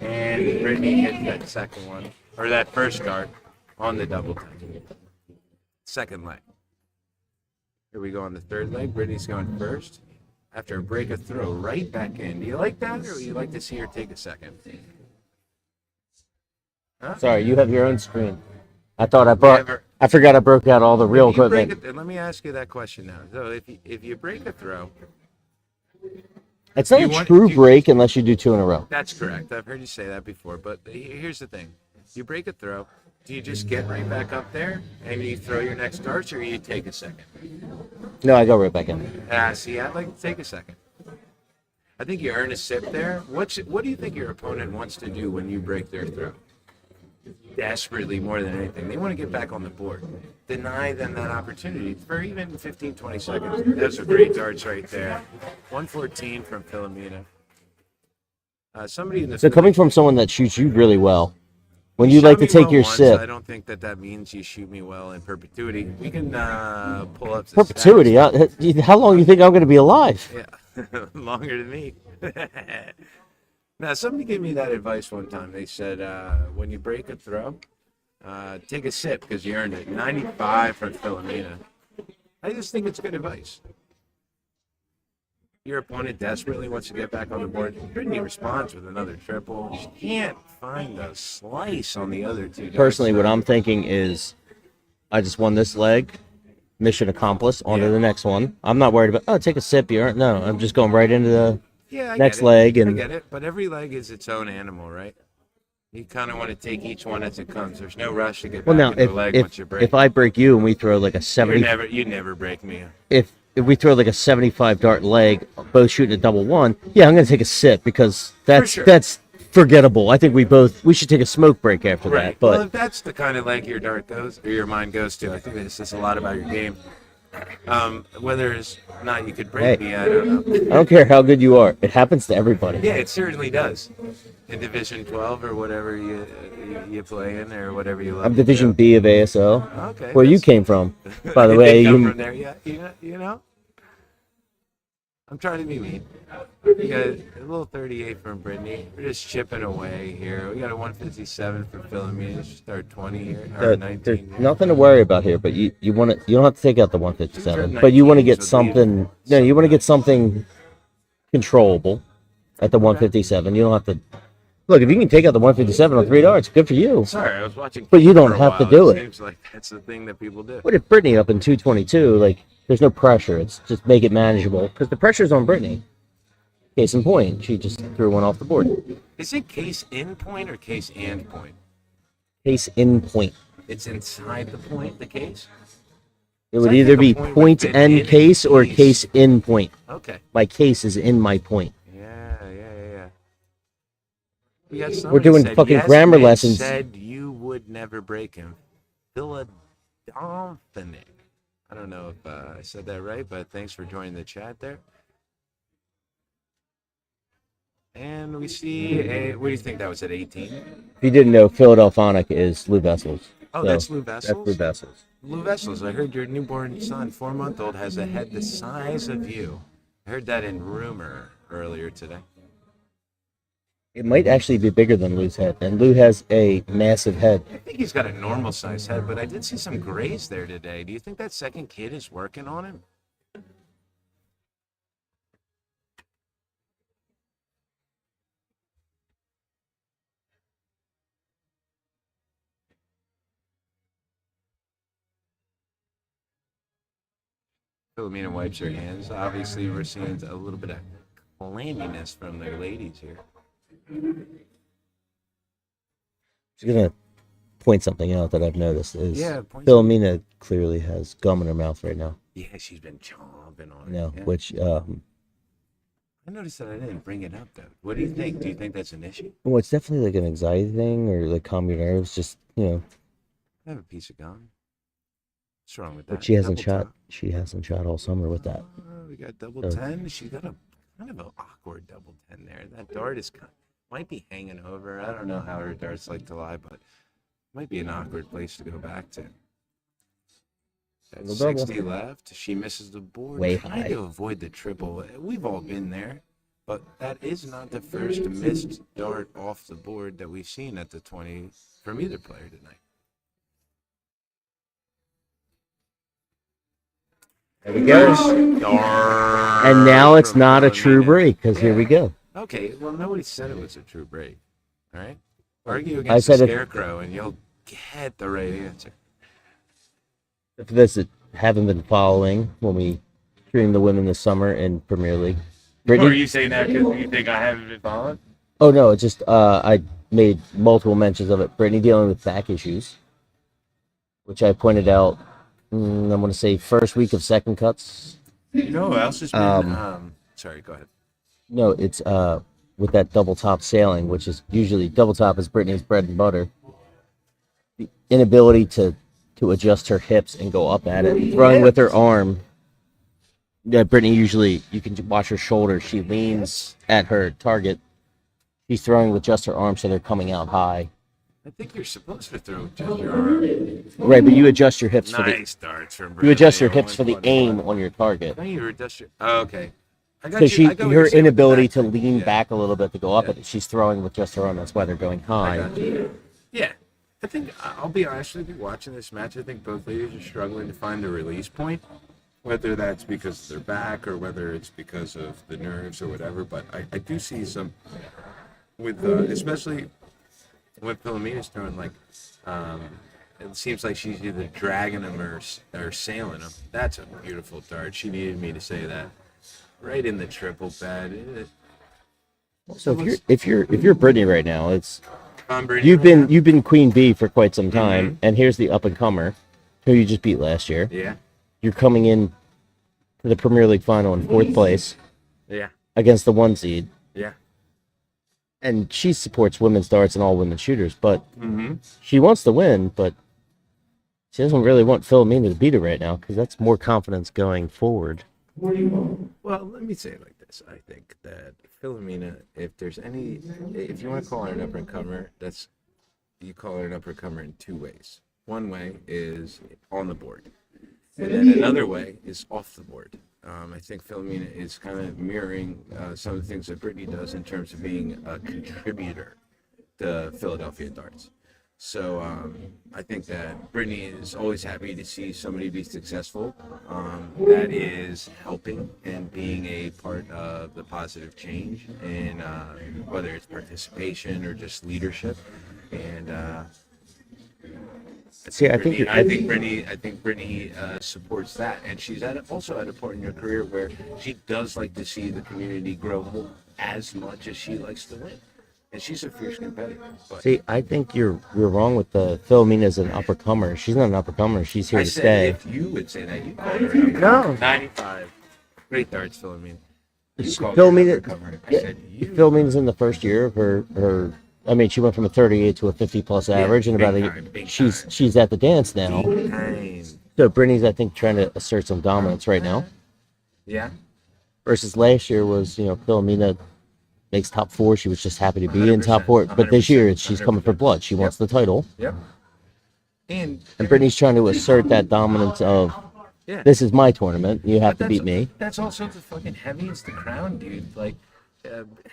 And Brittany hit that second one or that first start on the double 10. Second leg. Here we go on the third leg. Brittany's going first. After a break, a throw right back in. Do you like that, or would you like to see her take a second? Huh? Sorry, you have your own screen. I thought I brought. Never. I forgot I broke out all the real If you break equipment. let me ask you that question now. So if you break a throw, It's not you a want- true you- break unless you do 2 in a row. that's correct. I've heard you say that before. But here's the thing: you break a throw. Do you just get right back up there and you throw your next darts, or you take a second? No, I go right back in. See, I'd like to take a second. I think you earn a sip there. What do you think your opponent wants to do when you break their throw? Desperately, more than anything, they want to get back on the board. Deny them that opportunity for even 15, 20 seconds. Those are great darts right there. 114 from Filamina. Somebody in the So coming from someone that shoots you really well, when you shot like to me take well your once, sip, I don't think that means you shoot me well in perpetuity. We can pull up the perpetuity. stats. How long do you think I'm going to be alive? Yeah, longer than me. Now, somebody gave me that advice one time. They said, when you break a throw, take a sip because you earned it. 95 from Filamina. I just think it's good advice. Your opponent desperately wants to get back on the board. Brittany responds with another triple. She can't find the slice on the other 2 darts. Personally, what I'm thinking is, I just won this leg, mission accomplished. On to the next one. I'm not worried about take a sip. No, I'm just going right into the next leg. I And get it, but every leg is its own animal, right? You kind of want to take each one as it comes. There's no rush to get well, back now into a leg once you break. if I break you and we throw like a 70, you never break me. if we throw like a 75 dart leg, both shooting a double 1, yeah, I'm going to take a sip because that's sure. that's forgettable. I think we should take a smoke break after Right. that. But Well, if that's the kind of leg your dart goes or your mind goes to, I think this says a lot about your game. Whether it's not you could break me, I don't know. I don't care how good you are. It happens to everybody. Yeah, it certainly does. In Division 12 or whatever you play in or whatever you love. I'm to Division do. B of ASL, Okay. where you that's- came from, by the I way. did come You, from there, yeah. You know. I'm trying to be mean. We got a little 38 from Brittany. We're just chipping away here. We got a 157 from Filamina. She started 20 here, or there's 19. Here. nothing to worry about here, but you want to. You don't have to take out the 157, but you want to 19s get would something. leave No, you want to get something controllable at the 157. You don't have to. Look, if you can take out the 157 on 3 darts, good for you. Sorry, I was watching. But you don't for a have to while. do it. Seems like that's the thing that people do. What if Brittany up in 222? Like, there's no pressure. It's just make it manageable because the pressure's on Brittany. Case in point, she just threw one off the board. Is it case in point or case and point? Case in point. It's inside the point, the case? It would I either think a be point would point fit and in a case or case. case in point. Okay. My case is in my point. Yeah. We got We're somebody doing said, fucking yes, grammar Mitch lessons. Said you would never break him. Philadelphia. I don't know if I said that right, but thanks for joining the chat there. And we see, what do you think that was at 18? If you didn't know, Philadelphonic is Lou Vessels. Oh, So, that's Lou Vessels? That's Lou Vessels. Lou Vessels, I heard your newborn son, 4-month-old, has a head the size of you. I heard that in rumor. earlier today. It might actually be bigger than Lou's head, and Lou has a massive head. I think he's got a normal size head, but I did see some grays there today. Do you think that second kid is working on him? Filamina wipes her hands. Obviously, we're seeing a little bit of clamminess from the ladies here. She's gonna point something out that I've noticed is point Filamina clearly has gum in her mouth right now. Yeah, she's been chomping on it. No, yeah. which I noticed that I didn't bring it up, though. What do you think? Do you think that's an issue? well, it's definitely like an anxiety thing or like calm your nerves. Just I have a piece of gum. What's wrong with that? but she hasn't Double shot. top? She hasn't shot all summer with that. We got double So- 10. She got a kind of an awkward double 10 there. That dart is might be hanging over. I don't know how her darts like to lie, but might be an awkward place to go back to. At Double double. 60 left, she misses the board. Way Trying high. to avoid the triple. We've all been there, but that is not the first missed dart off the board that we've seen at the 20 from either player tonight. There we go. Dart And now it's from not a true Filamina. break because here we go. Okay, well, nobody said it was a true break. All right? Argue I against said the it- scarecrow, and you'll get the right answer. For those that haven't been following, when we streamed the women this summer in Premier League, Or are Brittany. you saying that because you think I haven't been following? Oh no, it's just I made multiple mentions of it. Brittany dealing with back issues, which I pointed out. I'm going to say first week of second cuts. You know who else has been? Sorry, go ahead. No, it's with that double top sailing, which is usually double top is Brittany's bread and butter. The inability to adjust her hips and go up at it, throwing with her arm. Yeah, Brittany usually you can watch her shoulders. She leans at her target. She's throwing with just her arms, so they're coming out high. I think you're supposed to throw just your arm. Right, but you adjust your hips for the Nice darts from you adjust your Brittany. hips for the aim on your target. No, you adjust your. Oh, okay. I got So you. I got what her you're saying with the inability back to thing. lean Yeah, back a little bit to go up Yeah. at it. She's throwing with just her arm. That's why they're going I high. got you. Yeah. I think I'll be honest with you. Watching this match, I think both ladies are struggling to find a release point. Whether that's because of their back or whether it's because of the nerves or whatever, but I do see some with especially when Filamina's throwing, like it seems like she's either dragging them or sailing them. That's a beautiful dart. She needed me to say that. Right in the triple bed. So if you're Brittany right now, it's I'm Brittany you've right been now. you've been queen bee for quite some time, and here's the up and comer, who you just beat last year. Yeah. You're coming in to the Premier League final in fourth place Yeah. against the 1 seed, Yeah. and she supports women's darts and all women shooters, but Mm-hmm. she wants to win, but she doesn't really want Filamina to beat her right now because that's more confidence going forward. Well, let me say it like this. I think that Filamina, if you want to call her an upper comer, you call her an upper comer in two ways. One way is on the board, and then another way is off the board. I think Filamina is kind of mirroring some of the things that Brittany does in terms of being a contributor to Philadelphia darts. So I think that Brittany is always happy to see somebody be successful that is helping and being a part of the positive change, and whether it's participation or just leadership. And See, I think I think Brittany supports that, and she's also at a point in her career where she does like to see the community grow as much as she likes to win. And she's a fierce competitor. But See, I think you're wrong with the Filamina's an upper comer. She's not an upper comer. She's here I to said stay. if you would say that, you called her an No. 95. Great darts, Filamina. You called Philomena- her an uppercomer. I said you. Filamina's in the first year of her. I mean, she went from a 38 to a 50+ average in big about a time, year. big She's time. she's at the dance now. Time. So Brittany's, I think, trying to assert some dominance right now. Yeah. Versus last year was, Filamina makes top 4. She was just happy to be in top 100%, 4. But this year, she's 100%. coming for blood. She wants the title. Yep. And Brittany's trying to assert that dominance of, yeah. this is my tournament. You have to But beat me. That's also the fucking heavy as the crown, dude. Like,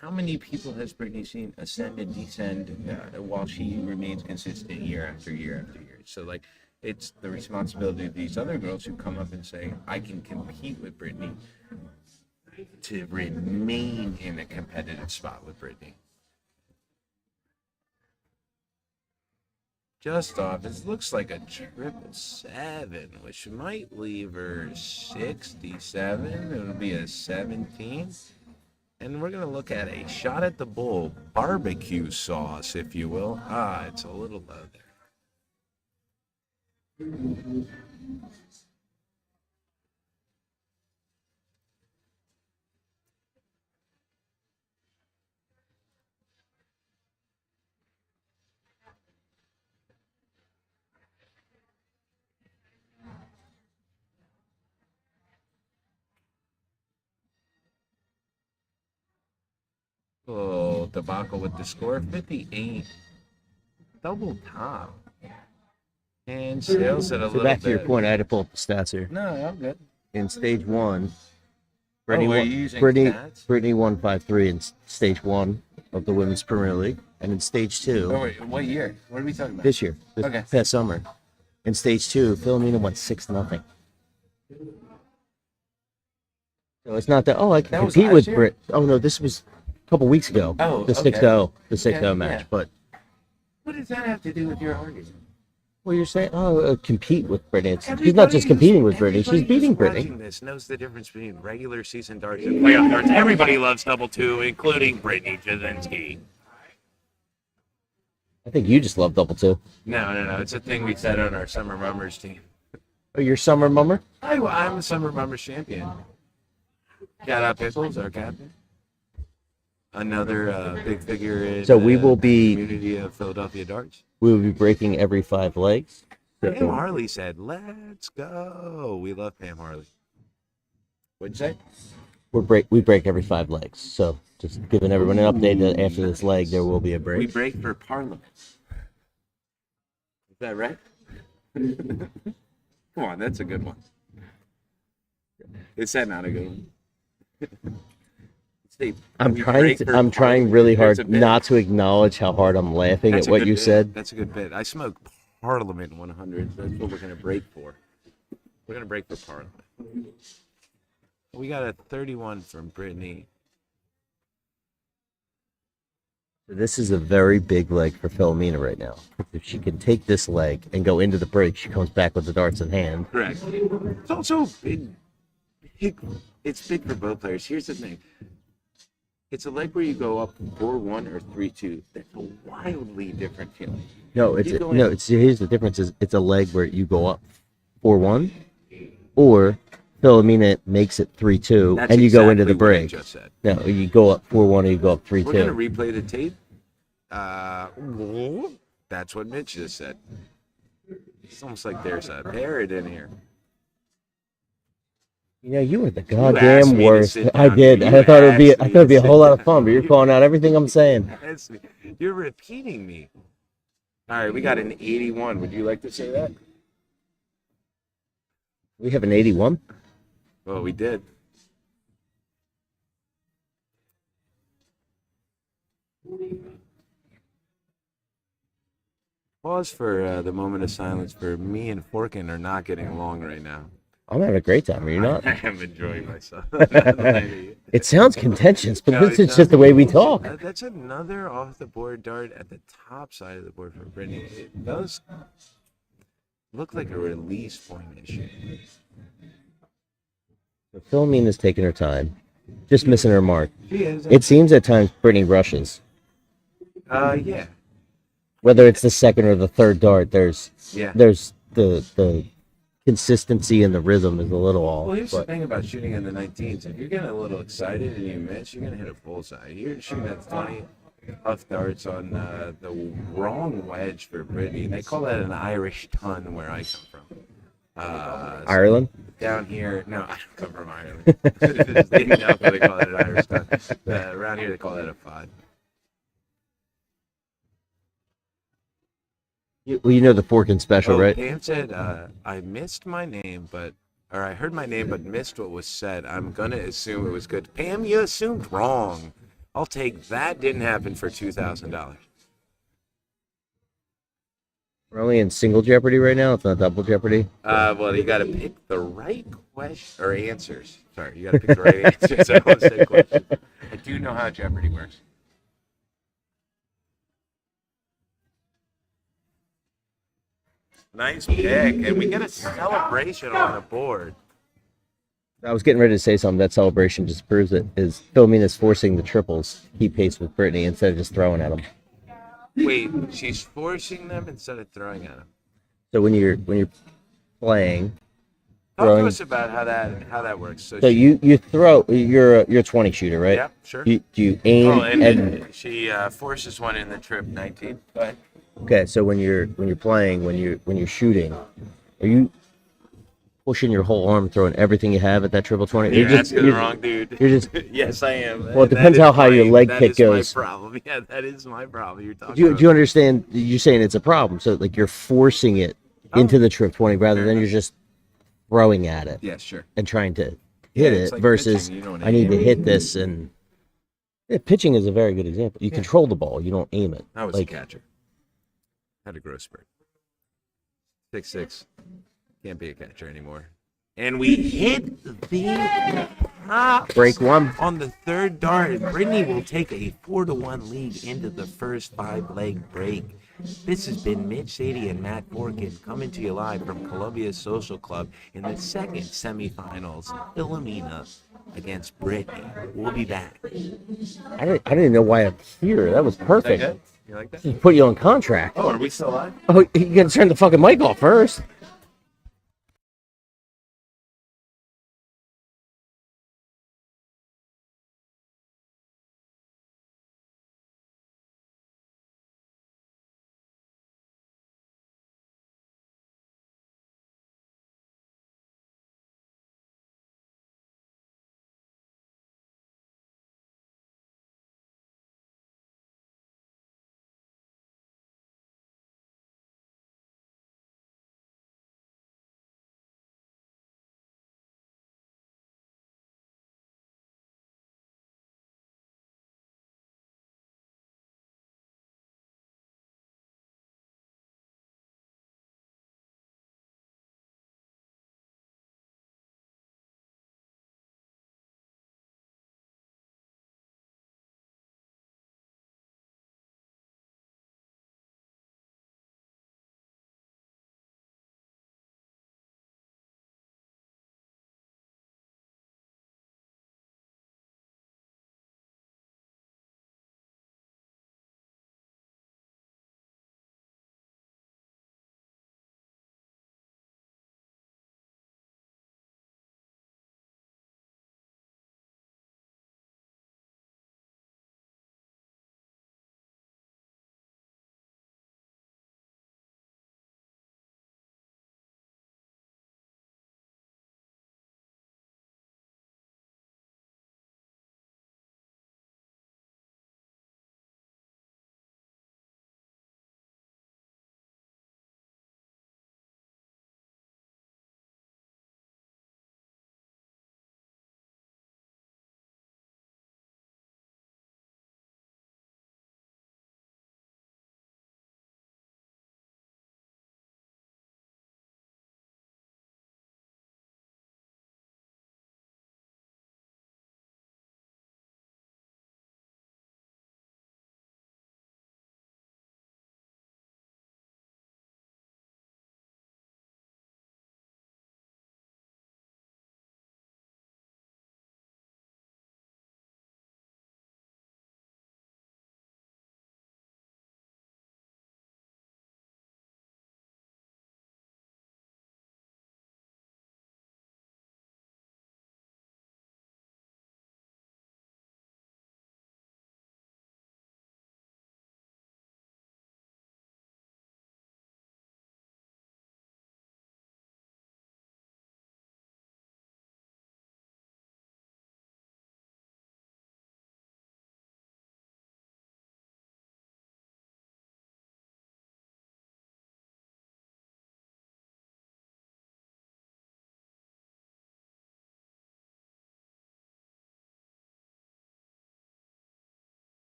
how many people has Brittany seen ascend and descend while she remains consistent year after year after year? So like, it's the responsibility of these other girls who come up and say, I can compete with Brittany, to remain in a competitive spot with Brittany. Just off, it looks like a 777, which might leave her 67. It'll be a 17. And we're going to look at a shot at the bull barbecue sauce, if you will. It's a little low there. Oh, debacle with the score, 58. Double top. And sales at a So little back to your bit. point, I had to pull up the stats here. No, I'm good. In stage 1, Brittany, are won, you using Brittany, stats? Brittany won 5-3 in stage 1 of the Women's Premier League. And in stage 2, Oh, wait, what year? What are we talking about? this year, this Okay. past summer, in stage 2, Filamina won 6-0. So it's not that, I can That was compete last with year? Brit. Oh, no, this was a couple weeks ago. Oh, the okay. 6-0, the 6-0 Yeah, match. yeah. But, What does that have to do with your argument? well, you're saying, compete with Brittany. She's not just competing with Brittany, she's beating Brittany. Watching this knows the difference between regular season darts and playoff darts. Everybody loves double two, including Brittany Jazinski. I think you just love double two. No. It's a thing we said on our Summer Mummers team. Oh, you're Summer Mummer? I'm a Summer Mummers champion. Shout out Pickles, our captain. Another big figure in So we will the be- community of Philadelphia darts. We will be breaking every 5 legs. Pam Harley said, let's go. We love Pam Harley. What'd you say? We break every 5 legs. So just giving everyone an update that after this leg there will be a We break. break for Parliament. Is that right? Come on, that's a good one. Is that not a good one? Steve, I'm we trying break to, for I'm trying Parliament. really hard That's a bit. not to acknowledge how hard I'm laughing That's at a what good you bit. said. That's a good bit. I smoke Parliament 100. That's what we're going to break for. We're going to break for Parliament. We got a 31 from Brittany. This is a very big leg for Filamina right now. If she can take this leg and go into the break, she comes back with the darts in hand. Correct. It's also big. It's big for both players. Here's the thing. It's a leg where you go up 4-1 or 3-2. That's a wildly different feeling. No, here's the difference is it's a leg where you go up 4-1 or Filamina makes it 3-2 That's and you go into exactly the what I break. just said. No, you go up 4-1 or you go up 3-2. We're going to replay the tape. That's what Mitch just said. It's almost like there's a parrot in here. You know, you were the asked goddamn me to worst. sit I down. did. You I thought it'd be. asked I me thought it'd be to a whole sit lot of down. fun, but you're calling out everything I'm saying. You're repeating me. All right, we got an 81. Would you like to say that? We have an 81. Well, we did. Pause for the moment of silence for me and Forkin are not getting along right now. I'm having a great time. Are you not? I am enjoying myself. It sounds contentious, but No, this it's is just the not. way we talk. That's another off the board dart at the top side of the board for Brittany. It does look like a release point issue. Philamina's taking her time, just missing her mark. She is. It seems at times Brittany rushes. Yeah. Whether it's the second or the third dart, there's Yeah. the consistency and the rhythm is a little off. Well, here's the but thing about shooting in the 19s. If you're getting a little excited and you miss, you're going to hit a bullseye. You're shooting at 20 tough darts on the wrong wedge for Brittany. They call that an Irish ton where I come from. Ireland? Down here, no, I don't come from Ireland. In Alpha, they call it an Irish ton. Around here, they call that a 5. Well, you know the Forkin special, right? Pam said, I missed my name, or I heard my name but missed what was said. I'm going to assume it was good. Pam, you assumed wrong. I'll take that. Didn't happen for $2,000. We're only in single Jeopardy right now. It's not double Jeopardy. Well, you got to pick the right question or answers. Sorry, you got to pick the right answers. I don't say questions. I do know how Jeopardy works. Nice pick, and we get a celebration on the board. I was getting ready to say something. That celebration just proves it. Is Filamina's forcing the triples keep pace with Brittany instead of just throwing at them. Wait, she's forcing them instead of throwing at them. So when you're playing, Talk to throwing, us about how that works. so you throw. You're a 20 shooter, right? Yeah, sure. Do you aim Oh, and and then she forces one in the trip 19. Go ahead. okay. So when you're playing, when you're shooting, are you pushing your whole arm, throwing everything you have at that triple 20? You're asking the wrong dude. You're just. Yes, I am. Well, it depends how high your leg kick goes. That is my problem. Yeah, that is my problem. You're talking. Do you understand? You're saying it's a problem. So like you're forcing it into the trip 20 rather than you're just throwing at it. Yeah, sure. And trying to hit it's it like versus pitching. You don't I need to aim. hit this and pitching is a very good example. You control the ball, you don't aim it. I was like a catcher. Had a growth spurt. 6'6". Can't be a catcher anymore. And we hit the props break one. on the third dart. Brittany will take a 4-1 lead into the first 5-leg break. This has been Mitch Sadie and Matt Forkin coming to you live from Columbia Social Club in the second semifinals. Filamina against Brittany. We'll be back. I didn't even know why I'm here. That was perfect. Good? You like that? Just put you on contract. Oh, are we still live? Oh, you gotta turn the fucking mic off first.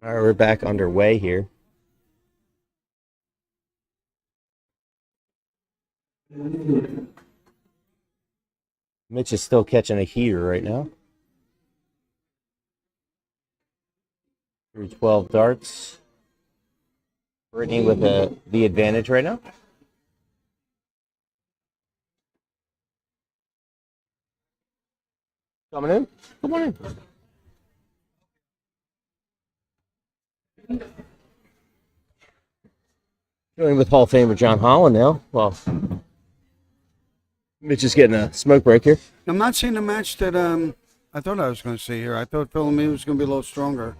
All right, we're back underway here. Mitch is still catching a heater right now. Through 12 darts. Brittany with the advantage right now. Coming in? Come on in. Going with Hall of Famer John Holland now. Well, Mitch is getting a smoke break here. I'm not seeing the match that I thought I was going to see here. I thought Filamina was going to be a little stronger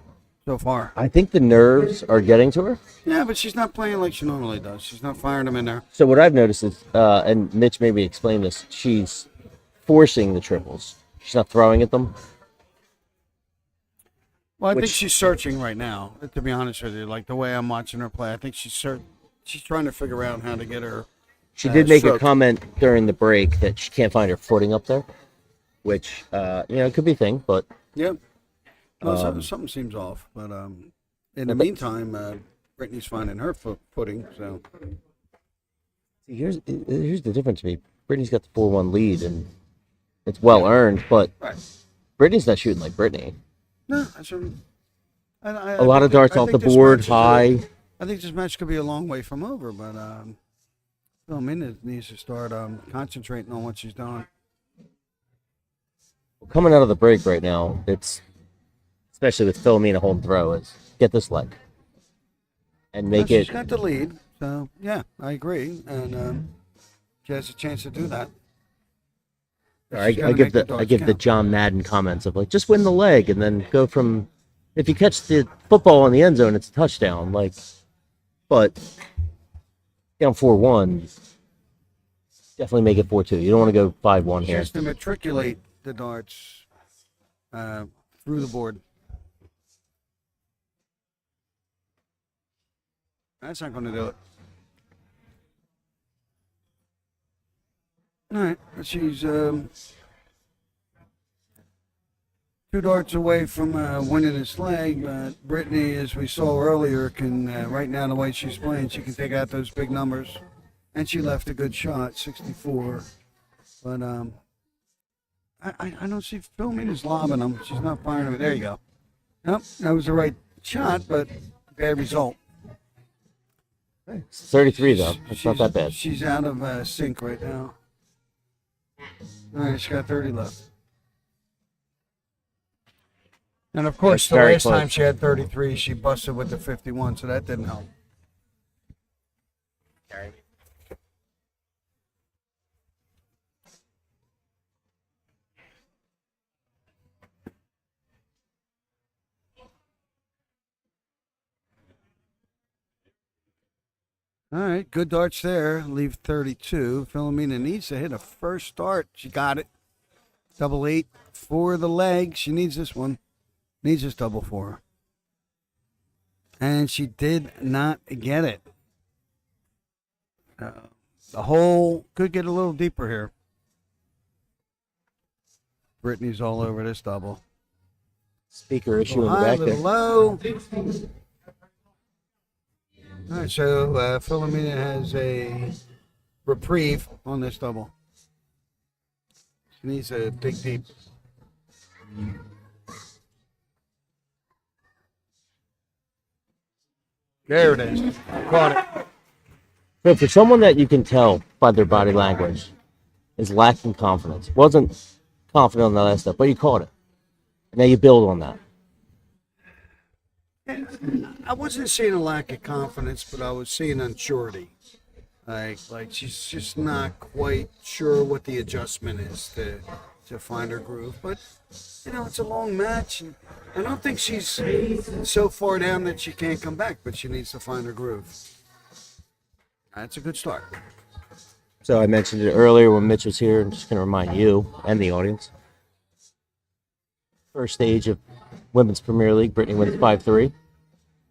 so far. I think the nerves are getting to her. Yeah, but she's not playing like she normally does. She's not firing them in there. So what I've noticed is, and Mitch maybe explained this, she's forcing the triples. She's not throwing at them. Well, I think she's searching right now, to be honest with you. Like the way I'm watching her play, I think she's trying to figure out how to get her. She did make stroke. a comment during the break that she can't find her footing up there, which, it could be a thing, but... Yeah. No, something seems off. But in the meantime, Brittany's finding her footing. So here's the difference to me. Brittany's got the 4-1 lead, and it's well earned, but Brittany's not shooting like Brittany. no, A lot of darts off the board, high. I think this match could be a long way from over, but Filamina needs to start concentrating on what she's doing. Coming out of the break right now, it's especially with Filamina holding throw, is get this leg and make She's it. got the lead, so yeah, I agree, and she has a chance to do that. I give the John Madden comments of like just win the leg and then go from. If you catch the football in the end zone, it's a touchdown. Like, but down 4-1, definitely make it 4-2. You don't want to go 5-1 here. Just to matriculate the darts through the board. That's not going to do it. All right, she's 2 darts away from winning this leg. But Brittany, as we saw earlier, can right now the way she's playing, she can take out those big numbers, and she left a good shot, 64. But I don't see Filamina's lobbing them. She's not firing them. There you go. Nope, that was the right shot, but bad result. It's 33 though. It's not that bad. She's out of sync right now. All right, she got 30 left. And of course, the Very last close. time she had 33, she busted with the 51, so that didn't help. All right, good darts there. Leave 32. Filamina needs to hit a first dart. She got it. 8 for the leg. She needs this one. Needs this double for her. And she did not get it. The hole could get a little deeper here. Brittany's all over this double. Speaker issue in the High, back little there. low. All right, so Filamina has a reprieve on this double. She needs a dig deep. There it is. Caught it. So for someone that you can tell by their body language is lacking confidence, wasn't confident on the last step, but you caught it. Now you build on that. I wasn't seeing a lack of confidence, but I was seeing unsurety. Like she's just not quite sure what the adjustment is to find her groove. But it's a long match, and I don't think she's so far down that she can't come back. But she needs to find her groove. That's a good start. So I mentioned it earlier when Mitch was here. I'm just going to remind you and the audience. First stage of Women's Premier League, Brittany wins 5-3.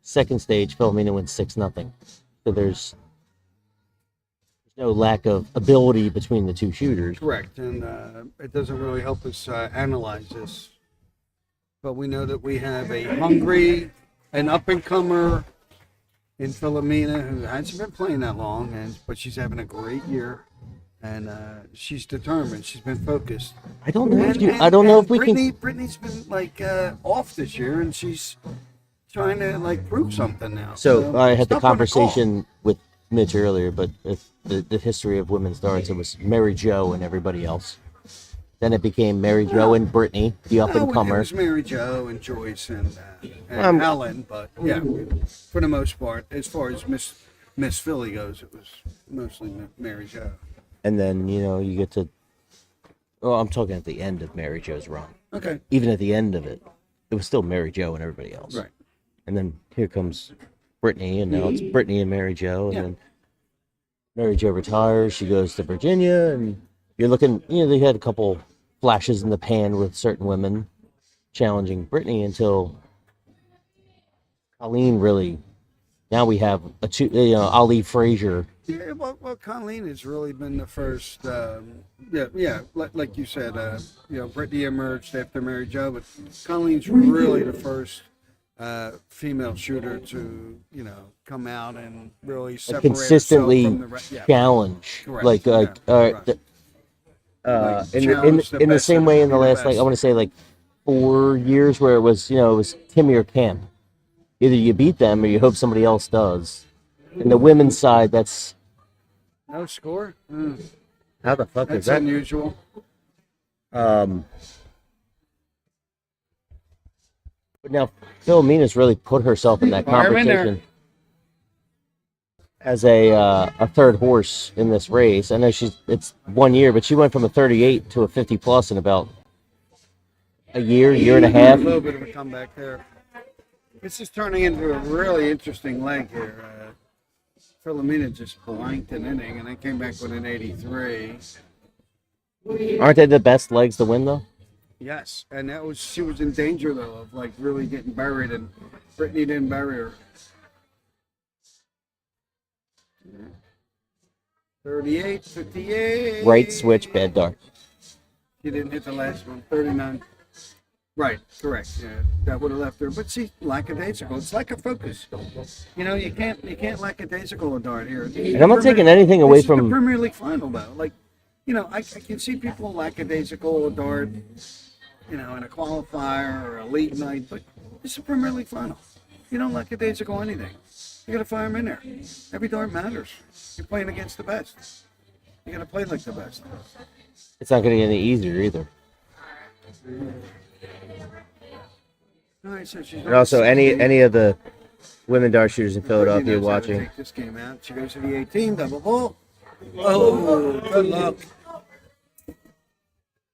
Second stage, Filamina wins 6-0. So there's no lack of ability between the two shooters. Correct, and it doesn't really help us analyze this. But we know that we have a hungry an up-and-comer in Filamina who hasn't been playing that long, but she's having a great year. And she's determined. She's been focused. I don't know. I don't know if we can. Brittany's been like off this year, and she's trying to like prove something now. So I had the stuff on the call. conversation with Mitch earlier, but if the history of women's darts, it was Mary Jo and everybody else. Then it became Mary Jo and Brittany, the up and It comer. was Mary Jo and Joyce and Helen, but yeah, for the most part, as far as Miss Philly goes, it was mostly Mary Jo. And then you get to. Oh, I'm talking at the end of Mary Jo's run. Okay. Even at the end of it, it was still Mary Jo and everybody else. Right. And then here comes Brittany, and now it's Brittany and Mary Jo, and then Mary Jo retires. She goes to Virginia, and you're looking. They had a couple flashes in the pan with certain women challenging Brittany until Colleen really. Now we have Ali Frazier. Yeah, well, Colleen has really been the first. Like you said, Brittany emerged after Mary Jo, but Colleen's really the first female shooter to come out and really separate consistently herself from the challenge. Correct. In the same way in the last I want to say 4 years where it was Timmy or Cam. Either you beat them or you hope somebody else does. In the women's side, that's no score. How the fuck That's is that? unusual. But now Filamina's really put herself in that competition as a third horse in this race. I know it's 1 year, but she went from a 38 to a 50 plus in about a year and a half. A little bit of a comeback there. This is turning into a really interesting leg here. Filamina just blanked an inning and then came back with an 83. Aren't they the best legs to win though? Yes, and she was in danger though of really getting buried, and Brittany didn't bury her. 38, 58. Right switch, bad dart. She didn't hit the last one. 39. Right, correct. Yeah, that would have left her. But see, lackadaisical. It's like a focus. You can't lackadaisical a dart here. And I'm not taking anything away from the Premier League final though. I can see people lackadaisical a dart, in a qualifier or a league night, but it's a Premier League final. You don't lackadaisical anything. You got to fire them in there. Every dart matters. You're playing against the best. You got to play like the best. It's not going to get any easier either. All right, so And also, any of the women dart shooters in Philadelphia watching. Take this game out. She goes to the 18, double ball. Oh, good luck.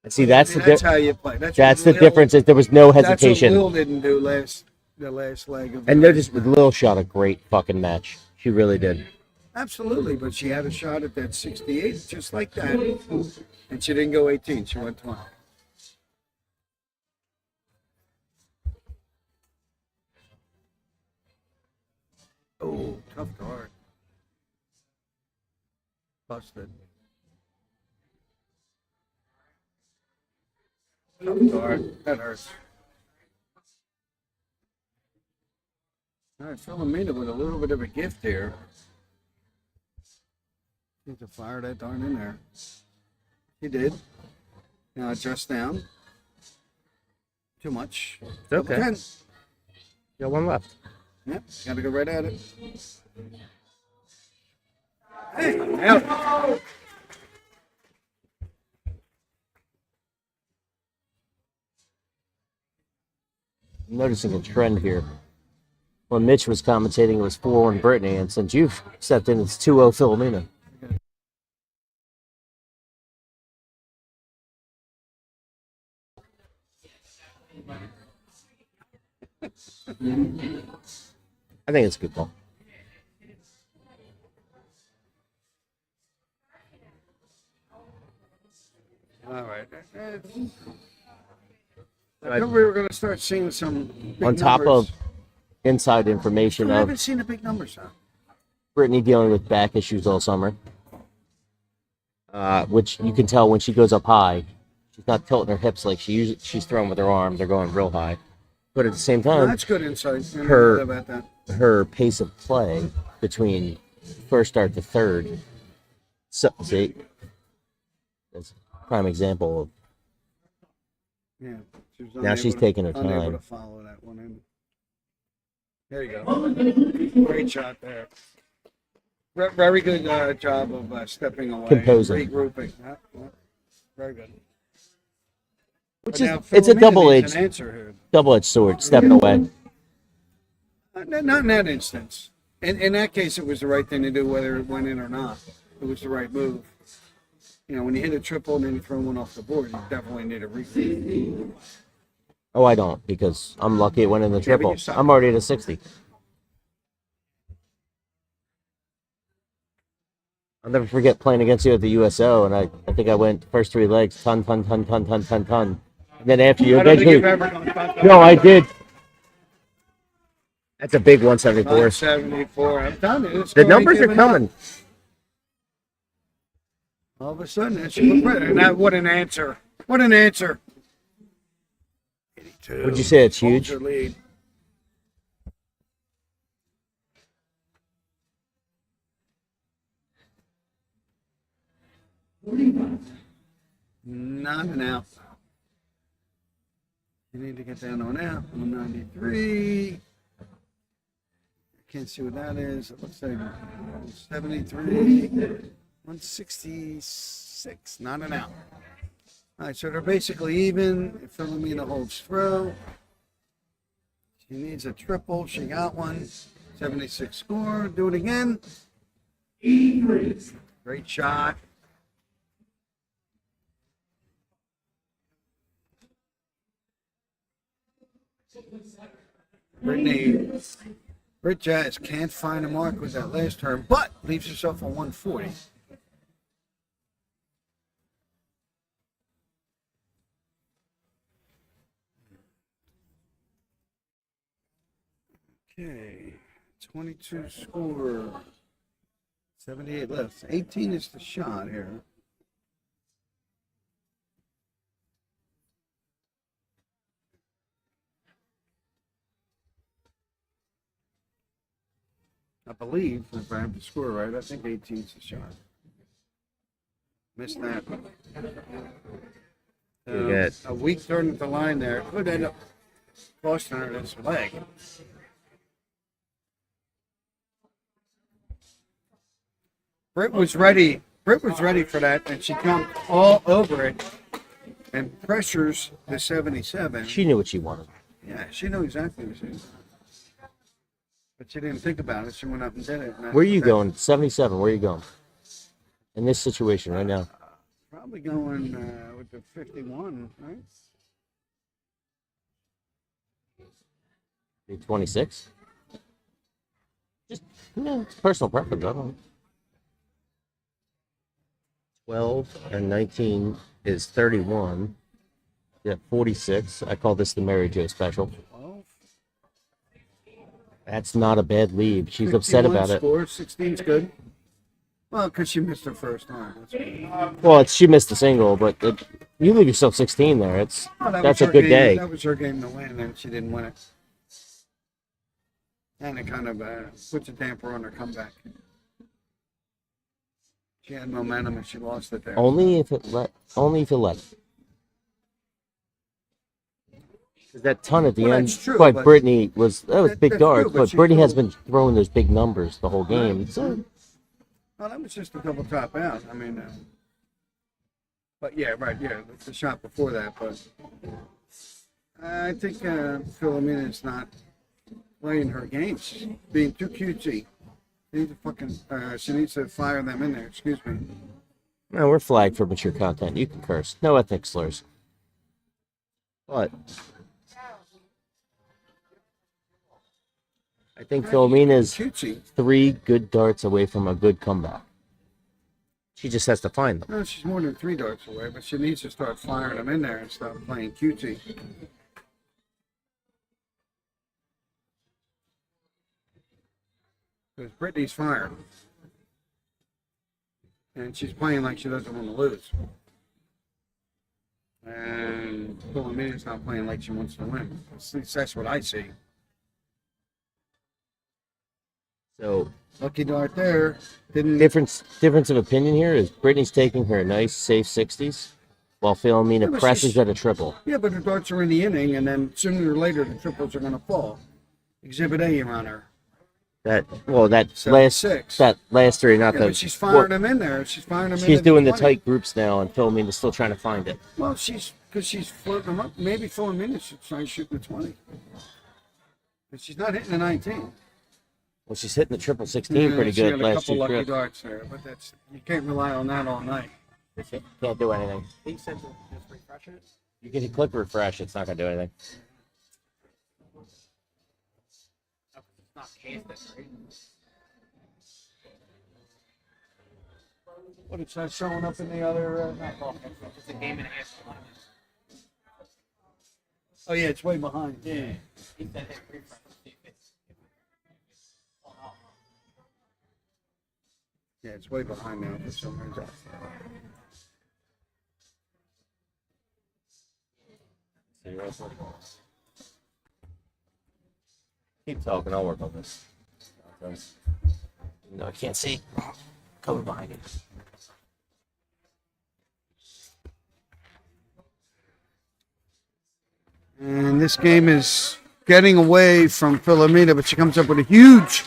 And see, that's how you play. That's the difference. Is there was no hesitation. That's what Lil didn't do the last leg of. And notice with Lil shot a great fucking match. She really did. Absolutely, but she had a shot at that 68 just like that, and she didn't go 18. She went 20. Oh, tough dart. Busted. Tough dart. That hurts. All right, Filamina with a little bit of a gift here. Need to fire that darn in there. He did. Now adjust down. Too much. It's okay. 10. You got one left. Yep, gotta go right at it. Hey, out. I'm noticing a trend here. When Mitch was commentating, it was 4-1 Brittany, and since you've stepped in, it's 2-0 Filamina. I think it's a good ball. All right. I thought we were going to start seeing some big On top numbers. of inside information I of haven't seen the big numbers, huh? Brittany dealing with back issues all summer, which you can tell when she goes up high. She's not tilting her hips like she's throwing with her arm. They're going real high. But at the same Well, time, that's good insight. I didn't her- know about that. her pace of play between first start to third. So, see, that's a prime example of Yeah. She was now she's unable to- taking her unable time. to follow that one in. There you go. Great shot there. Very good job of stepping away, Composing. regrouping. Very good. Which But is now it's a Filomena needs an answer here. double-edged sword, stepping away. Not in that instance. In that case, it was the right thing to do, whether it went in or not. It was the right move. You know, when you hit a triple and then you throw one off the board, you definitely need a regroup. Oh, I don't, because I'm lucky it went in the Yeah, but triple. you suck. I'm already at a 60. I'll never forget playing against you at the USO, and I think I went first 3 legs, ton. And then after you I don't think eventually, you've ever gone top. no, I did. That's a big 174. 174. I'm telling you, this The girl numbers ain't are giving up. coming. All of a sudden, it's and that, what an answer. What an answer. 82. Would you say it's Holds huge? her lead. Not an out. You need to get down on out. 193. Can't see what that is. It looks like 73. 166. Not an out. All right, so they're basically even. If Filomena holds through, she needs a triple. She got one. 76 score. Do it again. Great shot. Brittany. Britt Jazz can't find a mark with that last term, but leaves herself on 140. Okay, 22 score, 78 left. 18 is the shot here. I believe, if I have the score right, I think 18 is the shot. Missed that. Good. A weak turn at the line there could end up costing her this leg. Britt was ready. Britt was ready for that, and she jumped all over it and pressures the 77. She knew what she wanted. Yeah, she knew exactly what she was doing. But she didn't think about it. She went up and did it. And Where are you that- going? 77. Where are you going? In this situation right now. Probably going with the 51, right? 26. Just it's personal preference. I don't know. 12 and 19 is 31. Yeah, 46. I call this the Mary Jo special. 12. That's not a bad lead. She's upset 51 about it. score, 16's good. Well, because she missed her first time. That's good. Well, she missed the single, but you leave yourself 16 there. Well, that That's was a her good game. day. That was her game to win, and she didn't win it. And it kind of puts a damper on her comeback. She had momentum and she lost it there. Only if it let. Only if it let. 'Cause that ton at the Well, end that's true, by but- Brittany was big that's darts, true, but but she Brittany has still- been throwing those big numbers the whole game. So Well, that was just a double top out. I mean, but yeah, right, yeah, the shot before that. But I think Filamina's not playing her games. She's being too cutesy. She needs to she needs to fire them in there. Excuse me. no, we're flagged for mature content. You can curse. No ethnic slurs. But I think Filamina's Cutesy. 3 good darts away from a good comeback. She just has to find them. No, she's more than 3 darts away, but she needs to start firing them in there and stop playing cutesy. Because Brittany's firing. And she's playing like she doesn't want to lose. And Filamina's not playing like she wants to win. At least that's what I see. So Lucky dart there. Didn't difference of opinion here is Brittany's taking her nice safe 60s, while Filamina Yeah, but presses she's- at a triple. Yeah, but the darts are in the inning, and then sooner or later the triples are going to fall. Exhibit A on her. That 76. last three, not Yeah, the. but she's firing them in there. She's firing them in. She's at doing the 20. tight groups now, and Filamina's still trying to find it. Well, because she's flirting them up. Maybe Philomena should try shooting the 20. But she's not hitting the 19. Well, she's hitting the triple 16 pretty she good got a last couple two lucky trips. darts there, but you can't rely on that all night. Can't do anything. He said to just refresh it. You can click refresh; it's not gonna do anything. Oh, it's not casted, right? What, it's not showing up in the other... It's a game and a half. Oh, yeah, it's way behind. Yeah. He said hit refresh. See if it's. Yeah, it's way behind now for some reason. Keep talking. I'll work on this. No, I can't see. Cover behind it. And this game is getting away from Filamina, but she comes up with a huge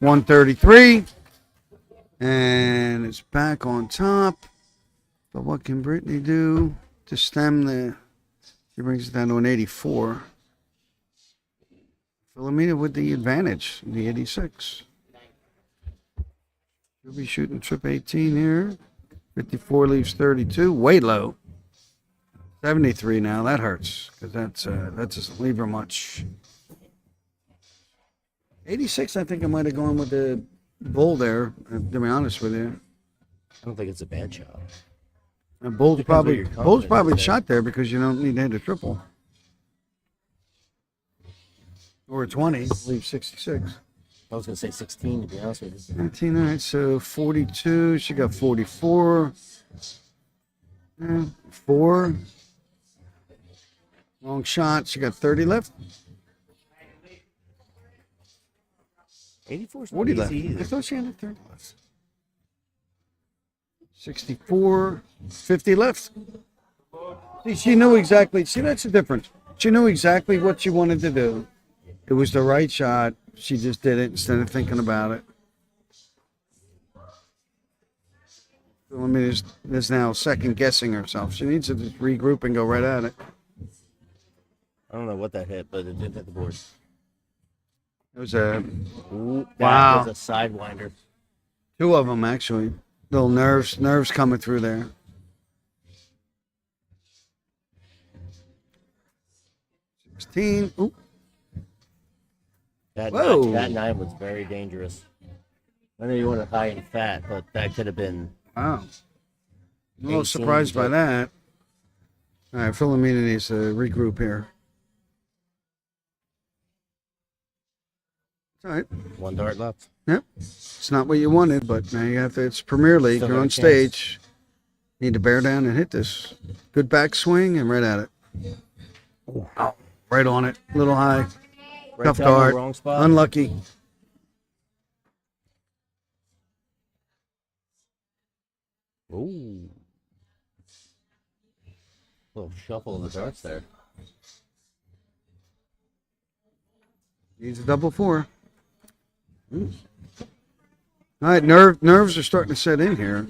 133. And it's back on top. But what can Brittany do to stem the... She brings it down to an 84. Filamina with the advantage, the 86. She'll be shooting trip 18 here. 54 leaves 32. Way low. 73 now. That hurts because that doesn't leave her much. 86, I think I might have gone with the bull there, to be honest with you. I don't think it's a bad shot. And Bull's Depends what probably your confidence is there. shot there because you don't need to hit a triple. Or a 20, leave 66. I was gonna say 16 to be honest with you. 19, all right, so 42. She got 44. 4. Long shot. She got 30 left. 84 is 40 not left. easy I either. thought she had a 30 left. 64. 50 left. See, she knew exactly. See, that's the difference. She knew exactly what she wanted to do. It was the right shot. She just did it instead of thinking about it. Philamina is now second guessing herself. She needs to just regroup and go right at it. I don't know what that hit, but it did hit the board. It was a Ooh, that Wow. was a sidewinder. two of them actually. Little nerves coming through there. Ooh, That Whoa. that 9 was very dangerous. I know you want it high and fat, but that could have been. wow. I'm a little 18, surprised by but- that. All right, Philomena needs to regroup here. It's all right. One dart left. Yep. It's not what you wanted, but now you have to. It's Premier League. Still You're got a on chance. stage. Need to bear down and hit this. Good backswing and right at it. Ow. Right on it. A little high. Right Tough time in the dart. wrong spot. Unlucky. Ooh. Little shuffle of the darts there. Needs a double 4. All right, nerves are starting to set in here.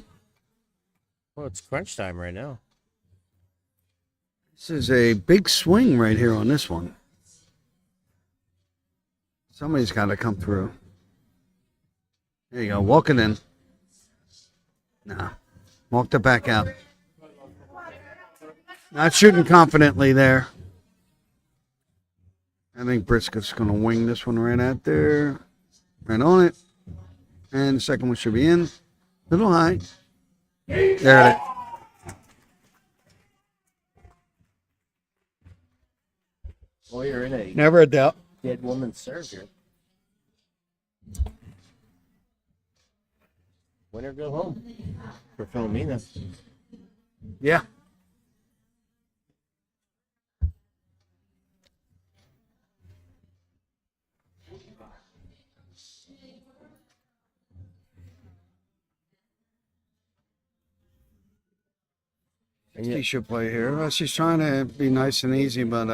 Well, it's crunch time right now. This is a big swing right here on this one. Somebody's got to come through. There you go. Walk it in. Nah. Walked it back out. Not shooting confidently there. I think Briscoe's going to wing this one right out there. Right on it. And the second one should be in. Little high. There it is. Well, you're in a Never a doubt. dead woman's serve here. Win or go home for Filomena. Yeah. She should play here. Well, she's trying to be nice and easy, but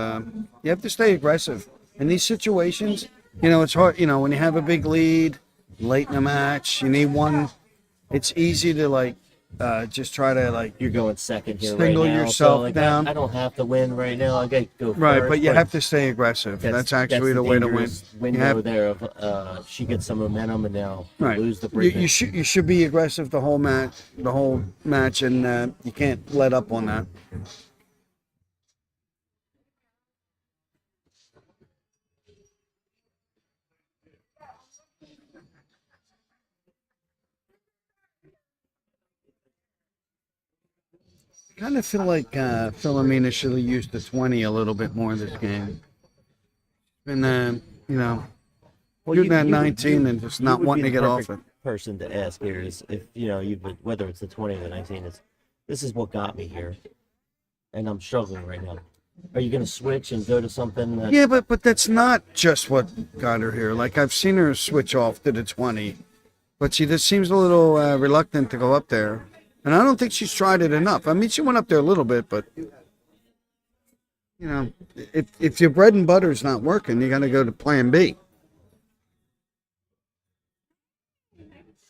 you have to stay aggressive in these situations. You know, it's hard. You know, when you have a big lead late in the match, you need one. It's easy to like just try to like You're going second here single right now, yourself so like, down. I don't have to win right now. I got to go Right, first, but you have to stay aggressive. That's actually the way to win. dangerous You window have, there of she gets some momentum and now right. lose the You, break. you should be aggressive the whole match, and you can't let up on that. Kind of feel like Filamina should have used the 20 a little bit more this game. And you know, shooting at 19 and just not wanting to get off it. Person to ask here is if whether it's the 20 or the 19 is this is what got me here, and I'm struggling right now. Are you going to switch and go to something? That... Yeah, but that's not just what got her here. Like I've seen her switch off to the 20, but she just seems a little reluctant to go up there. And I don't think she's tried it enough. I mean, she went up there a little bit, but you know, if your bread and butter's not working, you got to go to Plan B.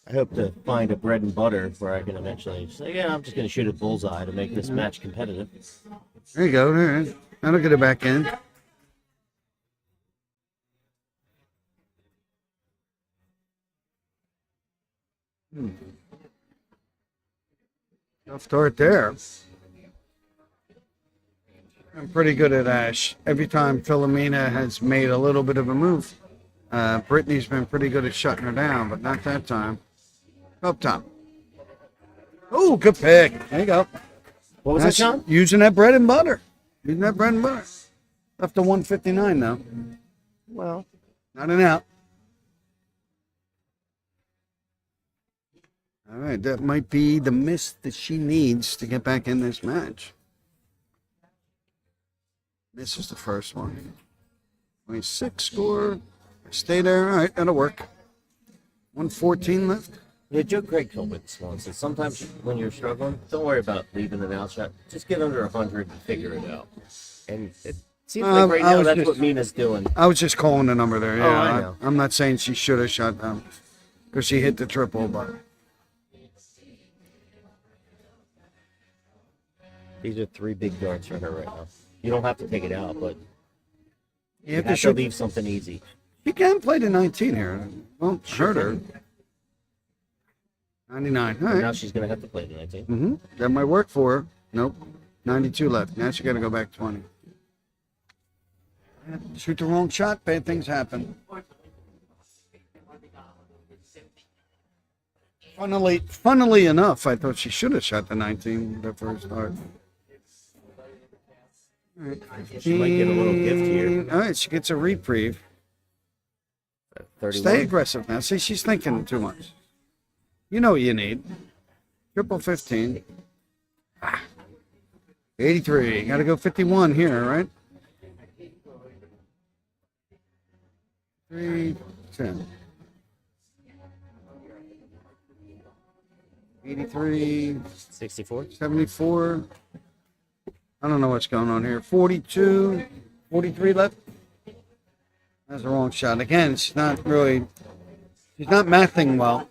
I hope to find a bread and butter where I can eventually say, yeah, I'm just going to shoot a bullseye to make this match competitive. There you go. All right. That'll get her back in. Tough start there. I'm pretty good at Ash. Every time Filamina has made a little bit of a move, Brittany's been pretty good at shutting her down, but not that time. Up top. Oh, good pick. There you go. What was that, John? Using that bread and butter. Using that bread and butter. Left to 159 though. Well, not an out. All right, that might be the miss that she needs to get back in this match. This is the first one. 26 score. Stay there. All right, that'll work. 114 left. Yeah, Joe Craig told me this once. That sometimes when you're struggling, don't worry about leaving an out shot. Just get under 100 and figure it out. And it seems like right now that's what Mina's doing. I was just calling the number there. Yeah, Oh, I know. I'm not saying she should have shot down because she hit the triple, but. These are 3 big darts for her right now. You don't have to take it out, but You you have to leave something easy. You can play the 19 here. Won't hurt her. 99. All right. Now she's going to have to play the 19. Mm-hmm. That might work for her. Nope. 92 left. Now she got to go back 20. Shoot the wrong shot, bad things happen. Funnily enough, I thought she should have shot the 19 the first start. All right. She might get a little gift here. All right, she gets a reprieve. 31. Stay aggressive now. See, she's thinking too much. You know what you need. Triple 15. 83. Got to go 51 here, right? 310. 83. 64. 74. I don't know what's going on here. 42. 43 left. That's the wrong shot. Again, she's not mathing well.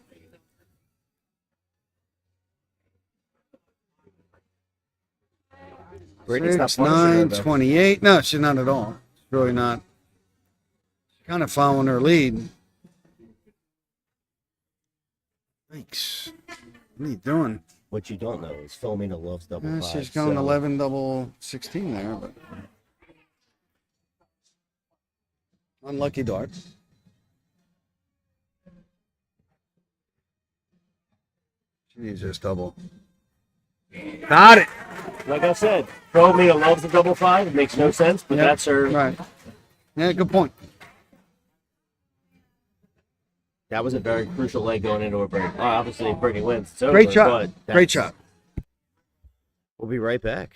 Brittany's not 6, punishing her, 9, though. 28. No, she's not at all. She's really not. She's kind of following her lead. Thanks. What are you doing? What you don't know is Filamina loves double five. She's going so 11 double 16 there, but unlucky dart. She needs this double. Got it. Like I said, Filamina loves the double five. It makes no sense, but that's her. Right. Yeah, good point. That was a very crucial leg going into a break. Obviously, if Brittany wins, it's over. Great shot. But Great shot. We'll be right back.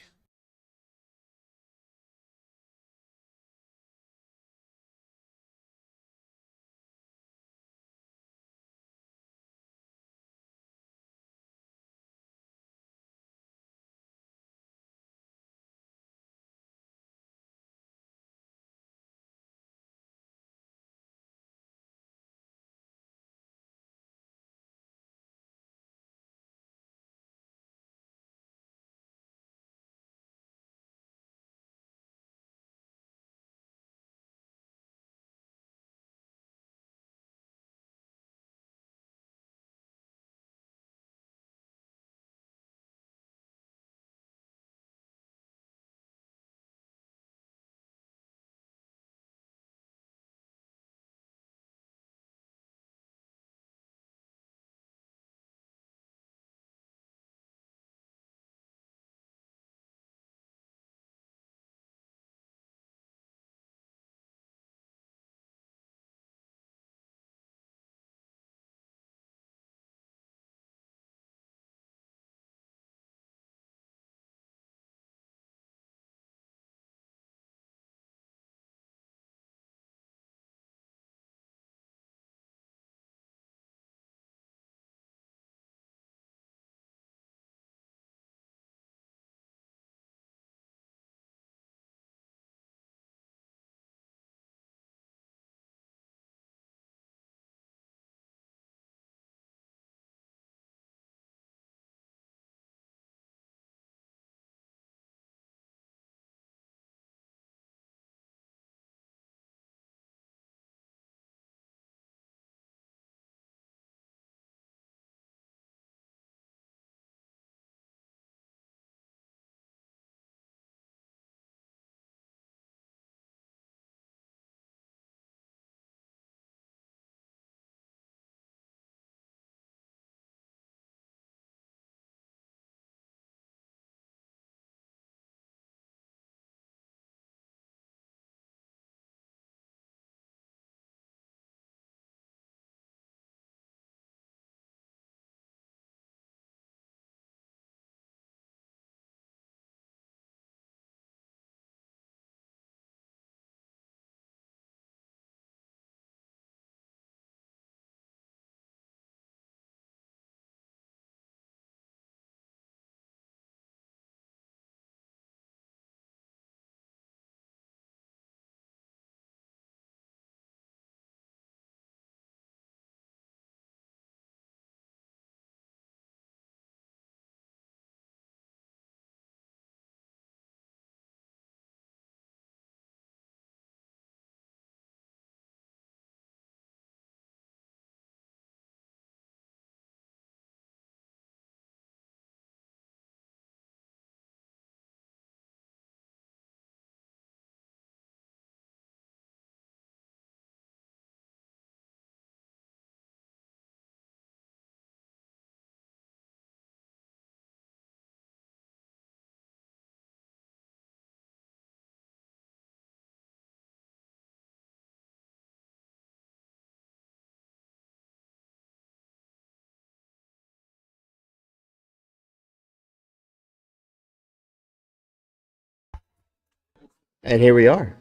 And here we are.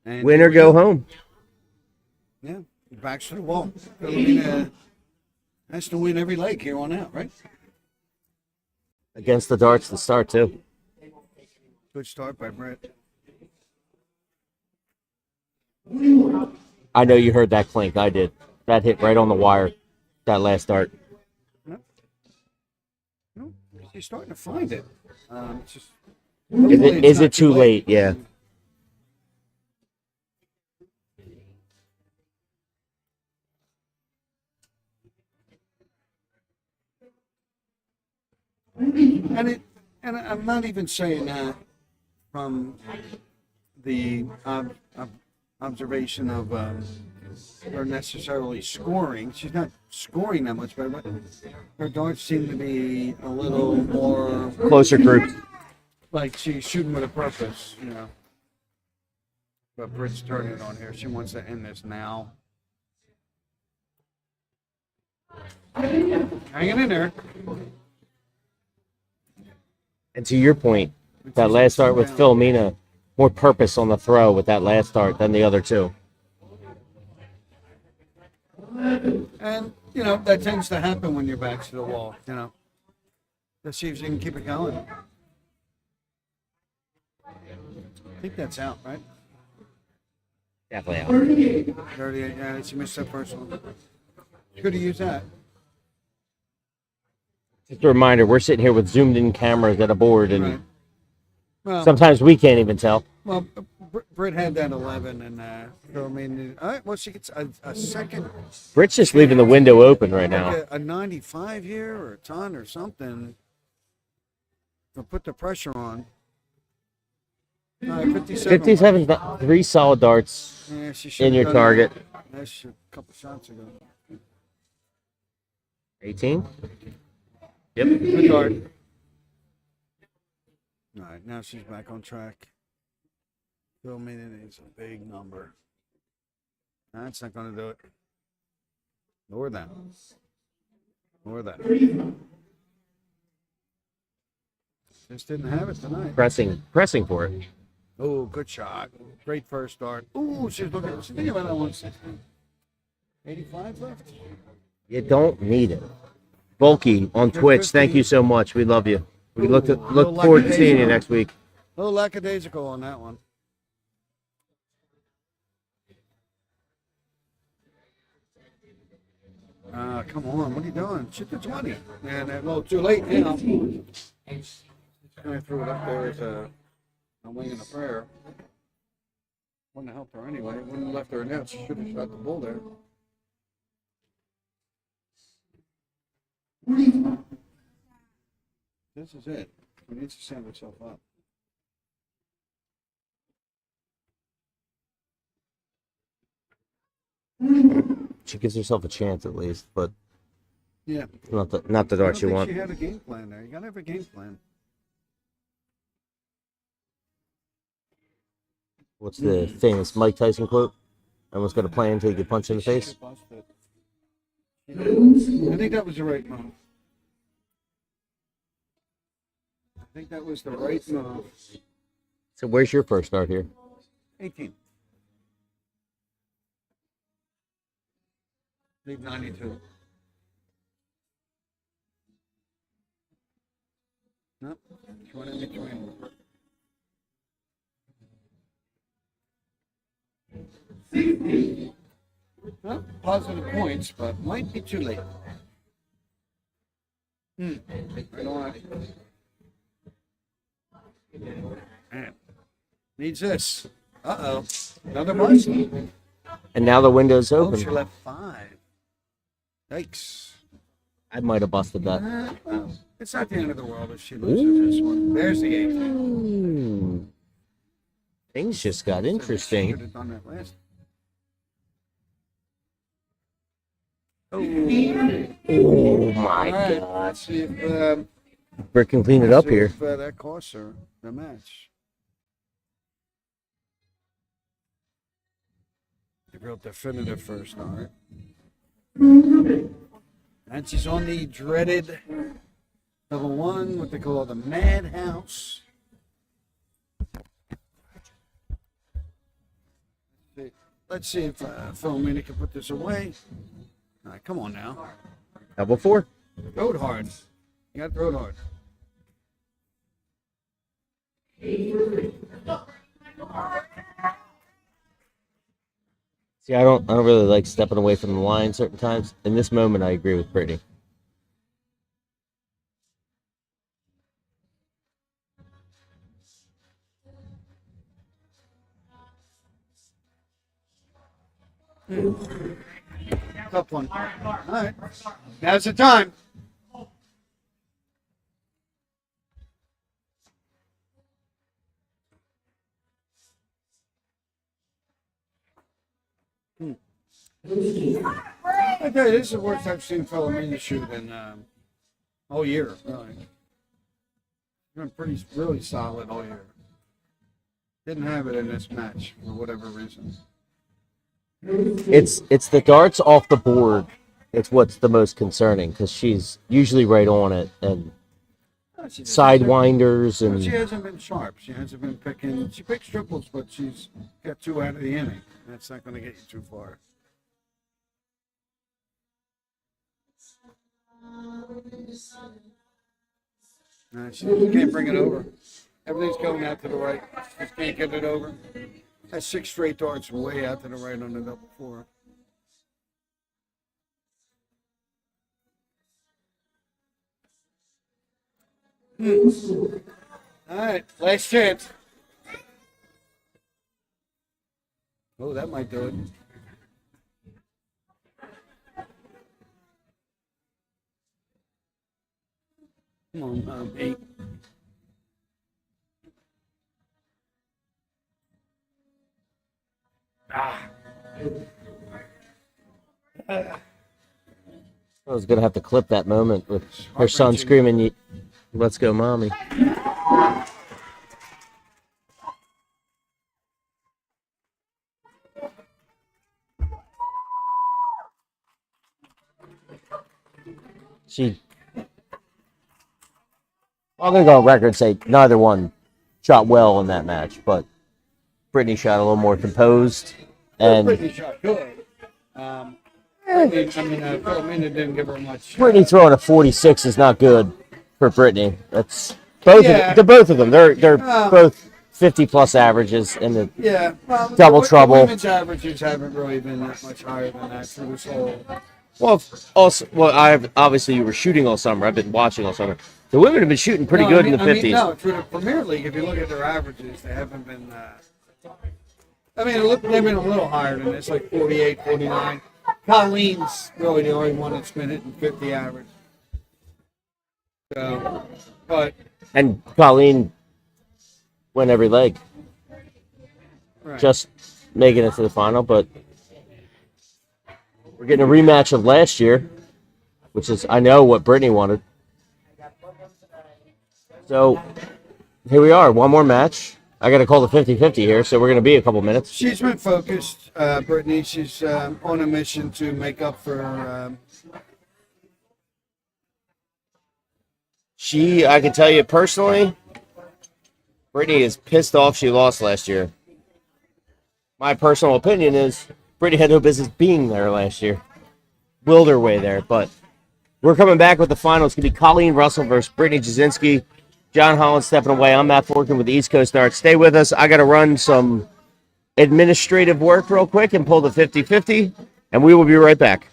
And Win here or we go home. Yeah, backs to the wall. Filamina has to win every leg here on out, right? Against the darts to start, too. Good start by Britt. I know you heard that clink. I did. That hit right on the wire, that last dart. No, she's starting to find it. It's just, Is it too late? Yeah. And I'm not even saying that from the observation of her necessarily scoring. She's not scoring that much better, but her darts seem to be a little more Closer group. like she's shooting with a purpose, you know. But Britt's turning it on here. She wants to end this now. Hanging in there. And to your point, that last start with Filamina, more purpose on the throw with that last start than the other two. And, you know, that tends to happen when your back's to the wall, you know. Let's see if she can keep it going. I think that's out, right? Definitely out. 38, yeah, she missed that first one. Could have used that. Just a reminder, we're sitting here with zoomed in cameras at a board, and Right. Well, sometimes we can't even tell. well, Britt had that 11, and so, I mean, all right, well, she gets a second. Britt's just leaving the window open right now. Like a 95 here or a ton or something to put the pressure on. 57. 57's not 3 solid darts Yeah, she should in have your done target. that. That's a couple shots ago. 18? Good dart. All right, now she's back on track. Filamina needs a big number. That's not going to do it. Nor that. Nor that. Just didn't have it tonight. Pressing for it. Oh, good shot. Great first start. Ooh, she's looking. She's thinking about that 160. 85 left. You don't need it. Bulky on Twitch, thank you so much. We love you. We look forward to seeing you next week. A little lackadaisical on that one. Come on. What are you doing? Shoot the 20. And a little too late now. I threw it up there as a wing and a prayer. Wouldn't have helped her anyway. Wouldn't have left her in there. She should have shot the bull there. This is it. She needs to stand herself up. She gives herself a chance at least, but Yeah. not the I dart don't you think want. she had a game plan there. You gotta have a game plan. What's the famous Mike Tyson quote? Everyone's got a plan until you get punched in the face. I think that was the right move. I think that was the right move. So where's your first start here? 18. Leave 92. No, she went in between. Well, positive points, but might be too late. Right on. Man. Needs this. Uh-oh. Another bust. And now the window's Oh, she open. left 5. Yikes. I might have busted that. Well, it's not the end of the world if she loses this one. There's the 8. Things just got Should interesting. have done that last. Oh All my right, god. let's see if, Britt can clean it up see here. if that costs her the match. The real definitive first start. And she's on the dreaded double 1, what they call the madhouse. Let's see if Filamina can put this away. All right, come on now. How about 4? Throw it hard. You got to throw it hard. See, I don't really like stepping away from the line certain times. In this moment, I agree with Brittany. Tough one. All right. Now's the time. I tell you, this is the worst I've seen Filamina shoot in all year. Really, been really solid all year. Didn't have it in this match for whatever reason. It's the darts off the board. It's what's the most concerning because she's usually right on it and She just sidewinders and She hasn't been sharp. She hasn't been picking. She picks triples, but she's got 2 out of the inning. That's not going to get you too far. No, she just can't bring it over. Everything's going out to the right. Just can't get it over. That's 6 straight darts way out to the right on the double 4. All right, last chance. Oh, that might do it. Come on, 8. I was gonna have to clip that moment with her son screaming, "Let's go, mommy!" I'm gonna go on record and say neither one shot well in that match, but Brittany shot a little more composed, and Brittany shot good. Filamina didn't give her much. Brittany throwing a 46 is not good for Brittany. That's both. Yeah. Both of them. They're both 50+ averages in the Yeah, well, double the trouble. women's averages haven't really been that much higher than that through this whole. Obviously you were shooting all summer. I've been watching all summer. The women have been shooting pretty good in the 50s. No, through the Premier League, if you look at their averages, they haven't been. They've been a little higher than this, like 48, 49. Colleen's really the only one that's been hitting 50 average. So, And Colleen win every leg. right. Just making it to the final, but we're getting a rematch of last year, which is, I know, what Brittany wanted. So here we are, one more match. I got to call the 50-50 here, so we're going to be a couple minutes. She's been focused, Brittany. She's on a mission to make up for. I can tell you personally, Brittany is pissed off she lost last year. My personal opinion is Brittany had no business being there last year. Willed her way there, but we're coming back with the final. It's going to be Colleen Russell versus Brittany Jasinski. John Holland stepping away. I'm Matt Forkin with the East Coast Darts. Stay with us. I got to run some administrative work real quick and pull the 50-50, and we will be right back.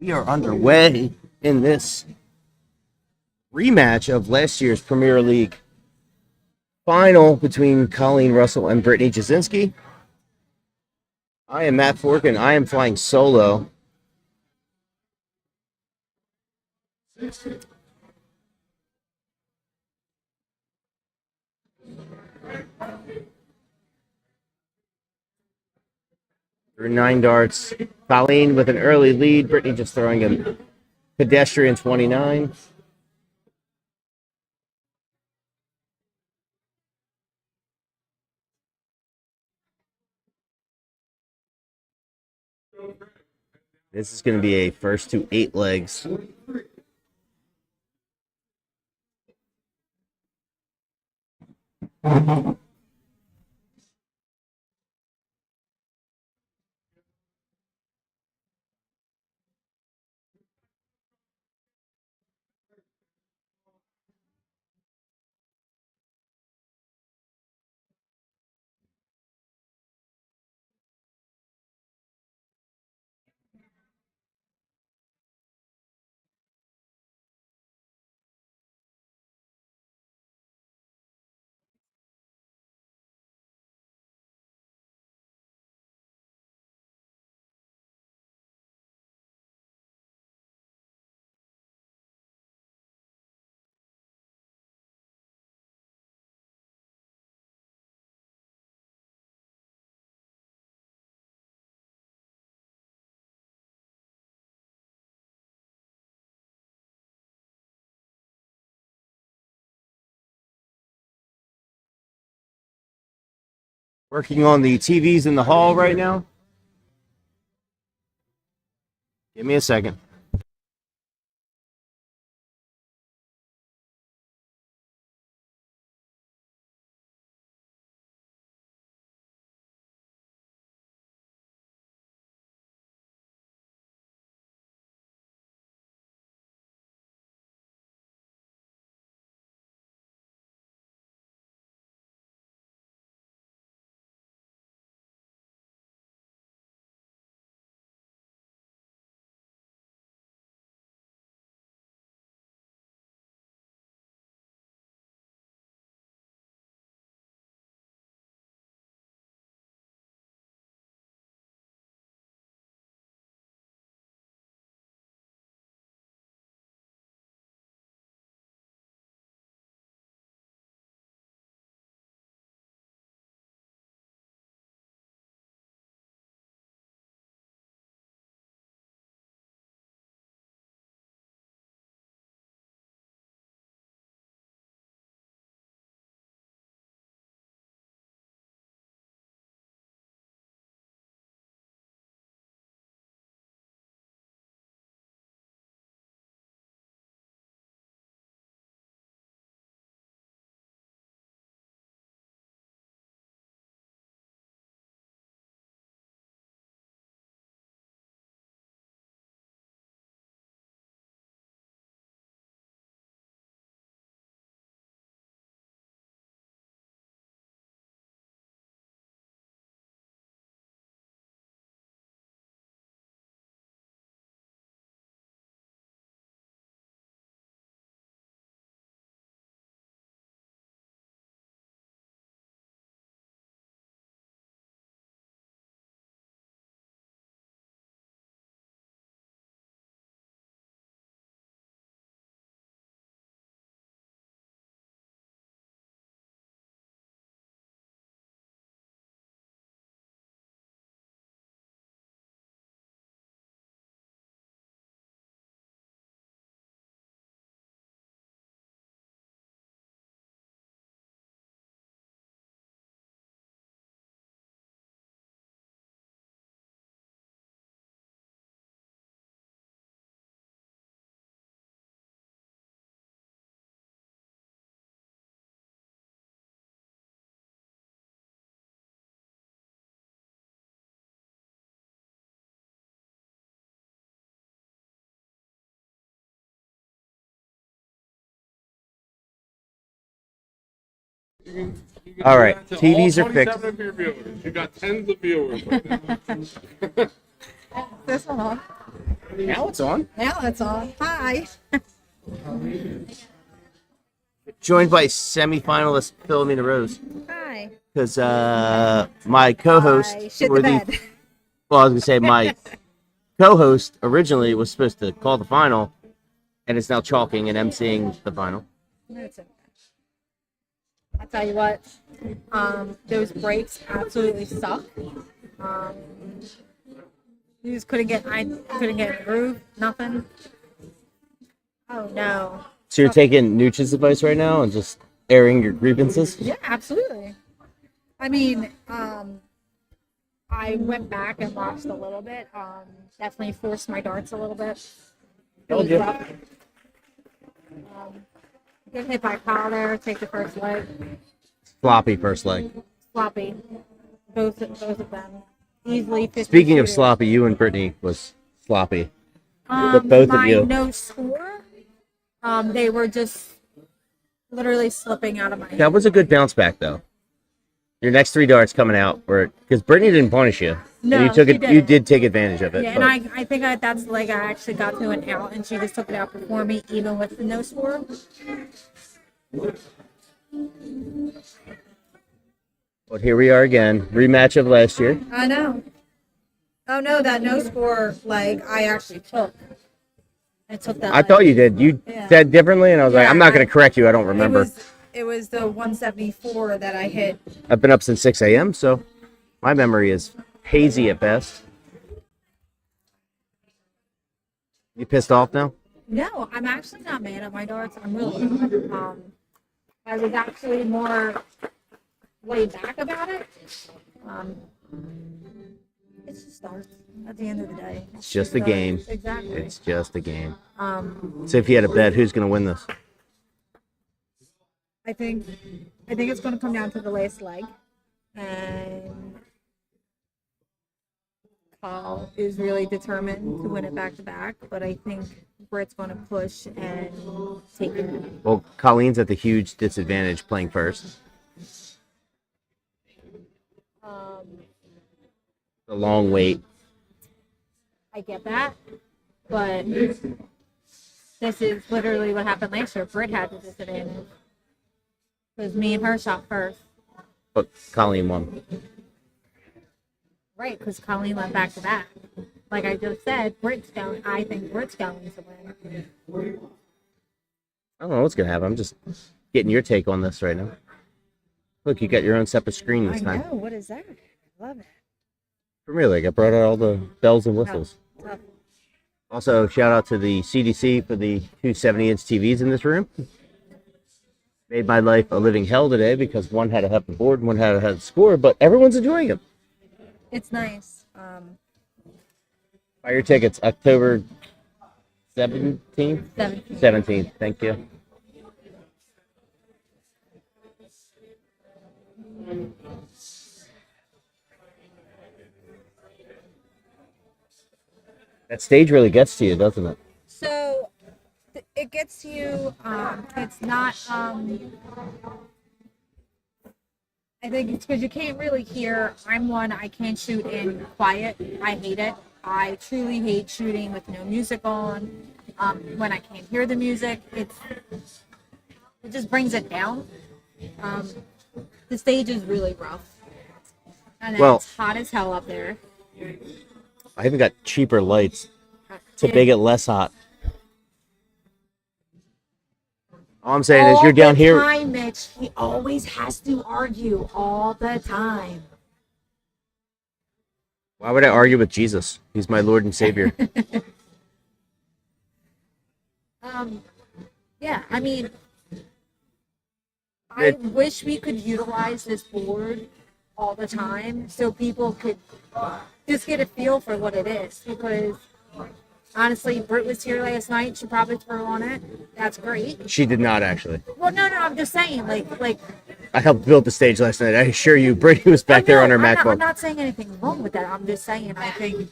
We are underway in this rematch of last year's Premier League final between Colleen Russell and Brittany Jasinski. I am Matt Fork, and I am flying solo. Through 9 darts. Colleen with an early lead. Brittany just throwing a pedestrian 29. This is going to be a first to 8 legs. Working on the TVs in the hall right now. Give me a second. All right, TVs are fixed. Of your viewers. You got tens of viewers right now. This one on. Now it's on. Now it's on. Hi. Joined by semifinalist Filamina Rose. Hi. Because my co-host I shit for the the bed. well, I was gonna say my co-host originally was supposed to call the final, and is now chalking and emceeing the final. That's okay. I'll tell you what. Those breaks absolutely suck. You just couldn't get. I couldn't get a groove. Nothing. Oh no. So you're taking Nooch's advice right now and just airing your grievances? Yeah, absolutely. I mean, I went back and watched a little bit. Definitely forced my darts a little bit. It was rough. Get hit by Kyle there. Take the first leg. Sloppy first leg. Sloppy. Both of them. Easily 50 Speaking of shooters. sloppy, you and Brittany was sloppy. Both of you. No score. They were just literally slipping out of my hand. That was a good bounce back, though. Your next 3 darts coming out were because Brittany didn't punish you. No, and you took she it. didn't. You did take advantage of it. Yeah, but- and I think that's the leg I actually got to an out, and she just took it out before me, even with the no score. But here we are again, rematch of last year. I know. Oh no, that no score leg I actually took. I took that. I thought you did. You Yeah. said differently, and I was like, Yeah, I'm not going to correct you. I don't remember. It was the 174 that I hit. I've been up since 6 a.m., so my memory is hazy at best. You pissed off now? No, I'm actually not mad at my darts. I'm really not. I was actually more laid back about it. It's just darts at the end of the day. It's just a game. Exactly. It's just a game. So if you had a bet, who's going to win this? I think it's going to come down to the last leg, and Paul is really determined to win it back to back. But I think Britt's going to push and take it. Well, Colleen's at the huge disadvantage playing first. The long wait. I get that, but this is literally what happened last year. Britt had the disadvantage because me and her shot first. But Colleen won. Right, because Colleen went back to back. Like I just said, I think Britt's going to win. I don't know what's going to happen. I'm just getting your take on this right now. Look, you got your own separate screen this time. know. What is that? I love it. Premier League. I brought out all the bells and whistles. Tough. Also, shout out to the CDC for the 2 70-inch TVs in this room. Made my life a living hell today because one had to have the board and one had to have the score, but everyone's enjoying it. It's nice. Buy your tickets, October 17th? 17th. 17th, thank you. That stage really gets to you, doesn't it? So it gets to you. It's not. I think it's because you can't really hear. I'm one. I can't shoot in quiet. I hate it. I truly hate shooting with no music on. When I can't hear the music, it just brings it down. The stage is really rough, and then it's hot as hell up there. I even got cheaper lights to make it less hot. All I'm saying is you're down here. All the time, Mitch. He always has to argue all the time. Why would I argue with Jesus? He's my Lord and Savior. Yeah, I mean, I wish we could utilize this board all the time so people could just get a feel for what it is. Because honestly, Britt was here last night. She probably threw on it. That's great. She did not actually. Well, no, I'm just saying, like. I helped build the stage last night. I assure you, Brittany was back there on her I'm MacBook. not saying anything wrong with that. I'm just saying, I think.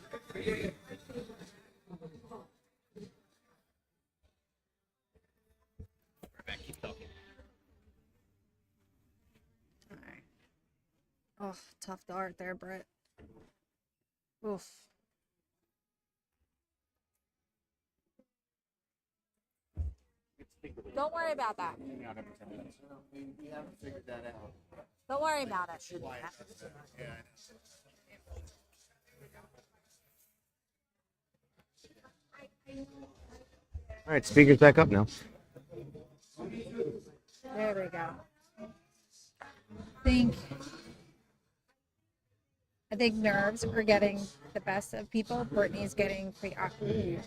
Oh, tough dart there, Britt. Oof. Don't worry about that. We haven't figured that out. Don't worry about it. All right, speaker's back up now. There we go. think I think nerves are getting the best of people. Brittany's getting preoccupied.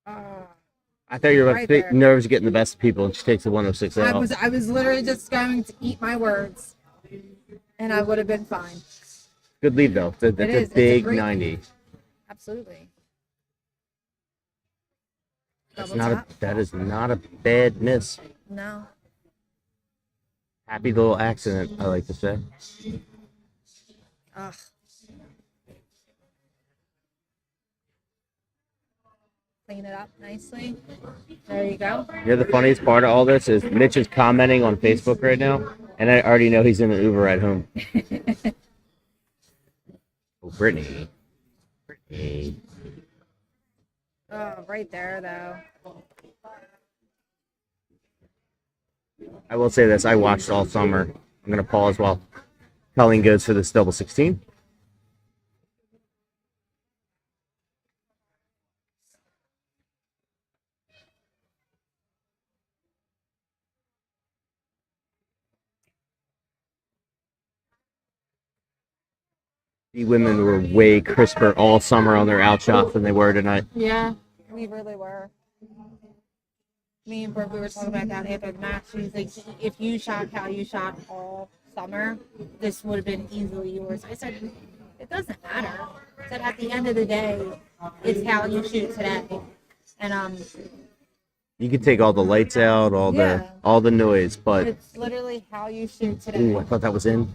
I thought you were about Right to say there. nerves getting the best of people, and she takes the 106 I out. was literally just going to eat my words, and I would have been fine. Good lead though. That's It a is. It's a big great 90. Absolutely. That's Double not a, tap. that is not a bad miss. No. Happy little accident, I like to say. Ugh. Clean it up nicely. There you go. You know the funniest part of all this is Mitch is commenting on Facebook right now, and I already know he's in an Uber ride home. Oh, Brittany. Brittany. Oh, right there though. I will say this, I watched all summer. I'm going to pause while Colleen goes for this double 16. The women were way crisper all summer on their outshots than they were tonight. Yeah, we really were. Me and Brooke, we were talking about that after the match. She's like, if you shot how you shot all summer, this would have been easily yours. I said, it doesn't matter. I said, at the end of the day, it's how you shoot today. And You could take all the lights out, Yeah. all the noise, but it's literally how you shoot today. ooh, I thought that was in.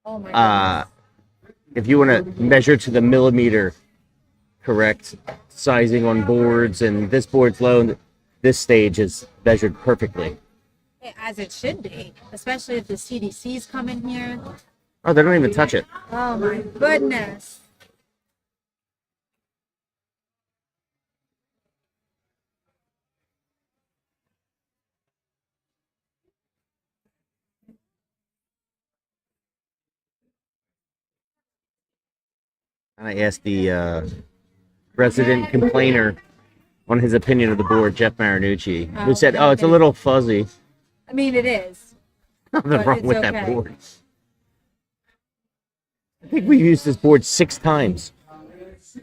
Oh my goodness. If you want to measure to the millimeter correct sizing on boards, and this board's low, and this stage is measured perfectly. As it should be, especially if the CDC's come in here. Oh, they don't even touch it. Oh my goodness. And I asked the resident complainer on his opinion of the board, Jeff Marinucci, who said, "Oh, it's a little fuzzy." I mean, it is. Nothing But wrong it's with that okay. board. I think we used this board 6 times. It's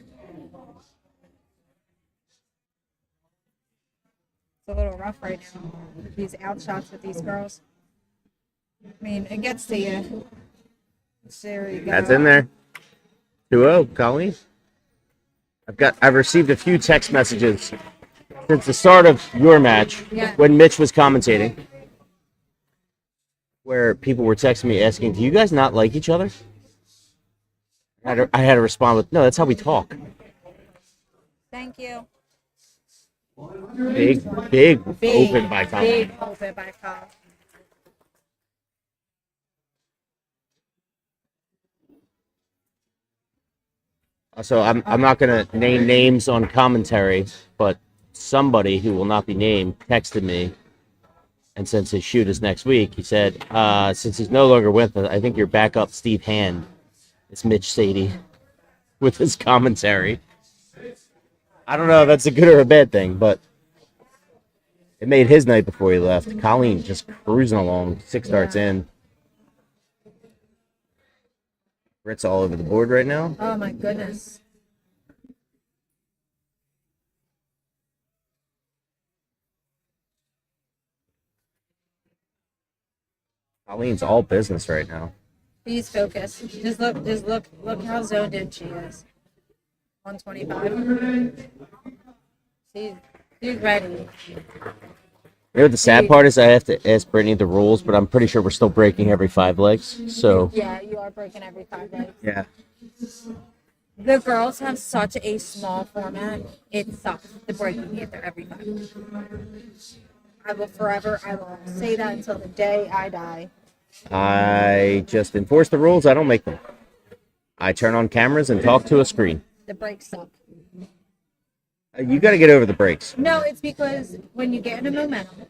a little rough right now. With these outshots with these girls. I mean, it gets to you. So there you go. That's in there. 2-0, Colleen. I've received a few text messages since the start of your match Yeah. when Mitch was commentating, where people were texting me asking, "Do you guys not like each other?" I had to respond with, "No, that's how we talk." Thank you. Big open by Colleen. Big open by Kyle. So I'm not gonna name names on commentary, but somebody who will not be named texted me, and since his shoot is next week, he said, since he's no longer with us, I think your backup Steve Hand is Mitch Sadie with his commentary. I don't know if that's a good or a bad thing, but it made his night before he left. Colleen just cruising along, 6 starts in. Britt's all over the board right now. Oh my goodness. Colleen's all business right now. He's focused. Just look how zoned in she is. 125. She's ready. You know what the sad part is? I have to ask Brittany the rules, but I'm pretty sure we're still breaking every 5 legs. So Yeah, you are breaking every 5 legs. yeah, The girls have such a small format. It sucks. The breaking it every 5. I will say that until the day I die. I just enforce the rules. I don't make them. I turn on cameras and talk to a screen. The breaks suck. You got to get over the brakes. No, it's because when you get in a momentum,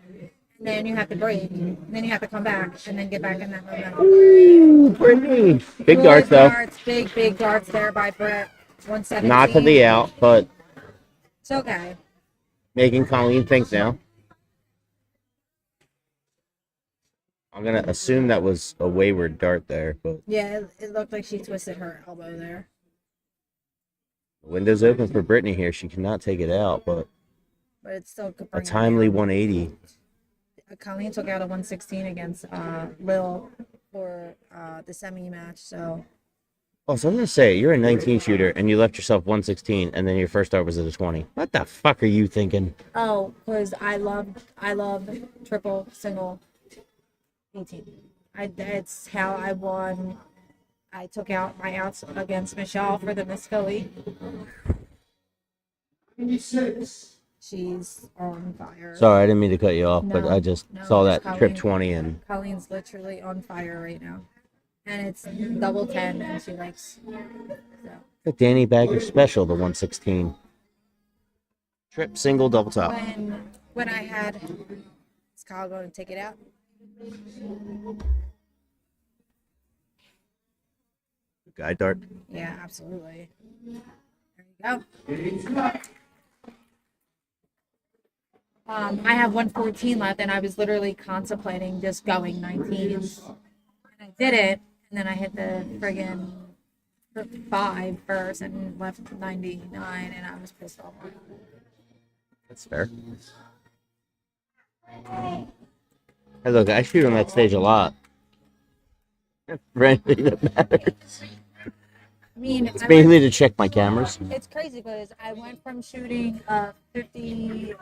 and then you have to break, and then you have to come back, and then get back in that momentum. Ooh, Brittany. Big darts, though. Big darts there by Brett. 117. Not to the out, but It's okay. making Colleen think now. I'm going to assume that was a wayward dart there, but Yeah, it looked like she twisted her elbow there. the window's open for Brittany here. She cannot take it out, but But it still could a bring her timely down. 180. Colleen took out a 116 against Lil for the semi match. So Oh, so I'm going to say, you're a 19 shooter, and you left yourself 116, and then your first dart was at a 20. What the fuck are you thinking? because I love triple, single, 18. It's how I won. I took out my outs against Michelle for the Miss Philly. 96. She's on fire. Sorry, I didn't mean to cut you off, but No, I just no, saw it's that trip Colleen. 20, and Colleen's literally on fire right now. And it's double 10, and she likes. So. the Danny Bagger special, the 116. Trip, single, double top. When I had. Is Kyle going to take it out? Guide dart. Yeah, absolutely. There you go. I have 114 left, and I was literally contemplating just going 19s. And I did it, and then I hit the friggin' 5 first and left 99, and I was pissed off. That's fair. Hey, look, I shoot on that stage a lot. For anything that matters. I mean, It's mainly to check my cameras. It's crazy because I went from shooting a 52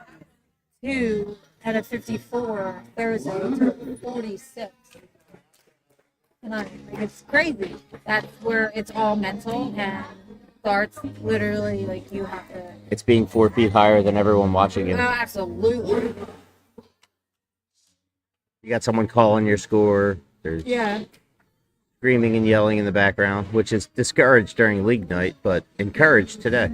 and a 54 Thursday to 46. And it's crazy. That's where it's all mental, and darts literally like you have to. It's being 4 feet higher than everyone watching you. Oh, absolutely. You got someone calling your score. There's Yeah. screaming and yelling in the background, which is discouraged during league night, but encouraged today.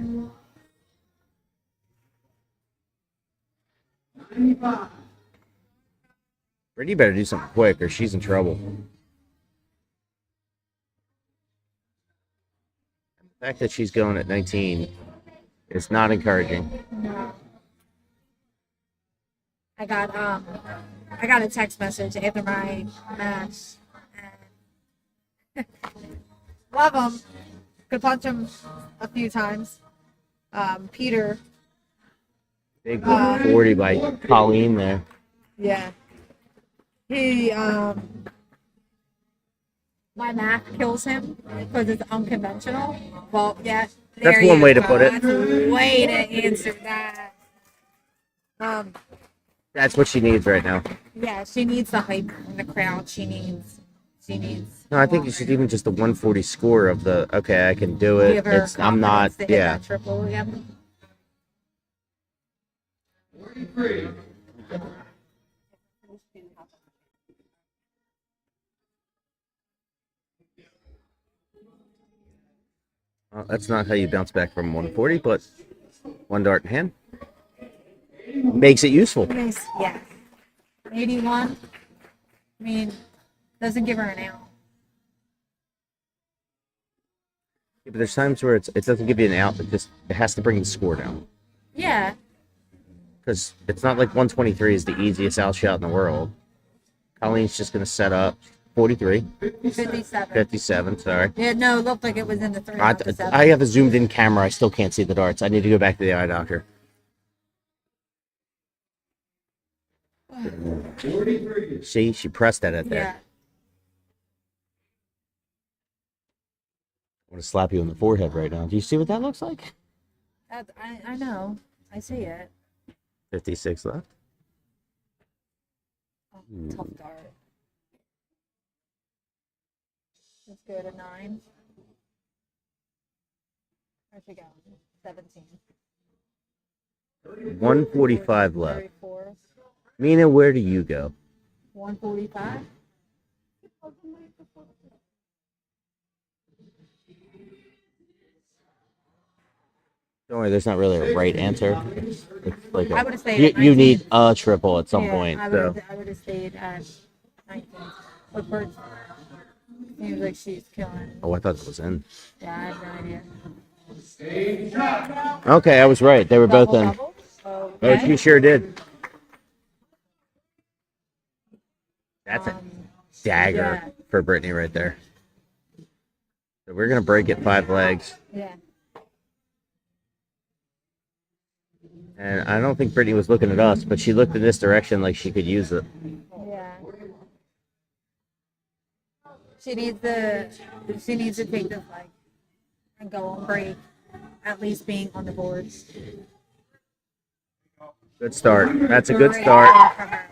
95. Brittany better do something quick, or she's in trouble. The fact that she's going at 19 is not encouraging. No. I got a text message after my match. And love him. Could punch him a few times. Peter. Big 40 by Colleen there. Yeah. He my math kills him because it's unconventional. Well, yeah. That's there one you way to go. put it. That's a way to answer that. That's what she needs right now. Yeah, she needs the hype in the crowd. She needs. No, I think it's even just the 140 score of the, okay, I can do it. Give her I'm not, confidence to hit yeah. that triple again. 43. Well, that's not how you bounce back from 140, but one dart in hand makes it useful. Nice, yeah. 81. I mean, doesn't give her an out. Yeah, but there's times where it doesn't give you an out, it has to bring the score down. Yeah. Because it's not like 123 is the easiest out shot in the world. Colleen's just going to set up 43. 57. 57, sorry. Yeah, no, it looked like it was in the 3 I, to 7. I have a zoomed in camera. I still can't see the darts. I need to go back to the eye doctor. 43. See, she pressed that at there. Yeah. I want to slap you on the forehead right now. Do you see what that looks like? I know. I see it. 56 left. Oh, tough dart. Let's go to 9. Where'd she go? 17. 145 left. 34. Mina, where do you go? 145. Don't worry, there's not really a right answer. It's like I would have stayed you, at you 19. need a triple at some Yeah, point. I So would have stayed at 19. But Bert seems like she's killing. oh, I thought it was in. Yeah, I have no idea. Okay, I was right. They were both in. Double? Oh, Okay. she sure did. That's a dagger yeah. for Brittany right there. So we're gonna break it 5 legs, Yeah. and I don't think Brittany was looking at us, but she looked in this direction like she could use it. Yeah. She needs to take this leg and go on break. At least being on the board. Good start. That's a good Great start. start for her.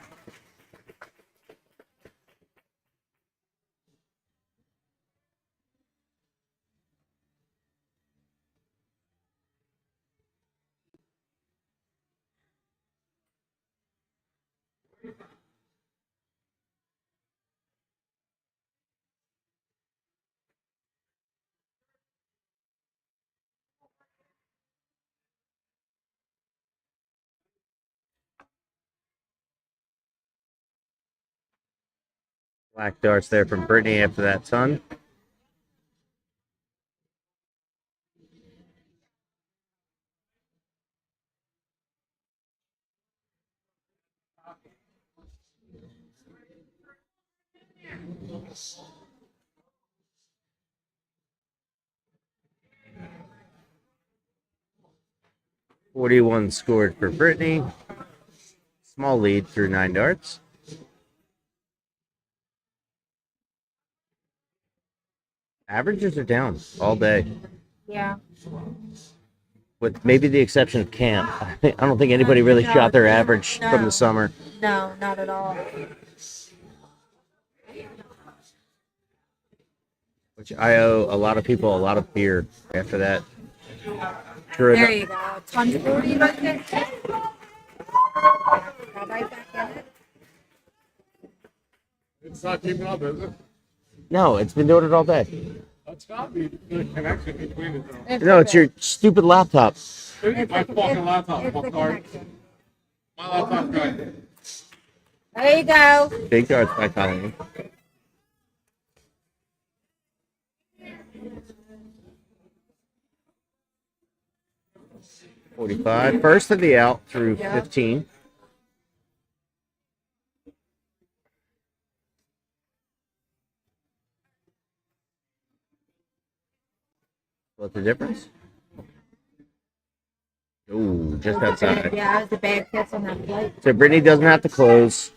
Black darts there from Brittany after that ton. .41 scored for Brittany. Small lead through 9 darts. Averages are down all day, Yeah. with maybe the exception of camp. I don't think anybody really No, shot their average no. from the summer. No, not at all. Which I owe a lot of people a lot of beer after that. There you go. Tons of 40 right there. Go right back in it. It's not keeping up, is it? No, it's been doing it all day. That's got to be the connection between it, though. No, it's your stupid laptop. My fucking laptop. It's the My connection. laptop's good. There you go. Big darts by Colleen. .45. First of the out through 15. What's the difference? Ooh, just outside. Yeah, it was a bad kiss on that flight. So Brittany doesn't have to close.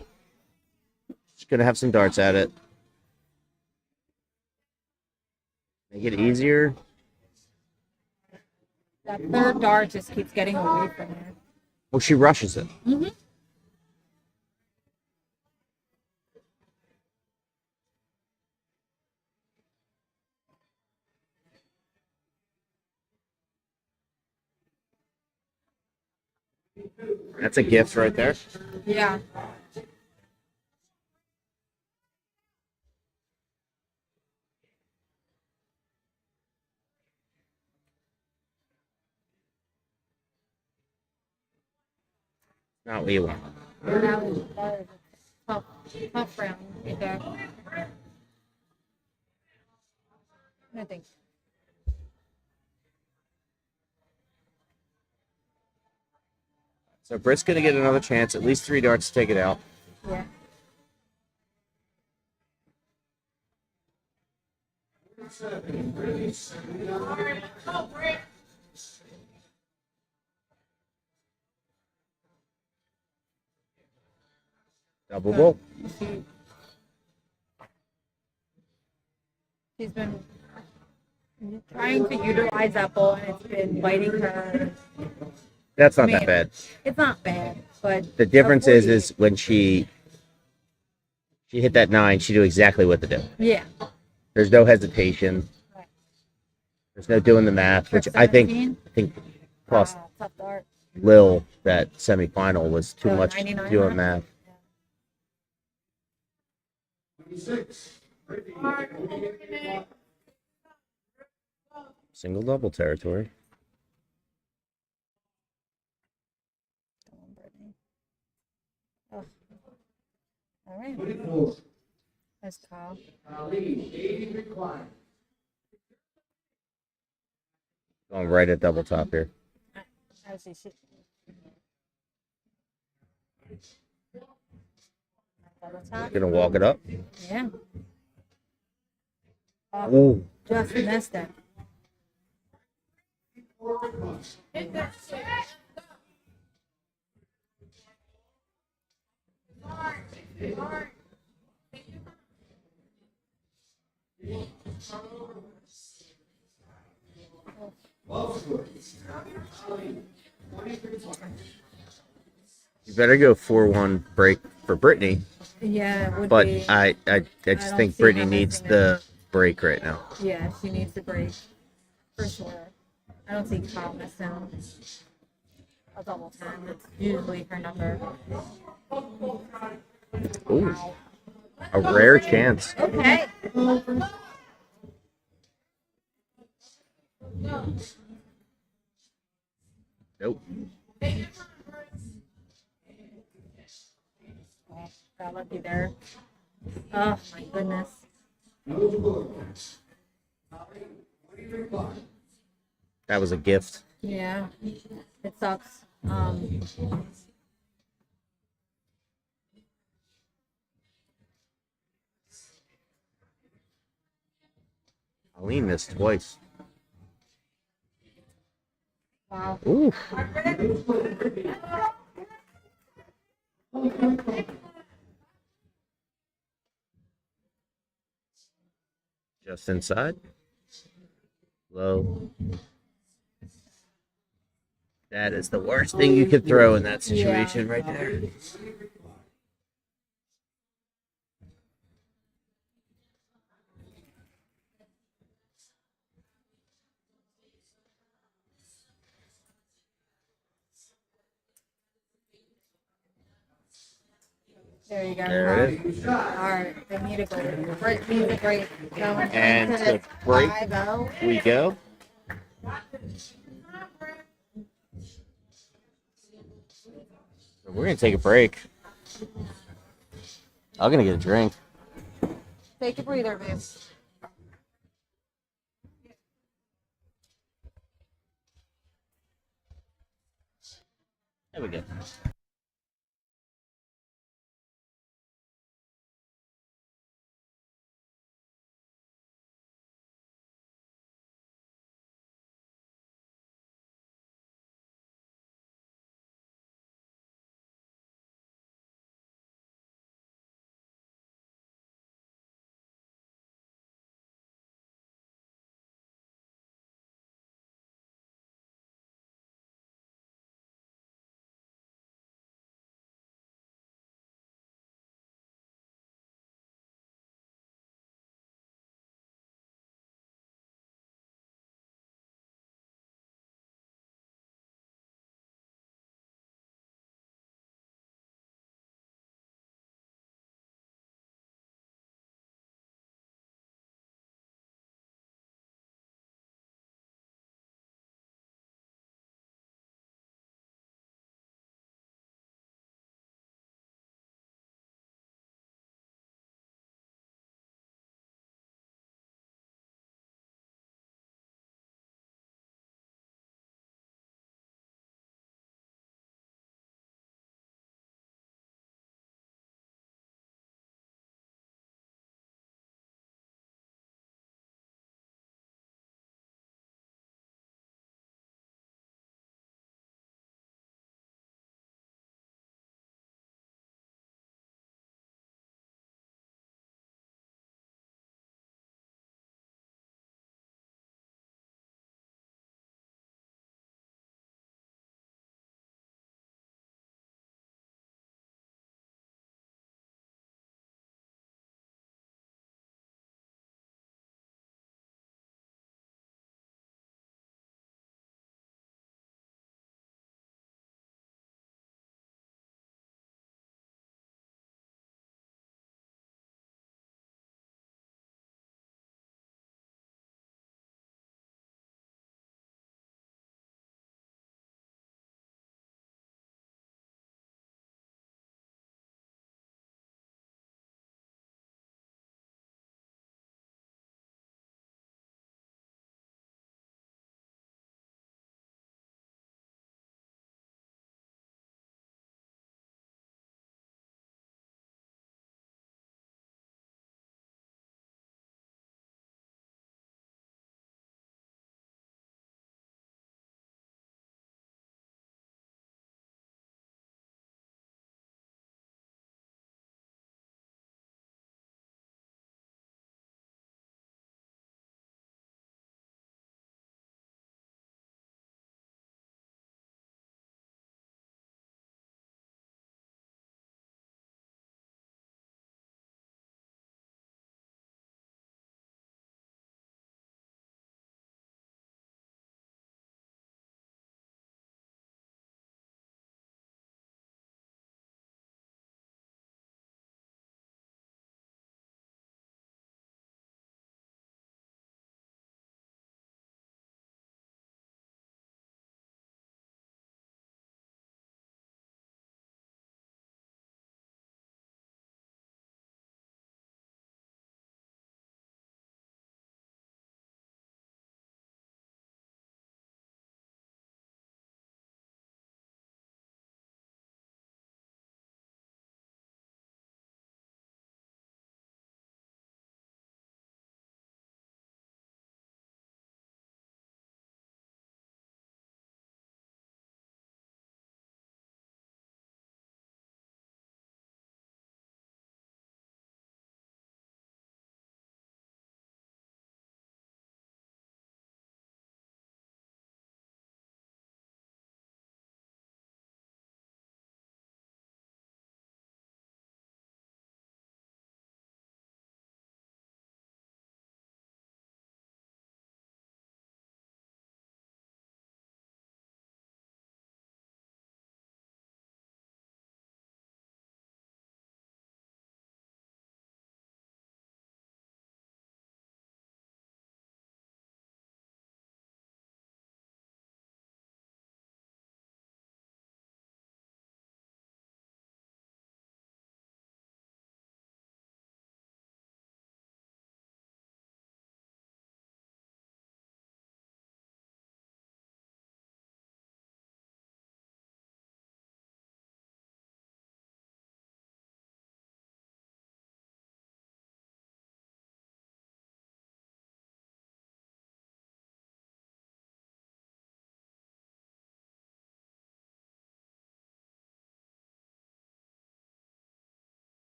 She's going to have some darts at it. Make it easier. That third dart just keeps getting away from her. Well, she rushes it. Mm-hmm. That's a gift right there. Yeah. Not what you want. That was a tough round right there. I think. So Britt's going to get another chance, at least 3 darts to take it out. Yeah. Double bowl. She's been trying to utilize that ball, and it's been biting her. That's not I mean, that bad. It's not bad, but The difference is when she hit that 9, she knew exactly what to do. yeah. There's no hesitation. There's no doing the math, which I think cost Tough dart. Lil that semifinal was too The much 99 doing mark? math. 26. Single double territory. Oh, all right. 24. That's Kyle. Colleen, 80 recline. Going right at double top here. As he should. Double top. Gonna walk it up. Yeah. Ooh. Just missed it. You better go 4-1 break for Brittany, Yeah, it would but be. I just don't think see Brittany her needs missing the break right now. Yeah, she needs the break. For sure. I don't see Kyle missing a double 10. That's usually her number. Ooh, a rare chance. Okay. Nope. Got lucky there. Oh my goodness. That was a gift. Yeah. It sucks. Colleen missed twice. Wow. Ooh. Just inside. Low. That is the worst thing you could throw in that situation right there. There you go. There it is. All right. They need a break. Break needs a break. Going And into to break, 5-0. we go. We're gonna take a break. I'm gonna get a drink. Take a breather, babe. There we go.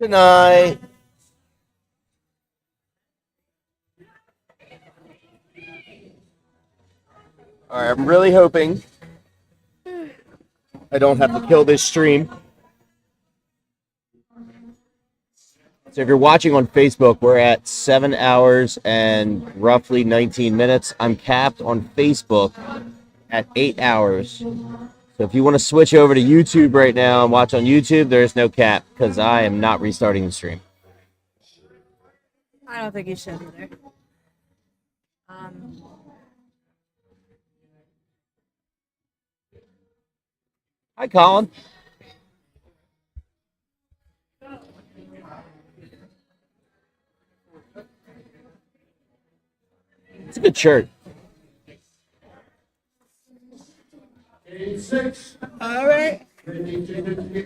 Good night. All right, I'm really hoping I don't have to kill this stream. So if you're watching on Facebook, we're at 7 hours and roughly 19 minutes. I'm capped on Facebook at 8 hours. So if you want to switch over to YouTube right now and watch on YouTube, there's no cap because I am not restarting the stream. I don't think you should either. Hi, Colin. It's a good shirt. Game 6. All right.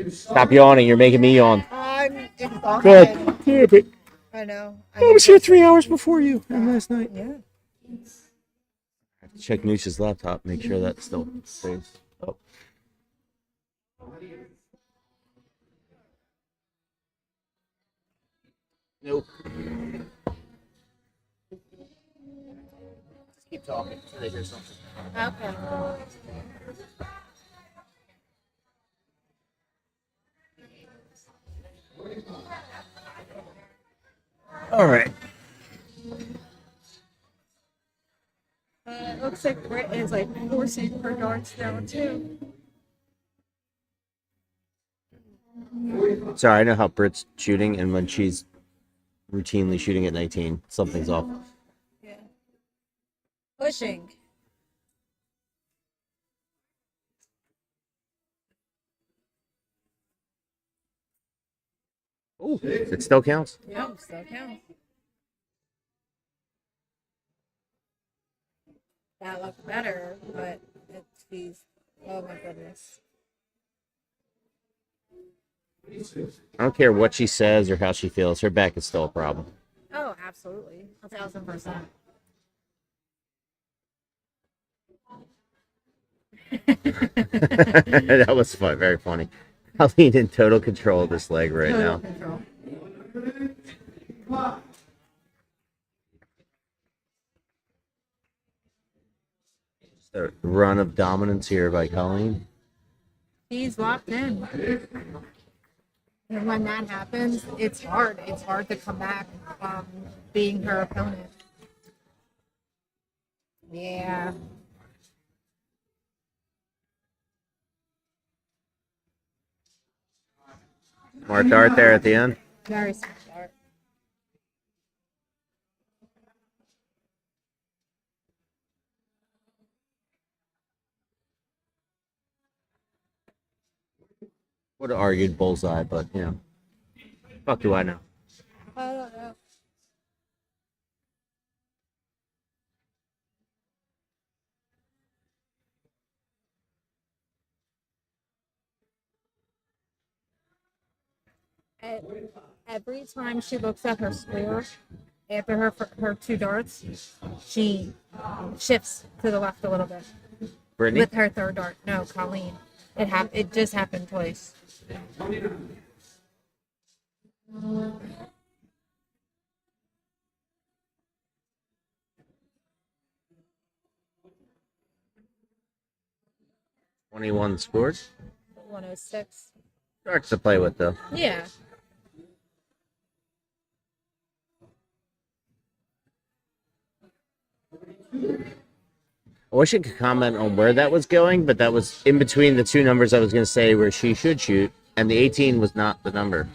Stop yawning. You're making me yawn. I'm exhausted. Good. Perfect. I know. I was here 3 hours before you last night. Yeah. Check Noosh's laptop. Make sure that still stays up. Nope. Just keep talking until they hear something. Okay. All right. It looks like Britt is like forcing her darts down too. Sorry, I know how Britt's shooting, and when she's routinely shooting at 19, something's off. Yeah. Pushing. Ooh, it still counts. Yep, still counts. That looked better, but she's, oh my goodness. I don't care what she says or how she feels. Her back is still a problem. Oh, absolutely. 1,000%. That was fun. Very funny. Colleen in total control of this leg right now. Control. Just a run of dominance here by Colleen. She's locked in. And when that happens, it's hard. It's hard to come back being her opponent. Yeah. Smart dart there at the end. Very smart dart. Would have argued bullseye, but you know, fuck do I know? I don't know. Every time she looks at her score after her two darts, she shifts to the left a little bit. Brittany? With her third dart. No, Colleen. It just happened twice. $21 scored. 106. Darts to play with though. Yeah. I wish I could comment on where that was going, but that was in between the two numbers I was going to say where she should shoot, and the 18 was not the number.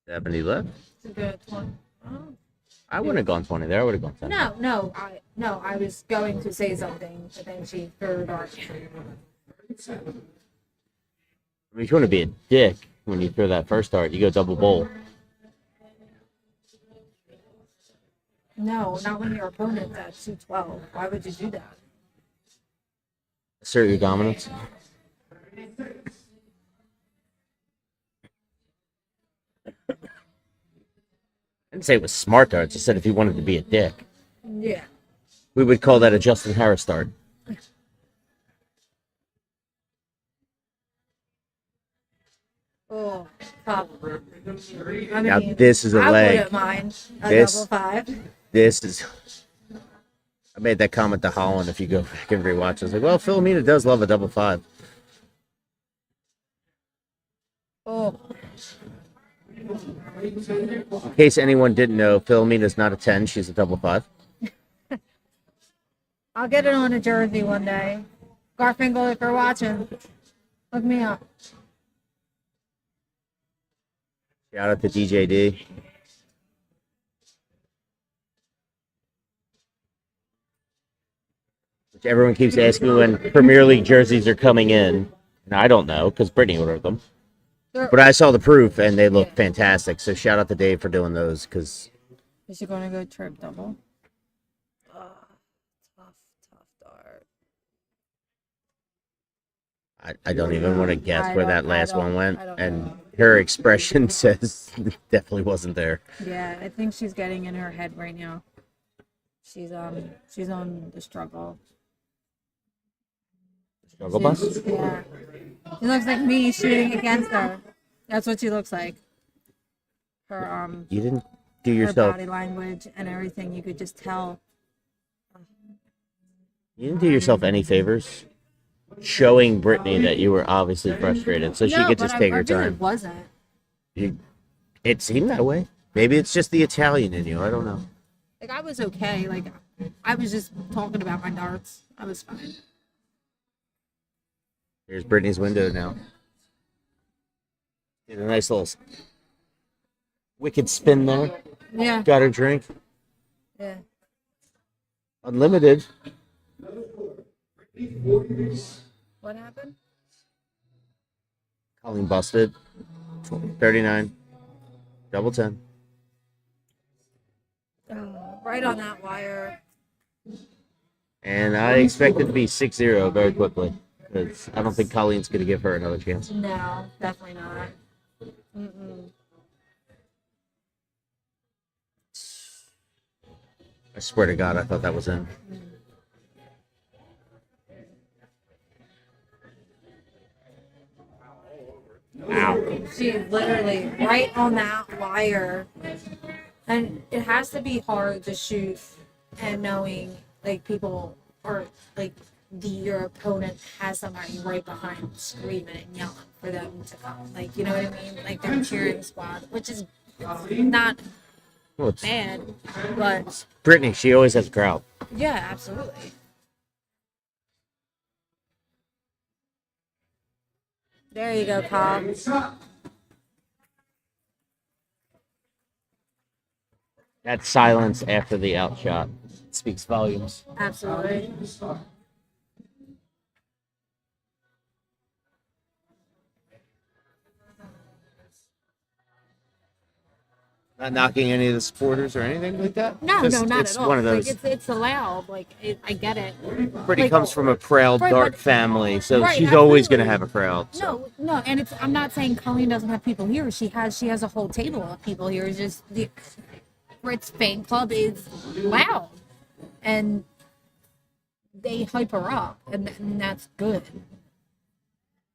$70 left. It's a good one. Oh. I wouldn't have gone 20 there. I would have gone 10. No, I was going to say something, but then she threw a dart. I mean, if you want to be a dick when you throw that first dart, you go double bowl. No, not when your opponent's at 212. Why would you do that? Assert your dominance. didn't say it was smart darts. I said if he wanted to be a dick. Yeah. We would call that a Justin Harris dart. Oh, tough. I Now mean, this is a I leg. wouldn't mind a This- double five. This is. I made that comment to Holland. If you go back and rewatch, I was like, "Well, Filamina does love a double five." Oh, In case anyone didn't know, Filamina's not a 10; she's a double five. I'll get it on a jersey one day. Garfinkel, if you're watching, look me up. Shout out to DJD. Which everyone keeps asking me when Premier League jerseys are coming in, and I don't know because Brittany ordered them. But I saw the proof, and they look fantastic. So shout out to Dave for doing those, because Is she going to go trip double? Tough dart. I don't even want to guess I where don't- that I last don't- one went. I don't And know. her expression says it definitely wasn't there. Yeah, I think she's getting in her head right now. She's on the struggle. Struggle bus? Yeah. She looks like me shooting against her. That's what she looks like. Her You didn't do her yourself. body language and everything, you could just tell. You didn't do yourself any favors. Showing Brittany that you were obviously frustrated, so she No, could but just I take her really time. wasn't. It seemed that way. Maybe it's just the Italian in you. I don't know. Like I was okay. Like I was just talking about my darts. I was fine. Here's Brittany's window now. Did a nice little wicked spin there. Yeah. Got her drink. Yeah. Unlimited. What happened? Colleen busted. 39. Double 10. Right on that wire. And I expect it to be 6-0 very quickly. Because I don't think Colleen's going to give her another chance. No, definitely not. Mm-mm. I swear to God, I thought that was in. Ow. She's literally right on that wire. And it has to be hard to shoot and knowing like people or like your opponent has somebody right behind screaming and yelling for them to come. Like, you know what I mean? Like their cheering squad, which is not Well, it's bad, but Brittany, she always has a crowd. yeah, absolutely. There you go, Paul. That silence after the outshot speaks volumes. Absolutely. Not knocking any of the supporters or anything like that. No, Just- no, not it's at all. one of those. Like it's allowed. Like I get it. Brittany like- comes from a proud Right, dart but- family, so Right, she's always absolutely. going to have a crowd. So. No, and it's. I'm not saying Colleen doesn't have people here. She has a whole table of people here. It's just the Fritz fan club is loud, and they hype her up, and that's good.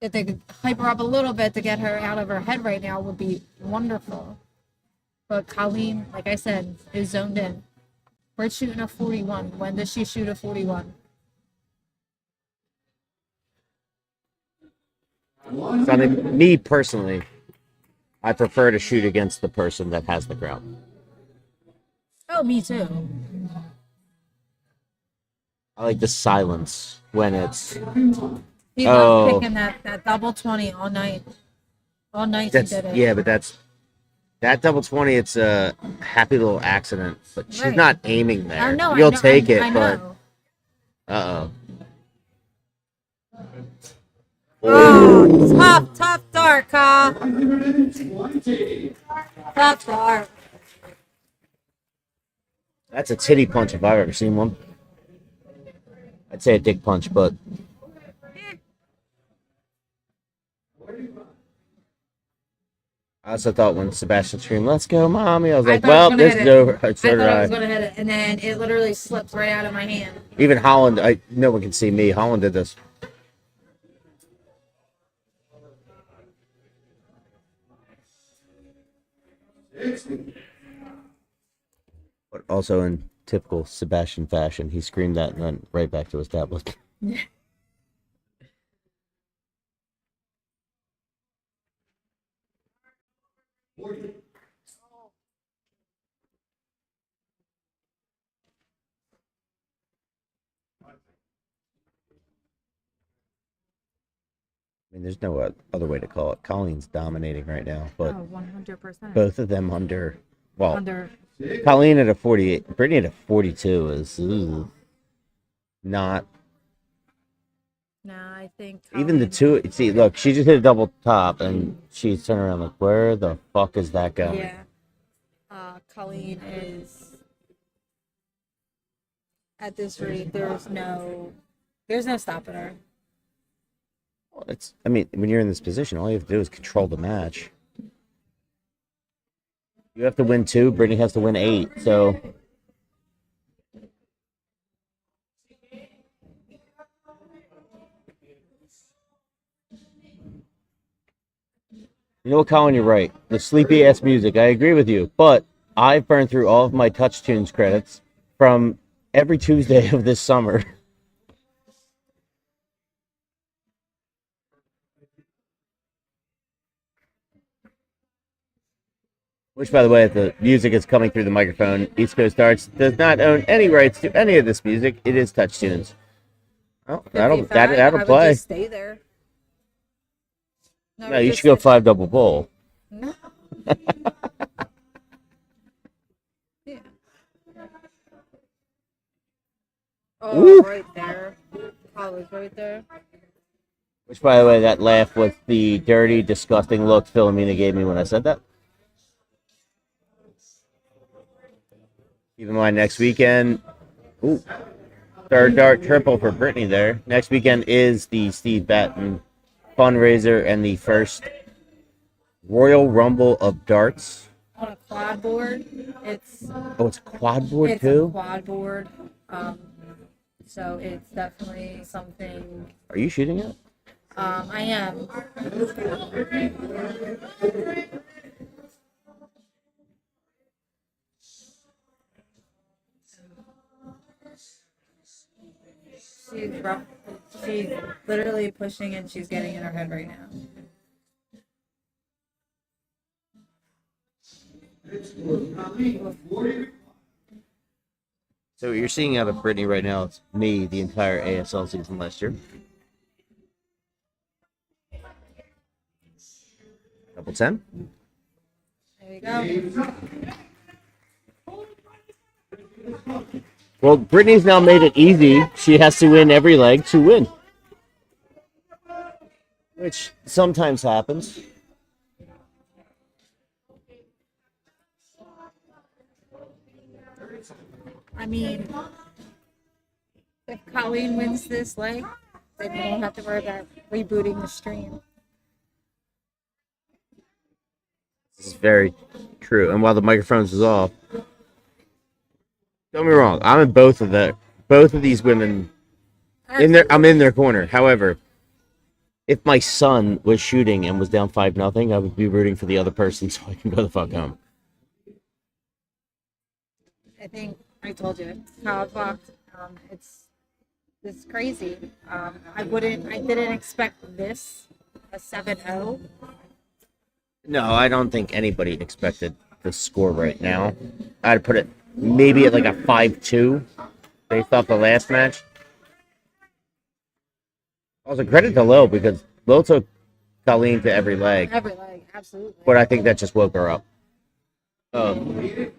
If they could hype her up a little bit to get her out of her head right now would be wonderful. But Colleen, like I said, is zoned in. We're shooting a 41. When does she shoot a 41? So, I mean, me personally, I prefer to shoot against the person that has the crowd. Oh, me too. I like the silence when it's. He Oh. loves picking that double 20 all night. All night That's he did it. yeah, but that double 20. It's a happy little accident, but she's Right. not aiming there. I know. You'll I know, take it, I but know. uh Oh, tough dart, Kyle. Tough dart. that's a titty punch if I've ever seen one. I'd say a dick punch, but I also thought when Sebastian screamed, "Let's go, mommy," I was I like, thought I was "Well, gonna this hit is it. over." So I did thought I I. was gonna hit it, and then it literally slipped right out of my hand. Even Holland, no one can see me. Holland did this. But also in typical Sebastian fashion, he screamed that and then right back to his tablet. I mean, there's no other way to call it. Colleen's dominating right now, but 100%. both of them under, well, Under. Colleen at a 48, Brittany at a 42 is not. No, I think. Even the Colleen- two, see, look, she just hit a double top and she's turning around like, where the fuck is that going? Yeah. Colleen is. At this rate, there's no stopping her. Well, I mean, when you're in this position, all you have to do is control the match. You have to win 2, Brittany has to win 8, so. You know what, Colin, you're right. The sleepy ass music, I agree with you, but I've burned through all of my Touch Tunes credits from every Tuesday of this summer. Which, by the way, if the music is coming through the microphone, East Coast Arts does not own any rights to any of this music. It is Touch Tunes. Oh, that'll 55, I would play. just stay there. No, you should go 5 double bowl. No. Yeah. Oh, Woo. right there. College right there. Which, by the way, that laugh was the dirty, disgusting look Filamina gave me when I said that. Keep in mind, next weekend, third dart triple for Brittany there. Next weekend is the Steve Batten fundraiser and the first Royal Rumble of darts. On a quad board. It's a quad board a too? quad board. So it's definitely something. Are you shooting it? I am. She's literally pushing and she's getting in her head right now. So what you're seeing out of Brittany right now is me the entire ASL season last year. Double 10. There you go. Well, Brittany's now made it easy. She has to win every leg to win. Which sometimes happens. I mean, if Colleen wins this leg, then you won't have to worry about rebooting the stream. This is very true. And while the microphones is off, don't get me wrong, I'm in both of these women I'm in their corner. However, if my son was shooting and was down 5-0, I would be rooting for the other person so I can go the fuck home. I think I told you how it walked. It's crazy. I didn't expect this a 7-0. No, I don't think anybody expected the score right now. I'd put it maybe at like a 5-2 based off the last match. Also, credit to Lil because Lil took Colleen to every leg. Every leg, absolutely. But I think that just woke her up.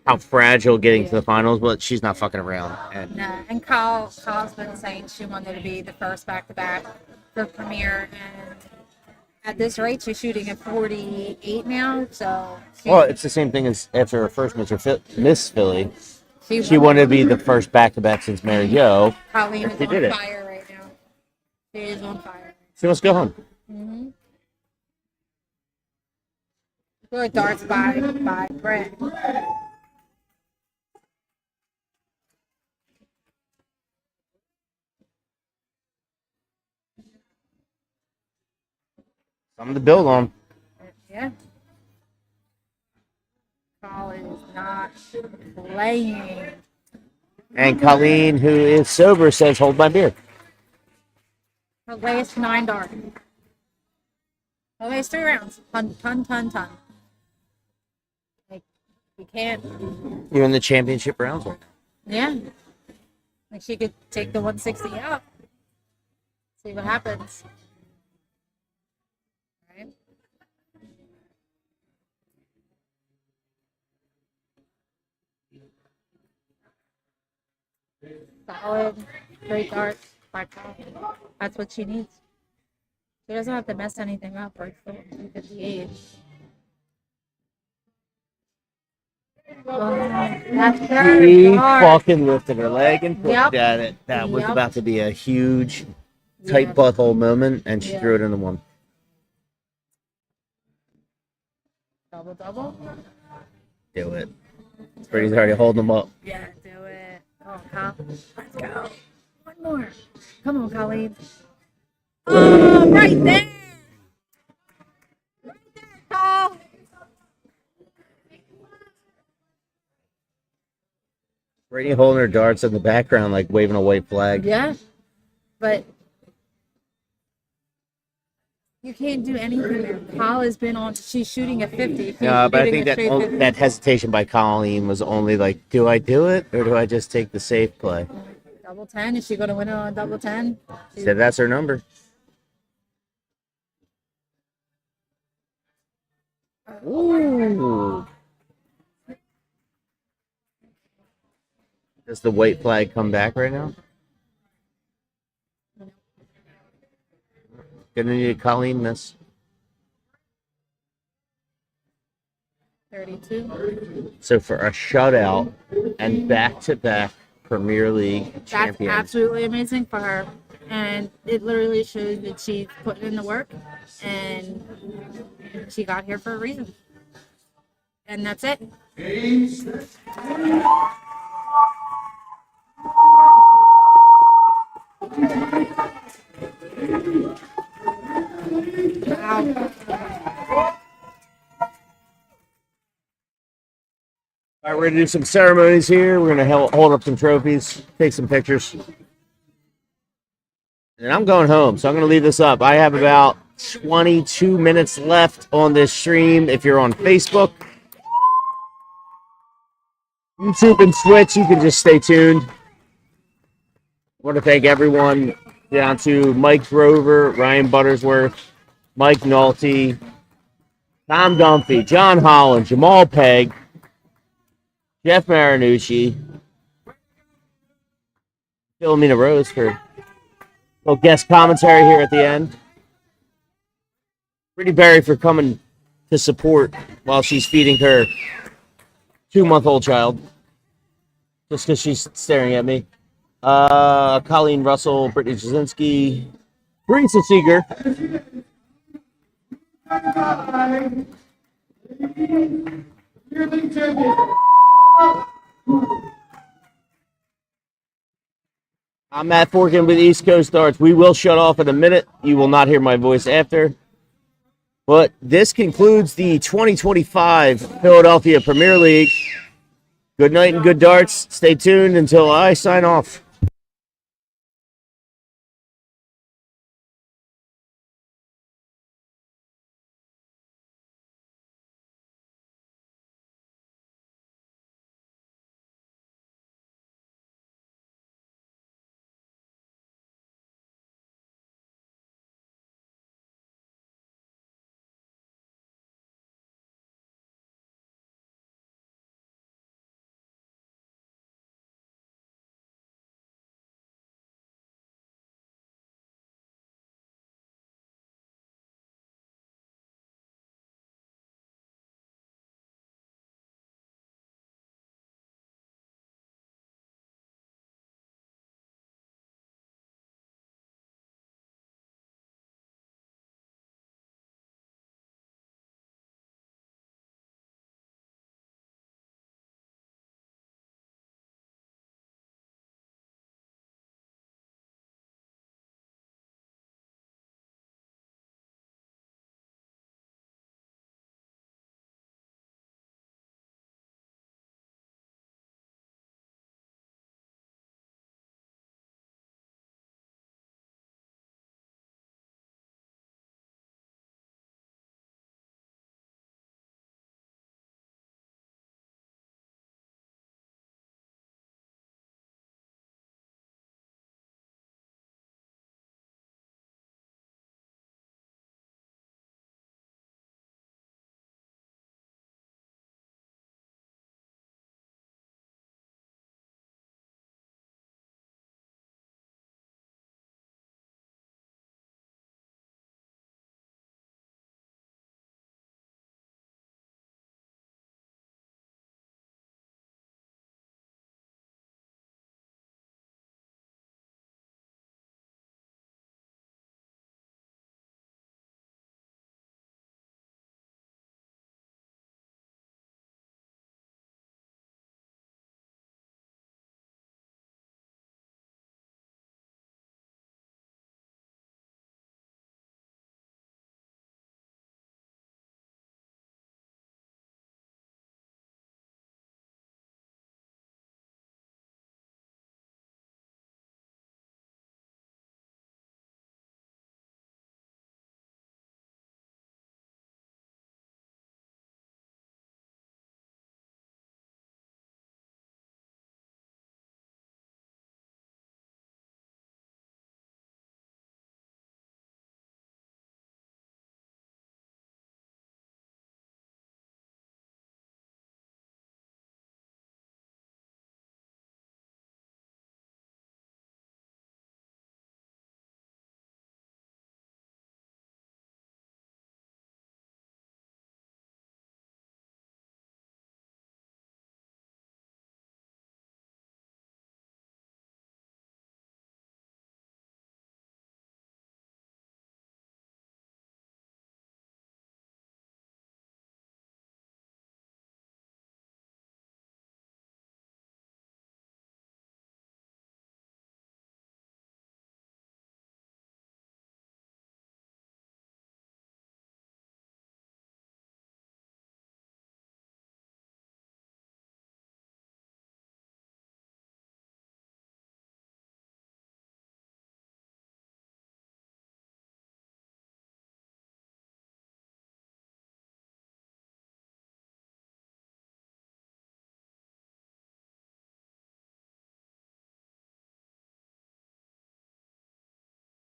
How fragile getting to the finals, but she's not fucking around. And Kyle's been saying she wanted to be the first back-to-back for Premier, and at this rate, she's shooting at 48 now. So Well, it's the same thing as after her first Miss Philly. She She wanted to be the first back-to-back since Mary Jo. Colleen is She did on it. fire right now. She is on fire. She wants to go home. Mm-hmm. Good darts by Britt. Something to build on. Yeah. Colleen is not playing. And Colleen, who is sober, says, "Hold my beer." Her last 9 darts. Her last 3 rounds. Ton. Like, you can't. You're in the championship rounds right now. Yeah. Like, she could take the 160 out. See what happens. Right? Solid, great darts by Colleen. That's what she needs. She doesn't have to mess anything up or 258. That's her She dart. fucking lifted her leg and looked Yep. at it. That was Yep. about to be a huge, tight butthole moment, and she threw it into one. Double. Do it. Brady's already holding them up. Yeah, do it. Come on, Kyle. Let's go. One more. Come on, Colleen. Oh, right there. Right there, Kyle. Brady holding her darts in the background, like waving a white flag. Yeah, but you can't do anything there. Kyle has been on. She's shooting a 50. She's No, but I shooting think a 350. that hesitation by Colleen was only like, do I do it or do I just take the safe play? Double 10. Is she going to win it on double 10? She said that's her number. Ooh. Does the white flag come back right now? Gonna need a Colleen miss. 32. So for a shutout and back-to-back Premier League That's champions. absolutely amazing for her. And it literally shows that she's putting in the work and she got here for a reason. And that's it. Wow. All right, we're gonna do some ceremonies here. We're gonna hold up some trophies, take some pictures, and I'm going home. So I'm gonna leave this up. I have about 22 minutes left on this stream. If you're on Facebook, YouTube, and Twitch, you can just stay tuned. I want to thank everyone down to Mike Grover, Ryan Buttersworth, Mike Nolte, Tom Dunphy, John Holland, Jamal Pegg, Jeff Marinucci, Filamina Rose for a little guest commentary here at the end. Brittany Berry for coming to support while she's feeding her 2-month-old child. Just because she's staring at me. Colleen Russell, Brittany Jasinski, Teresa Seeger. I'm Matt Forkin with East Coast Darts. We will shut off in a minute. You will not hear my voice after. But this concludes the 2025 Philadelphia Premier League. Good night and good darts. Stay tuned until I sign off.